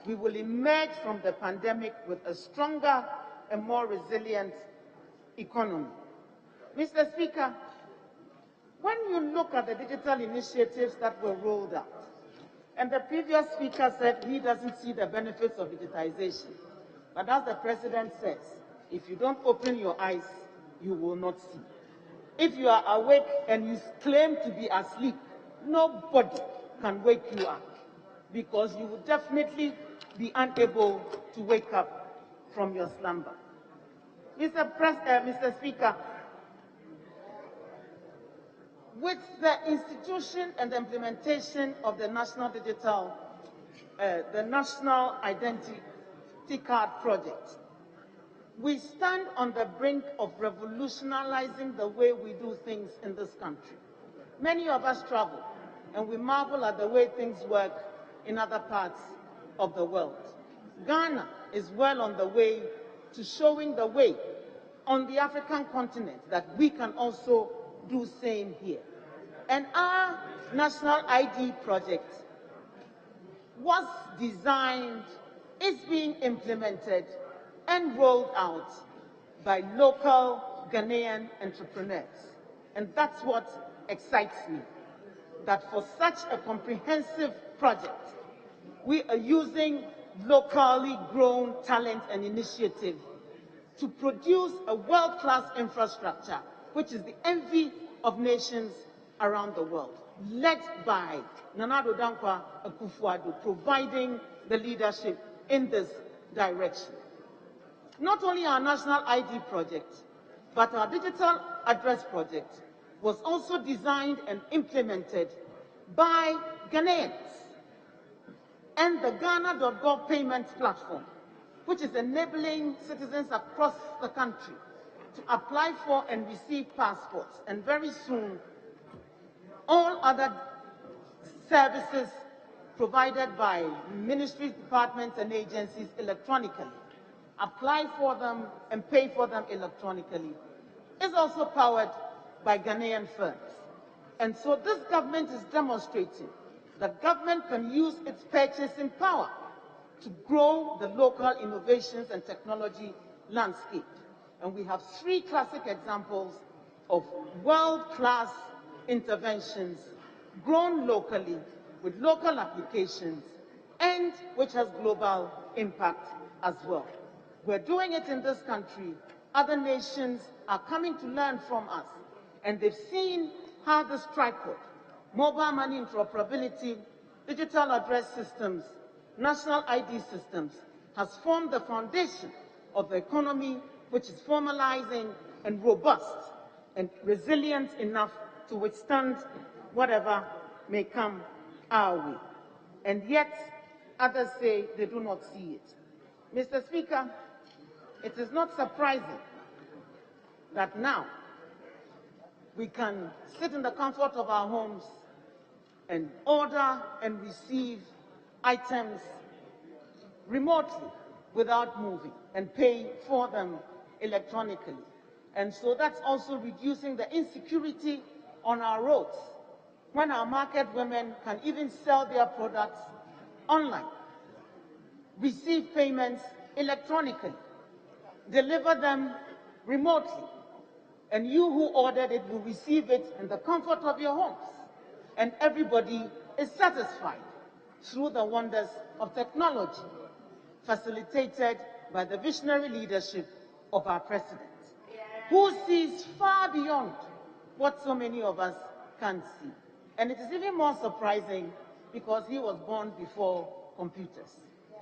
we will emerge from the pandemic with a stronger and more resilient economy. Mr. Speaker, when you look at the digital initiatives that were rolled out, and the previous speaker said he doesn't see the benefits of digitization, but as the President says, if you don't open your eyes, you will not see. If you are awake and you claim to be asleep, nobody can wake you up, because you will definitely be unable to wake up from your slumber. Mr. Speaker, with the institution and the implementation of the National Identity Card Project, we stand on the brink of revolutionizing the way we do things in this country. Many of us travel, and we marvel at the way things work in other parts of the world. Ghana is well on the way to showing the way on the African continent that we can also do same here. And our national ID project was designed, is being implemented and rolled out by local Ghanaian entrepreneurs. And that's what excites me, that for such a comprehensive project, we are using locally grown talent and initiative to produce a world-class infrastructure, which is the envy of nations around the world, led by Nana Addo Dankwa Akufo-Addo, providing the leadership in this direction. Not only our national ID project, but our digital address project was also designed and implemented by Ghanaians, and the Ghana.gov payments platform, which is enabling citizens across the country to apply for and receive passports, and very soon all other services provided by ministries, departments, and agencies electronically, apply for them and pay for them electronically, is also powered by Ghanaian firms. And so this government is demonstrating that government can use its purchasing power to grow the local innovations and technology landscape. And we have 3 classic examples of world-class interventions grown locally with local applications and which has global impact as well. We're doing it in this country. Other nations are coming to learn from us. And they've seen how this tripod, mobile money interoperability, digital address systems, national ID systems, has formed the foundation of the economy, which is formalizing and robust and resilient enough to withstand whatever may come our way. And yet, others say they do not see it. Mr. Speaker, it is not surprising that now we can sit in the comfort of our homes and order and receive items remotely without moving and pay for them electronically. And so that's also reducing the insecurity on our roads, when our market women can even sell their products online, receive payments electronically, deliver them remotely, and you who ordered it will receive it in the comfort of your homes. And everybody is satisfied through the wonders of technology, facilitated by the visionary leadership of our president, who sees far beyond what so many of us can't see. And it is even more surprising because he was born before computers.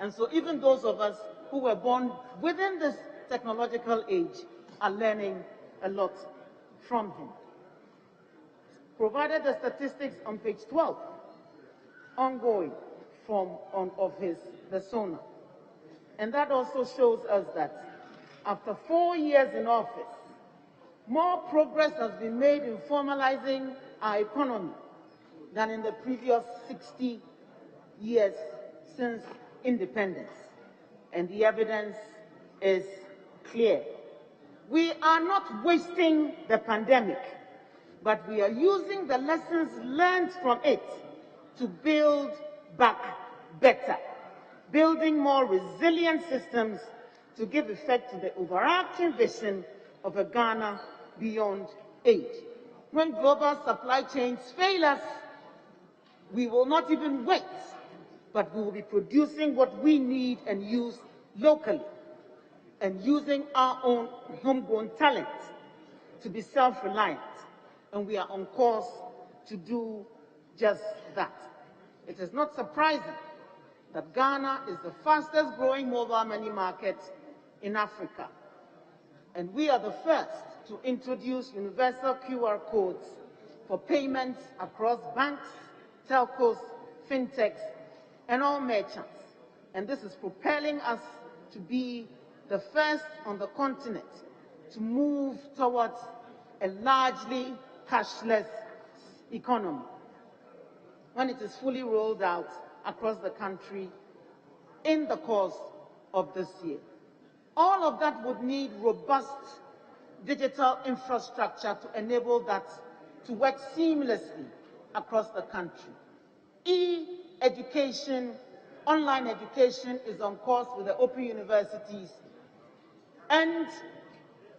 And so even those of us who were born within this technological age are learning a lot from him. Provided the statistics on page 12, ongoing of the SONA. And that also shows us that after 4 years in office, more progress has been made in formalizing our economy than in the previous 60 years since independence. And the evidence is clear. We are not wasting the pandemic, but we are using the lessons learned from it to build back better, building more resilient systems to give effect to the overarching vision of a Ghana beyond aid. When global supply chains fail us, we will not even wait, but we will be producing what we need and use locally, and using our own homegrown talent to be self-reliant. And we are on course to do just that. It is not surprising that Ghana is the fastest growing mobile money market in Africa. And we are the first to introduce universal QR codes for payments across banks, telcos, fintechs, and all merchants. And this is propelling us to be the first on the continent to move towards a largely cashless economy when it is fully rolled out across the country in the course of this year. All of that would need robust digital infrastructure to enable that to work seamlessly across the country. E-education, online education is on course with the open universities and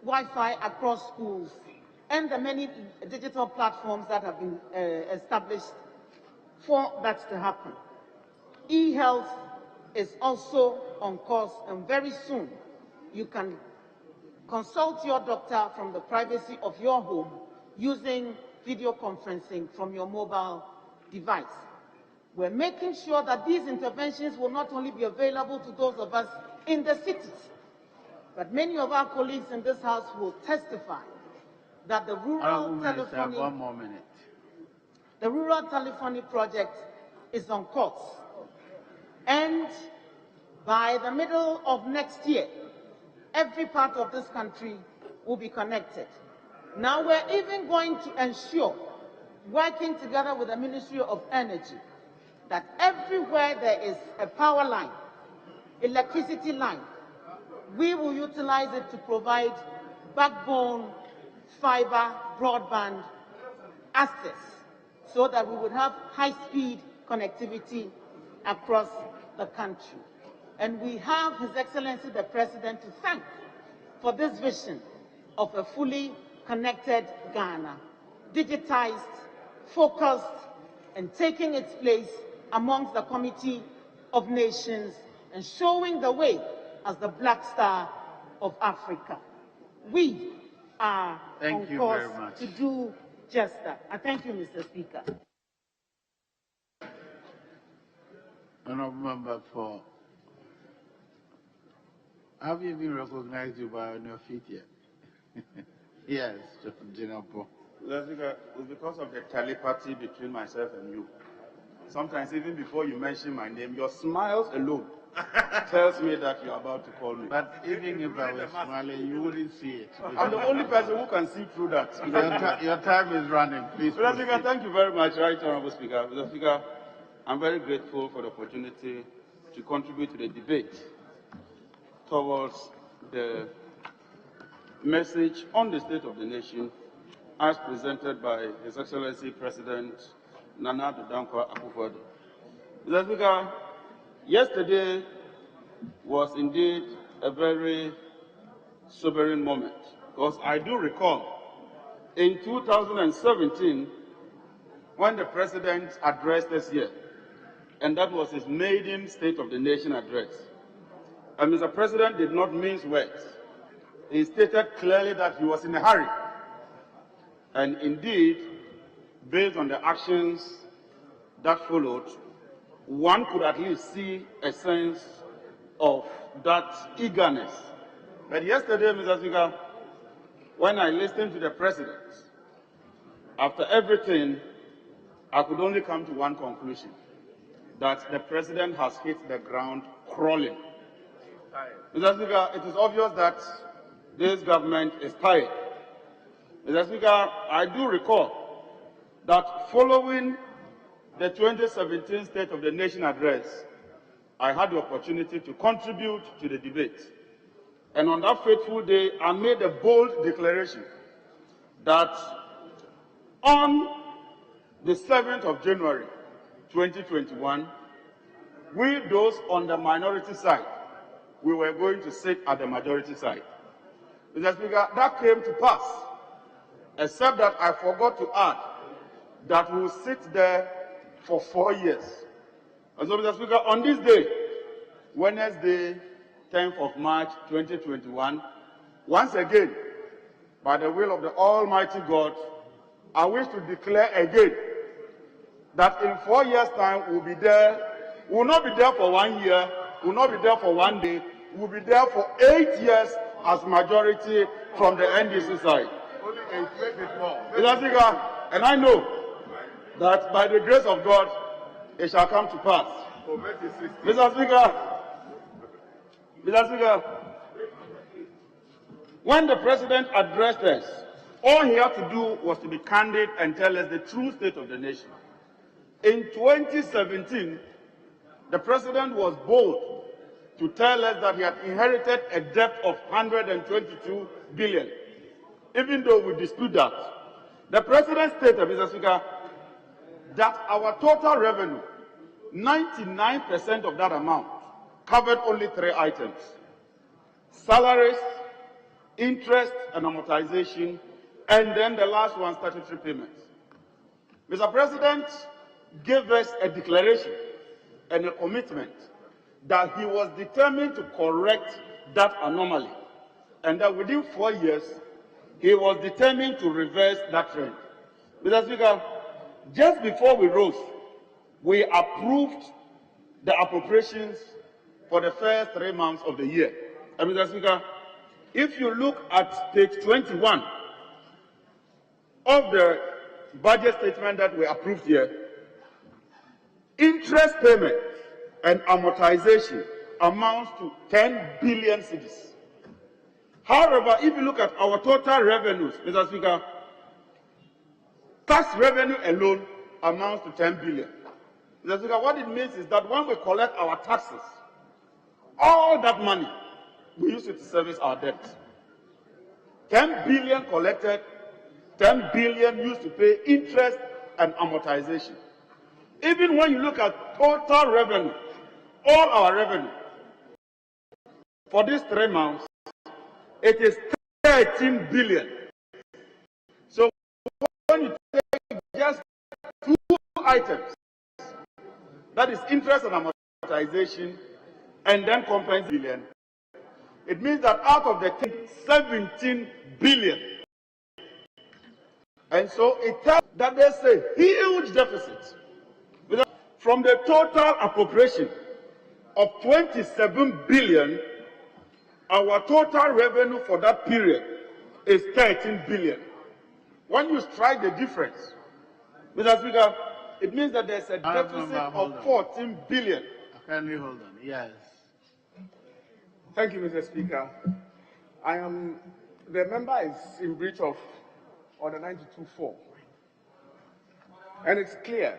Wi-Fi across schools and the many digital platforms that have been established for that to happen. E-health is also on course, and very soon you can consult your doctor from the privacy of your home using video conferencing from your mobile device. We're making sure that these interventions will not only be available to those of us in the cities, but many of our colleagues in this house will testify that the rural telephony project is on course. And by the middle of next year, every part of this country will be connected. Now we're even going to ensure, working together with the Ministry of Energy, that everywhere there is a power line, electricity line, we will utilize it to provide backbone fiber broadband access so that we would have high-speed connectivity across the country. And we have His Excellency the President to thank for this vision of a fully connected Ghana, digitized, focused, and taking its place amongst the Committee of Nations and showing the way as the Black Star of Africa. We are on course to do just that. I thank you, Mr. Speaker. Honourable Member for, have you been recognized by on your feet yet? Yes, General Paul. It's because of the telepathy between myself and you. Sometimes even before you mention my name, your smiles alone tells me that you're about to call me. But even if I was smiling, you wouldn't see it. I'm the only person who can see through that. Your time is running, please. Mr. Speaker, thank you very much, Right Honourable Speaker. Mr. Speaker, I'm very grateful for the opportunity to contribute to the debate towards the message on the state of the nation as presented by His Excellency President Nana Addo Dankwa Akufo-Addo. Mr. Speaker, yesterday was indeed a very sobering moment, because I do recall in 2017 when the President addressed us here, and that was his maiden State of the Nation address. And Mr. President did not mince words. He stated clearly that he was in a hurry. And indeed, based on the actions that followed, one could at least see a sense of that eagerness. But yesterday, Mr. Speaker, when I listened to the President, after everything, I could only come to one conclusion, that the President has hit the ground crawling. Mr. Speaker, it is obvious that this government is tired. Mr. Speaker, I do recall that following the 2017 State of the Nation address, I had the opportunity to contribute to the debate. And on that fateful day, I made a bold declaration that on the 7th of January 2021, we, those on the minority side, we were going to sit at the majority side. Mr. Speaker, that came to pass, except that I forgot to add that we will sit there for 4 years. And so, Mr. Speaker, on this day, Wednesday, 10th of March 2021, once again, by the will of the Almighty God, I wish to declare again that in 4 years' time we'll be there. We will not be there for 1 year, we will not be there for 1 day, we will be there for 8 years as majority from the NDC side. Mr. Speaker, and I know that by the grace of God, it shall come to pass. Mr. Speaker, when the President addressed us, all he had to do was to be candid and tell us the true state of the nation. In 2017, the President was bold to tell us that he had inherited a debt of 122 billion. Even though we dispute that, the President stated, Mr. Speaker, that our total revenue, 99% of that amount, covered only 3 items: salaries, interest and amortization, and then the last one, statutory payments. Mr. President gave us a declaration and a commitment that he was determined to correct that anomaly, and that within 4 years, he was determined to reverse that trend. Mr. Speaker, just before we rose, we approved the appropriations for the first 3 months of the year. And Mr. Speaker, if you look at page 21 of the budget statement that we approved here, interest payment and amortization amounts to 10 billion cedis. However, if you look at our total revenues, Mr. Speaker, tax revenue alone amounts to 10 billion. Mr. Speaker, what it means is that when we collect our taxes, all that money, we use it to service our debt. 10 billion collected, 10 billion used to pay interest and amortization. Even when you look at total revenue, all our revenue, for these 3 months, it is 13 billion. So when you take just 2 items, that is interest and amortization, and then compensate billion, It means that out of the 17 billion. And so it tells that there's a huge deficit. From the total appropriation of 27 billion, our total revenue for that period is 13 billion. When you strike the difference, Mr. Speaker, it means that there's a deficit of 14 billion. Can we hold on? Yes. Thank you, Mr. Speaker. The member is in breach of Order 92.4. And it's clear.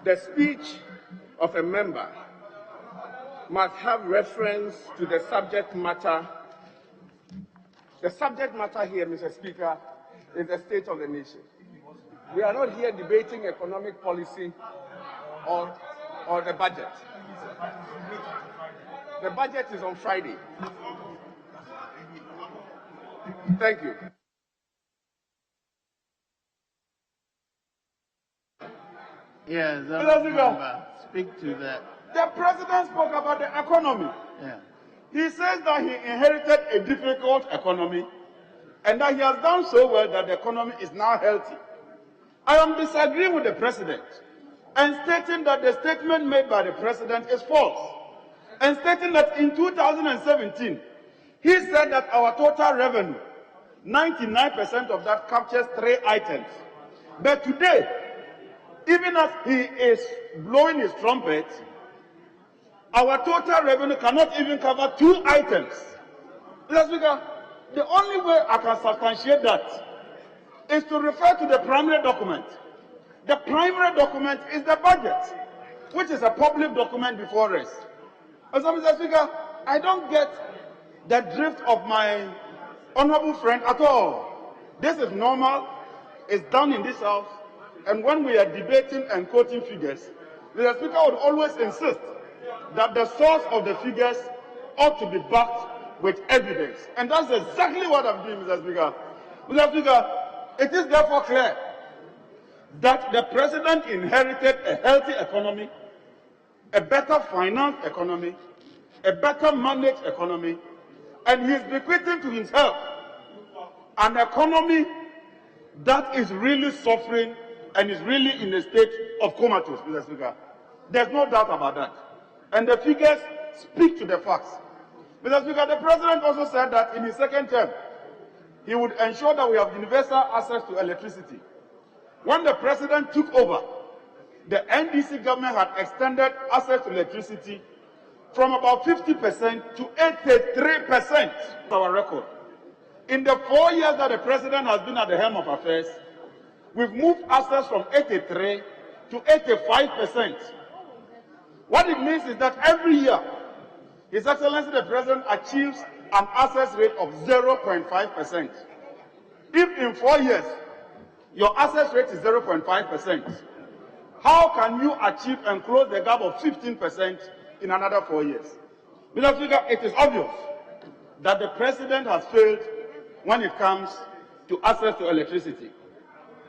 The speech of a member must have reference to the subject matter. The subject matter here, Mr. Speaker, is the state of the nation. We are not here debating economic policy or the budget. The budget is on Friday. Thank you. Yes, speak to that. The president spoke about the economy. Yeah. He says that he inherited a difficult economy and that he has done so well that the economy is now healthy. I am disagreeing with the president and stating that the statement made by the president is false, and stating that in 2017, he said that our total revenue, 99% of that captures 3 items. But today, even as he is blowing his trumpet, our total revenue cannot even cover 2 items. Mr. Speaker, the only way I can substantiate that is to refer to the primary document. The primary document is the budget, which is a public document before us. And so, Mr. Speaker, I don't get the drift of my honorable friend at all. This is normal. It's done in this house. And when we are debating and quoting figures, the Speaker would always insist that the source of the figures ought to be backed with evidence. And that's exactly what I'm doing, Mr. Speaker. Mr. Speaker, it is therefore clear that the president inherited a healthy economy, a better financed economy, a better managed economy, and he is bequeathing to himself an economy that is really suffering and is really in a state of comatose, Mr. Speaker. There's no doubt about that. And the figures speak to the facts. Mr. Speaker, the president also said that in his second term, he would ensure that we have universal access to electricity. When the president took over, the NDC government had extended access to electricity from about 50% to 83%. Our record. In the 4 years that the president has been at the helm of affairs, we've moved access from 83 to 85%. What it means is that every year, His Excellency the President achieves an access rate of 0.5%. If in 4 years, your access rate is 0.5%, how can you achieve and close the gap of 15% in another 4 years? Mr. Speaker, it is obvious that the President has failed when it comes to access to electricity.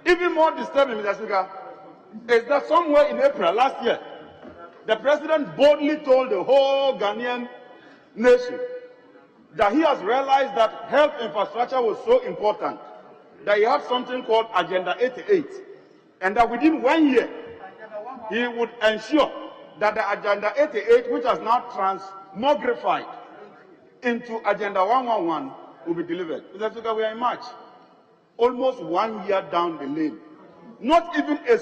Even more disturbing, Mr. Speaker, is that somewhere in April last year, the President boldly told the whole Ghanaian nation that he has realized that health infrastructure was so important that he had something called Agenda 88, and that within 1 year, he would ensure that the Agenda 88, which has now transmogrified into Agenda 111, will be delivered. Mr. Speaker, we are in March, almost 1 year down the lane. Not even a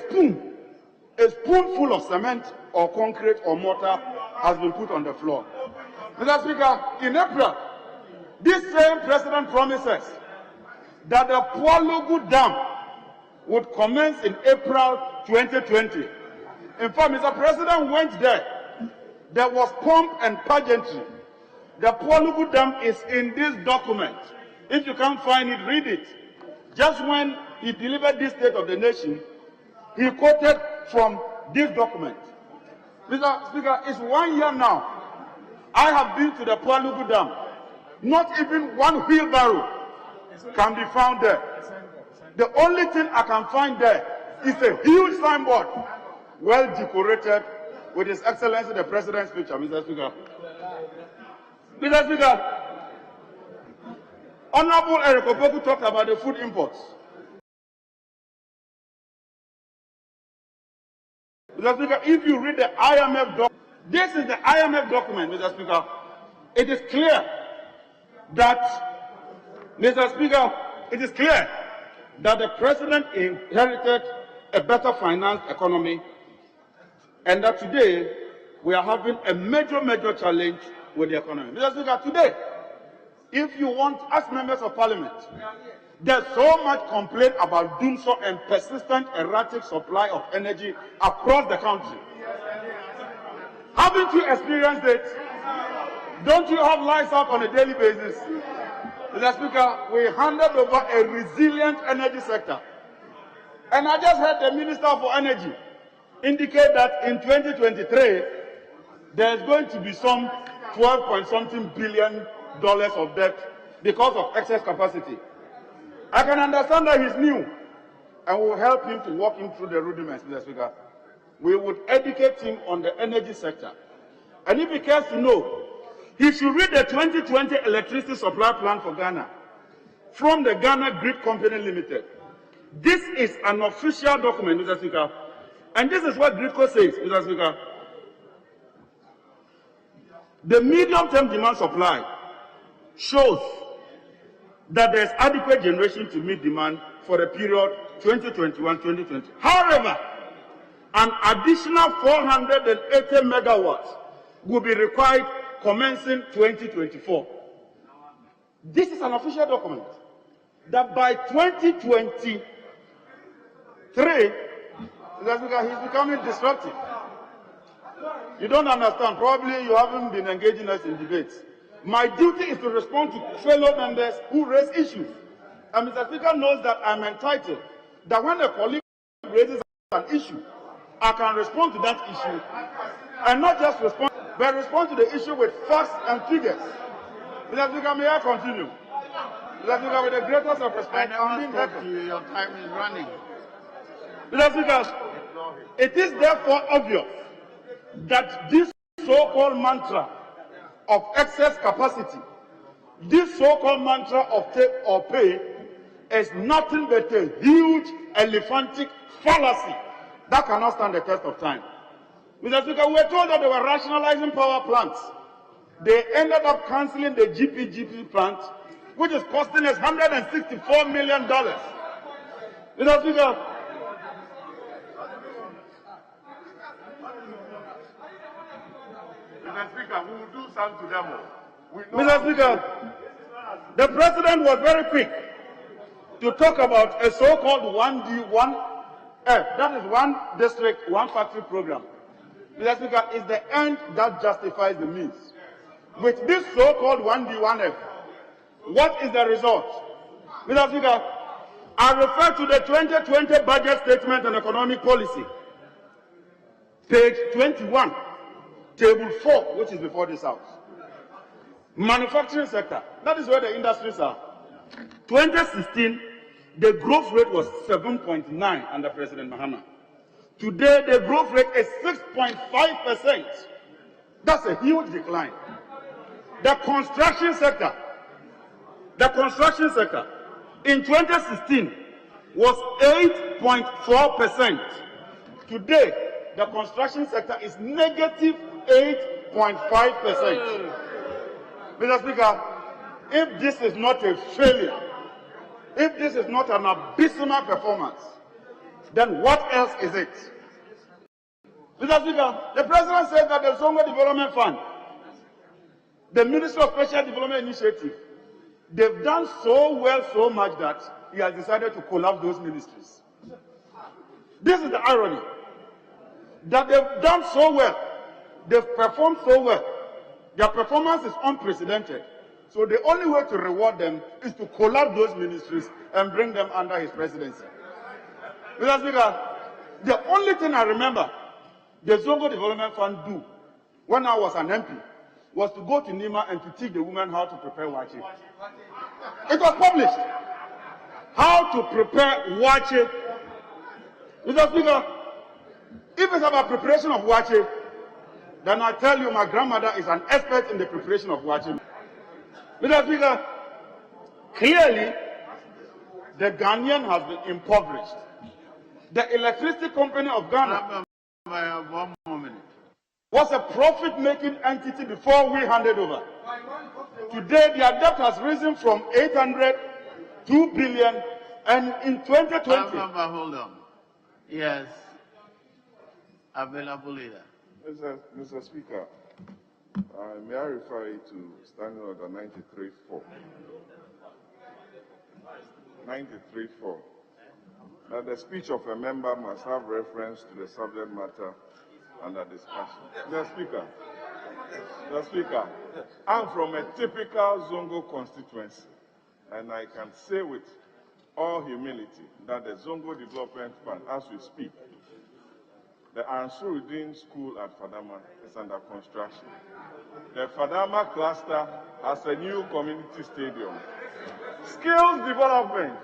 spoonful of cement or concrete or mortar has been put on the floor. Mr. Speaker, in April, this same president promises that the Pualugu Dam would commence in April 2020. In fact, Mr. President went there. There was pomp and pageantry. The Pualugu Dam is in this document. If you can't find it, read it. Just when he delivered this State of the Nation, he quoted from this document. Mr. Speaker, it's 1 year now. I have been to the Pualugu Dam. Not even one wheelbarrow can be found there. The only thing I can find there is a huge signboard, well decorated, with His Excellency the President's picture, Mr. Speaker. Mr. Speaker, Honorable Eric Opoku talked about the food imports. Mr. Speaker, if you read the IMF document, this is the IMF document, Mr. Speaker. It is clear that, Mr. Speaker, it is clear that the President inherited a better financed economy, and that today we are having a major challenge with the economy. Mr. Speaker, today, if you want, as members of Parliament, there's so much complaint about doomsday and persistent erratic supply of energy across the country. Haven't you experienced it? Don't you have lights up on a daily basis? Mr. Speaker, we handed over a resilient energy sector. And I just heard the Minister for Energy indicate that in 2023, there's going to be some 12-point-something billion dollars of debt because of excess capacity. I can understand that he's new, and we'll help him to walk him through the rudiments, Mr. Speaker. We would educate him on the energy sector. And if he cares to know, he should read the 2020 electricity supply plan for Ghana from the Ghana Grid Company Limited. This is an official document, Mr. Speaker. And this is what GRIDCO says, Mr. Speaker. The medium-term demand supply shows that there is adequate generation to meet demand for the period 2021-2020. However, an additional 480 megawatts will be required commencing 2024. This is an official document that by 2023, he's becoming disruptive. You don't understand. Probably you haven't been engaging us in debates. My duty is to respond to fellow members who raise issues. And Mr. Speaker knows that I'm entitled that when a colleague raises an issue, I can respond to that issue and not just respond, but respond to the issue with facts and figures. Mr. Speaker, may I continue? Mr. Speaker, with the greatest of respect, your time is running. Mr. Speaker, it is therefore obvious that this so-called mantra of excess capacity, this so-called mantra of take or pay, is nothing but a huge elephantic fallacy that cannot stand the test of time. Mr. Speaker, we were told that they were rationalizing power plants. They ended up cancelling the GPGP plant, which is costing us $164 million. Mr. Speaker, Mr. Speaker, we will do some to them. Mr. Speaker, the President was very quick to talk about a so-called 1D1F, that is one district, one factory program. Mr. Speaker, it's the end that justifies the means. With this so-called 1D1F, what is the result? Mr. Speaker, I refer to the 2020 budget statement on economic policy, page 21. Table 4, which is before this house. Manufacturing sector, that is where the industries are. 2016, the growth rate was 7.9 under President Mahama. Today, the growth rate is 6.5%. That's a huge decline. The construction sector in 2016 was 8.4%. Today, the construction sector is negative 8.5%. Mr. Speaker, if this is not a failure, if this is not an abysmal performance, then what else is it? Mr. Speaker, the President said that the Zongo Development Fund, the Ministry of Special Development Initiative, they've done so well, so much that he has decided to collapse those ministries. This is the irony. That they've done so well, they've performed so well, their performance is unprecedented. So the only way to reward them is to collapse those ministries and bring them under his presidency. Mr. Speaker, the only thing I remember the Zongo Development Fund do when I was an MP was to go to Nima and to teach the women how to prepare wache. It was published. How to prepare wache. Mr. Speaker, if it's about preparation of wache, then I tell you my grandmother is an expert in the preparation of watching. Mr. Speaker, clearly the Ghanaian has been impoverished. The electricity company of Ghana was a profit-making entity before we handed over. Today, their debt has risen from 800 to 2 billion, and in 2020... Hold on. Yes. Available leader. Mr. Speaker, may I refer you to Standing Order 93.4. 93.4. That the speech of a member must have reference to the subject matter under discussion. The Speaker, I'm from a typical Zongo constituency, and I can say with all humility that the Zongo Development Fund, as we speak, the Ansuruddin School at Fadama is under construction. The Fadama cluster has a new community stadium. Skills development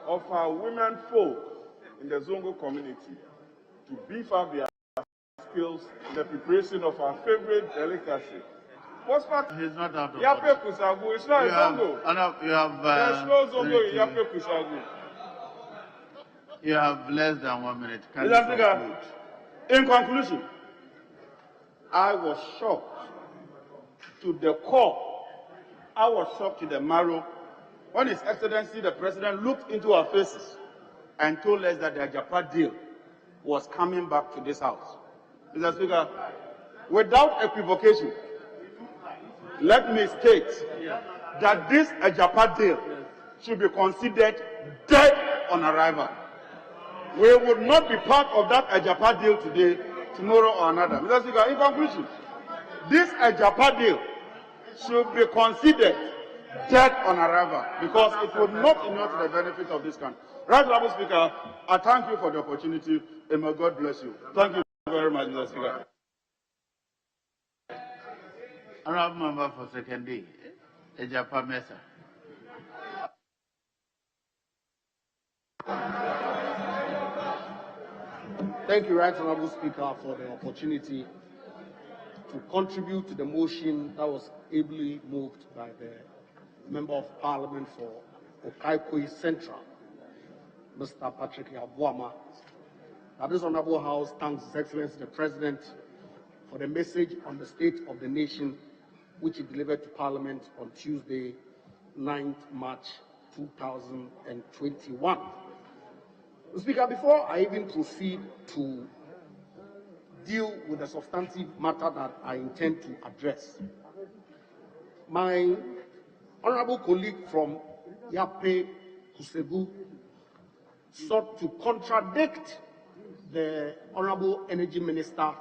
of our women folk in the Zongo community to beef up their skills in the preparation of our favorite delicacy. What's part? He's not out of Yape Kusagu. It's not Zongo. You have. There's no Zongo in Yape Kusagu. You have less than 1 minute. Can Mr. Speaker, in conclusion, I was shocked to the core. I was shocked to the marrow when His Excellency the President looked into our faces and told us that the Ajapa deal was coming back to this House. Mr. Speaker, without equivocation, let me state that this Ajapa deal should be considered dead on arrival. We would not be part of that Ajapa deal today, tomorrow or another. Mr. Speaker, in conclusion, this Ajapa deal should be considered dead on arrival because it would not inure to the benefit of this country. Right, Honorable Speaker, I thank you for the opportunity and may God bless you. Thank you very much, Mr. Speaker. Honorable Member for Second D, Ajapa Mesa. Thank you, Right Honorable Speaker, for the opportunity to contribute to the motion that was ably moved by the Member of Parliament for Okaikoi Central, Mr. Patrick Yabuama. That this Honorable House thanks His Excellency the President for the message on the state of the nation which he delivered to Parliament on Tuesday, 9th March 2021. Mr. Speaker, before I even proceed to deal with the substantive matter that I intend to address, my honorable colleague from Yape Kusebu sought to contradict the Honorable Energy Minister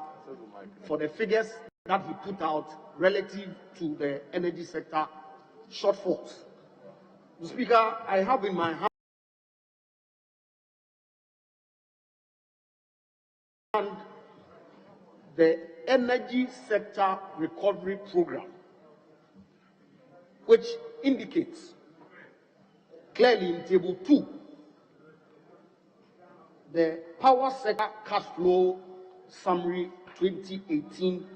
for the figures that he put out relative to the energy sector shortfalls. Mr. Speaker, I have in my hand the Energy Sector Recovery Program, which indicates clearly in Table 2 the Power Sector Cash Flow Summary 2018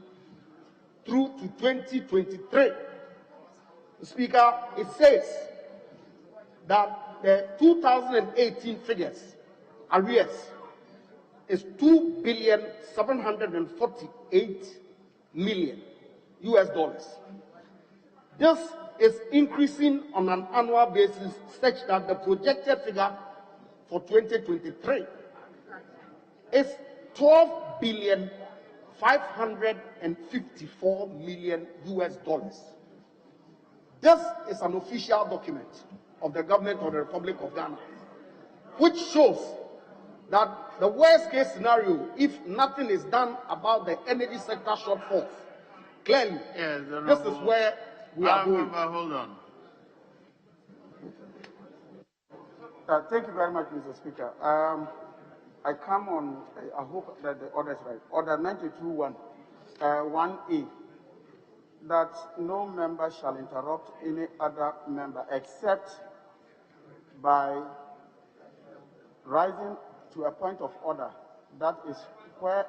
through to 2023. Speaker, it says that the 2018 figures, arrears, is $2,748,000,000 US. This is increasing on an annual basis such that the projected figure for 2023 is $12,554,000,000 US. This is an official document of the government of the Republic of Ghana, which shows that the worst case scenario, if nothing is done about the energy sector shortfalls, clearly, this is where we are going. Hold on. Thank you very much, Mr. Speaker. I come on, I hope that the order is right. Order 92.1, 1A, that no member shall interrupt any other member except by rising to a point of order. That is where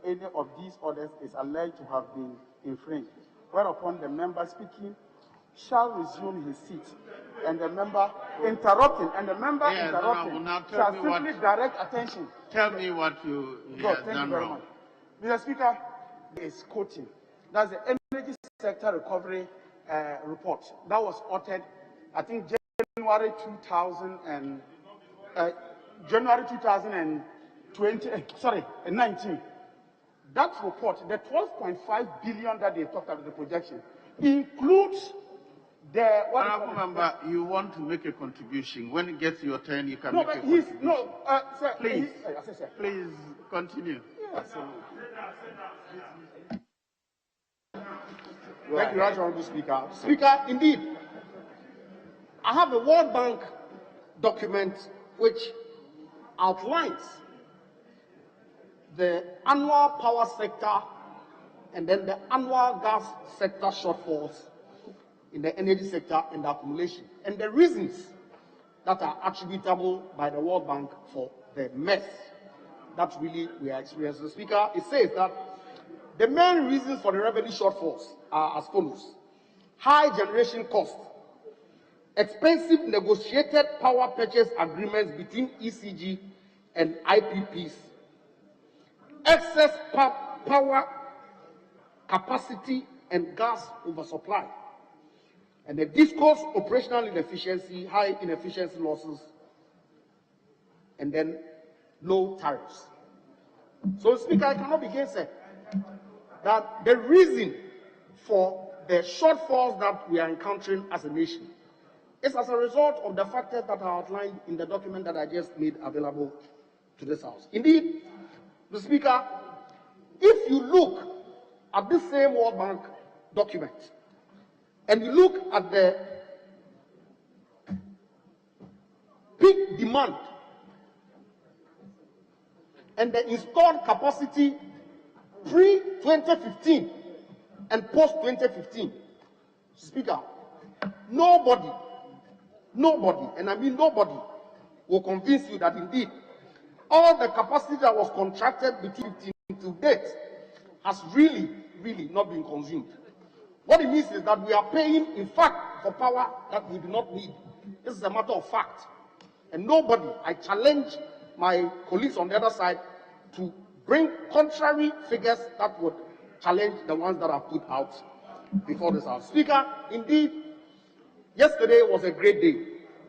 any of these orders is alleged to have been infringed, whereupon the member speaking shall resume his seat, and the member interrupting, and the member interrupting shall simply direct attention. Tell me what he has done wrong. Mr. Speaker, is quoting. That's the energy sector recovery report that was authored, I think, January 2019. That report, the 12.5 billion that they talked about, the projection, includes the Member, you want to make a contribution. When it gets your turn, you can no, make a contribution. Sir, please continue. Yes, Thank you, Right Honourable Speaker. Speaker, indeed, I have a World Bank document which outlines the annual power sector and then the annual gas sector shortfalls in the energy sector and the accumulation, and the reasons that are attributable by the World Bank for the mess that really we are experiencing. Speaker, it says that the main reasons for the revenue shortfalls are as follows: high generation cost, expensive negotiated power purchase agreements between ECG and IPPs, excess power capacity and gas oversupply, and the discourse operational inefficiency, high inefficiency losses, and then low tariffs. So, Speaker, I cannot begin saying that the reason for the shortfalls that we are encountering as a nation is as a result of the factors that are outlined in the document that I just made available to this House. Indeed, Mr. Speaker, if you look at this same World Bank document and you look at the peak demand and the installed capacity pre-2015 and post-2015, Speaker, nobody, and I mean nobody, will convince you that indeed all the capacity that was contracted between 2015 to date has really not been consumed. What it means is that we are paying, in fact, for power that we do not need. This is a matter of fact. And nobody, I challenge my colleagues on the other side to bring contrary figures that would challenge the ones that are put out before this House. Speaker, indeed, yesterday was a great day.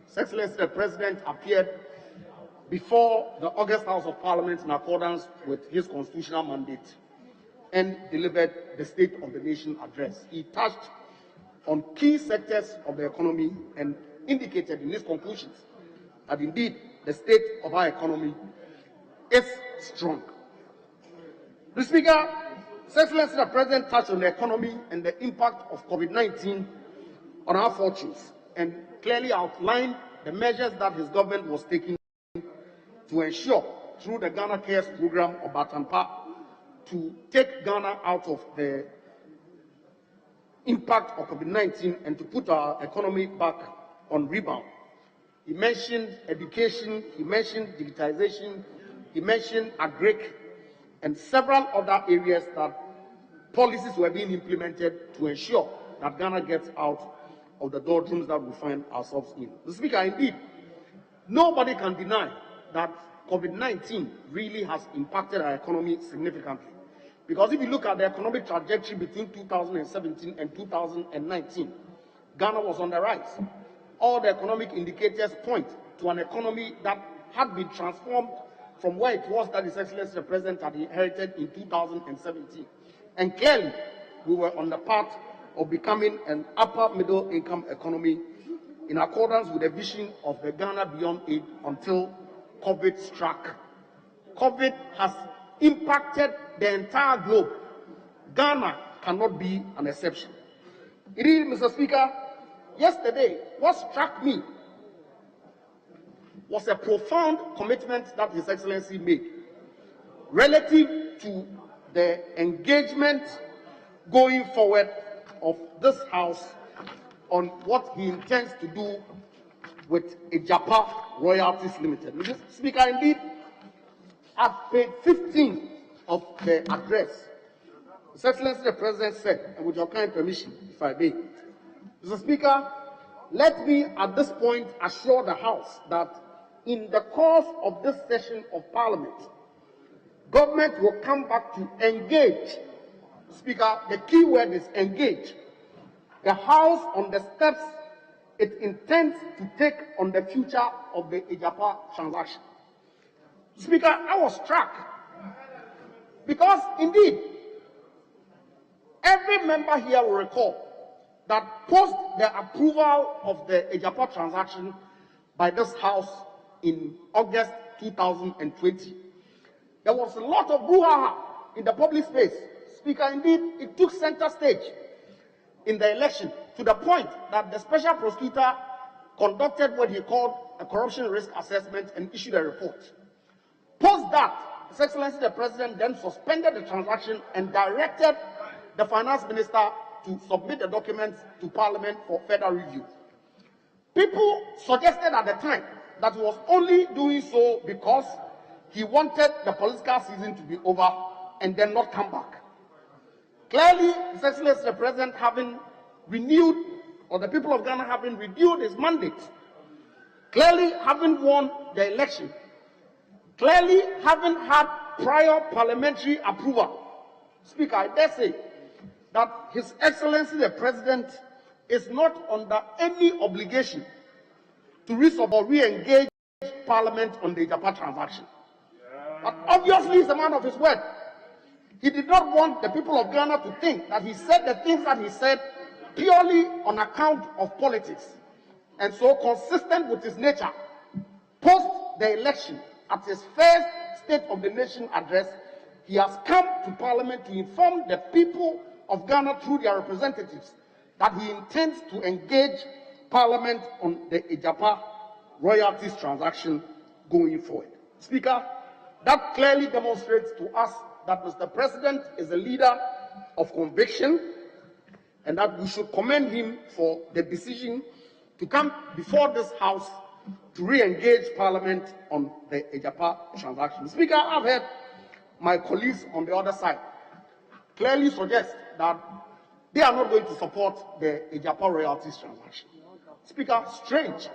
His Excellency the President appeared before the August House of Parliament in accordance with his constitutional mandate and delivered the State of the Nation address. He touched on key sectors of the economy and indicated in his conclusions that indeed the state of our economy is strong. Mr. Speaker, His Excellency the President touched on the economy and the impact of COVID-19 on our fortunes and clearly outlined the measures that his government was taking to ensure, through the Ghana Cares program of Batampa, to take Ghana out of the impact of COVID-19 and to put our economy back on rebound. He mentioned education, he mentioned digitization, he mentioned agric, and several other areas that policies were being implemented to ensure that Ghana gets out of the doldrums that we find ourselves in. Mr. Speaker, indeed, nobody can deny that COVID-19 really has impacted our economy significantly. Because if you look at the economic trajectory between 2017 and 2019, Ghana was on the rise. All the economic indicators point to an economy that had been transformed from where it was that His Excellency the President had inherited in 2017. And clearly, we were on the path of becoming an upper middle income economy in accordance with the vision of the Ghana Beyond Aid until COVID struck. COVID has impacted the entire globe. Ghana cannot be an exception. Indeed, Mr. Speaker, yesterday, what struck me was a profound commitment that His Excellency made relative to the engagement going forward of this House on what he intends to do with Ejapa Royalties Limited. Mr. Speaker, indeed, at page 15 of the address, His Excellency the President said, and with your kind permission, if I may, Mr. Speaker, let me at this point assure the House that in the course of this session of Parliament, government will come back to engage. Speaker, the key word is engage. The House on the steps it intends to take on the future of the Ejapa transaction. Speaker, I was struck because indeed, every member here will recall that post the approval of the Ejapa transaction by this House in August 2020, there was a lot of brouhaha in the public space. Speaker, indeed, it took center stage in the election to the point that the special prosecutor conducted what he called a corruption risk assessment and issued a report. Post that, His Excellency the President then suspended the transaction and directed the Finance Minister to submit the documents to Parliament for further review. People suggested at the time that he was only doing so because he wanted the political season to be over and then not come back. Clearly, His Excellency the President having renewed, or the people of Ghana having renewed his mandate, clearly having won the election, clearly having had prior parliamentary approval. Speaker, I dare say that His Excellency the President is not under any obligation to re-engage Parliament on the Ejapa transaction. But obviously he's a man of his word. He did not want the people of Ghana to think that he said the things that he said purely on account of politics. And so, consistent with his nature, post the election, at his first State of the Nation address, he has come to Parliament to inform the people of Ghana through their representatives that he intends to engage Parliament on the Ejapa royalties transaction going forward. Speaker, that clearly demonstrates to us that Mr. President is a leader of conviction and that we should commend him for the decision to come before this House to re-engage Parliament on the Ejapa transaction. Speaker, I've heard my colleagues on the other side clearly suggest that they are not going to support the Ejapa royalties transaction. Speaker, strange.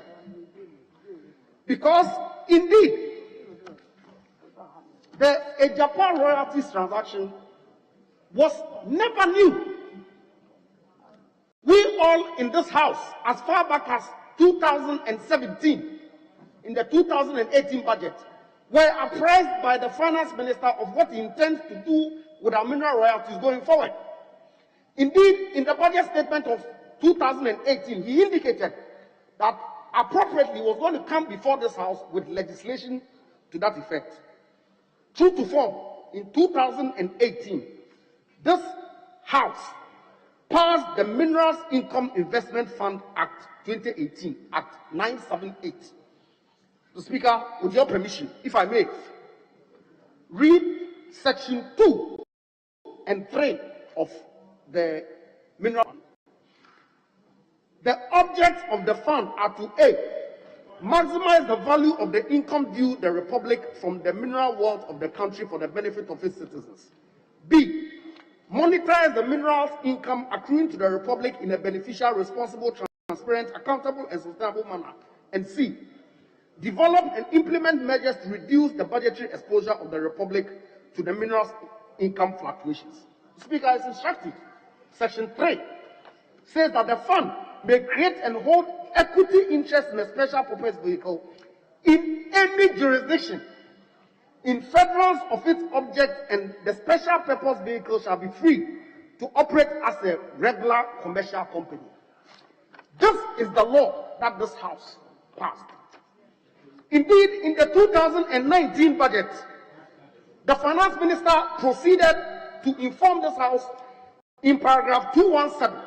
Because indeed, the Ejapa royalties transaction was never new. We all in this House, as far back as 2017, in the 2018 budget, were apprised by the Finance Minister of what he intends to do with our mineral royalties going forward. Indeed, in the budget statement of 2018, he indicated that appropriately was going to come before this House with legislation to that effect. True to form, in 2018, this House passed the Minerals Income Investment Fund Act 2018, Act 978. So, Speaker, with your permission, if I may, read Section 2 and 3 of the Mineral Fund. The objects of the fund are to A, maximize the value of the income due the Republic from the mineral wealth of the country for the benefit of its citizens. B, monetize the minerals income accruing to the Republic in a beneficial, responsible, transparent, accountable, and sustainable manner. And C, develop and implement measures to reduce the budgetary exposure of the Republic to the minerals income fluctuations. Speaker, is instructive. Section 3 says that the fund may create and hold equity interest in a special purpose vehicle in any jurisdiction in furtherance of its object, and the special purpose vehicle shall be free to operate as a regular commercial company. This is the law that this House passed. Indeed, in the 2019 budget, the Finance Minister proceeded to inform this House in paragraph 217,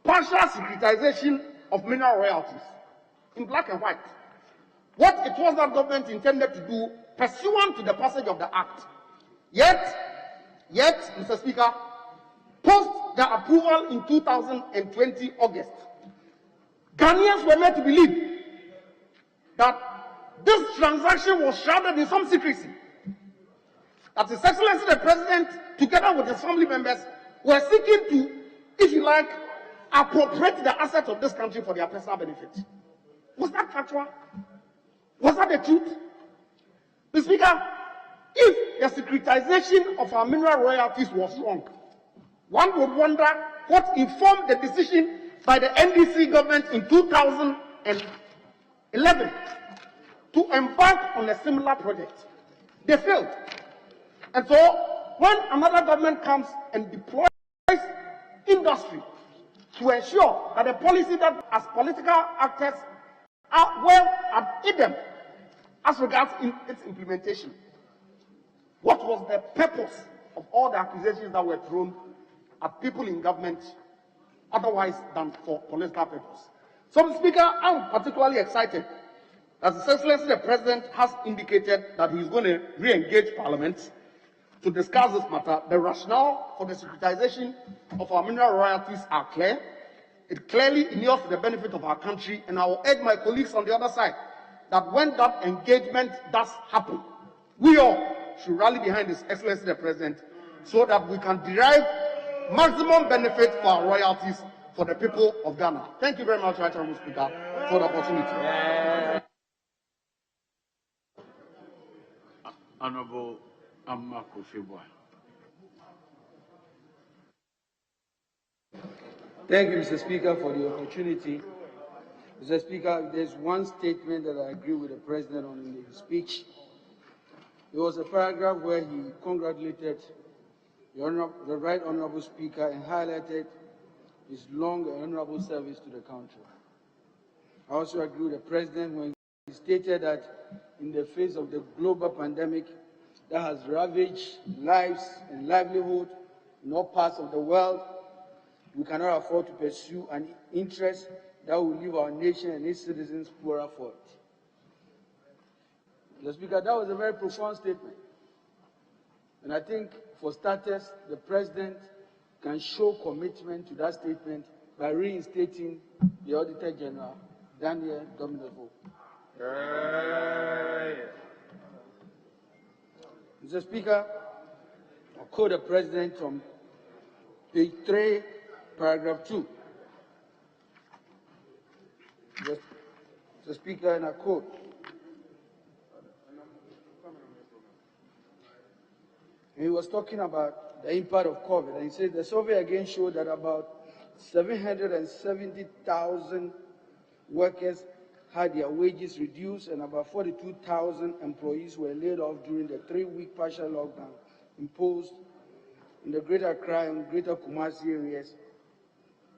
partial securitization of mineral royalties, in black and white, what it was that government intended to do pursuant to the passage of the Act. Yet, Mr. Speaker, post the approval in 2020 August, Ghanaians were made to believe that this transaction was shrouded in some secrecy. that His Excellency the President, together with his family members, were seeking to, if you like, appropriate the assets of this country for their personal benefit. Was that factual? Was that the truth? Mr. Speaker, if the securitization of our mineral royalties was wrong, one would wonder what informed the decision by the NDC government in 2011 to embark on a similar project. They failed. And so, when another government comes and deploys industry to ensure that the policy that as political actors are well at them as regards in its implementation, what was the purpose of all the accusations that were thrown at people in government otherwise than for political purpose? So, Mr. Speaker, I'm particularly excited as His Excellency the President has indicated that he is going to re-engage Parliament to discuss this matter. The rationale for the securitization of our mineral royalties are clear. It clearly inures to the benefit of our country, and I will urge my colleagues on the other side that when that engagement does happen, we all should rally behind His Excellency the President so that we can derive maximum benefit for our royalties for the people of Ghana. Thank you very much, Right Honourable Speaker, for the opportunity. Honourable Amma Kofi-Boy. Thank you, Mr. Speaker, for the opportunity. Mr. Speaker, there's one statement that I agree with the President on in his speech. There was a paragraph where he congratulated the Right Honourable Speaker and highlighted his long and honourable service to the country. I also agree with the President when he stated that in the face of the global pandemic that has ravaged lives and livelihood in all parts of the world, we cannot afford to pursue an interest that will leave our nation and its citizens poorer for it. Mr. Speaker, that was a very profound statement. And I think, for starters, the President can show commitment to that statement by reinstating the Auditor General, Daniel Domingo. Mr. Speaker, I quote the President from page 3, paragraph 2. Mr. Speaker, and I quote, he was talking about the impact of COVID, and he said the survey again showed that about 770,000 workers had their wages reduced, and about 42,000 employees were laid off during the 3-week partial lockdown imposed in the Greater Accra and Greater Kumasi areas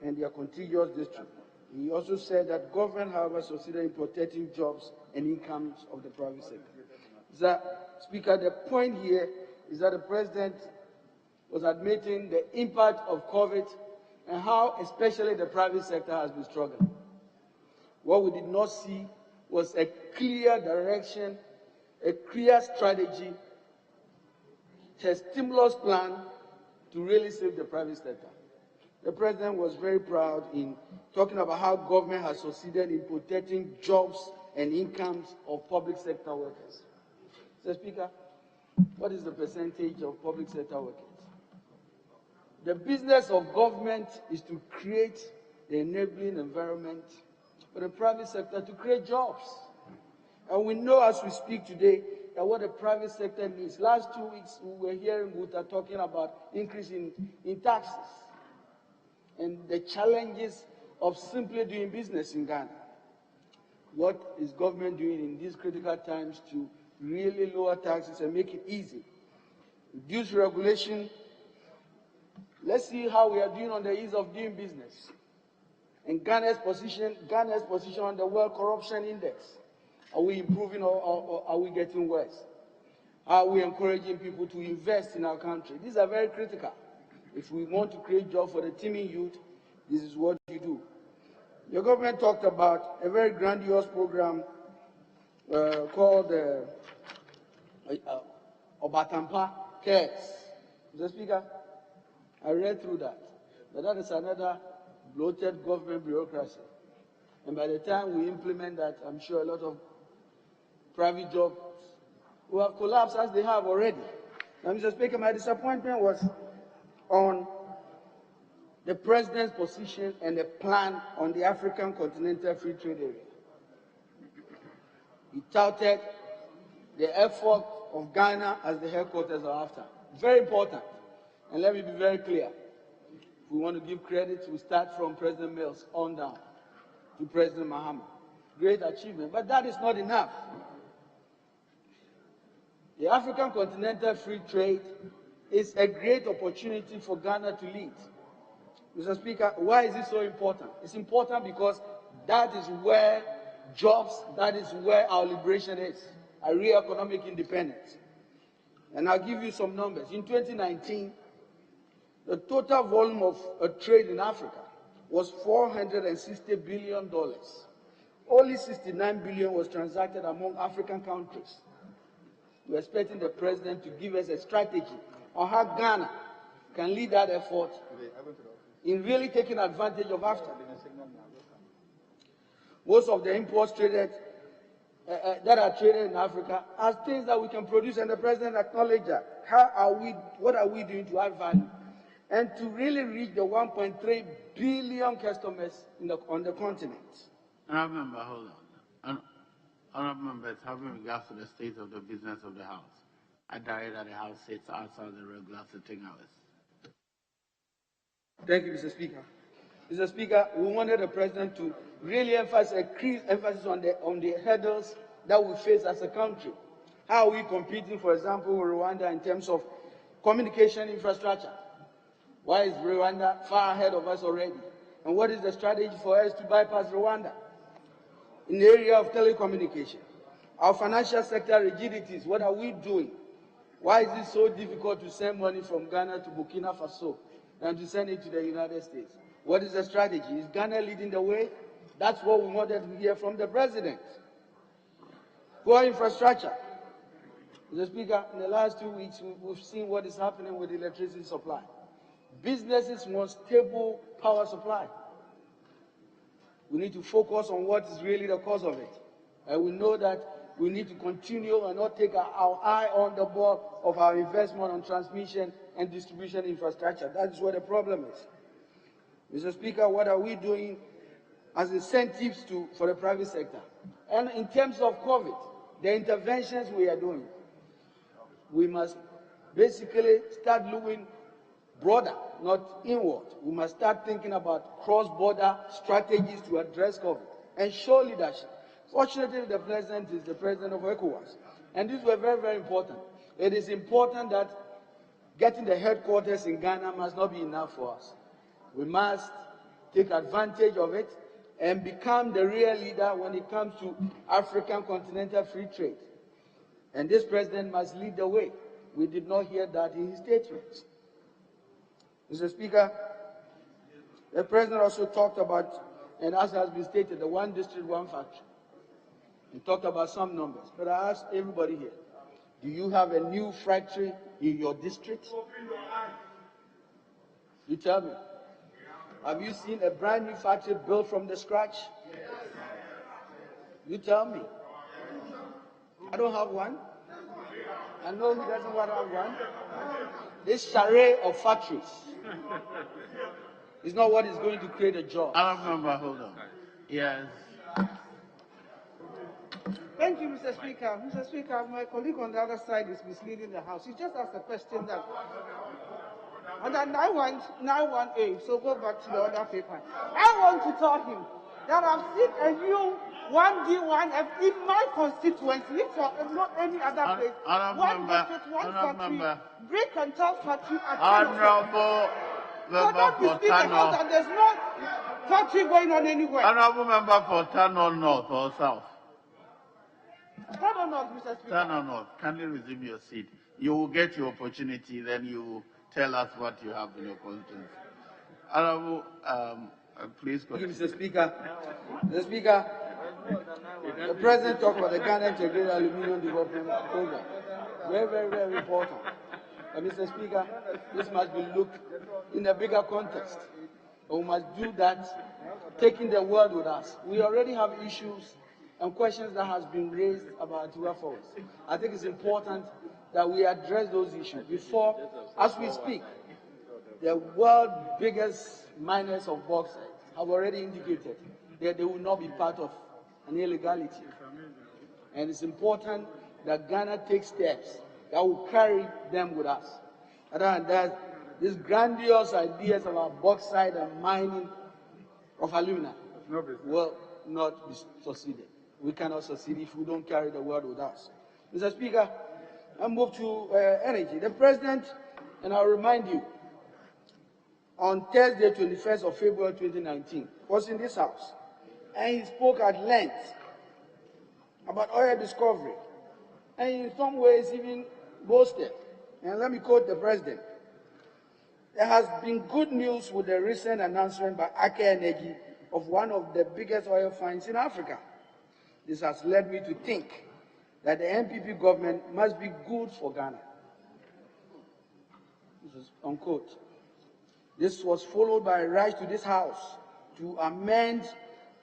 and their contiguous district. He also said that government, however, succeeded in protecting jobs and incomes of the private sector. Mr. Speaker, the point here is that the President was admitting the impact of COVID and how especially the private sector has been struggling. What we did not see was a clear direction, a clear strategy, a stimulus plan to really save the private sector. The President was very proud in talking about how government has succeeded in protecting jobs and incomes of public sector workers. Mr. Speaker, what is the percentage of public sector workers? The business of government is to create the enabling environment for the private sector to create jobs. And we know as we speak today that what the private sector needs. Last 2 weeks, we were hearing Buta talking about increase in taxes and the challenges of simply doing business in Ghana. What is government doing in these critical times to really lower taxes and make it easy? Reduce regulation. Let's see how we are doing on the ease of doing business. And Ghana's position on the World Corruption Index. Are we improving or are we getting worse? Are we encouraging people to invest in our country? These are very critical. If we want to create jobs for the teeming youth, this is what you do. Your government talked about a very grandiose program called Obatampa Cares. Mr. Speaker, I read through that. But that is another bloated government bureaucracy. And by the time we implement that, I'm sure a lot of private jobs will have collapsed as they have already. Mr. Speaker, my disappointment was on the President's position and the plan on the African Continental Free Trade Area. He touted the effort of Ghana as the headquarters of AFTA. Very important. And let me be very clear. If we want to give credit, we start from President Mills on down to President Mahama. Great achievement, but that is not enough. The African Continental Free Trade is a great opportunity for Ghana to lead. Mr. Speaker, why is it so important? It's important because that is where jobs, that is where our liberation is, a real economic independence. And I'll give you some numbers. In 2019, the total volume of trade in Africa was $460 billion. Only 69 billion was transacted among African countries. We're expecting the President to give us a strategy on how Ghana can lead that effort in really taking advantage of AFTA. Most of the imports traded that are traded in Africa are things that we can produce, and the President acknowledged that. What are we doing to add value? And to really reach the 1.3 billion customers on the continent. Honourable Member, hold on. Honourable Members, having regards to the state of the business of the House, I direct that the House sits outside the regular sitting hours. Thank you, Mr. Speaker. Mr. Speaker, we wanted the President to really increase emphasis on the hurdles that we face as a country. How are we competing, for example, with Rwanda in terms of communication infrastructure? Why is Rwanda far ahead of us already? And what is the strategy for us to bypass Rwanda? In the area of telecommunication, our financial sector rigidities, what are we doing? Why is it so difficult to send money from Ghana to Burkina Faso and to send it to the United States? What is the strategy? Is Ghana leading the way? That's what we wanted to hear from the President. Poor infrastructure. Mr. Speaker, in the last 2 weeks, we've seen what is happening with electricity supply. Businesses want stable power supply. We need to focus on what is really the cause of it. And we know that we need to continue and not take our eye on the ball of our investment on transmission and distribution infrastructure. That is where the problem is. Mr. Speaker, what are we doing as incentives for the private sector? And in terms of COVID, the interventions we are doing, we must basically start looking broader, not inward. We must start thinking about cross-border strategies to address COVID and show leadership. Fortunately, the President is the President of ECOWAS. And these were very, very important. It is important that getting the headquarters in Ghana must not be enough for us. We must take advantage of it and become the real leader when it comes to African continental free trade. And this President must lead the way. We did not hear that in his statements. Mr. Speaker, the President also talked about, and as has been stated, the one district, one factory. He talked about some numbers, but I asked everybody here, do you have a new factory in your district? You tell me. Have you seen a brand new factory built from the scratch? You tell me. I don't have one. I know he doesn't want to have one. This charade of factories is not what is going to create a job. I don't remember, hold on. Yes. Thank you, Mr. Speaker. Mr. Speaker, my colleague on the other side is misleading the House. He just asked a question that under 91A, so go back to the other paper. I want to tell him that I've seen a new 1D1F in my constituency, not any other place. One district, one country, brick and tile factory at Honorable Member for Tano. And there's no factory going on anywhere. Honorable Member for Tano North or South. Tano North, Mr. Speaker. Tano North, kindly resume your seat. You will get your opportunity, then you tell us what you have in your constituency. Honorable, please continue. Mr. Speaker. Mr. Speaker, the President talked about the Ghana Integrated Aluminium Development Program. Very, very, very important. And Mr. Speaker, this must be looked in a bigger context. And we must do that, taking the world with us. We already have issues and questions that has been raised about Antigua Falls. I think it's important that we address those issues before, as we speak. The world's biggest miners of bauxite have already indicated that they will not be part of an illegality. And it's important that Ghana takes steps that will carry them with us. Other than that, these grandiose ideas about bauxite and mining of alumina will not be succeeded. We cannot succeed if we don't carry the world with us. Mr. Speaker, I move to energy. The President, and I'll remind you, on Thursday, 21st of February 2019, was in this house, and he spoke at length about oil discovery, and in some ways even boasted. And let me quote the President. There has been good news with the recent announcement by Aker Energy of one of the biggest oil finds in Africa. This has led me to think that the NPP government must be good for Ghana. This is unquote. This was followed by a rush to this house to amend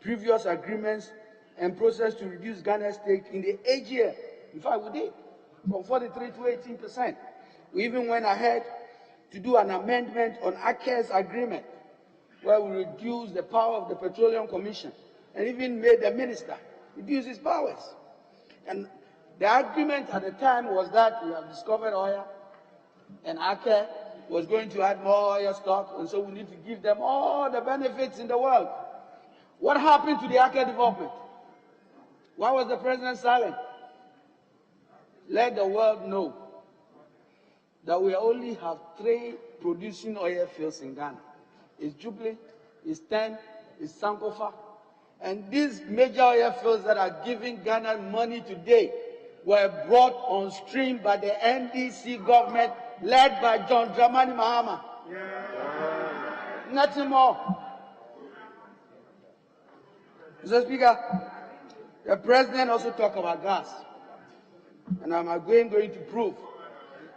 previous agreements and process to reduce Ghana's stake in the AGM. In fact, we did, from 43 to 18%. We even went ahead to do an amendment on Aker's agreement, where we reduced the power of the Petroleum Commission and even made the minister reduce his powers. And the agreement at the time was that we have discovered oil, and Aker was going to add more oil stock, and so we need to give them all the benefits in the world. What happened to the Aker development? Why was the President silent? Let the world know that we only have 3 producing oil fields in Ghana. It's Jubilee, it's TEN, it's Sankofa. And these major oil fields that are giving Ghana money today were brought on stream by the NDC government led by John Dramani Mahama. Nothing more. Mr. Speaker, the President also talked about gas. And I'm going to prove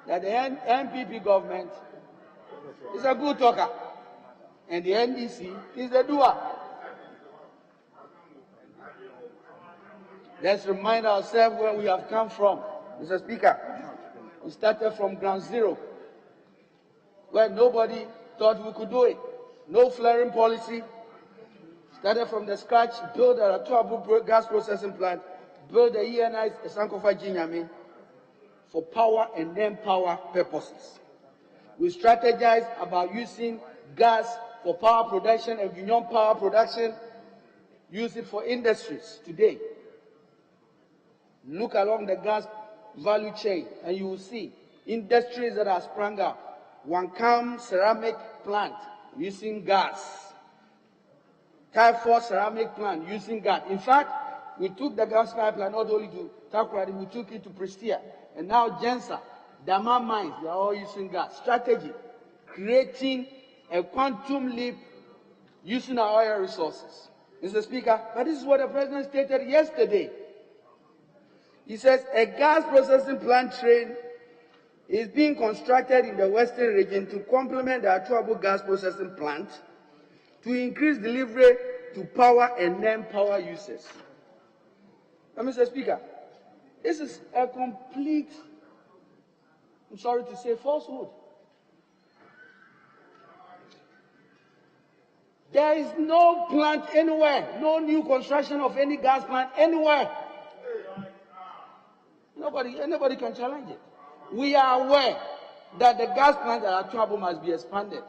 that the NPP government is a good talker and the NDC is the doer. Let's remind ourselves where we have come from. Mr. Speaker, we started from ground zero, where nobody thought we could do it. No flaring policy. Started from the scratch, built a Atuabu gas processing plant, built the ENI Sankofa Jinyame for power and then power purposes. We strategized about using gas for power production and beyond power production, use it for industries today. Look along the gas value chain and you will see industries that are sprung up. Wankam ceramic plant using gas. Type 4 ceramic plant using gas. In fact, we took the gas pipeline not only to Takoradi, we took it to Prestia. And now Gensa, Dama mines, they are all using gas. Strategy, creating a quantum leap using our oil resources. Mr. Speaker, but this is what the President stated yesterday. He says a gas processing plant train is being constructed in the western region to complement the Atuabu gas processing plant to increase delivery to power and non-power users. And Mr. Speaker, this is a complete, I'm sorry to say, falsehood. There is no plant anywhere, no new construction of any gas plant anywhere. Anybody can challenge it. We are aware that the gas plant at Atuabu must be expanded.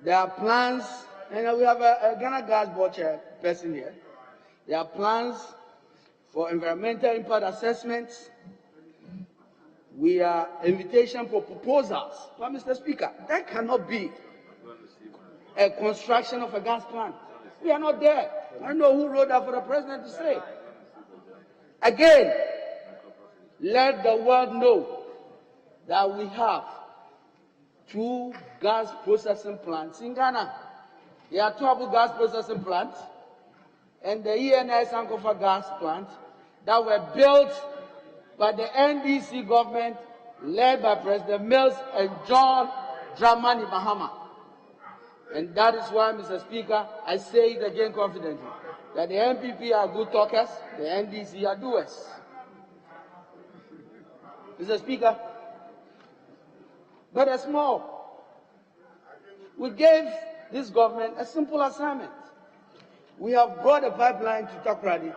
There are plans, and we have a Ghana Gas Board person here. There are plans for environmental impact assessments. We are invitation for proposals. But Mr. Speaker, that cannot be a construction of a gas plant. We are not there. I don't know who wrote that for the President to say. Again, let the world know that we have 2 gas processing plants in Ghana. The Atuabu gas processing plant and the ENI Sankofa gas plant that were built by the NDC government led by President Mills and John Dramani Mahama. And that is why, Mr. Speaker, I say it again confidently, that the NPP are good talkers, the NDC are doers. Mr. Speaker, but as more, we gave this government a simple assignment. We have brought a pipeline to Takoradi.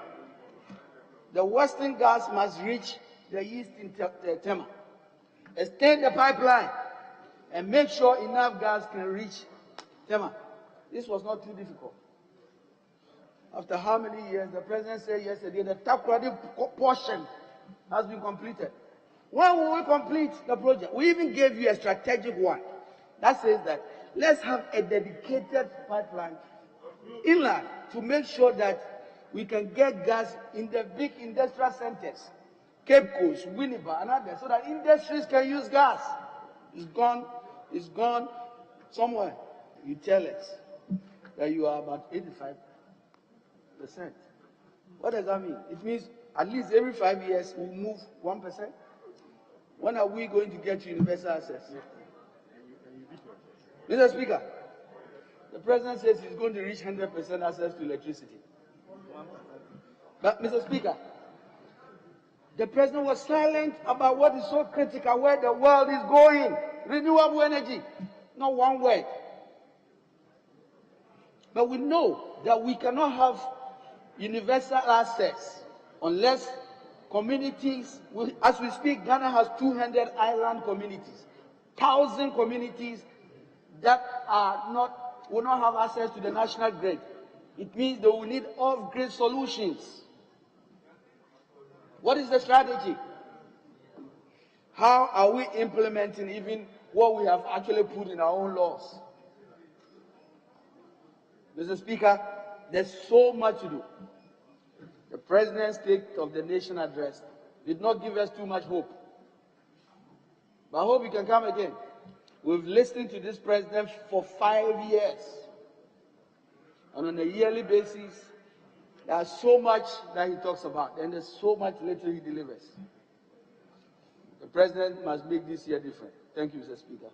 The western gas must reach the eastern Tema. Extend the pipeline and make sure enough gas can reach Tema. This was not too difficult. After how many years? The president said yesterday the Takoradi portion has been completed. When will we complete the project? We even gave you a strategic one that says that let's have a dedicated pipeline inland to make sure that we can get gas in the big industrial centers, Cape Coast, Winnipeg, and others, so that industries can use gas. It's gone somewhere. You tell us that you are about 85%. What does that mean? It means at least every 5 years we move 1%. When are we going to get universal access? Mr. Speaker, the president says he's going to reach 100% access to electricity. But, Mr. Speaker, the president was silent about what is so critical, where the world is going. Renewable energy. Not one word. But we know that we cannot have universal access unless communities, as we speak, Ghana has 200 island communities, 1,000 communities that will not have access to the national grid. It means they will need off-grid solutions. What is the strategy? How are we implementing even what we have actually put in our own laws? Mr. Speaker, there's so much to do. The President's State of the Nation address did not give us too much hope. But I hope he can come again. We've listened to this president for 5 years. And on a yearly basis, there's so much that he talks about, and there's so much little he delivers. The president must make this year different. Thank you, Mr. Speaker.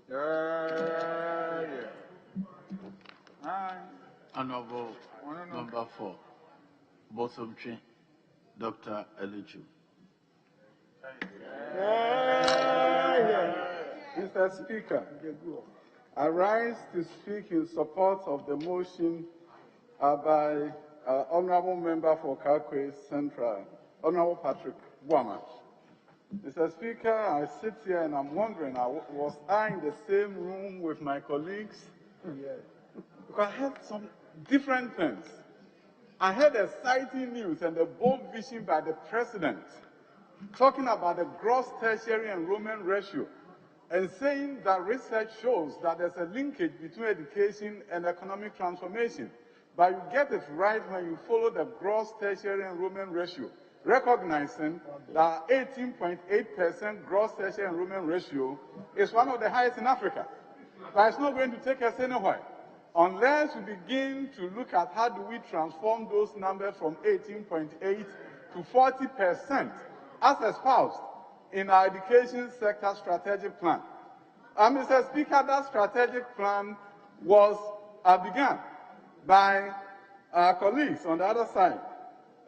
Honorable Number 4, Bosomtwe, Dr. Elichu. Mr. Speaker, I rise to speak in support of the motion by Honorable Member for Kakwe Central, Honorable Patrick Wama. Mr. Speaker, I sit here and I'm wondering, was I in the same room with my colleagues? Yes. Because I heard some different things. I heard exciting news and a bold vision by the President talking about the gross tertiary enrollment ratio and saying that research shows that there's a linkage between education and economic transformation. But you get it right when you follow the gross tertiary enrollment ratio, recognizing that 18.8% gross tertiary enrollment ratio is one of the highest in Africa. But it's not going to take us anywhere unless we begin to look at how do we transform those numbers from 18.8 to 40% as espoused in our education sector strategic plan. Mr. Speaker, that strategic plan was begun by our colleagues on the other side.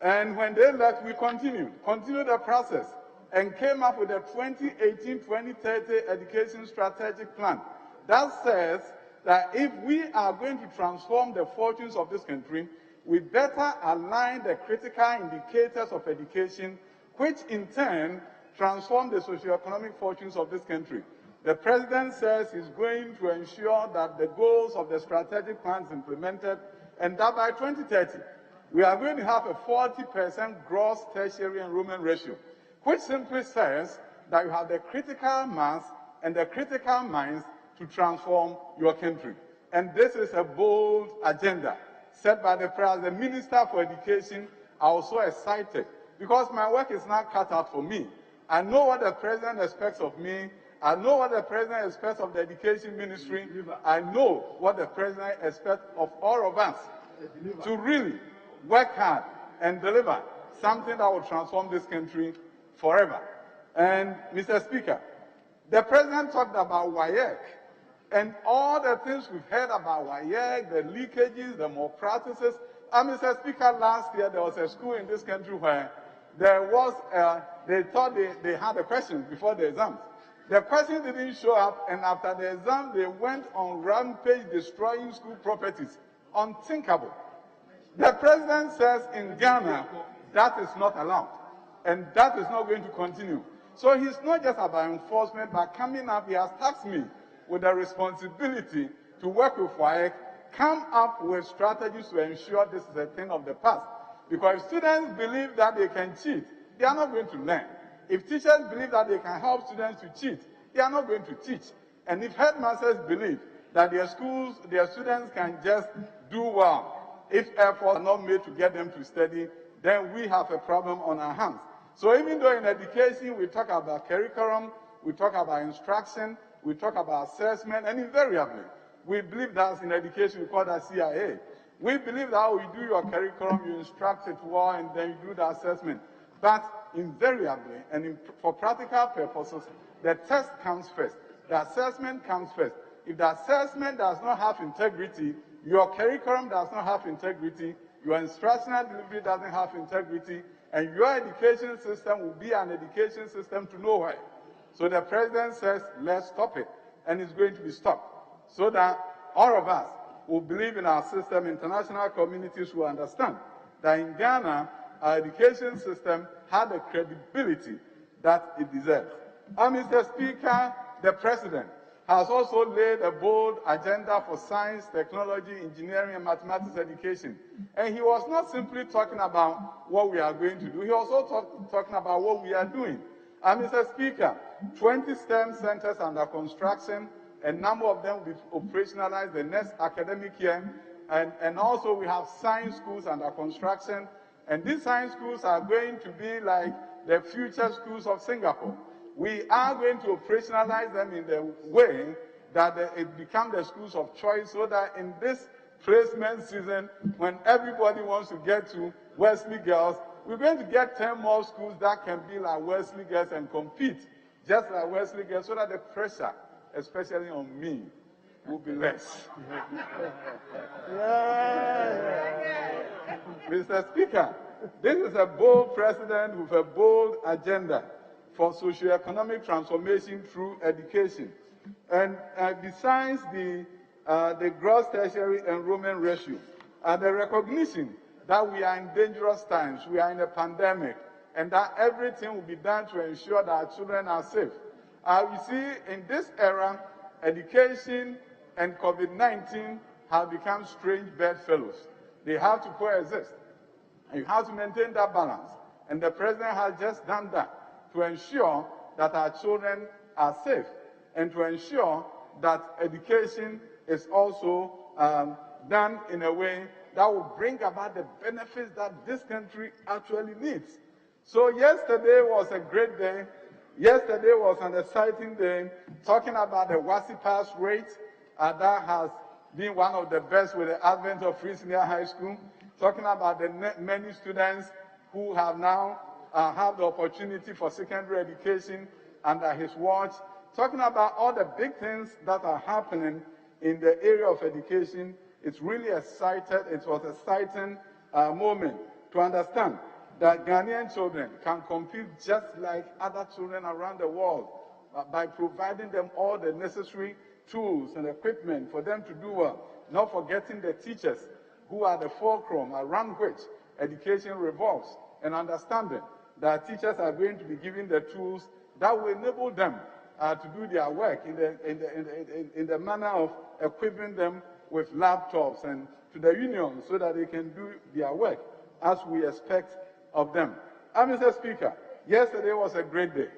And when they left, we continued the process and came up with a 2018-2030 education strategic plan that says that if we are going to transform the fortunes of this country, we better align the critical indicators of education, which in turn transform the socioeconomic fortunes of this country. The President says he's going to ensure that the goals of the strategic plan is implemented, and that by 2030, we are going to have a 40% gross tertiary enrollment ratio, which simply says that you have the critical mass and the critical minds to transform your country. And this is a bold agenda set by the Minister for Education. I was so excited because my work is not cut out for me. I know what the President expects of me. I know what the President expects of the Education Ministry. I know what the President expects of all of us to really work hard and deliver something that will transform this country forever. And Mr. Speaker, the President talked about WAEC and all the things we've heard about WAEC, the leakages, the malpractices. And Mr. Speaker, last year there was a school in this country where they thought they had a question before the exam. The question didn't show up, and after the exam, they went on rampage destroying school properties. Unthinkable. The president says in Ghana, that is not allowed, and that is not going to continue. So he's not just about enforcement, but coming up, he has tasked me with the responsibility to work with WAEC, come up with strategies to ensure this is a thing of the past. Because if students believe that they can cheat, they are not going to learn. If teachers believe that they can help students to cheat, they are not going to teach. And if headmasters believe that their students can just do well, if efforts are not made to get them to study, then we have a problem on our hands. So even though in education we talk about curriculum, we talk about instruction, we talk about assessment, and invariably, we believe that in education we call that CIA. We believe that you do your curriculum, you instruct it well, and then you do the assessment. But invariably, and for practical purposes, the test comes first. The assessment comes first. If the assessment does not have integrity, your curriculum does not have integrity, your instructional delivery doesn't have integrity, and your education system will be an education system to nowhere. So the president says, let's stop it, and it's going to be stopped. So that all of us who believe in our system, international communities will understand that in Ghana, our education system had the credibility that it deserves. And Mr. Speaker, the President has also laid a bold agenda for science, technology, engineering, and mathematics education. And he was not simply talking about what we are going to do, he was also talking about what we are doing. And Mr. Speaker, 20 STEM centers under construction, a number of them will be operationalized the next academic year. And also we have science schools under construction. And these science schools are going to be like the future schools of Singapore. We are going to operationalize them in the way that it becomes the schools of choice, so that in this placement season, when everybody wants to get to Wesley Girls, we're going to get 10 more schools that can be like Wesley Girls and compete just like Wesley Girls, so that the pressure, especially on me, will be less. Mr. Speaker, this is a bold president with a bold agenda for socio-economic transformation through education. And besides the gross tertiary enrollment ratio, the recognition that we are in dangerous times, we are in a pandemic, and that everything will be done to ensure that our children are safe. We see in this era, education and COVID-19 have become strange bedfellows. They have to coexist. And you have to maintain that balance. And the president has just done that to ensure that our children are safe and to ensure that education is also done in a way that will bring about the benefits that this country actually needs. So yesterday was a great day. Yesterday was an exciting day, talking about the WASI pass rate that has been one of the best with the advent of free senior high school, talking about the many students who have now have the opportunity for secondary education under his watch, talking about all the big things that are happening in the area of education. It's really exciting. It was an exciting moment to understand that Ghanaian children can compete just like other children around the world by providing them all the necessary tools and equipment for them to do well, not forgetting the teachers who are the fulcrum around which education revolves, and understanding that teachers are going to be given the tools that will enable them to do their work in the manner of equipping them with laptops and to the unions so that they can do their work as we expect of them. Mr. Speaker, yesterday was a great day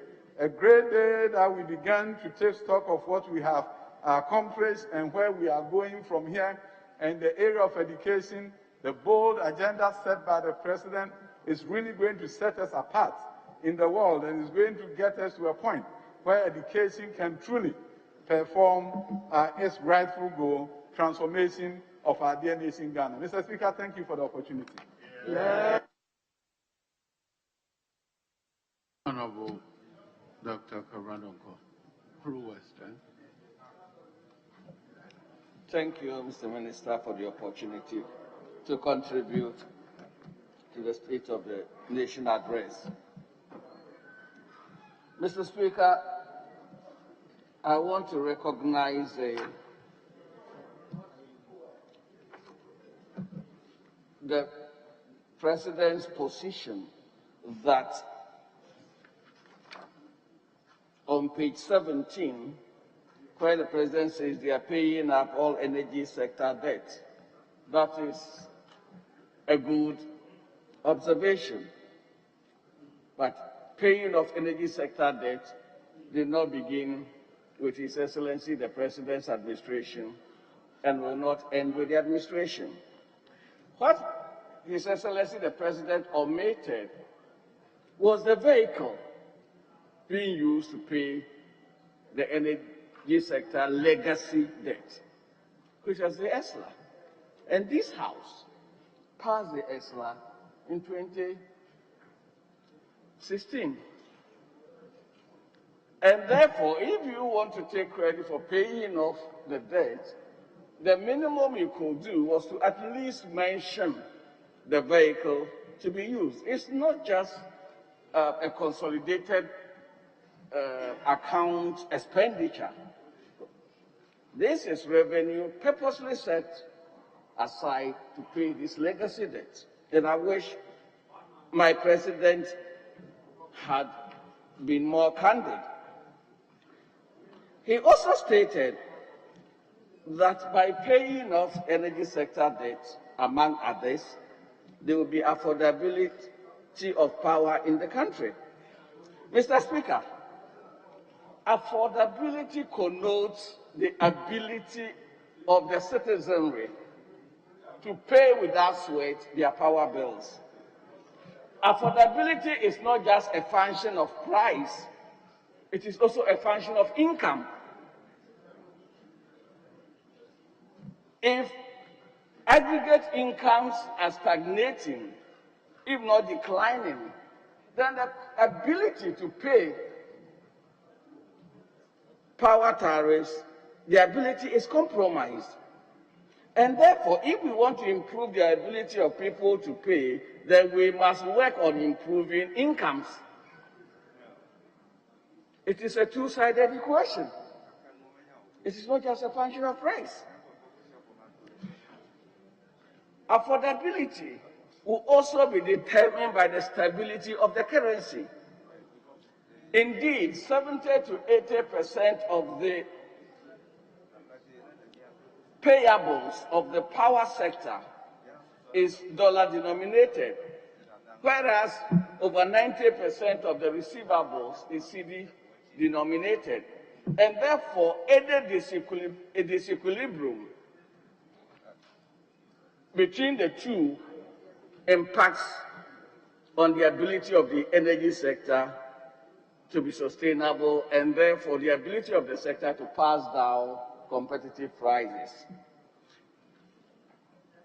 that we began to take stock of what we have accomplished and where we are going from here. And the area of education, the bold agenda set by the president is really going to set us apart in the world, and is going to get us to a point where education can truly perform its rightful goal, transformation of our dear nation, Ghana. Mr. Speaker, thank you for the opportunity. Yeah. Honorable Dr. Karadonko, Peru Western. Thank you, Mr. Minister, for the opportunity to contribute to to the State of the Nation address. Mr. Speaker, I want to recognize the President's position that on page 17, where the President says they are paying up all energy sector debt. That is a good observation. But paying of energy sector debt did not begin with His Excellency the President's administration and will not end with the administration. What His Excellency the President omitted was the vehicle being used to pay the energy sector legacy debt, which was the ESLA. And this House passed the ESLA in 2016. And therefore, if you want to take credit for paying off the debt, the minimum you could do was to at least mention the vehicle to be used. It's not just a consolidated account expenditure. This is revenue purposely set aside to pay this legacy debt. And I wish my president had been more candid. He also stated that by paying off energy sector debt, among others, there will be affordability of power in the country. Mr. Speaker, affordability connotes the ability of the citizenry to pay without sweat their power bills. Affordability is not just a function of price, it is also a function of income. If aggregate incomes are stagnating, if not declining, then the ability to pay power tariffs, the ability is compromised. And therefore, if we want to improve the ability of people to pay, then we must work on improving incomes. It is a two-sided equation. It is not just a function of price. Affordability will also be determined by the stability of the currency. Indeed, 70 to 80% of the payables of the power sector is dollar denominated, whereas over 90% of the receivables is CD denominated. And therefore, any disequilibrium between the two impacts on the ability of the energy sector to be sustainable, and therefore the ability of the sector to pass down competitive prices.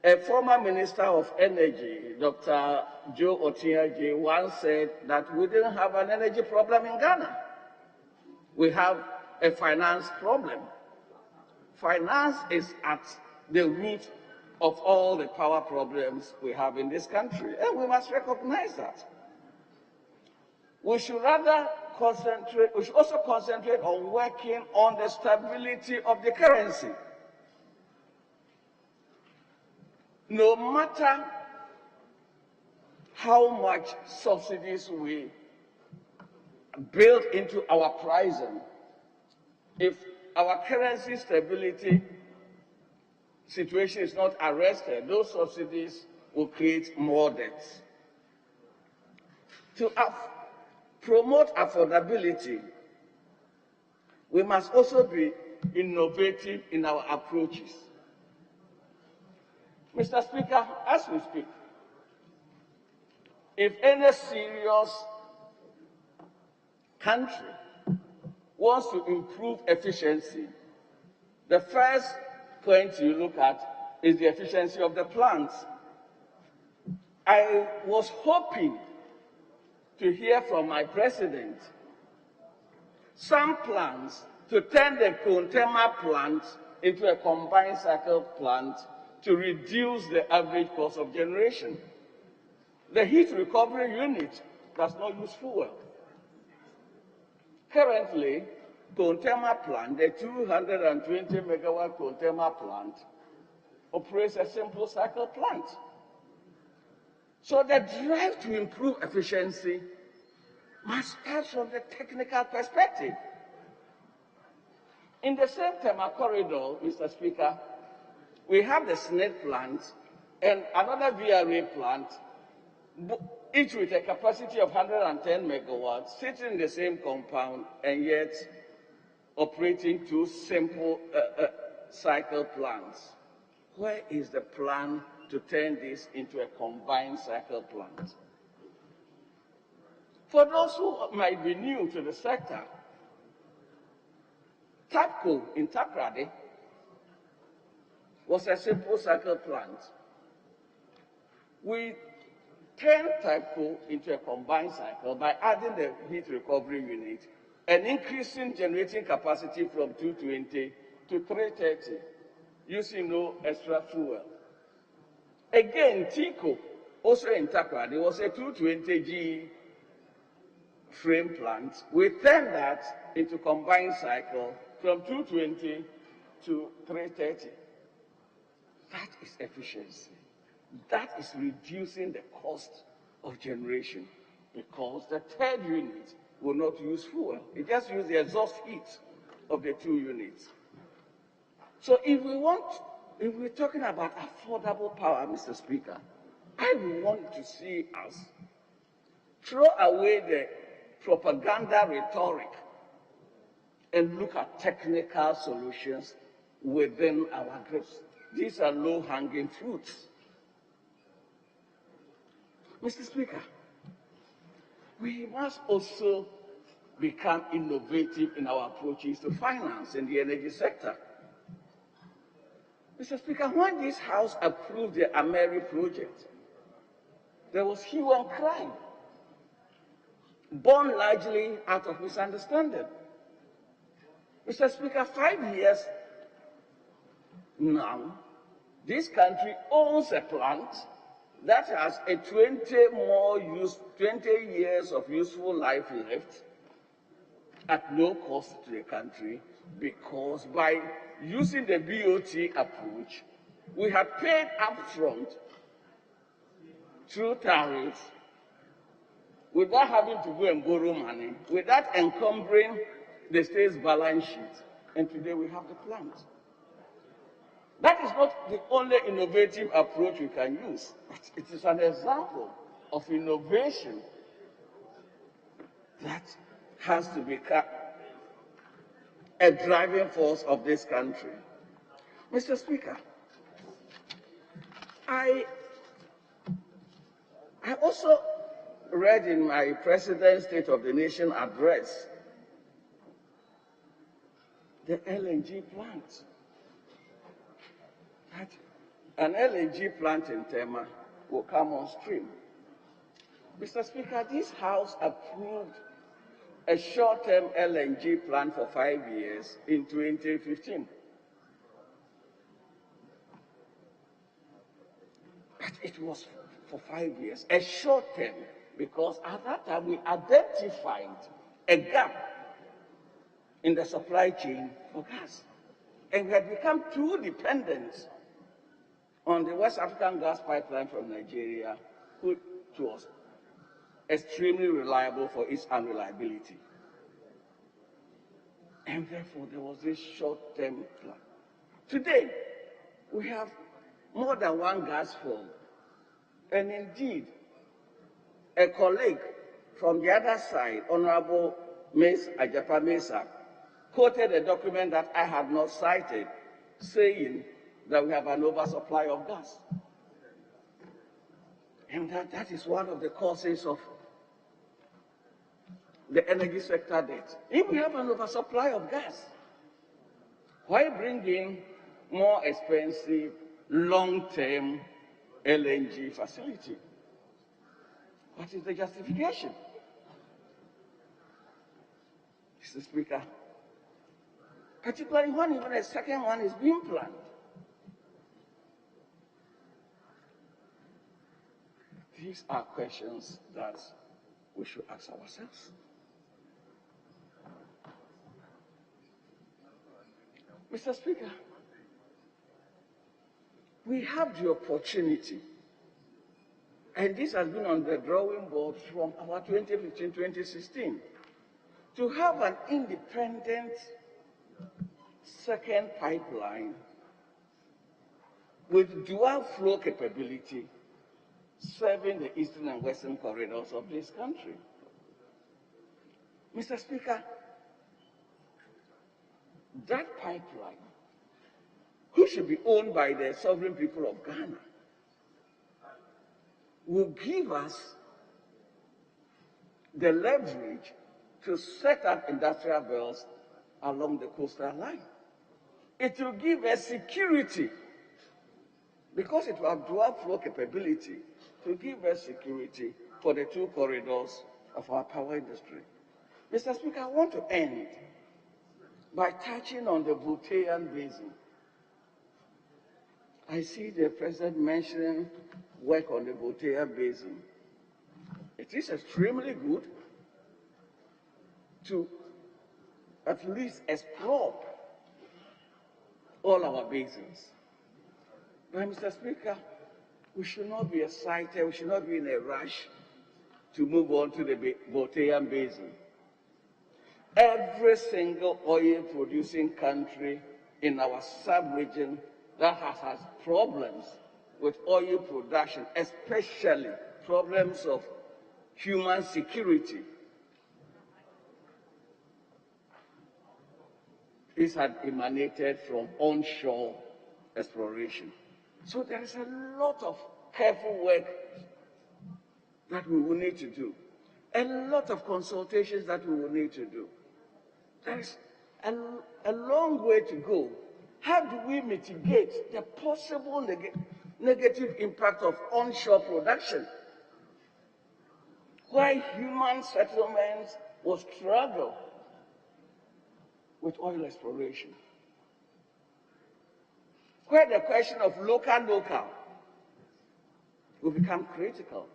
A former Minister of Energy, Dr. Joe Otiaje, once said that we didn't have an energy problem in Ghana. We have a finance problem. Finance is at the root of all the power problems we have in this country, and we must recognize that. We should also concentrate on working on the stability of the currency. No matter how much subsidies we build into our pricing, if our currency stability situation is not arrested, those subsidies will create more debts. To promote affordability, we must also be innovative in our approaches. Mr. Speaker, as we speak, if any serious country wants to improve efficiency, the first point you look at is the efficiency of the plants. I was hoping to hear from my president some plans to turn the Kontema plant into a combined cycle plant to reduce the average cost of generation. The heat recovery unit does not use fuel. Currently, Tontema plant, the 220 megawatt Tontema plant, operates a simple cycle plant. So the drive to improve efficiency must start from the technical perspective. In the same Tema corridor, Mr. Speaker, we have the SNED plant and another VRA plant, each with a capacity of 110 megawatts, sitting in the same compound and yet operating two simple cycle plants. Where is the plan to turn this into a combined cycle plant? For those who might be new to the sector, TAPCO in Takrady was a simple cycle plant. We turned TAPCO into a combined cycle by adding the heat recovery unit and increasing generating capacity from 220 to 330, using no extra fuel. Again, TICO, also in Takrady, was a 220G frame plant. We turned that into combined cycle from 220 to 330. That is efficiency. That is reducing the cost of generation because the third unit will not use fuel. It just uses the exhaust heat of the two units. So if we're talking about affordable power, Mr. Speaker, I want to see us throw away the propaganda rhetoric and look at technical solutions within our grips. These are low-hanging fruits. Mr. Speaker, we must also become innovative in our approaches to finance in the energy sector. Mr. Speaker, when this House approved the Ameri project, there was hue and cry, born largely out of misunderstanding. Mr. Speaker, 5 years now, this country owns a plant that has a 20 years of useful life left at no cost to the country, because by using the BOT approach, we have paid upfront through tariffs without having to go and borrow money, without encumbering the state's balance sheet. And today we have the plant. That is not the only innovative approach we can use, but it is an example of innovation that has to become a driving force of this country. Mr. Speaker, I also read in my President's State of the Nation address the LNG plant. That an LNG plant in Tema will come on stream. Mr. Speaker, this House approved a short-term LNG plant for 5 years in 2015. But it was for 5 years, a short-term, because at that time we identified a gap in the supply chain for gas. And we had become too dependent on the West African gas pipeline from Nigeria, which was extremely reliable for its unreliability. And therefore, there was this short-term plan. Today, we have more than one gas field. And indeed, a colleague from the other side, Honorable Ms. Ajapa Mesa, quoted a document that I had not cited, saying that we have an oversupply of gas. And that is one of the causes of the energy sector debt. If we have an oversupply of gas, why bring in more expensive, long-term LNG facility? What is the justification? Mr. Speaker, particularly when even a second one is being planned. The These are questions that we should ask ourselves. Mr. Speaker, we have the opportunity, and this has been on the drawing board from our 2015-2016, to have an independent second pipeline with dual flow capability serving the eastern and western corridors of this country. Mr. Speaker, that pipeline, which should be owned by the sovereign people of Ghana, will give us the leverage to set up industrial belts along the coastal line. It will give us security, because it will have dual flow capability, to give us security for the two corridors of our power industry. Mr. Speaker, I want to end by touching on the Voltairean Basin. I see the President mentioning work on the Voltairean Basin. It is extremely good to at least explore all our basins. But Mr. Speaker, we should not be excited, we should not be in a rush to move on to the Voltairean Basin. Every single oil-producing country in our sub-region that has problems with oil production, especially problems of human security, this had emanated from onshore exploration. So there is a lot of careful work that we will need to do, a lot of consultations that we will need to do. There is a long way to go. How do we mitigate the possible negative impact of onshore production, where human settlements will struggle with oil exploration, where the question of local will become critical?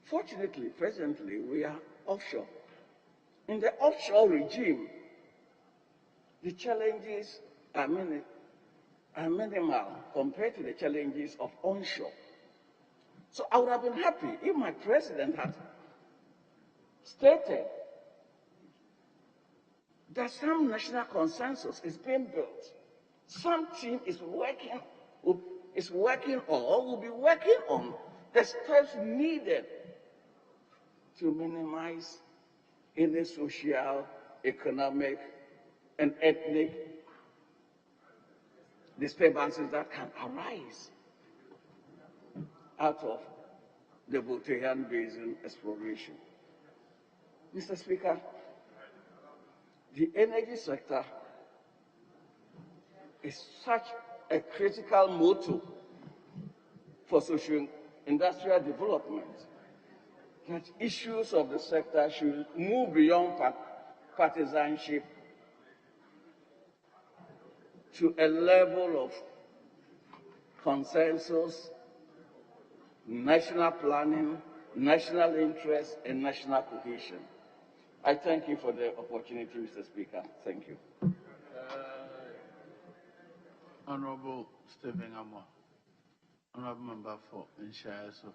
Fortunately, presently, we are offshore. In the offshore regime, the challenges are minimal compared to the challenges of onshore. So I would have been happy if my president had stated that some national consensus is being built. Some team is working or will be working on the steps needed to minimize any social, economic, and ethnic disturbances that can arise out of the Voltairean Basin exploration. Mr. Speaker, the energy sector is such a critical motor for socio-industrial development that issues of the sector should move beyond partisanship to a level of consensus, national planning, national interest, and national cohesion. I thank you for the opportunity, Mr. Speaker. Thank you. Honorable Stephen Amwa, Honorable Member for Nshayaso.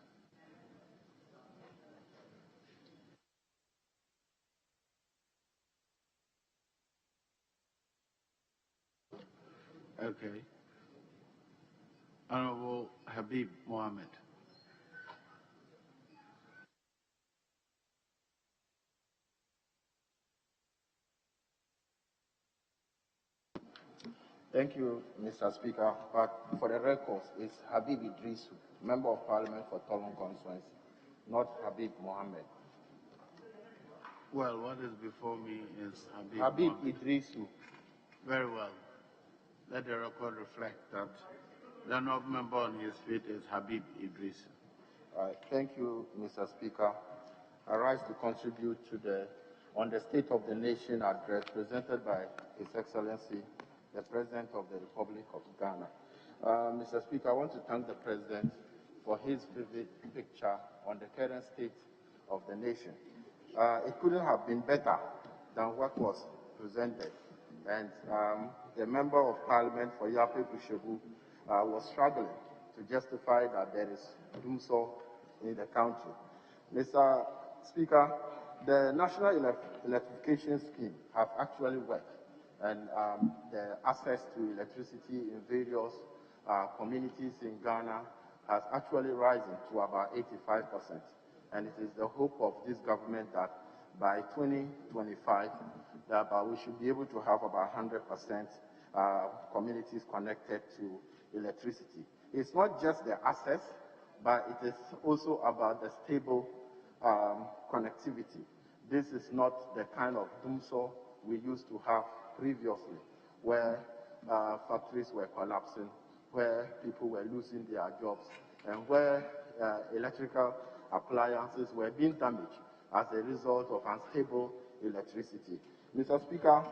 Okay. Honorable Habib Mohammed. Thank you, Mr. Speaker. But for the record, it's Habib Idrisu, Member of Parliament for Tolon Constituency, not Habib Mohammed. Well, what is before me is Habib Idrisu. Very well. Let the record reflect that the honorable member on his feet is Habib Idrisu. Thank you, Mr. Speaker. I rise to contribute on the State of the Nation address presented by His Excellency, the President of the Republic of Ghana. Mr. Speaker, I want to thank the President for his vivid picture on the current state of the nation. It couldn't have been better than what was presented. And the Member of Parliament for Yape Kushebu was struggling to justify that there is doomsday in the country. Mr. Speaker, the National Electrification Scheme have actually worked, and the access to electricity in various communities in Ghana has actually risen to about 85%. And it is the hope of this government that by 2025, we should be able to have about 100% communities connected to electricity. It's not just the access, but it is also about the stable connectivity. This is not the kind of doomsday we used to have previously, where factories were collapsing, where people were losing their jobs, and where electrical appliances were being damaged as a result of unstable electricity. Mr. Speaker,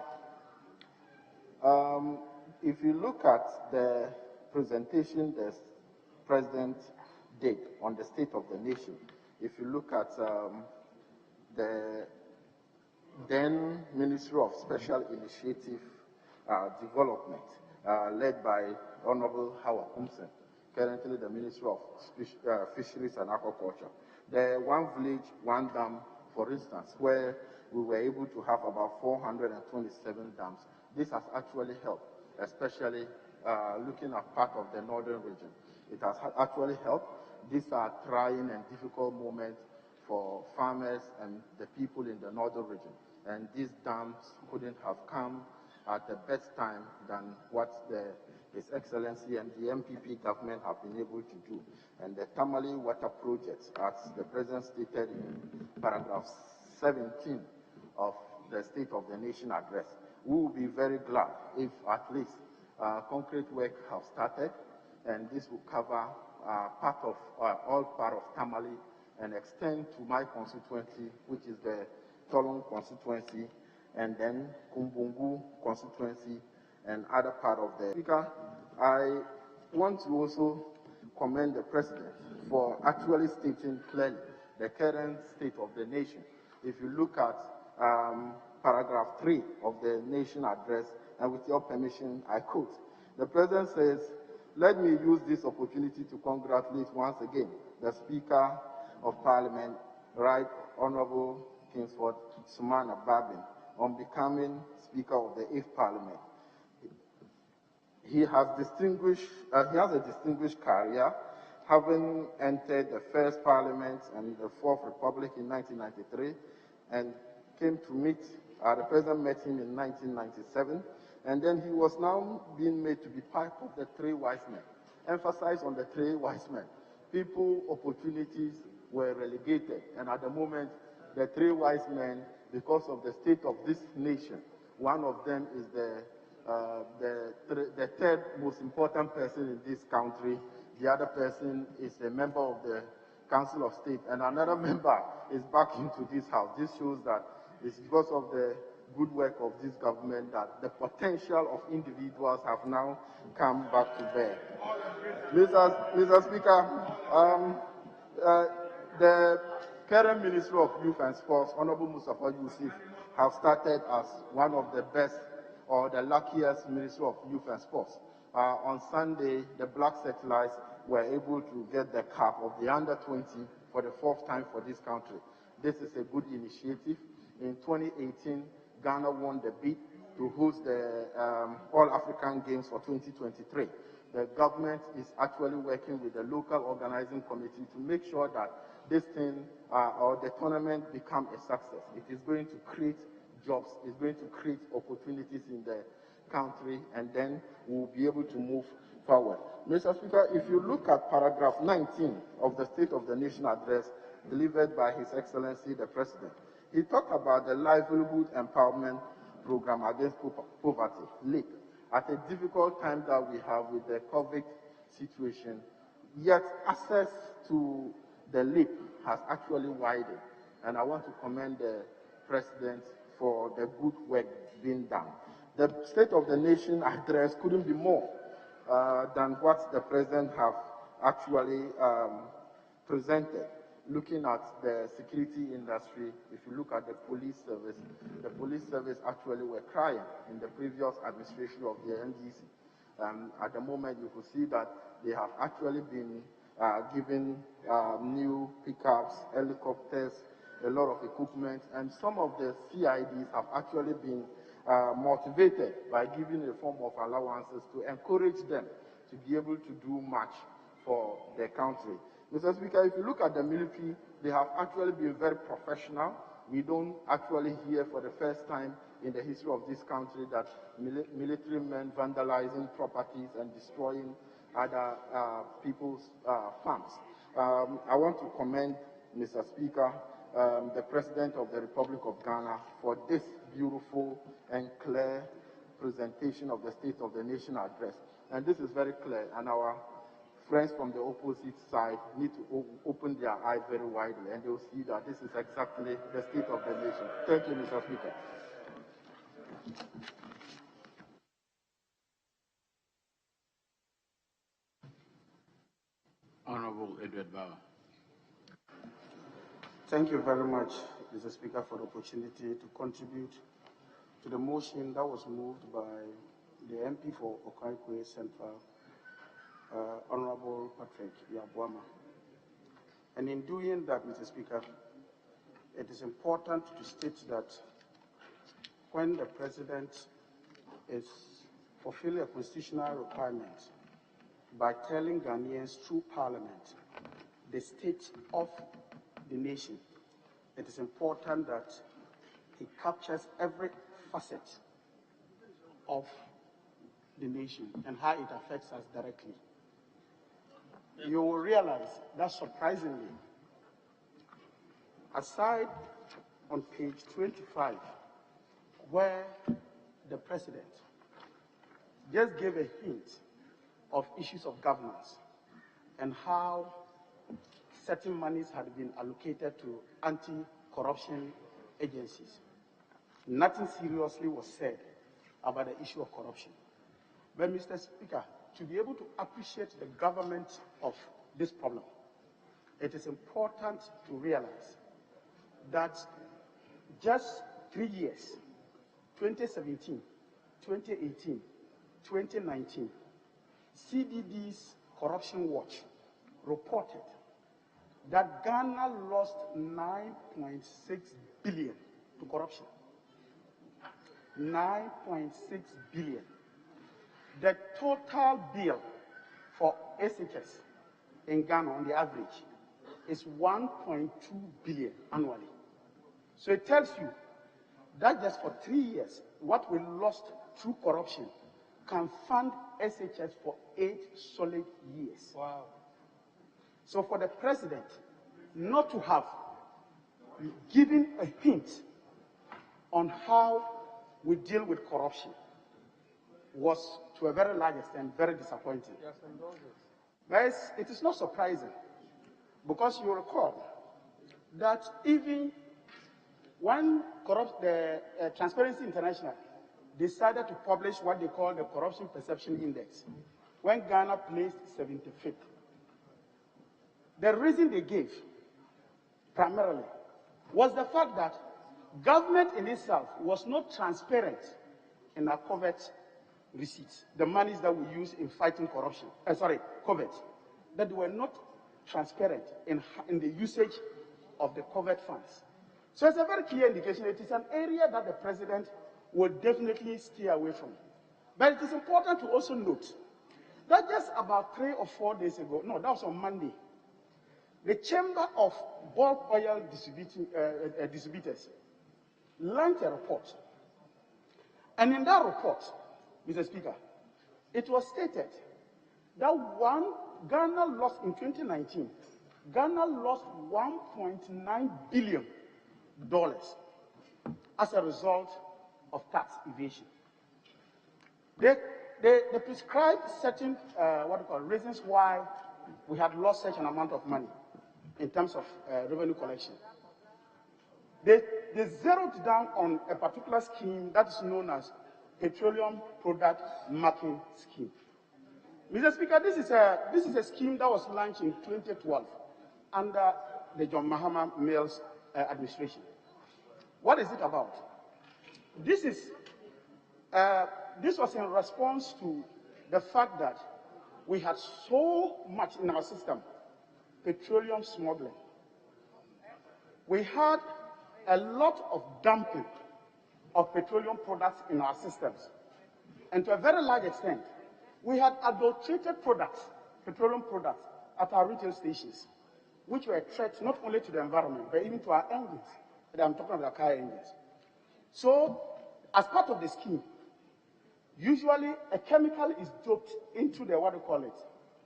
if you look at the presentation the President did on the state of the nation, if you look at the then Ministry of Special Initiative Development, led by Honorable Howard Thompson, currently the Ministry of Fisheries and Aquaculture. The One Village, One Dam, for instance, where we were able to have about 427 dams. This has actually helped, especially looking at part of the northern region. It has actually helped. These are trying and difficult moments for farmers and the people in the northern region. And these dams couldn't have come at the best time than what His Excellency and the MPP government have been able to do. And the Tamale water project, as the President stated in paragraph 17 of the State of the Nation address, we will be very glad if at least concrete work have started, and this will cover all part of Tamale and extend to my constituency, which is the Tolon constituency, and then Kumbungu constituency, and other part of the Speaker. I want to also commend the President for actually stating clearly the current state of the nation. If you look at paragraph 3 of the nation address, and with your permission, I quote, the President says, "Let me use this opportunity to congratulate once again the Speaker of Parliament, Right Honorable Kingsford Sumana Babin, on becoming Speaker of the 8th Parliament. He has a distinguished career, having entered the first Parliament and the Fourth Republic in 1993, and came to meet, the President met him in 1997, and then he was now being made to be part of the three wise men. Emphasize on the three wise men. People, opportunities were relegated, and at the moment, the three wise men, because of the state of this nation, one of them is the third most important person in this country. The other person is a member of the Council of State, and another member is back into this house. This shows that it's because of the good work of this government that the potential of individuals have now come back to bear. Mr. Speaker, the current Minister of Youth and Sports, Honorable Mustafa Yusuf, have started as one of the best or the luckiest Minister of Youth and Sports. On Sunday, the Black Settlers were able to get the cap of the under-20 for the fourth time for this country. This is a good initiative. In 2018, Ghana won the bid to host the All-African Games for 2023. The government is actually working with the local organizing committee to make sure that this thing or the tournament become a success. It is going to create jobs, it's going to create opportunities in the country, and then we'll be able to move forward. Mr. Speaker, if you look at paragraph 19 of the State of the Nation address delivered by His Excellency the President, he talked about the Livelihood Empowerment Program Against Poverty, LEAP, at a difficult time that we have with the COVID situation, yet access to the LEAP has actually widened. And I want to commend the President for the good work being done. The State of the Nation address couldn't be more than what the president have actually presented. Looking at the security industry, if you look at the police service actually were crying in the previous administration of the NDC. At the moment, you could see that they have actually been given new pickups, helicopters, a lot of equipment, and some of the CIDs have actually been motivated by giving a form of allowances to encourage them to be able to do much for the country. Mr. Speaker, if you look at the military, they have actually been very professional. We don't actually hear for the first time in the history of this country that military men vandalizing properties and destroying other people's farms. I want to commend, Mr. Speaker, the President of the Republic of Ghana for this beautiful and clear presentation of the State of the Nation address. And this is very clear, and our friends from the opposite side need to open their eye very widely, and they'll see that this is exactly the state of the nation. Thank you, Mr. Speaker. Honorable Edward Bauer. Thank you very much, Mr. Speaker, for the opportunity to contribute to the motion that was moved by the MP for Okaikwe Central, Honorable Patrick Yabuama. And in doing that, Mr. Speaker, it is important to state that when the President is fulfilling a constitutional requirement by telling Ghanaians through Parliament the state of the nation, it is important that he captures every facet of the nation and how it affects us directly. You will realize that surprisingly, aside on page 25, where the President just gave a hint of issues of governance and how certain monies had been allocated to anti-corruption agencies, nothing seriously was said about the issue of corruption. But Mr. Speaker, to be able to appreciate the government of this problem, it is important to realize that just 3 years, 2017, 2018, 2019, CDD's Corruption Watch reported that Ghana lost 9.6 billion to corruption. 9.6 billion. The total bill for SHS in Ghana on the average is 1.2 billion annually. So it tells you that just for 3 years, what we lost through corruption can fund SHS for 8 solid years. Wow. So for the President not to have given a hint on how we deal with corruption was, to a very large extent, very disappointing. Yes, but it is not surprising, because you recall that even when the Transparency International decided to publish what they call the Corruption Perception Index, when Ghana placed 75th, the reason they gave, primarily, was the fact that government in itself was not transparent in our covert receipts, the monies that we use in fighting corruption, covert, that they were not transparent in the usage of the covert funds. So it's a very clear indication. It is an area that the President will definitely stay away from. But it is important to also note that just about 3 or 4 days ago, no, that was on Monday, the Chamber of Bulk Oil Distributors launched a report. And in that report, Mr. Speaker, it was stated that Ghana lost in 2019, Ghana lost $1.9 billion as a result of tax evasion. They prescribed certain reasons why we had lost such an amount of money in terms of revenue collection. They zeroed down on a particular scheme that is known as Petroleum Product Marking Scheme. Mr. Speaker, this is a scheme that was launched in 2012 under the John Mahama Mills administration. What is it about? This was in response to the fact that we had so much in our system, petroleum smuggling. We had a lot of dumping of petroleum products in our systems. And to a very large extent, we had adulterated products, petroleum products, at our retail stations, which were a threat not only to the environment, but even to our engines. And I'm talking about car engines. So, as part of the scheme, usually a chemical is doped into the,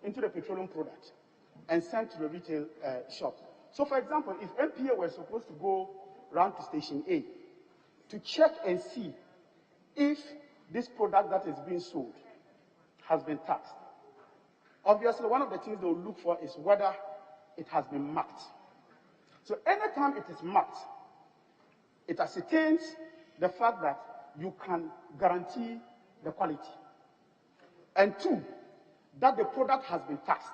into the petroleum product and sent to the retail shop. So, for example, if MPA were supposed to go round to station A to check and see if this product that is being sold has been taxed, obviously one of the things they will look for is whether it has been marked. So anytime it is marked, it ascertains the fact that you can guarantee the quality. And two, that the product has been taxed.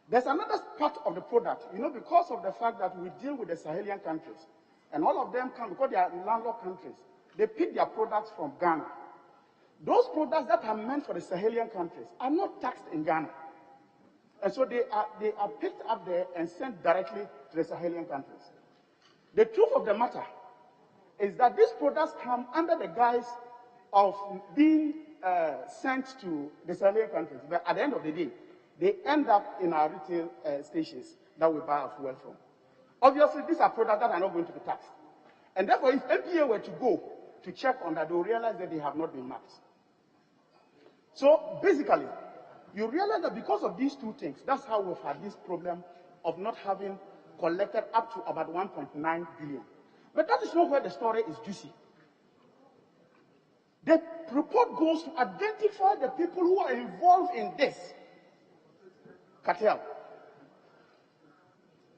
There's another part of the product, because of the fact that we deal with the Sahelian countries, and all of them come, because they are landlocked countries, they pick their products from Ghana. Those products that are meant for the Sahelian countries are not taxed in Ghana. And so they are picked up there and sent directly to the Sahelian countries. The truth of the matter is that these products come under the guise of being sent to the Sahelian countries, but at the end of the day, they end up in our retail stations that we buy our fuel from. Obviously, these are products that are not going to be taxed. And therefore, if MPA were to go to check on that, they will realize that they have not been marked. So basically, you realize that because of these two things, that's how we've had this problem of not having collected up to about 1.9 billion. But that is not where the story is juicy. The report goes to identify the people who are involved in this cartel.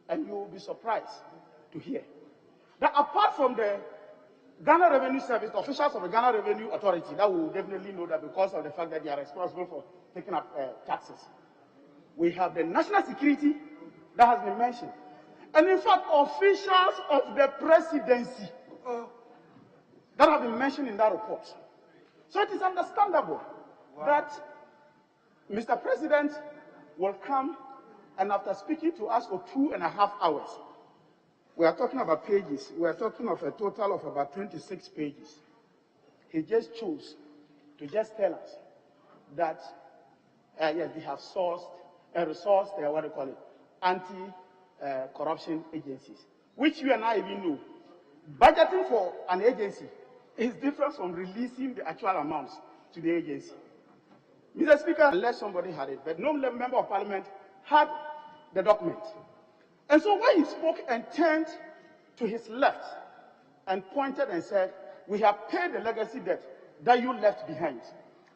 And you will be surprised to hear that apart from the Ghana Revenue Service, the officials of the Ghana Revenue Authority, that will definitely know that because of the fact that they are responsible for taking up taxes. We have the national security that has been mentioned. And in fact, officials of the presidency that have been mentioned in that report. So it is understandable that Mr. President will come and after speaking to us for 2.5 hours, we are talking about pages. We are talking of a total of about 26 pages. He just chose to just tell us that, yes, they have resourced anti-corruption agencies, which you and I even know. Budgeting for an agency is different from releasing the actual amounts to the agency. Mr. Speaker, unless somebody had it, but no member of parliament had the document. And so when he spoke and turned to his left and pointed and said, we have paid the legacy debt that you left behind.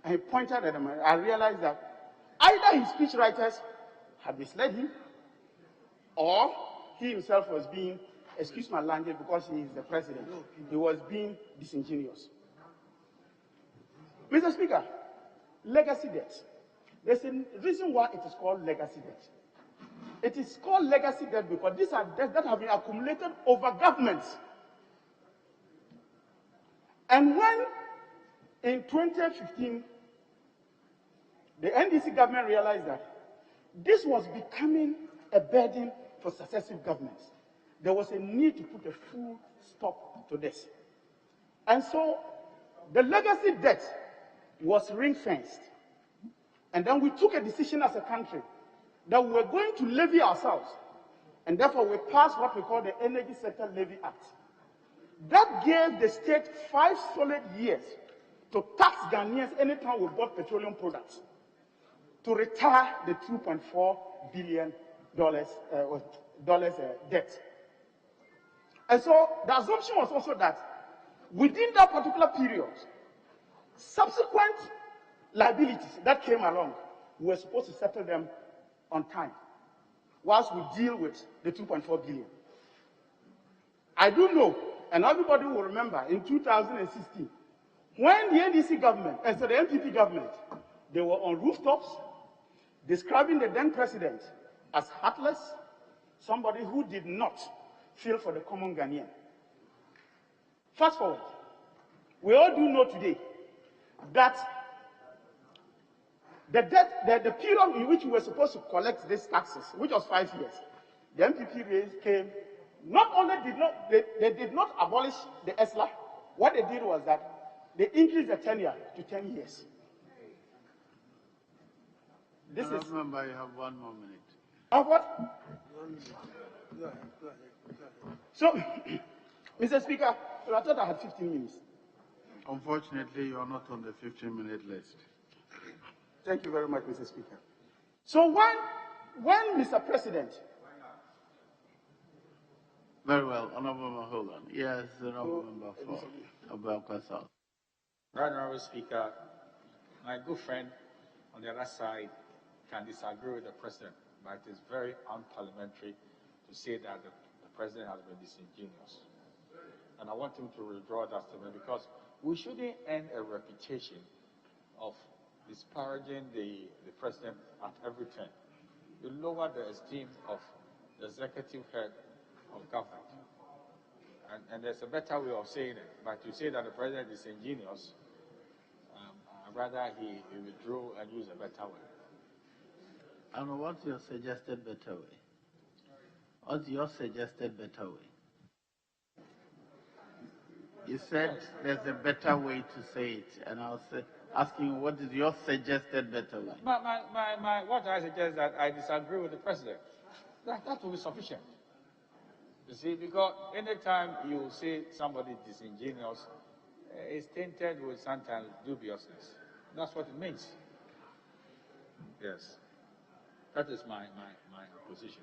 And he pointed at him, I realized that either his speechwriters had misled him, or he himself was being, excuse my language because he is the president, he was being disingenuous. Mr. Speaker, legacy debt. There's a reason why it is called legacy debt. It is called legacy debt because these are debts that have been accumulated over governments. And when, in 2015, the NDC government realized that this was becoming a burden for successive governments, there was a need to put a full stop to this. And so, the legacy debt was ring-fenced. And then we took a decision as a country that we were going to levy ourselves. And therefore, we passed what we call the Energy Sector Levy Act. That gave the state 5 solid years to tax Ghanaians anytime we bought petroleum products, to retire the $2.4 billion debt. And so the assumption was also that within that particular period, subsequent liabilities that came along, we were supposed to settle them on time, whilst we deal with the 2.4 billion. I do know, and everybody will remember, in 2016, when the NDC government, and so the MPP government, They were on rooftops describing the then president as heartless, somebody who did not feel for the common Ghanaian. Fast forward, we all do know today that the period in which we were supposed to collect these taxes, which was 5 years, the MPP raise came. Not only they did not abolish the ESLA, what they did was that they increased the tenure to 10 years. This is. Remember, you have 1 more minute. Of what? Go ahead. So, Mr. Speaker, I thought I had 15 minutes. Unfortunately, you are not on the 15-minute list. Thank you very much, Mr. Speaker. So when Mr. President. Very well, Honorable Member, hold on. Yes, Honorable Member for Abelka South. Honorable Speaker, my good friend on the other side can disagree with the President, but it is very unparliamentary to say that the President has been disingenuous. And I want him to withdraw that statement because we shouldn't earn a reputation of disparaging the President at every turn. You lower the esteem of the executive head of government. And there's a better way of saying it, but to say that the President is disingenuous, I'd rather he withdraw and use a better way. And what's your suggested better way? What's your suggested better way? You said there's a better way to say it, and I was asking what is your suggested better way? What I suggest is that I disagree with the President. That will be sufficient. You see, because anytime you say somebody is disingenuous, it's tainted with sometimes dubiousness. That's what it means. Yes. That is my position.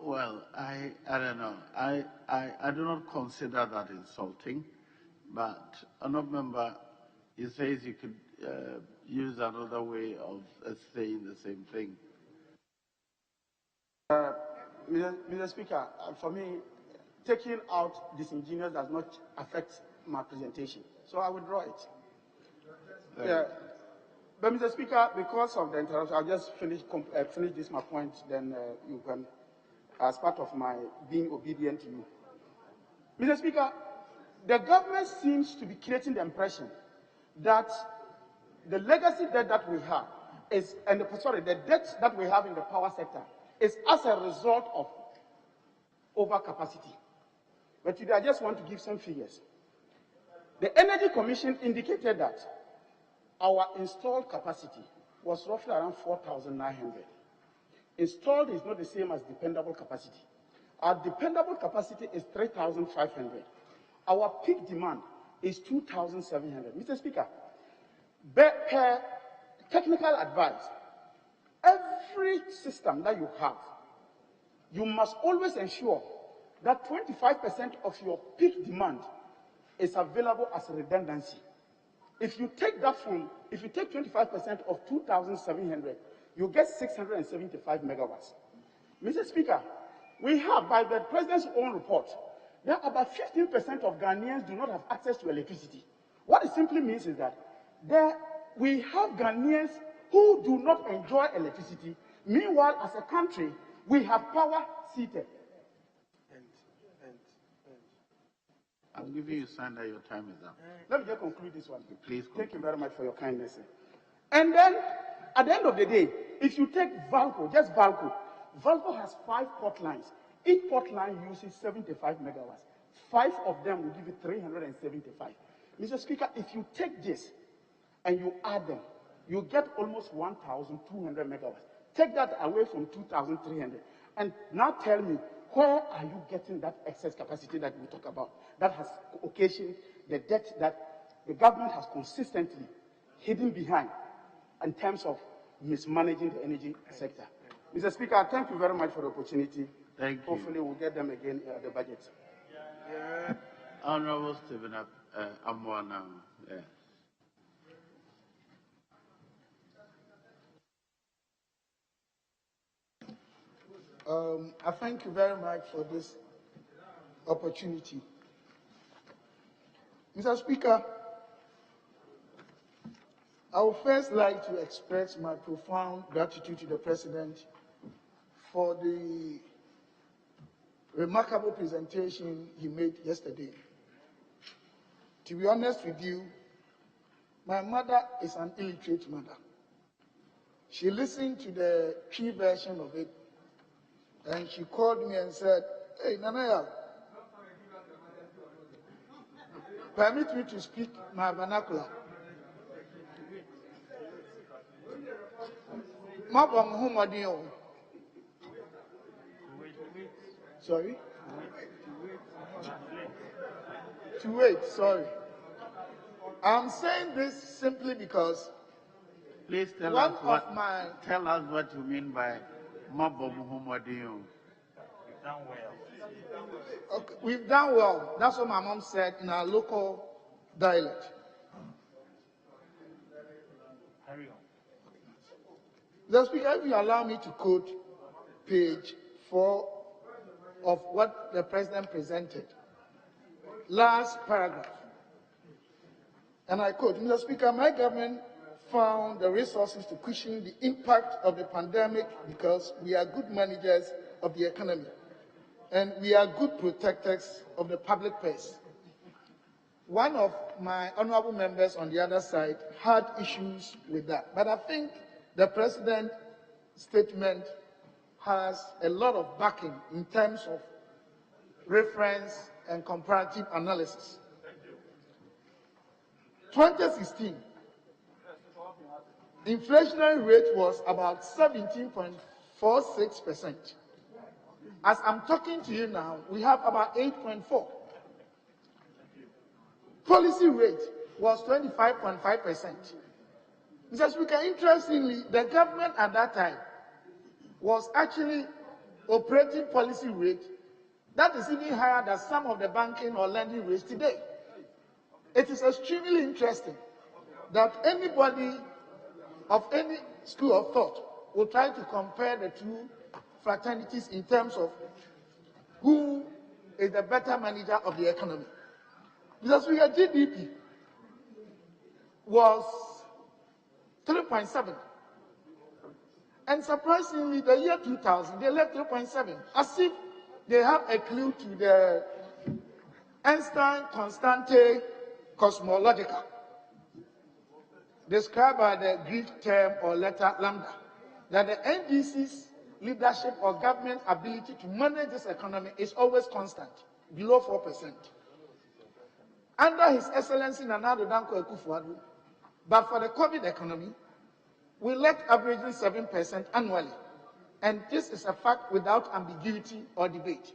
Well, I don't know. I do not consider that insulting, but Honourable Member, he says you could use another way of saying the same thing. Mr. Speaker, for me, taking out disingenuous does not affect my presentation, so I withdraw it. Yeah. But Mr. Speaker, because of the interruption, I'll just finish this my point, then you can, as part of my being obedient to you. Mr. Speaker, the government seems to be creating the impression that the legacy debt that we have is, the debt that we have in the power sector is as a result of overcapacity. But today I just want to give some figures. The Energy Commission indicated that our installed capacity was roughly around 4,900. Installed is not the same as dependable capacity. Our dependable capacity is 3,500. Our peak demand is 2,700. Mr. Speaker, per technical advice, every system that you have, you must always ensure that 25% of your peak demand is available as redundancy. If you take 25% of 2,700, you get 675 megawatts. Mr. Speaker, we have, by the President's own report, that about 15% of Ghanaians do not have access to electricity. What it simply means is that we have Ghanaians who do not enjoy electricity. Meanwhile, as a country, we have power seated. I'm giving you a sign that your time is up. Let me just conclude this one. Please conclude. Thank you very much for your kindness. And then, at the end of the day, if you take Valco, just Valco has 5 port lines. Each port line uses 75 megawatts. 5 of them will give you 375. Mr. Speaker, if you take this and you add them, you get almost 1,200 megawatts. Take that away from 2,300. And now tell me, where are you getting that excess capacity that we talk about, that has occasioned the debt that the government has consistently hidden behind in terms of mismanaging the energy sector? Mr. Speaker, thank you very much for the opportunity. Thank you. Hopefully we'll get them again at the budget. Honorable Stephen Amwana. Yeah. I thank you very much for this opportunity. Mr. Speaker, I would first like to express my profound gratitude to the President for the remarkable presentation he made yesterday. To be honest with you, my mother is an illiterate mother. She listened to the Tree version of it, and she called me and said, "Hey, Nanaya, permit me to speak my vernacular." Sorry? To wait, sorry. I'm saying this simply because please tell us what you mean by Mabo Muhammadiyo. Okay, we've done well. That's what my mom said in our local dialect. Carry on. The Speaker, if you allow me to quote page 4 of what the President presented, last paragraph. And I quote, Mr. Speaker, my government found the resources to cushion the impact of the pandemic because we are good managers of the economy and we are good protectors of the public purse. One of my honorable members on the other side had issues with that, but I think the President's statement has a lot of backing in terms of reference and comparative analysis. 2016, inflationary rate was about 17.46%. As I'm talking to you now, we have about 8.4. Policy rate was 25.5%. Mr. Speaker, interestingly, the government at that time was actually operating policy rate that is even higher than some of the banking or lending rates today. It is extremely interesting that anybody of any school of thought will try to compare the two fraternities in terms of who is the better manager of the economy. Because we had GDP was 3.7. And surprisingly, the year 2000, they left 3.7, as if they have a clue to the Einstein constante cosmological, described by the Greek term or letter lambda, that the NDC's leadership or government ability to manage this economy is always constant, below 4%. Under His Excellency Nana Addo Dankwa Akufo-Addo, but for the COVID economy, we left averaging 7% annually. And this is a fact without ambiguity or debate.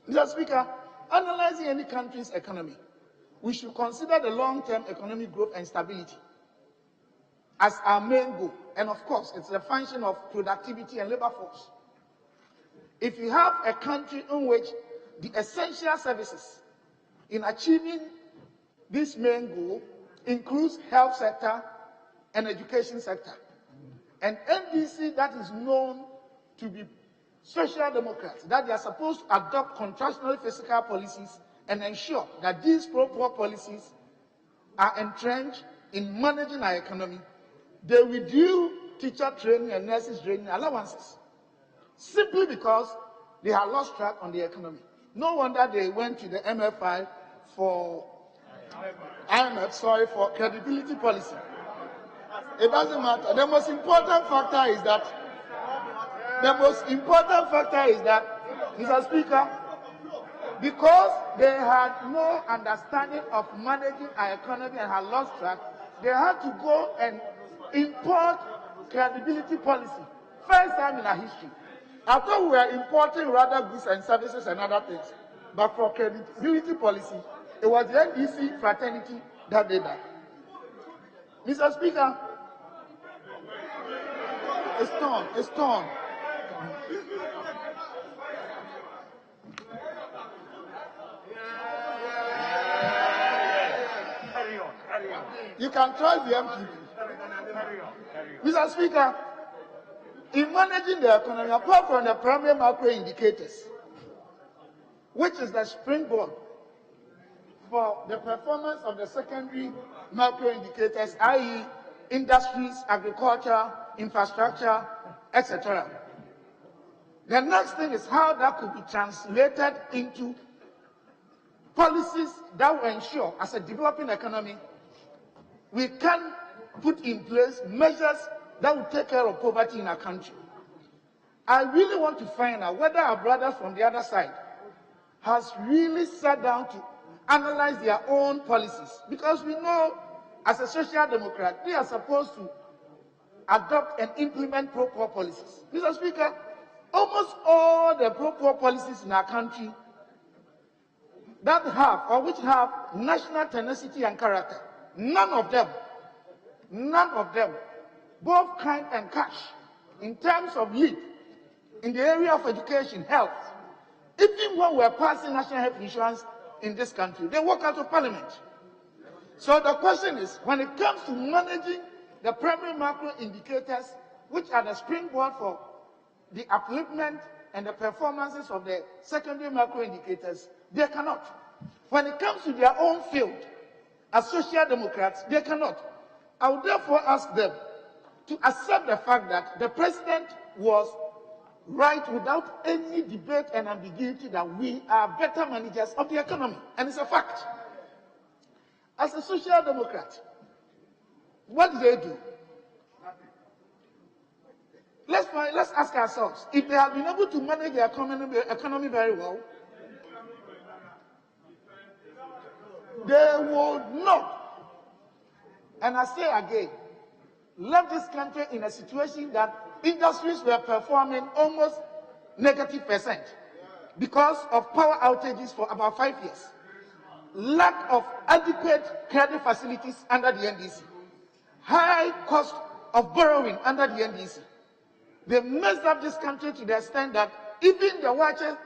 Mr. Speaker, analyzing any country's economy, we should consider the long-term economic growth and stability as our main goal. And of course, it's a function of productivity and labor force. If you have a country in which the essential services in achieving this main goal includes health sector and education sector, and NDC that is known to be social democrats, that they are supposed to adopt contractional fiscal policies and ensure that these pro-poor policies are entrenched in managing our economy, they withdrew teacher training and nurses training allowances simply because they had lost track on the economy. No wonder they went to the MFI for for credibility policy. It doesn't matter. The most important factor is that Mr. Speaker, because they had no understanding of managing our economy and had lost track, they had to go and import credibility policy. First time in our history. I thought we were importing rather goods and services and other things. But for credibility policy, it was the NDC fraternity that did that. Mr. Speaker, it's torn. You can trust the MPP. Mr. Speaker, in managing the economy, apart from the primary macro indicators, which is the springboard for the performance of the secondary macro indicators, i.e., industries, agriculture, infrastructure, etc. The next thing is how that could be translated into policies that will ensure, as a developing economy, we can put in place measures that will take care of poverty in our country. I really want to find out whether our brothers from the other side has really sat down to analyze their own policies, because we know, as a social democrat, they are supposed to adopt and implement pro-poor policies. Mr. Speaker, almost all the pro-poor policies in our country that have, or which have, national tenacity and character, none of them, both kind and cash, in terms of lead, in the area of education, health, even when we're passing national health insurance in this country, they walk out of Parliament. So the question is, when it comes to managing the primary macro indicators, which are the springboard for the upliftment and the performances of the secondary macro indicators, they cannot. When it comes to their own field, as social democrats, they cannot. I would therefore ask them to accept the fact that the president was right without any debate and ambiguity that we are better managers of the economy. And it's a fact. As a social democrat, what do they do? Let's ask ourselves, if they have been able to manage the economy very well, they will not, and I say again, left this country in a situation that industries were performing almost -% because of power outages for about 5 years, lack of adequate credit facilities under the NDC, high cost of borrowing under the NDC. They messed up this country to the extent that even the water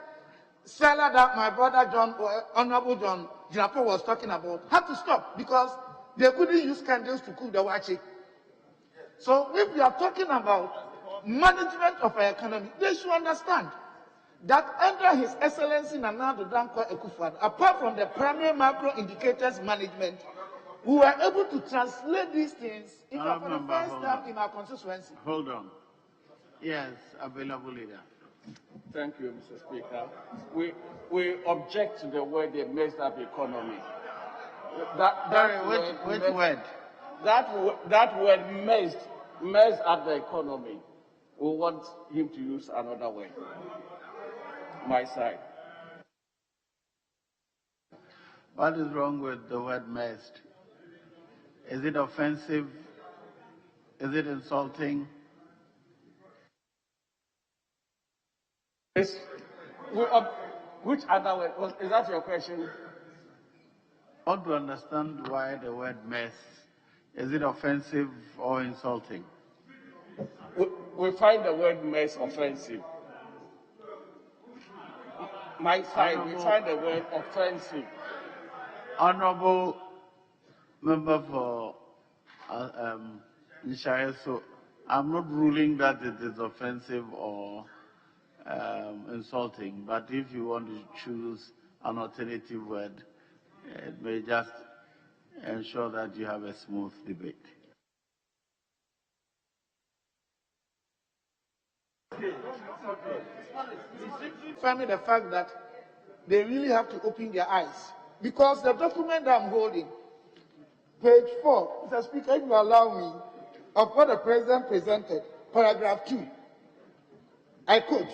seller that my brother John, or Honorable John Jinapo was talking about, had to stop because they couldn't use candles to cook the water. So if we are talking about management of our economy, they should understand that under His Excellency Nana Addo Dankwa Akufo-Addo, apart from the primary macro indicators management, we were able to translate these things for the first time in our constituency. Hold on. Yes, available leader. Thank you, Mr. Speaker. We object to the word they messed up economy. Which word? That word messed up the economy. We want him to use another word. My side. What is wrong with the word messed? Is it offensive? Is it insulting? Which other word? Is that your question? I want to understand why the word mess. Is it offensive or insulting? We find the word mess offensive. My side, we find the word offensive. Honorable member for Nshaya, so I'm not ruling that it is offensive or insulting, but if you want to choose an alternative word, it may just ensure that you have a smooth debate. Finally, the fact that they really have to open their eyes, because the document that I'm holding, page 4, Mr. Speaker, if you allow me, of what the President presented, paragraph 2, I quote,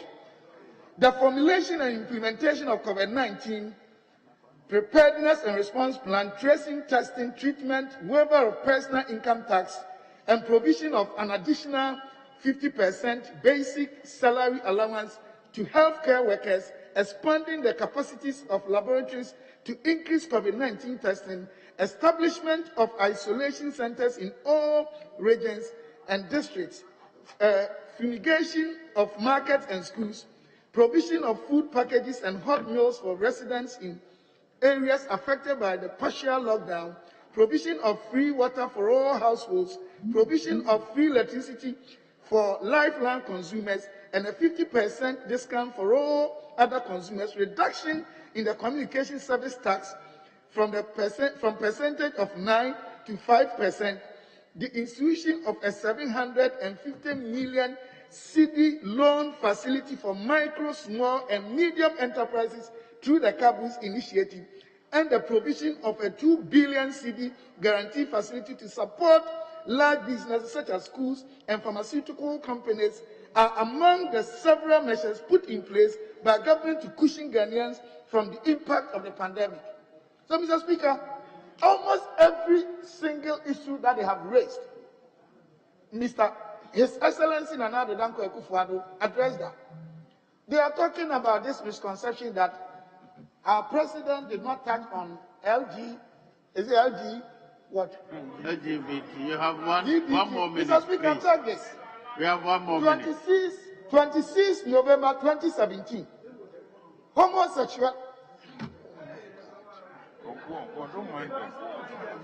"The formulation and implementation of COVID-19 preparedness and response plan, tracing, testing, treatment, waiver of personal income tax, and provision of an additional 50% basic salary allowance to healthcare workers, expanding the capacities of laboratories to increase COVID-19 testing, establishment of isolation centers in all regions and districts, fumigation of markets and schools, provision of food packages and hot meals for residents in areas affected by the partial lockdown, provision of free water for all households, provision of free electricity for lifeline consumers, and a 50% discount for all other consumers, reduction in the communication service tax from percentage of 9 to 5%, the institution of a 750 million cedi loan facility for micro, small, and medium enterprises through the Cabus initiative, and the provision of a 2 billion cedi guarantee facility to support large businesses such as schools and pharmaceutical companies are among the several measures put in place by government to cushion Ghanaians from the impact of the pandemic. So, Mr. Speaker, almost every single issue that they have raised, His Excellency Nana Addo Dankwa Akufo-Addo addressed that. They are talking about this misconception that our president did not touch on LG. Is it LG? What? LGBT. You have one more minute. Mr. Speaker, check this. We have 1 more minute. 26 November 2017.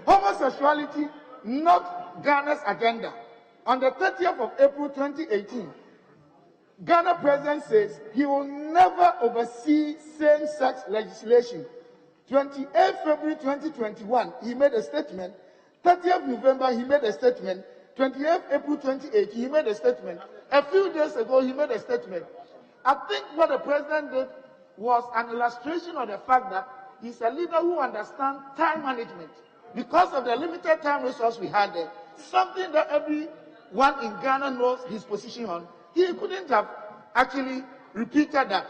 Homosexuality, not Ghana's agenda. On the 30th of April 2018, Ghana President says he will never oversee same-sex legislation. 28 February 2021, he made a statement. 30th November, he made a statement. 28th April 2018, he made a statement. A few days ago, he made a statement. I think what the president did was an illustration of the fact that he's a leader who understands time management. Because of the limited time resource we had there, something that everyone in Ghana knows his position on, he couldn't have actually repeated that.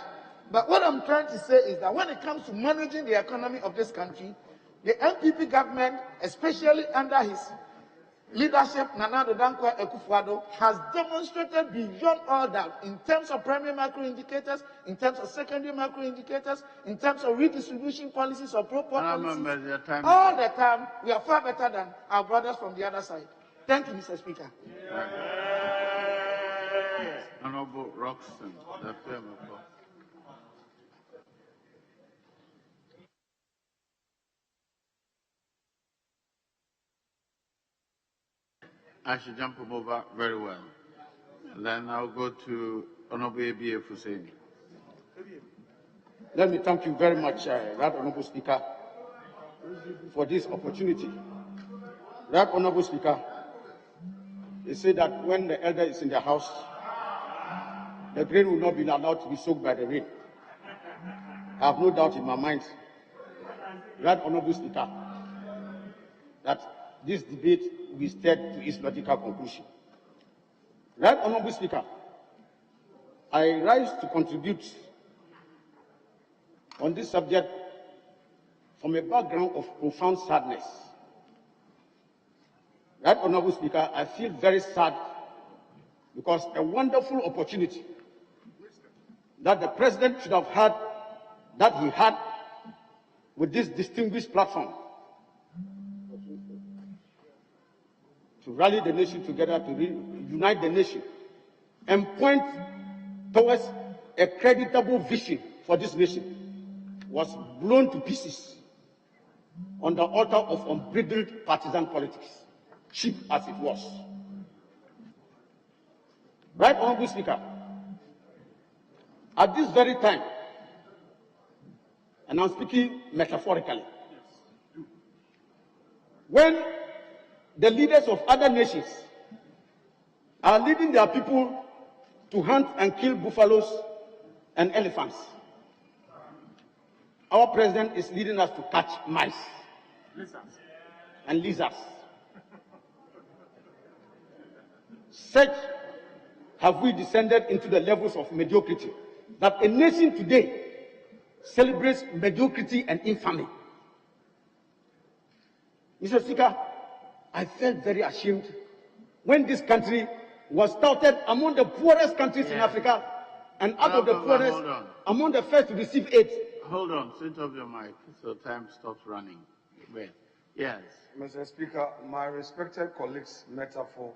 But what I'm trying to say is that when it comes to managing the economy of this country, the NPP government, especially under his leadership, Nana Addo Dankwa Akufo-Addo, has demonstrated beyond all doubt in terms of primary macro indicators, in terms of secondary macro indicators, in terms of redistribution policies or policies. All the time, we are far better than our brothers from the other side. Thank you, Mr. Speaker. Honorable Roxton, the firm of law. I should jump him over very well. Then I'll go to Honorable A.B.A. Hussein. Let me thank you very much, Right Honorable Speaker, for this opportunity. Right Honorable Speaker, they say that when the elder is in the house, the grain will not be allowed to be soaked by the rain. I have no doubt in my mind, Right Honorable Speaker, that this debate will be steered to its logical conclusion. Right Honorable Speaker, I rise to contribute on this subject from a background of profound sadness. Right Honorable Speaker, I feel very sad because a wonderful opportunity that the President should have had, that he had with this distinguished platform, to rally the nation together, to unite the nation, and point towards a creditable vision for this nation, was blown to pieces on the altar of unbridled partisan politics, cheap as it was. Right Honorable Speaker, at this very time, and I'm speaking metaphorically, when the leaders of other nations are leading their people to hunt and kill buffaloes and elephants, our president is leading us to catch mice and lizards. Such have we descended into the levels of mediocrity that a nation today celebrates mediocrity and infamy. Mr. Speaker, I felt very ashamed when this country was touted among the poorest countries in Africa, and out of the poorest, among the first to receive aid. Hold on, switch off your mic so time stops running. Wait. Yes. Mr. Speaker, my respected colleagues' metaphor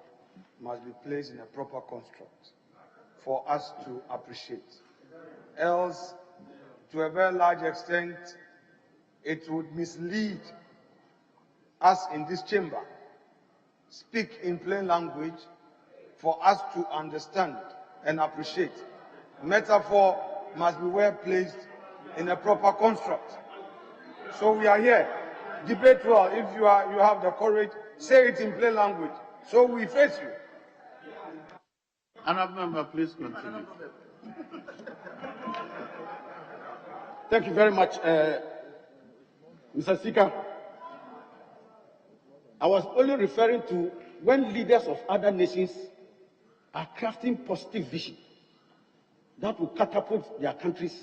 must be placed in a proper construct for us to appreciate. Else, to a very large extent, it would mislead us in this chamber. Speak in plain language for us to understand and appreciate. Metaphor must be well placed in a proper construct. So we are here. Debate well. If you have the courage, say it in plain language So we face you. Honourable member, please continue. Thank you very much, Mr. Speaker. I was only referring to when leaders of other nations are crafting positive vision that will catapult their countries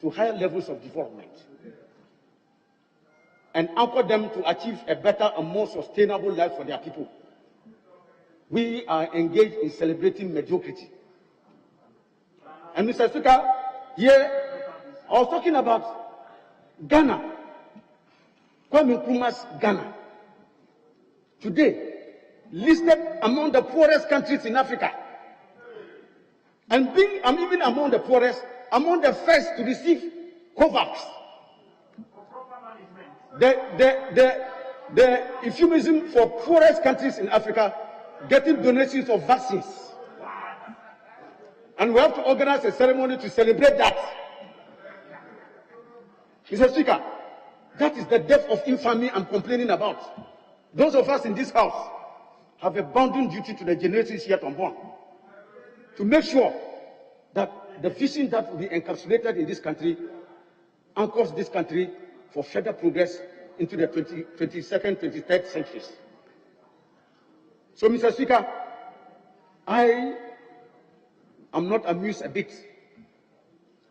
to higher levels of development and anchor them to achieve a better and more sustainable life for their people. We are engaged in celebrating mediocrity. And Mr. Speaker, here I was talking about Ghana, Kwame Nkrumah's Ghana. Today, listed among the poorest countries in Africa, and even among the poorest, among the first to receive COVAX. The euphemism for poorest countries in Africa getting donations of vaccines. And we have to organize a ceremony to celebrate that. Mr. Speaker, that is the depth of infamy I'm complaining about. Those of us in this house have a bounden duty to the generations yet unborn to make sure that the vision that will be encapsulated in this country anchors this country for further progress into the 22nd, 23rd centuries. So, Mr. Speaker, I am not amused a bit,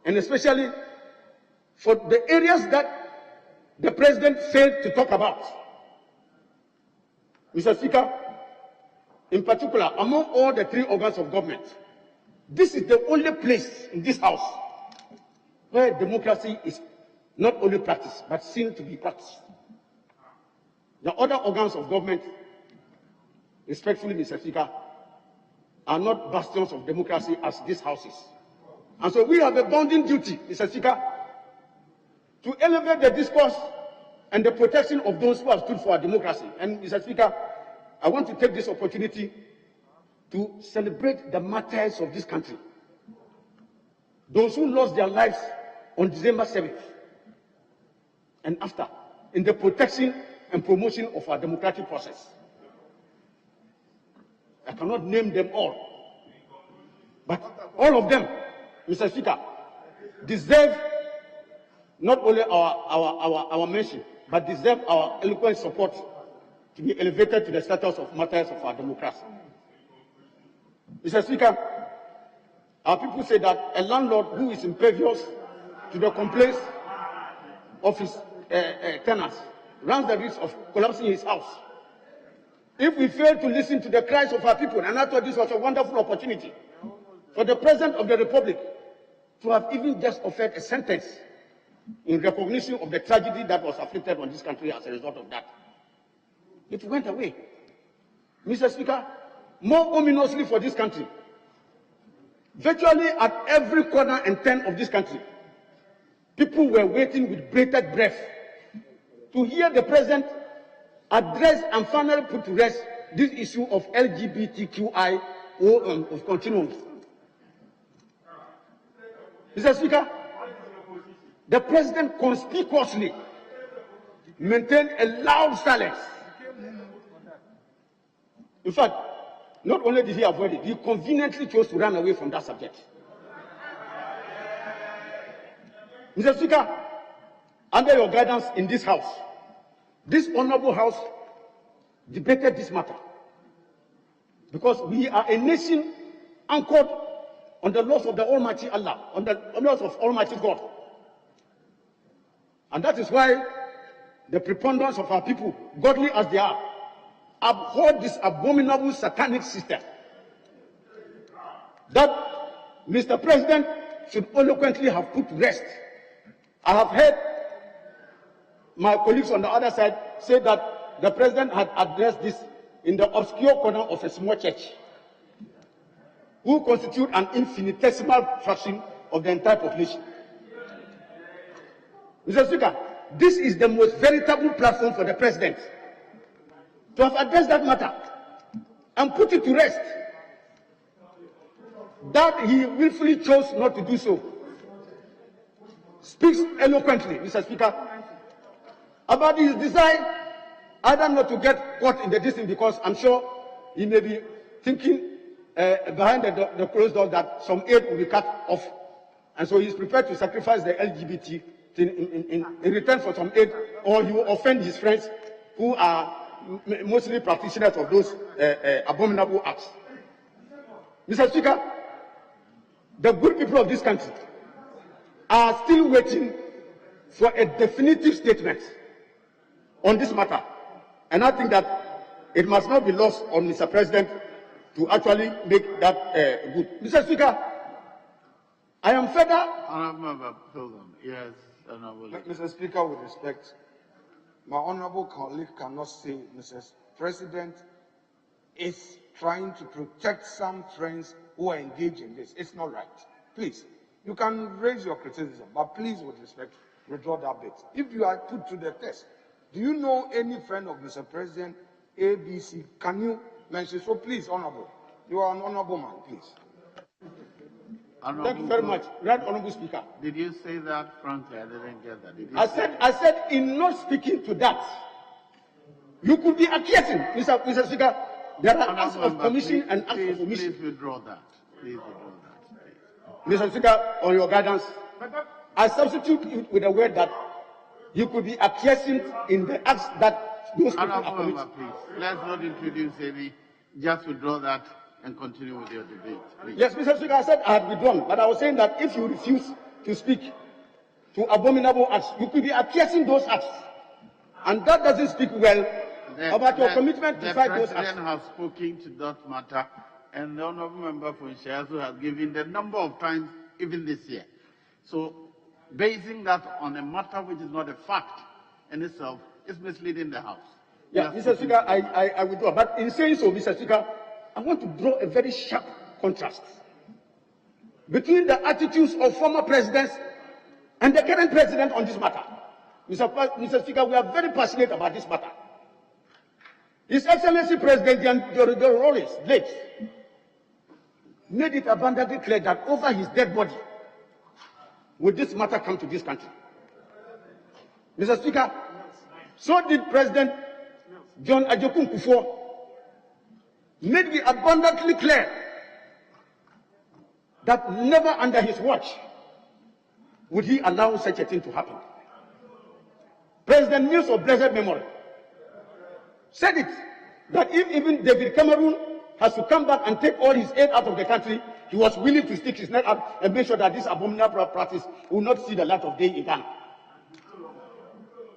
and especially for the areas that the President failed to talk about. Mr. Speaker, in particular, among all the three organs of government, this is the only place in this house where democracy is not only practiced, but seen to be practiced. The other organs of government, respectfully, Mr. Speaker, are not bastions of democracy as this house is. And so we have a bounden duty, Mr. Speaker, to elevate the discourse and the protection of those who have stood for our democracy. And Mr. Speaker, I want to take this opportunity to celebrate the martyrs of this country. Those who lost their lives on December 7th and after in the protection and promotion of our democratic process. I cannot name them all, but all of them, Mr. Speaker, deserve not only our mention, but deserve our eloquent support to be elevated to the status of martyrs of our democracy. Mr. Speaker, our people say that a landlord who is impervious to the complaints of his tenants runs the risk of collapsing his house. If we fail to listen to the cries of our people, and I thought this was a wonderful opportunity for the President of the Republic to have even just offered a sentence in recognition of the tragedy that was afflicted on this country as a result of that. It went away. Mr. Speaker, more ominously for this country, virtually at every corner and turn of this country, people were waiting with bated breath to hear the President address and finally put to rest this issue of LGBTQI of continuum. Mr. Speaker, the President conspicuously maintained a loud silence. In fact, not only did he avoid it, he conveniently chose to run away from that subject. Mr. Speaker, under your guidance in this House, this honorable House debated this matter because we are a nation anchored on the laws of the Almighty Allah, on the laws of Almighty God. And that is why the preponderance of our people, godly as they are, abhor this abominable satanic system that Mr. President should eloquently have put to rest. I have heard my colleagues on the other side say that the President had addressed this in the obscure corner of a small church, who constitute an infinitesimal fraction of the entire population. Mr. Speaker, this is the most veritable platform for the President to have addressed that matter and put it to rest. That he willfully chose not to do so speaks eloquently, Mr. Speaker, about his desire either not to get caught in the distance, because I'm sure he may be thinking behind the closed door that some aid will be cut off. And so he's prepared to sacrifice the LGBT in return for some aid, or he will offend his friends who are mostly practitioners of those abominable acts. Mr. Speaker, the good people of this country are still waiting for a definitive statement on this matter. And I think that it must not be lost on Mr. President to actually make that good. Mr. Speaker, I am further. Yes, Honorable. Mr. Speaker, with respect, my honorable colleague cannot say Mr. President is trying to protect some friends who are engaged in this. It's not right. Please, you can raise your criticism, but please, with respect, withdraw that bit. If you are put to the test, do you know any friend of Mr. President, ABC? Can you mention? So please, honorable, you are an honorable man, please. Thank you very much, Right Honorable Speaker. Did you say that, frankly? I didn't get that. Did you I said in not speaking to that, you could be accusing, Mr. Speaker. There are acts of commission and acts of omission. Please withdraw that. Please withdraw that. Mr. Speaker, on your guidance, I substitute it with a word that you could be accusing in the acts that those people are committing. Please, let's not introduce any. Just withdraw that and continue with your debate, please. Yes, Mr. Speaker, I said I had withdrawn, but I was saying that if you refuse to speak to abominable acts, you could be accusing those acts. And that doesn't speak well about your commitment to fight those acts. The President has spoken to that matter, and the Honourable Member for Nshazu has given the number of times even this year. So, basing that on a matter which is not a fact in itself is misleading the House. Yeah, Mr. Speaker, I withdraw. But in saying so, Mr. Speaker, I want to draw a very sharp contrast between the attitudes of former presidents and the current president on this matter. Mr. Speaker, we are very passionate about this matter. His Excellency President John Rawlings late made it abundantly clear that over his dead body would this matter come to this country. Mr. Speaker, so did President John Ajokun Kufuor made it abundantly clear that never under his watch would he allow such a thing to happen. President Mills of blessed memory said it, that if even David Cameron has to come back and take all his aid out of the country, he was willing to stick his neck out and make sure that this abominable practice will not see the light of day in Ghana.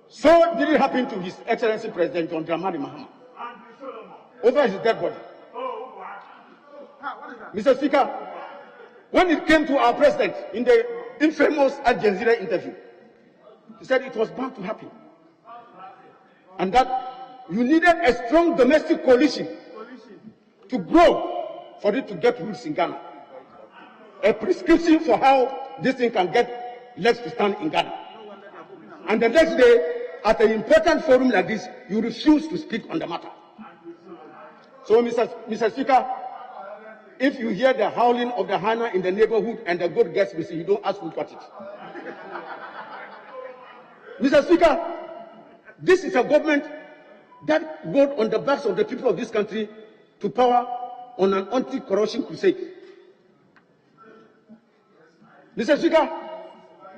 So did it happen to His Excellency President John Dramani Mahama over his dead body. Mr. Speaker, when it came to our president in the infamous Al Jazeera interview, he said it was bound to happen. And that you needed a strong domestic coalition to grow for it to get roots in Ghana. A prescription for how this thing can get legs to stand in Ghana. And the next day, at an important forum like this, you refuse to speak on the matter. So, Mr. Speaker, if you hear the howling of the hyena in the neighborhood and the goat gets busy, you don't ask who got it. Mr. Speaker, this is a government that rode on the backs of the people of this country to power on an anti-corruption crusade. Mr. Speaker,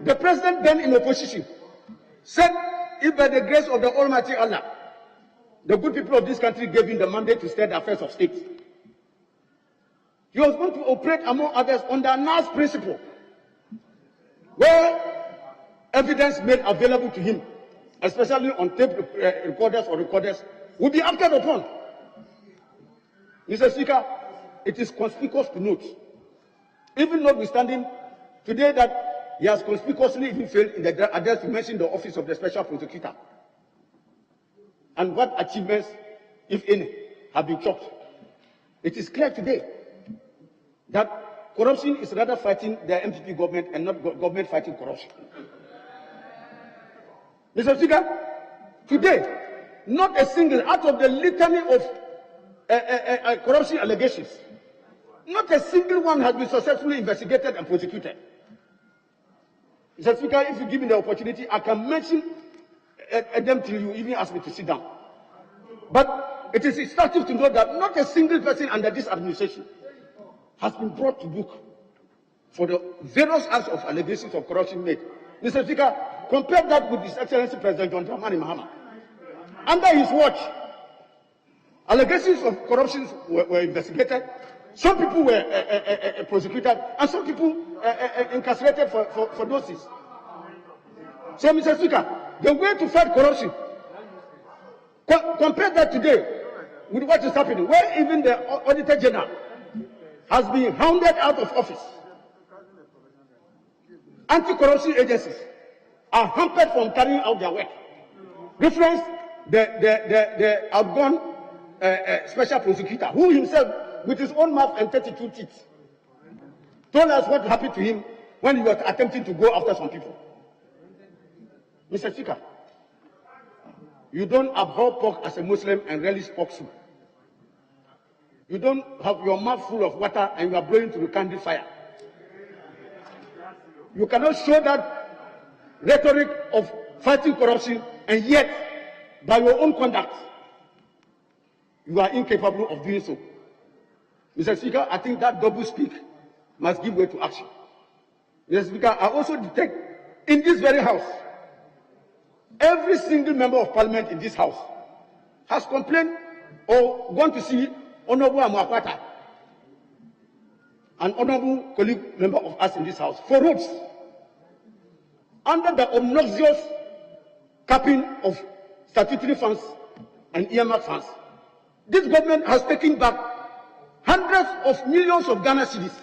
the president then in opposition said, if by the grace of the Almighty Allah, the good people of this country gave him the mandate to steer the affairs of state, he was going to operate, among others, under a NAS principle, where evidence made available to him, especially on tape recorders, will be acted upon. Mr. Speaker, it is conspicuous to note, even notwithstanding today that he has conspicuously even failed in the address to mention the office of the special prosecutor and what achievements, if any, have been clocked. It is clear today that corruption is rather fighting the MPP government and not government fighting corruption. Mr. Speaker, today, not a single out of the litany of corruption allegations, not a single one has been successfully investigated and prosecuted. Mr. Speaker, if you give me the opportunity, I can mention them till you even ask me to sit down. But it is instructive to know that not a single person under this administration has been brought to book for the various acts of allegations of corruption made. Mr. Speaker, compare that with His Excellency President John Dramani Mahama. Under his watch, allegations of corruption were investigated. Some people were prosecuted, and some people incarcerated for doses. So, Mr. Speaker, the way to fight corruption, compare that today with what is happening, where even the Auditor General has been hounded out of office. Anti-corruption agencies are hampered from carrying out their work. Reference the outgone special prosecutor, who himself, with his own mouth and 32 teeth, told us what happened to him when he was attempting to go after some people. Mr. Speaker, you don't abhor pork as a Muslim and relish pork soup. You don't have your mouth full of water and you are blowing to the candle fire. You cannot show that rhetoric of fighting corruption, and yet, by your own conduct, you are incapable of doing so. Mr. Speaker, I think that double speak must give way to action. Mr. Speaker, I also detect in this very house, every single member of parliament in this house has complained or gone to see Honorable Amuakwata, an honorable colleague member of us in this house, for roads under the obnoxious capping of statutory funds and earmark funds. This government has taken back hundreds of millions of Ghana cedis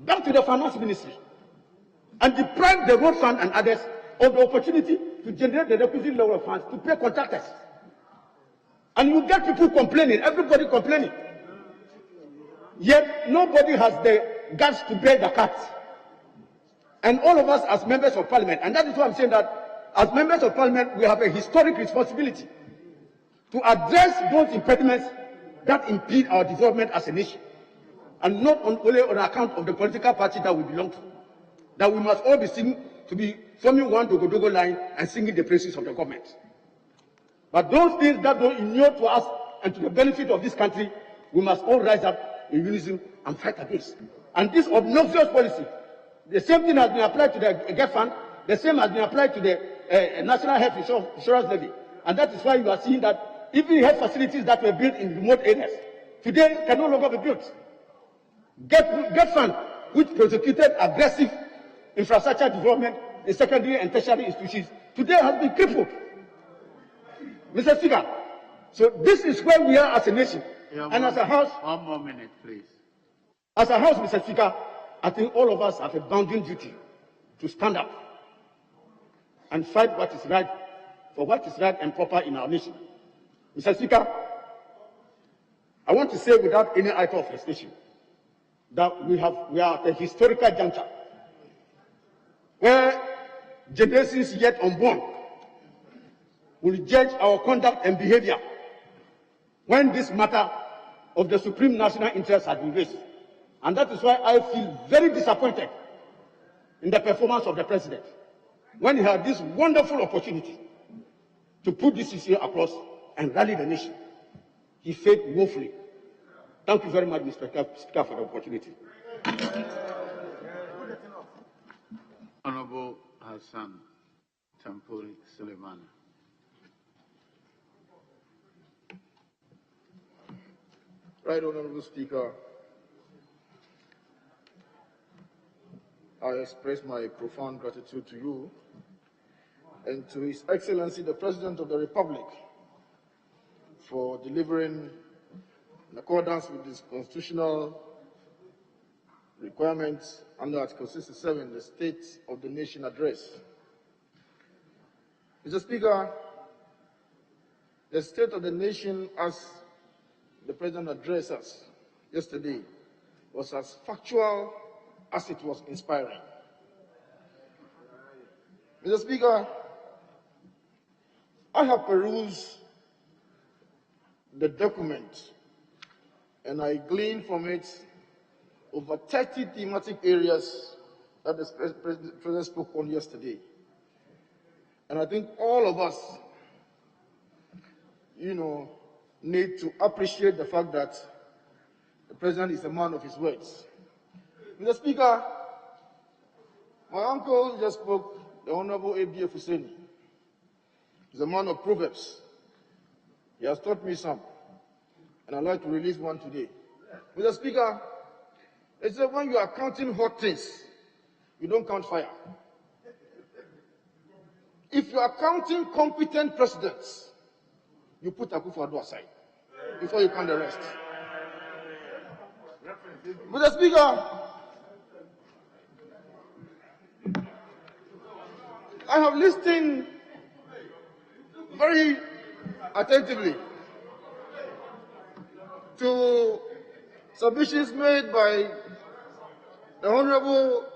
back to the finance ministry and deprived the road fund and others of the opportunity to generate the requisite level of funds to pay contractors. And you get people complaining, everybody complaining. Yet nobody has the guts to bear the cat. And all of us as members of parliament, and that is why I'm saying that as members of parliament, we have a historic responsibility to address those impediments that impede our development as a nation. And not only on account of the political party that we belong to. That we must all be seen to be forming one dogo-dogo line and singing the praises of the government. But those things that don't inure to us and to the benefit of this country, we must all rise up in unison and fight against. And this obnoxious policy, the same thing has been applied to the GET fund, the same has been applied to the National Health Insurance Levy. And that is why you are seeing that even health facilities that were built in remote areas today can no longer be built. GET fund, which prosecuted aggressive infrastructure development in secondary and tertiary institutions, today has been crippled. Mr. Speaker, so this is where we are as a nation. And as a house, 1 more minute, please. As a house, Mr. Speaker, I think all of us have a bounden duty to stand up and fight what is right, for what is right and proper in our nation. Mr. Speaker, I want to say without any item of hesitation that we are at a historical juncture where generations yet unborn will judge our conduct and behavior when this matter of the supreme national interest has been raised. And that is why I feel very disappointed in the performance of the president when he had this wonderful opportunity to put this issue across and rally the nation. He failed woefully. Thank you very much, Mr. Speaker, for the opportunity. Honorable Hassan Tampuri Suleiman. Right, Honorable Speaker, I express my profound gratitude to you and to His Excellency the President of the Republic for delivering, in accordance with his constitutional requirements under Article 67, the State of the Nation Address. Mr. Speaker, the State of the Nation, as the President addressed us yesterday, was as factual as it was inspiring. Mr. Speaker, I have perused the document and I gleaned from it over 30 thematic areas that the President spoke on yesterday. And I think all of us need to appreciate the fact that the president is a man of his words. Mr. Speaker, my uncle just spoke, the Honorable A.B.F. Husseini. He's a man of proverbs. He has taught me some, and I'd like to release one today. Mr. Speaker, it said when you are counting hot things, you don't count fire. If you are counting competent presidents, you put Akufo-Addo aside before you count the rest. Mr. Speaker, I have listened very attentively to submissions made by the Honorable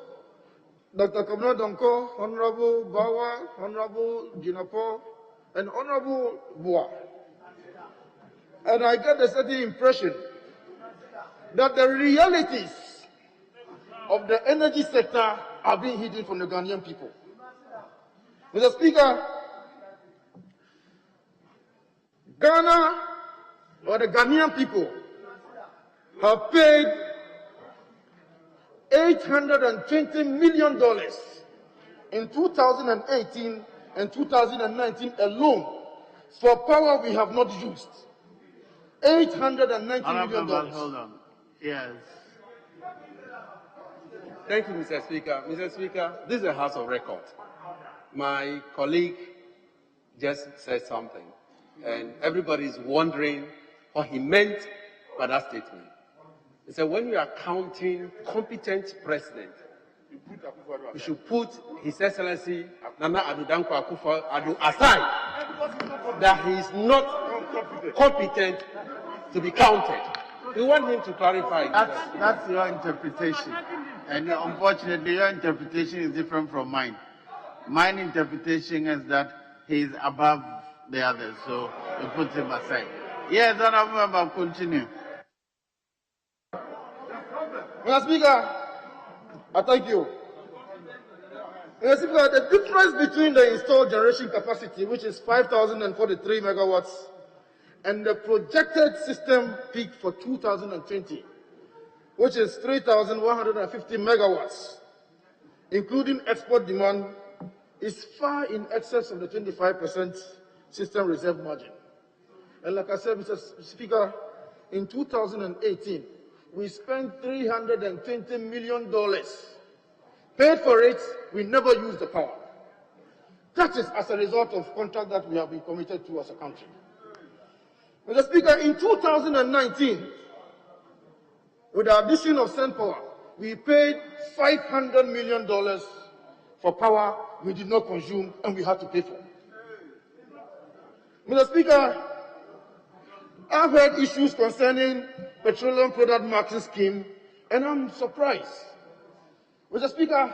Dr. Kabna Donko, Honorable Bawa, Honorable Jinapo, and Honorable Bua. And I get a certain impression that the realities of the energy sector are being hidden from the Ghanaian people. Mr. Speaker, Ghana, or the Ghanaian people, have paid $820 million in 2018 and 2019 alone for power we have not used. $890 million. Hold on. Yes. Thank you, Mr. Speaker. Mr. Speaker, this is a House of Record. My colleague just said something, and everybody is wondering what he meant by that statement. He said, when you are counting competent president, you should put His Excellency Nana Addo Dankwa Akufo-Addo aside, that he is not competent to be counted. We want him to clarify. That's your interpretation. And unfortunately, your interpretation is different from mine. My interpretation is that he is above the others, so we put him aside. Yes, Honourable Member, continue. Mr. Speaker, I thank you. Mr. Speaker, the difference between the installed generation capacity, which is 5,043 megawatts, and the projected system peak for 2020, which is 3,150 megawatts, including export demand, is far in excess of the 25% system reserve margin. And like I said, Mr. Speaker, in 2018, we spent $320 million. Paid for it, we never used the power. That is as a result of contract that we have been committed to as a country. Mr. Speaker, in 2019, with the addition of SunPower, we paid $500 million for power we did not consume and we had to pay for. Mr. Speaker, I've heard issues concerning petroleum product marketing scheme, and I'm surprised. Mr. Speaker.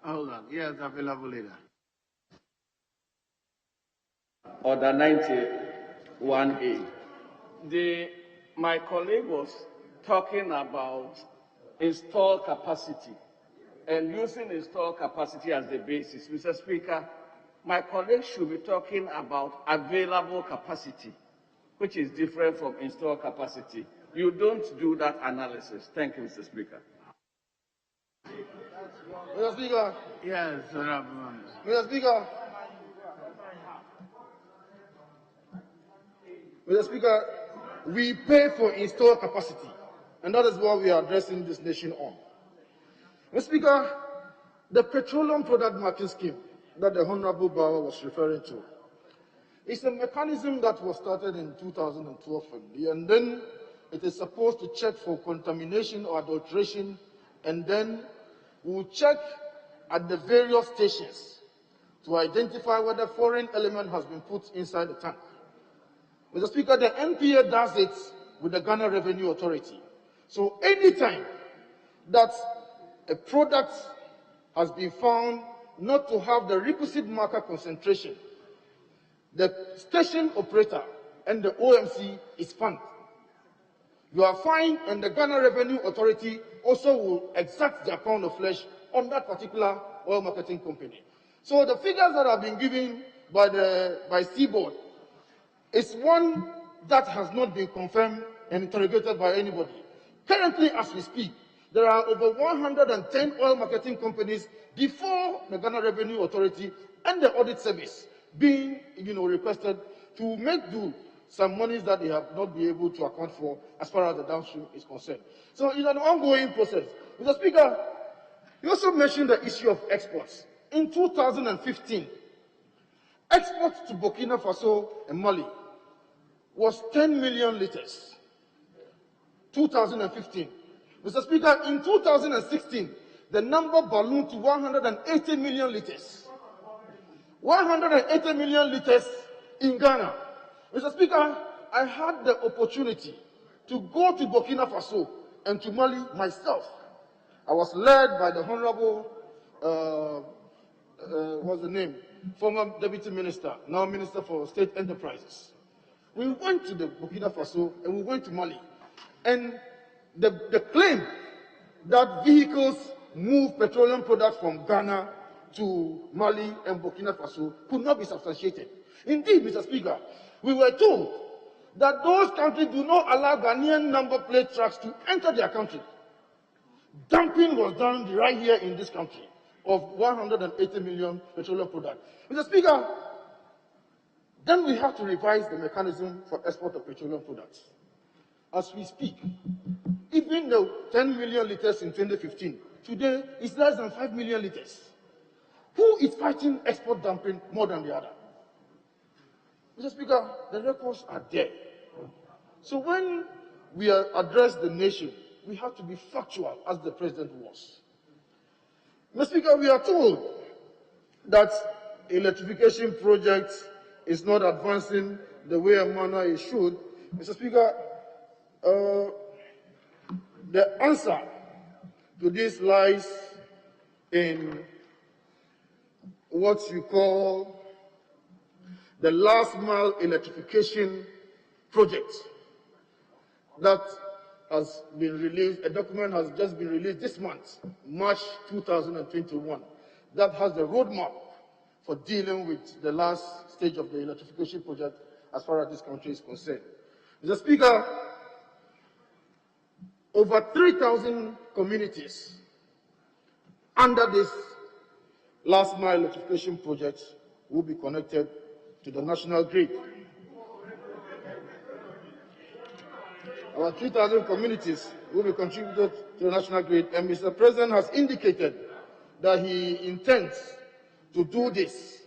Hold on. Yes, available leader. Order 91A. My colleague was talking about installed capacity and using installed capacity as the basis. Mr. Speaker, my colleague should be talking about available capacity, which is different from installed capacity. You don't do that analysis. Thank you, Mr. Speaker. Mr. Speaker. Yes, Honourable. Mr. Speaker. Mr. Speaker, we pay for installed capacity, and that is what we are addressing this nation on. Mr. Speaker, the petroleum product marketing scheme that the Honourable Bawa was referring to is a mechanism that was started in 2012, and then it is supposed to check for contamination or adulteration, and then we'll check at the various stations to identify whether foreign element has been put inside the tank. Mr. Speaker, the NPA does it with the Ghana Revenue Authority. So anytime that a product has been found not to have the requisite marker concentration, the station operator and the OMC is fined. You are fined, and the Ghana Revenue Authority also will exact their pound of flesh on that particular oil marketing company. So the figures that have been given by Seaboard is one that has not been confirmed and interrogated by anybody. Currently, as we speak, there are over 110 oil marketing companies before the Ghana Revenue Authority and the Audit Service being, requested to make do some monies that they have not been able to account for as far as the downstream is concerned. So it's an ongoing process. Mr. Speaker, you also mentioned the issue of exports. In 2015, exports to Burkina Faso and Mali was 10 million liters. 2015. Mr. Speaker, in 2016, the number ballooned to 180 million liters. 180 million liters in Ghana. Mr. Speaker, I had the opportunity to go to Burkina Faso and to Mali myself. I was led by the Honorable, what's the name? Former Deputy Minister, now Minister for State Enterprises. We went to the Burkina Faso and we went to Mali. And the claim that vehicles move petroleum products from Ghana to Mali and Burkina Faso could not be substantiated. Indeed, Mr. Speaker, we were told that those countries do not allow Ghanaian number plate trucks to enter their country. Dumping was done right here in this country of 180 million petroleum products. Mr. Speaker, then we have to revise the mechanism for export of petroleum products. As we speak, even though 10 million liters in 2015, today it's less than 5 million liters. Who is fighting export dumping more than the other? Mr. Speaker, the records are there. So when we address the nation, we have to be factual, as the President was. Mr. Speaker, we are told that electrification project is not advancing the way and manner it should. Mr. Speaker, the answer to this lies in what you call the last mile electrification project that has been released. A document has just been released this month, March 2021, that has the roadmap for dealing with the last stage of the electrification project as far as this country is concerned. Mr. Speaker, over 3,000 communities under this last mile electrification project will be connected to the national grid. About 3,000 communities will be contributed to the national grid, and Mr. President has indicated that he intends to do this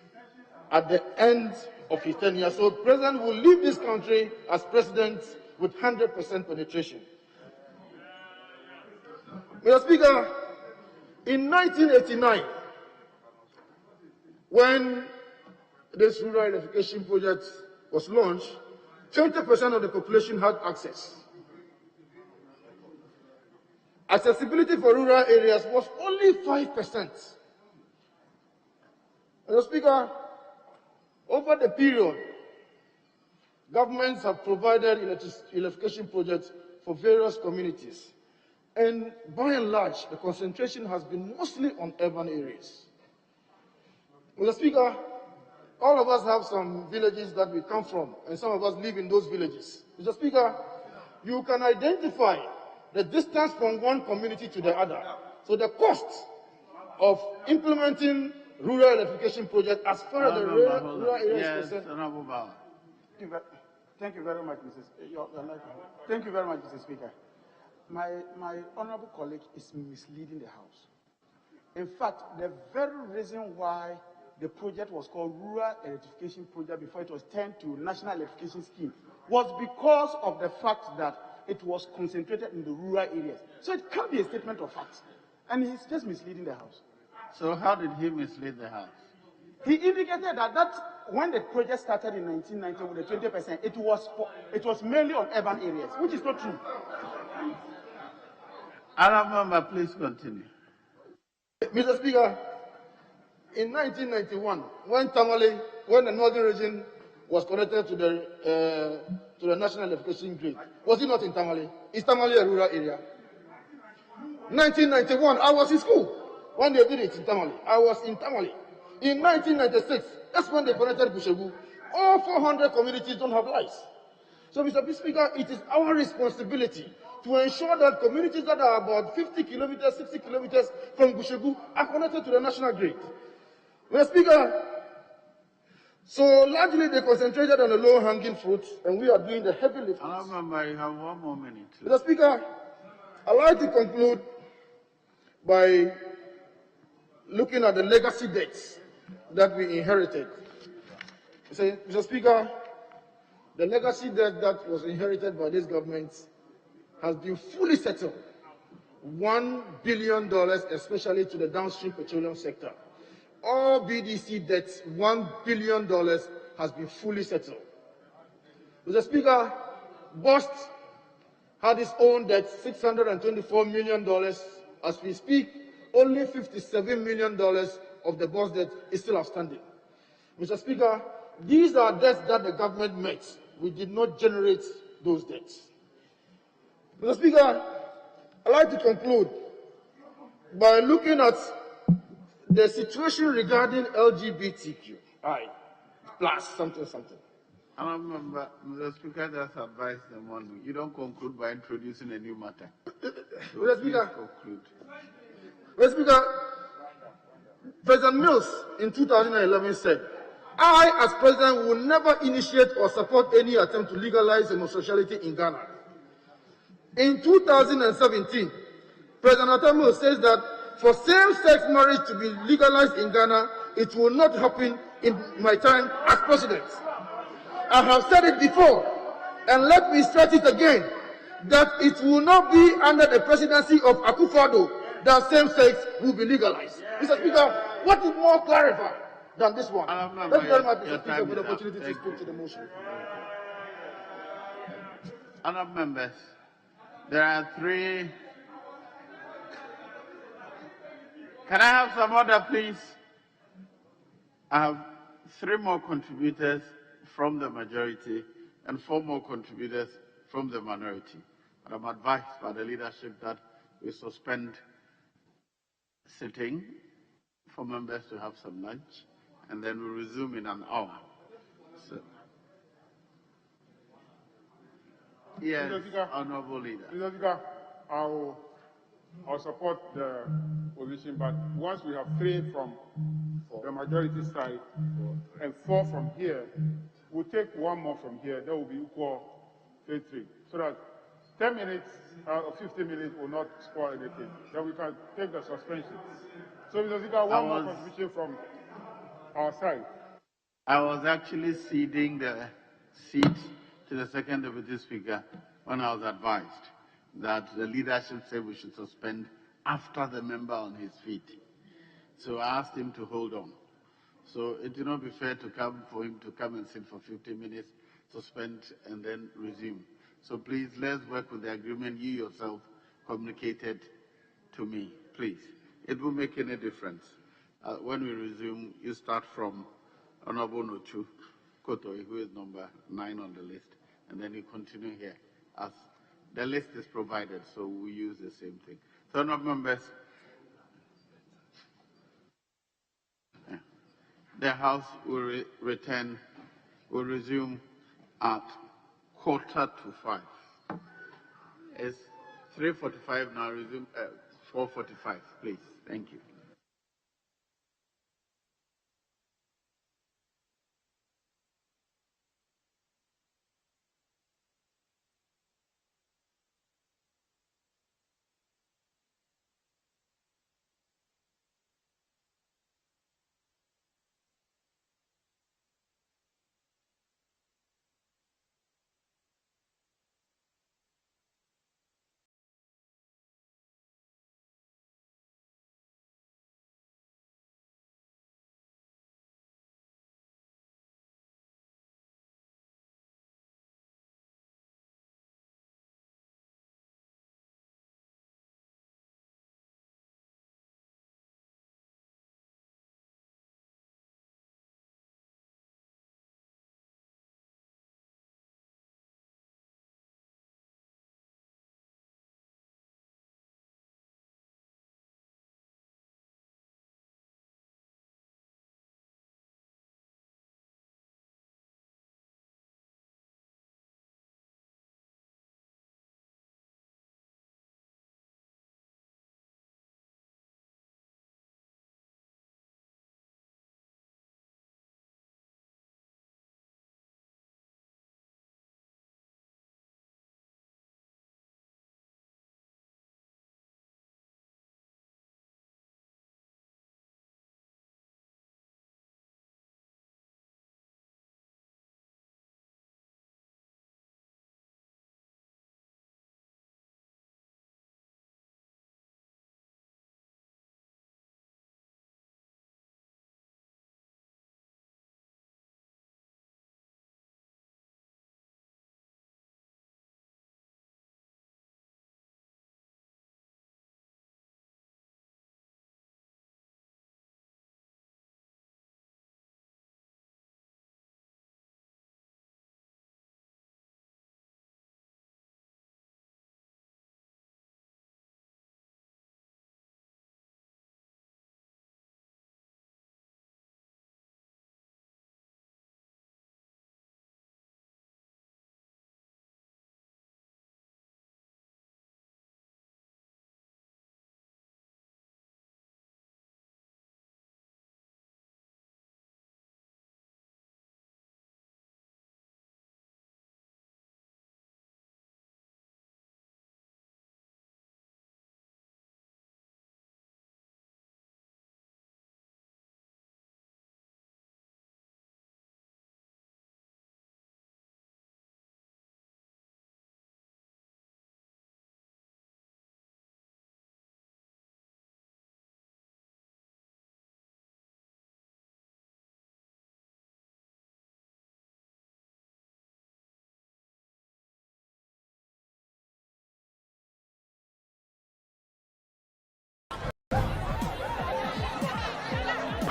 at the end of his tenure. So the President will leave this country as President with 100% penetration. Mr. Speaker, in 1989, when this rural electrification project was launched, 20% of the population had access. Accessibility for rural areas was only 5%. Mr. Speaker, over the period, governments have provided electrification projects for various communities. And by and large, the concentration has been mostly on urban areas. Mr. Speaker, all of us have some villages that we come from, and some of us live in those villages. Mr. Speaker, you can identify the distance from one community to the other. So the cost of implementing rural electrification projects as far as the rural area is concerned. Thank you very much, Thank you very much, Mr. Speaker. My honorable colleague is misleading the House. In fact, the very reason why the project was called Rural Electrification Project before it was turned to National Electrification Scheme was because of the fact that it was concentrated in the rural areas. So it can't be a statement of fact. And he's just misleading the House. So how did he mislead the House? He indicated that when the project started in 1990 with the 20%, it was mainly on urban areas, which is not true. Honourable Member, please continue. Mr. Speaker, in 1991, when the northern region was connected to the national electrification grid, was it not in Tamale? Is Tamale a rural area? 1991, I was in school when they did it in Tamale. I was in Tamale. In 1996, that's when they connected Bushegu. all 400 communities don't have lights. So, Mr. Speaker, it is our responsibility to ensure that communities that are about 50 kilometers, 60 kilometers from Gushegu are connected to the national grid. Mr. Speaker, so largely they concentrated on the low-hanging fruits, and we are doing the heavy lifting. I remember you have 1 more minute. Mr. Speaker, I'd like to conclude by looking at the legacy debts that we inherited. Mr. Speaker, the legacy debt that was inherited by this government has been fully settled. $1 billion, especially to the downstream petroleum sector. All BDC debts, $1 billion, has been fully settled. Mr. Speaker, BOST had its own debt, $624 million. As we speak, only $57 million of the BOST debt is still outstanding. Mr. Speaker, these are debts that the government met. We did not generate those debts. Mr. Speaker, I'd like to conclude by looking at the situation regarding LGBTQI plus something. I remember the Speaker just advised them on you don't conclude by introducing a new matter. Mr. Speaker, Mr. Speaker, President Mills in 2011 said, I, as president, will never initiate or support any attempt to legalize homosexuality in Ghana. In 2017, President Atamil says that for same-sex marriage to be legalized in Ghana, it will not happen in my time as president. I have said it before, and let me stress it again, that it will not be under the presidency of Akufo-Addo that same-sex will be legalized. Mr. Speaker, what is more clarified than this one? Thank you very much, Mr. Speaker, for the opportunity to speak to the motion. Honourable members, there are 3. Can I have some order, please? I have 3 more contributors from the majority and 4 more contributors from the minority. And I'm advised by the leadership that we suspend sitting for members to have some lunch, and then we resume in an hour. So, yes, Honourable Leader. Mr. Speaker, I'll support the position, but once we have 3 from the majority side and 4 from here, we'll take 1 more from here. That will be equal 3, so that 10 minutes or 15 minutes will not spoil anything. Then we can take the suspension. So, Mr. Speaker, 1 more contribution from our side. I was actually ceding the seat to the second deputy speaker when I was advised that the leadership said we should suspend after the member on his feet. So I asked him to hold on. So it will not be fair for him to come and sit for 15 minutes, suspend, and then resume. So please, let's work with the agreement you yourself communicated to me, please. It will make any difference. When we resume, you start from Honorable Nochu Kotoi, who is number 9 on the list, and then you continue here. As the list is provided, so we use the same thing. So, honourable members, the House will resume at 4:45. It's 3:45 now, resume at 4:45, please. Thank you.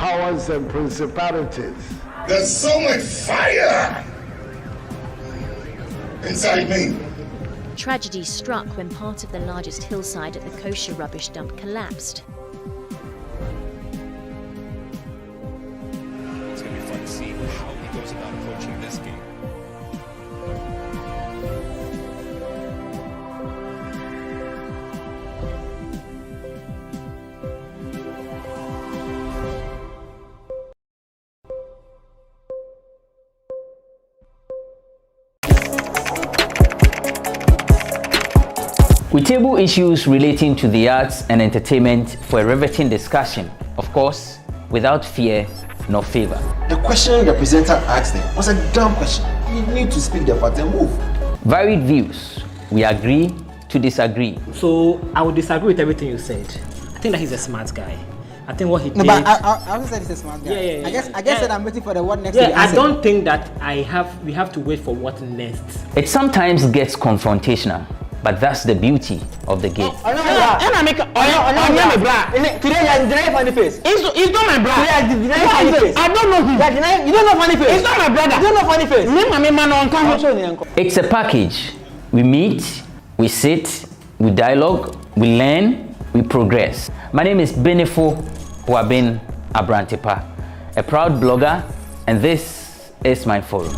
powers and principalities. There's so much fire inside me. Tragedy struck when part of the largest hillside at the kosher rubbish dump collapsed. It's going to be fun to see how he goes about approaching this game. We table issues relating to the arts and entertainment for a riveting discussion, of course, without fear nor favor. The question the presenter asked them was a dumb question. You need to speak the fact and move. Varied views. We agree to disagree. So I would disagree with everything you said. I think that he's a smart guy. I think what he did. No, but I also said he's a smart guy. Yeah. I guess that I'm waiting for the what next. Yeah, I don't think that we have to wait for what next. It sometimes gets confrontational, but that's the beauty of the game. Today you are denying funny face. It's not my brother. Today you are denying funny face. I don't know him. You don't know funny face. It's not my brother. You don't know funny face. It's a package. We meet, we sit, we dialogue, we learn, we progress. My name is Benefo Abrantepa, a proud blogger, and this is my forum.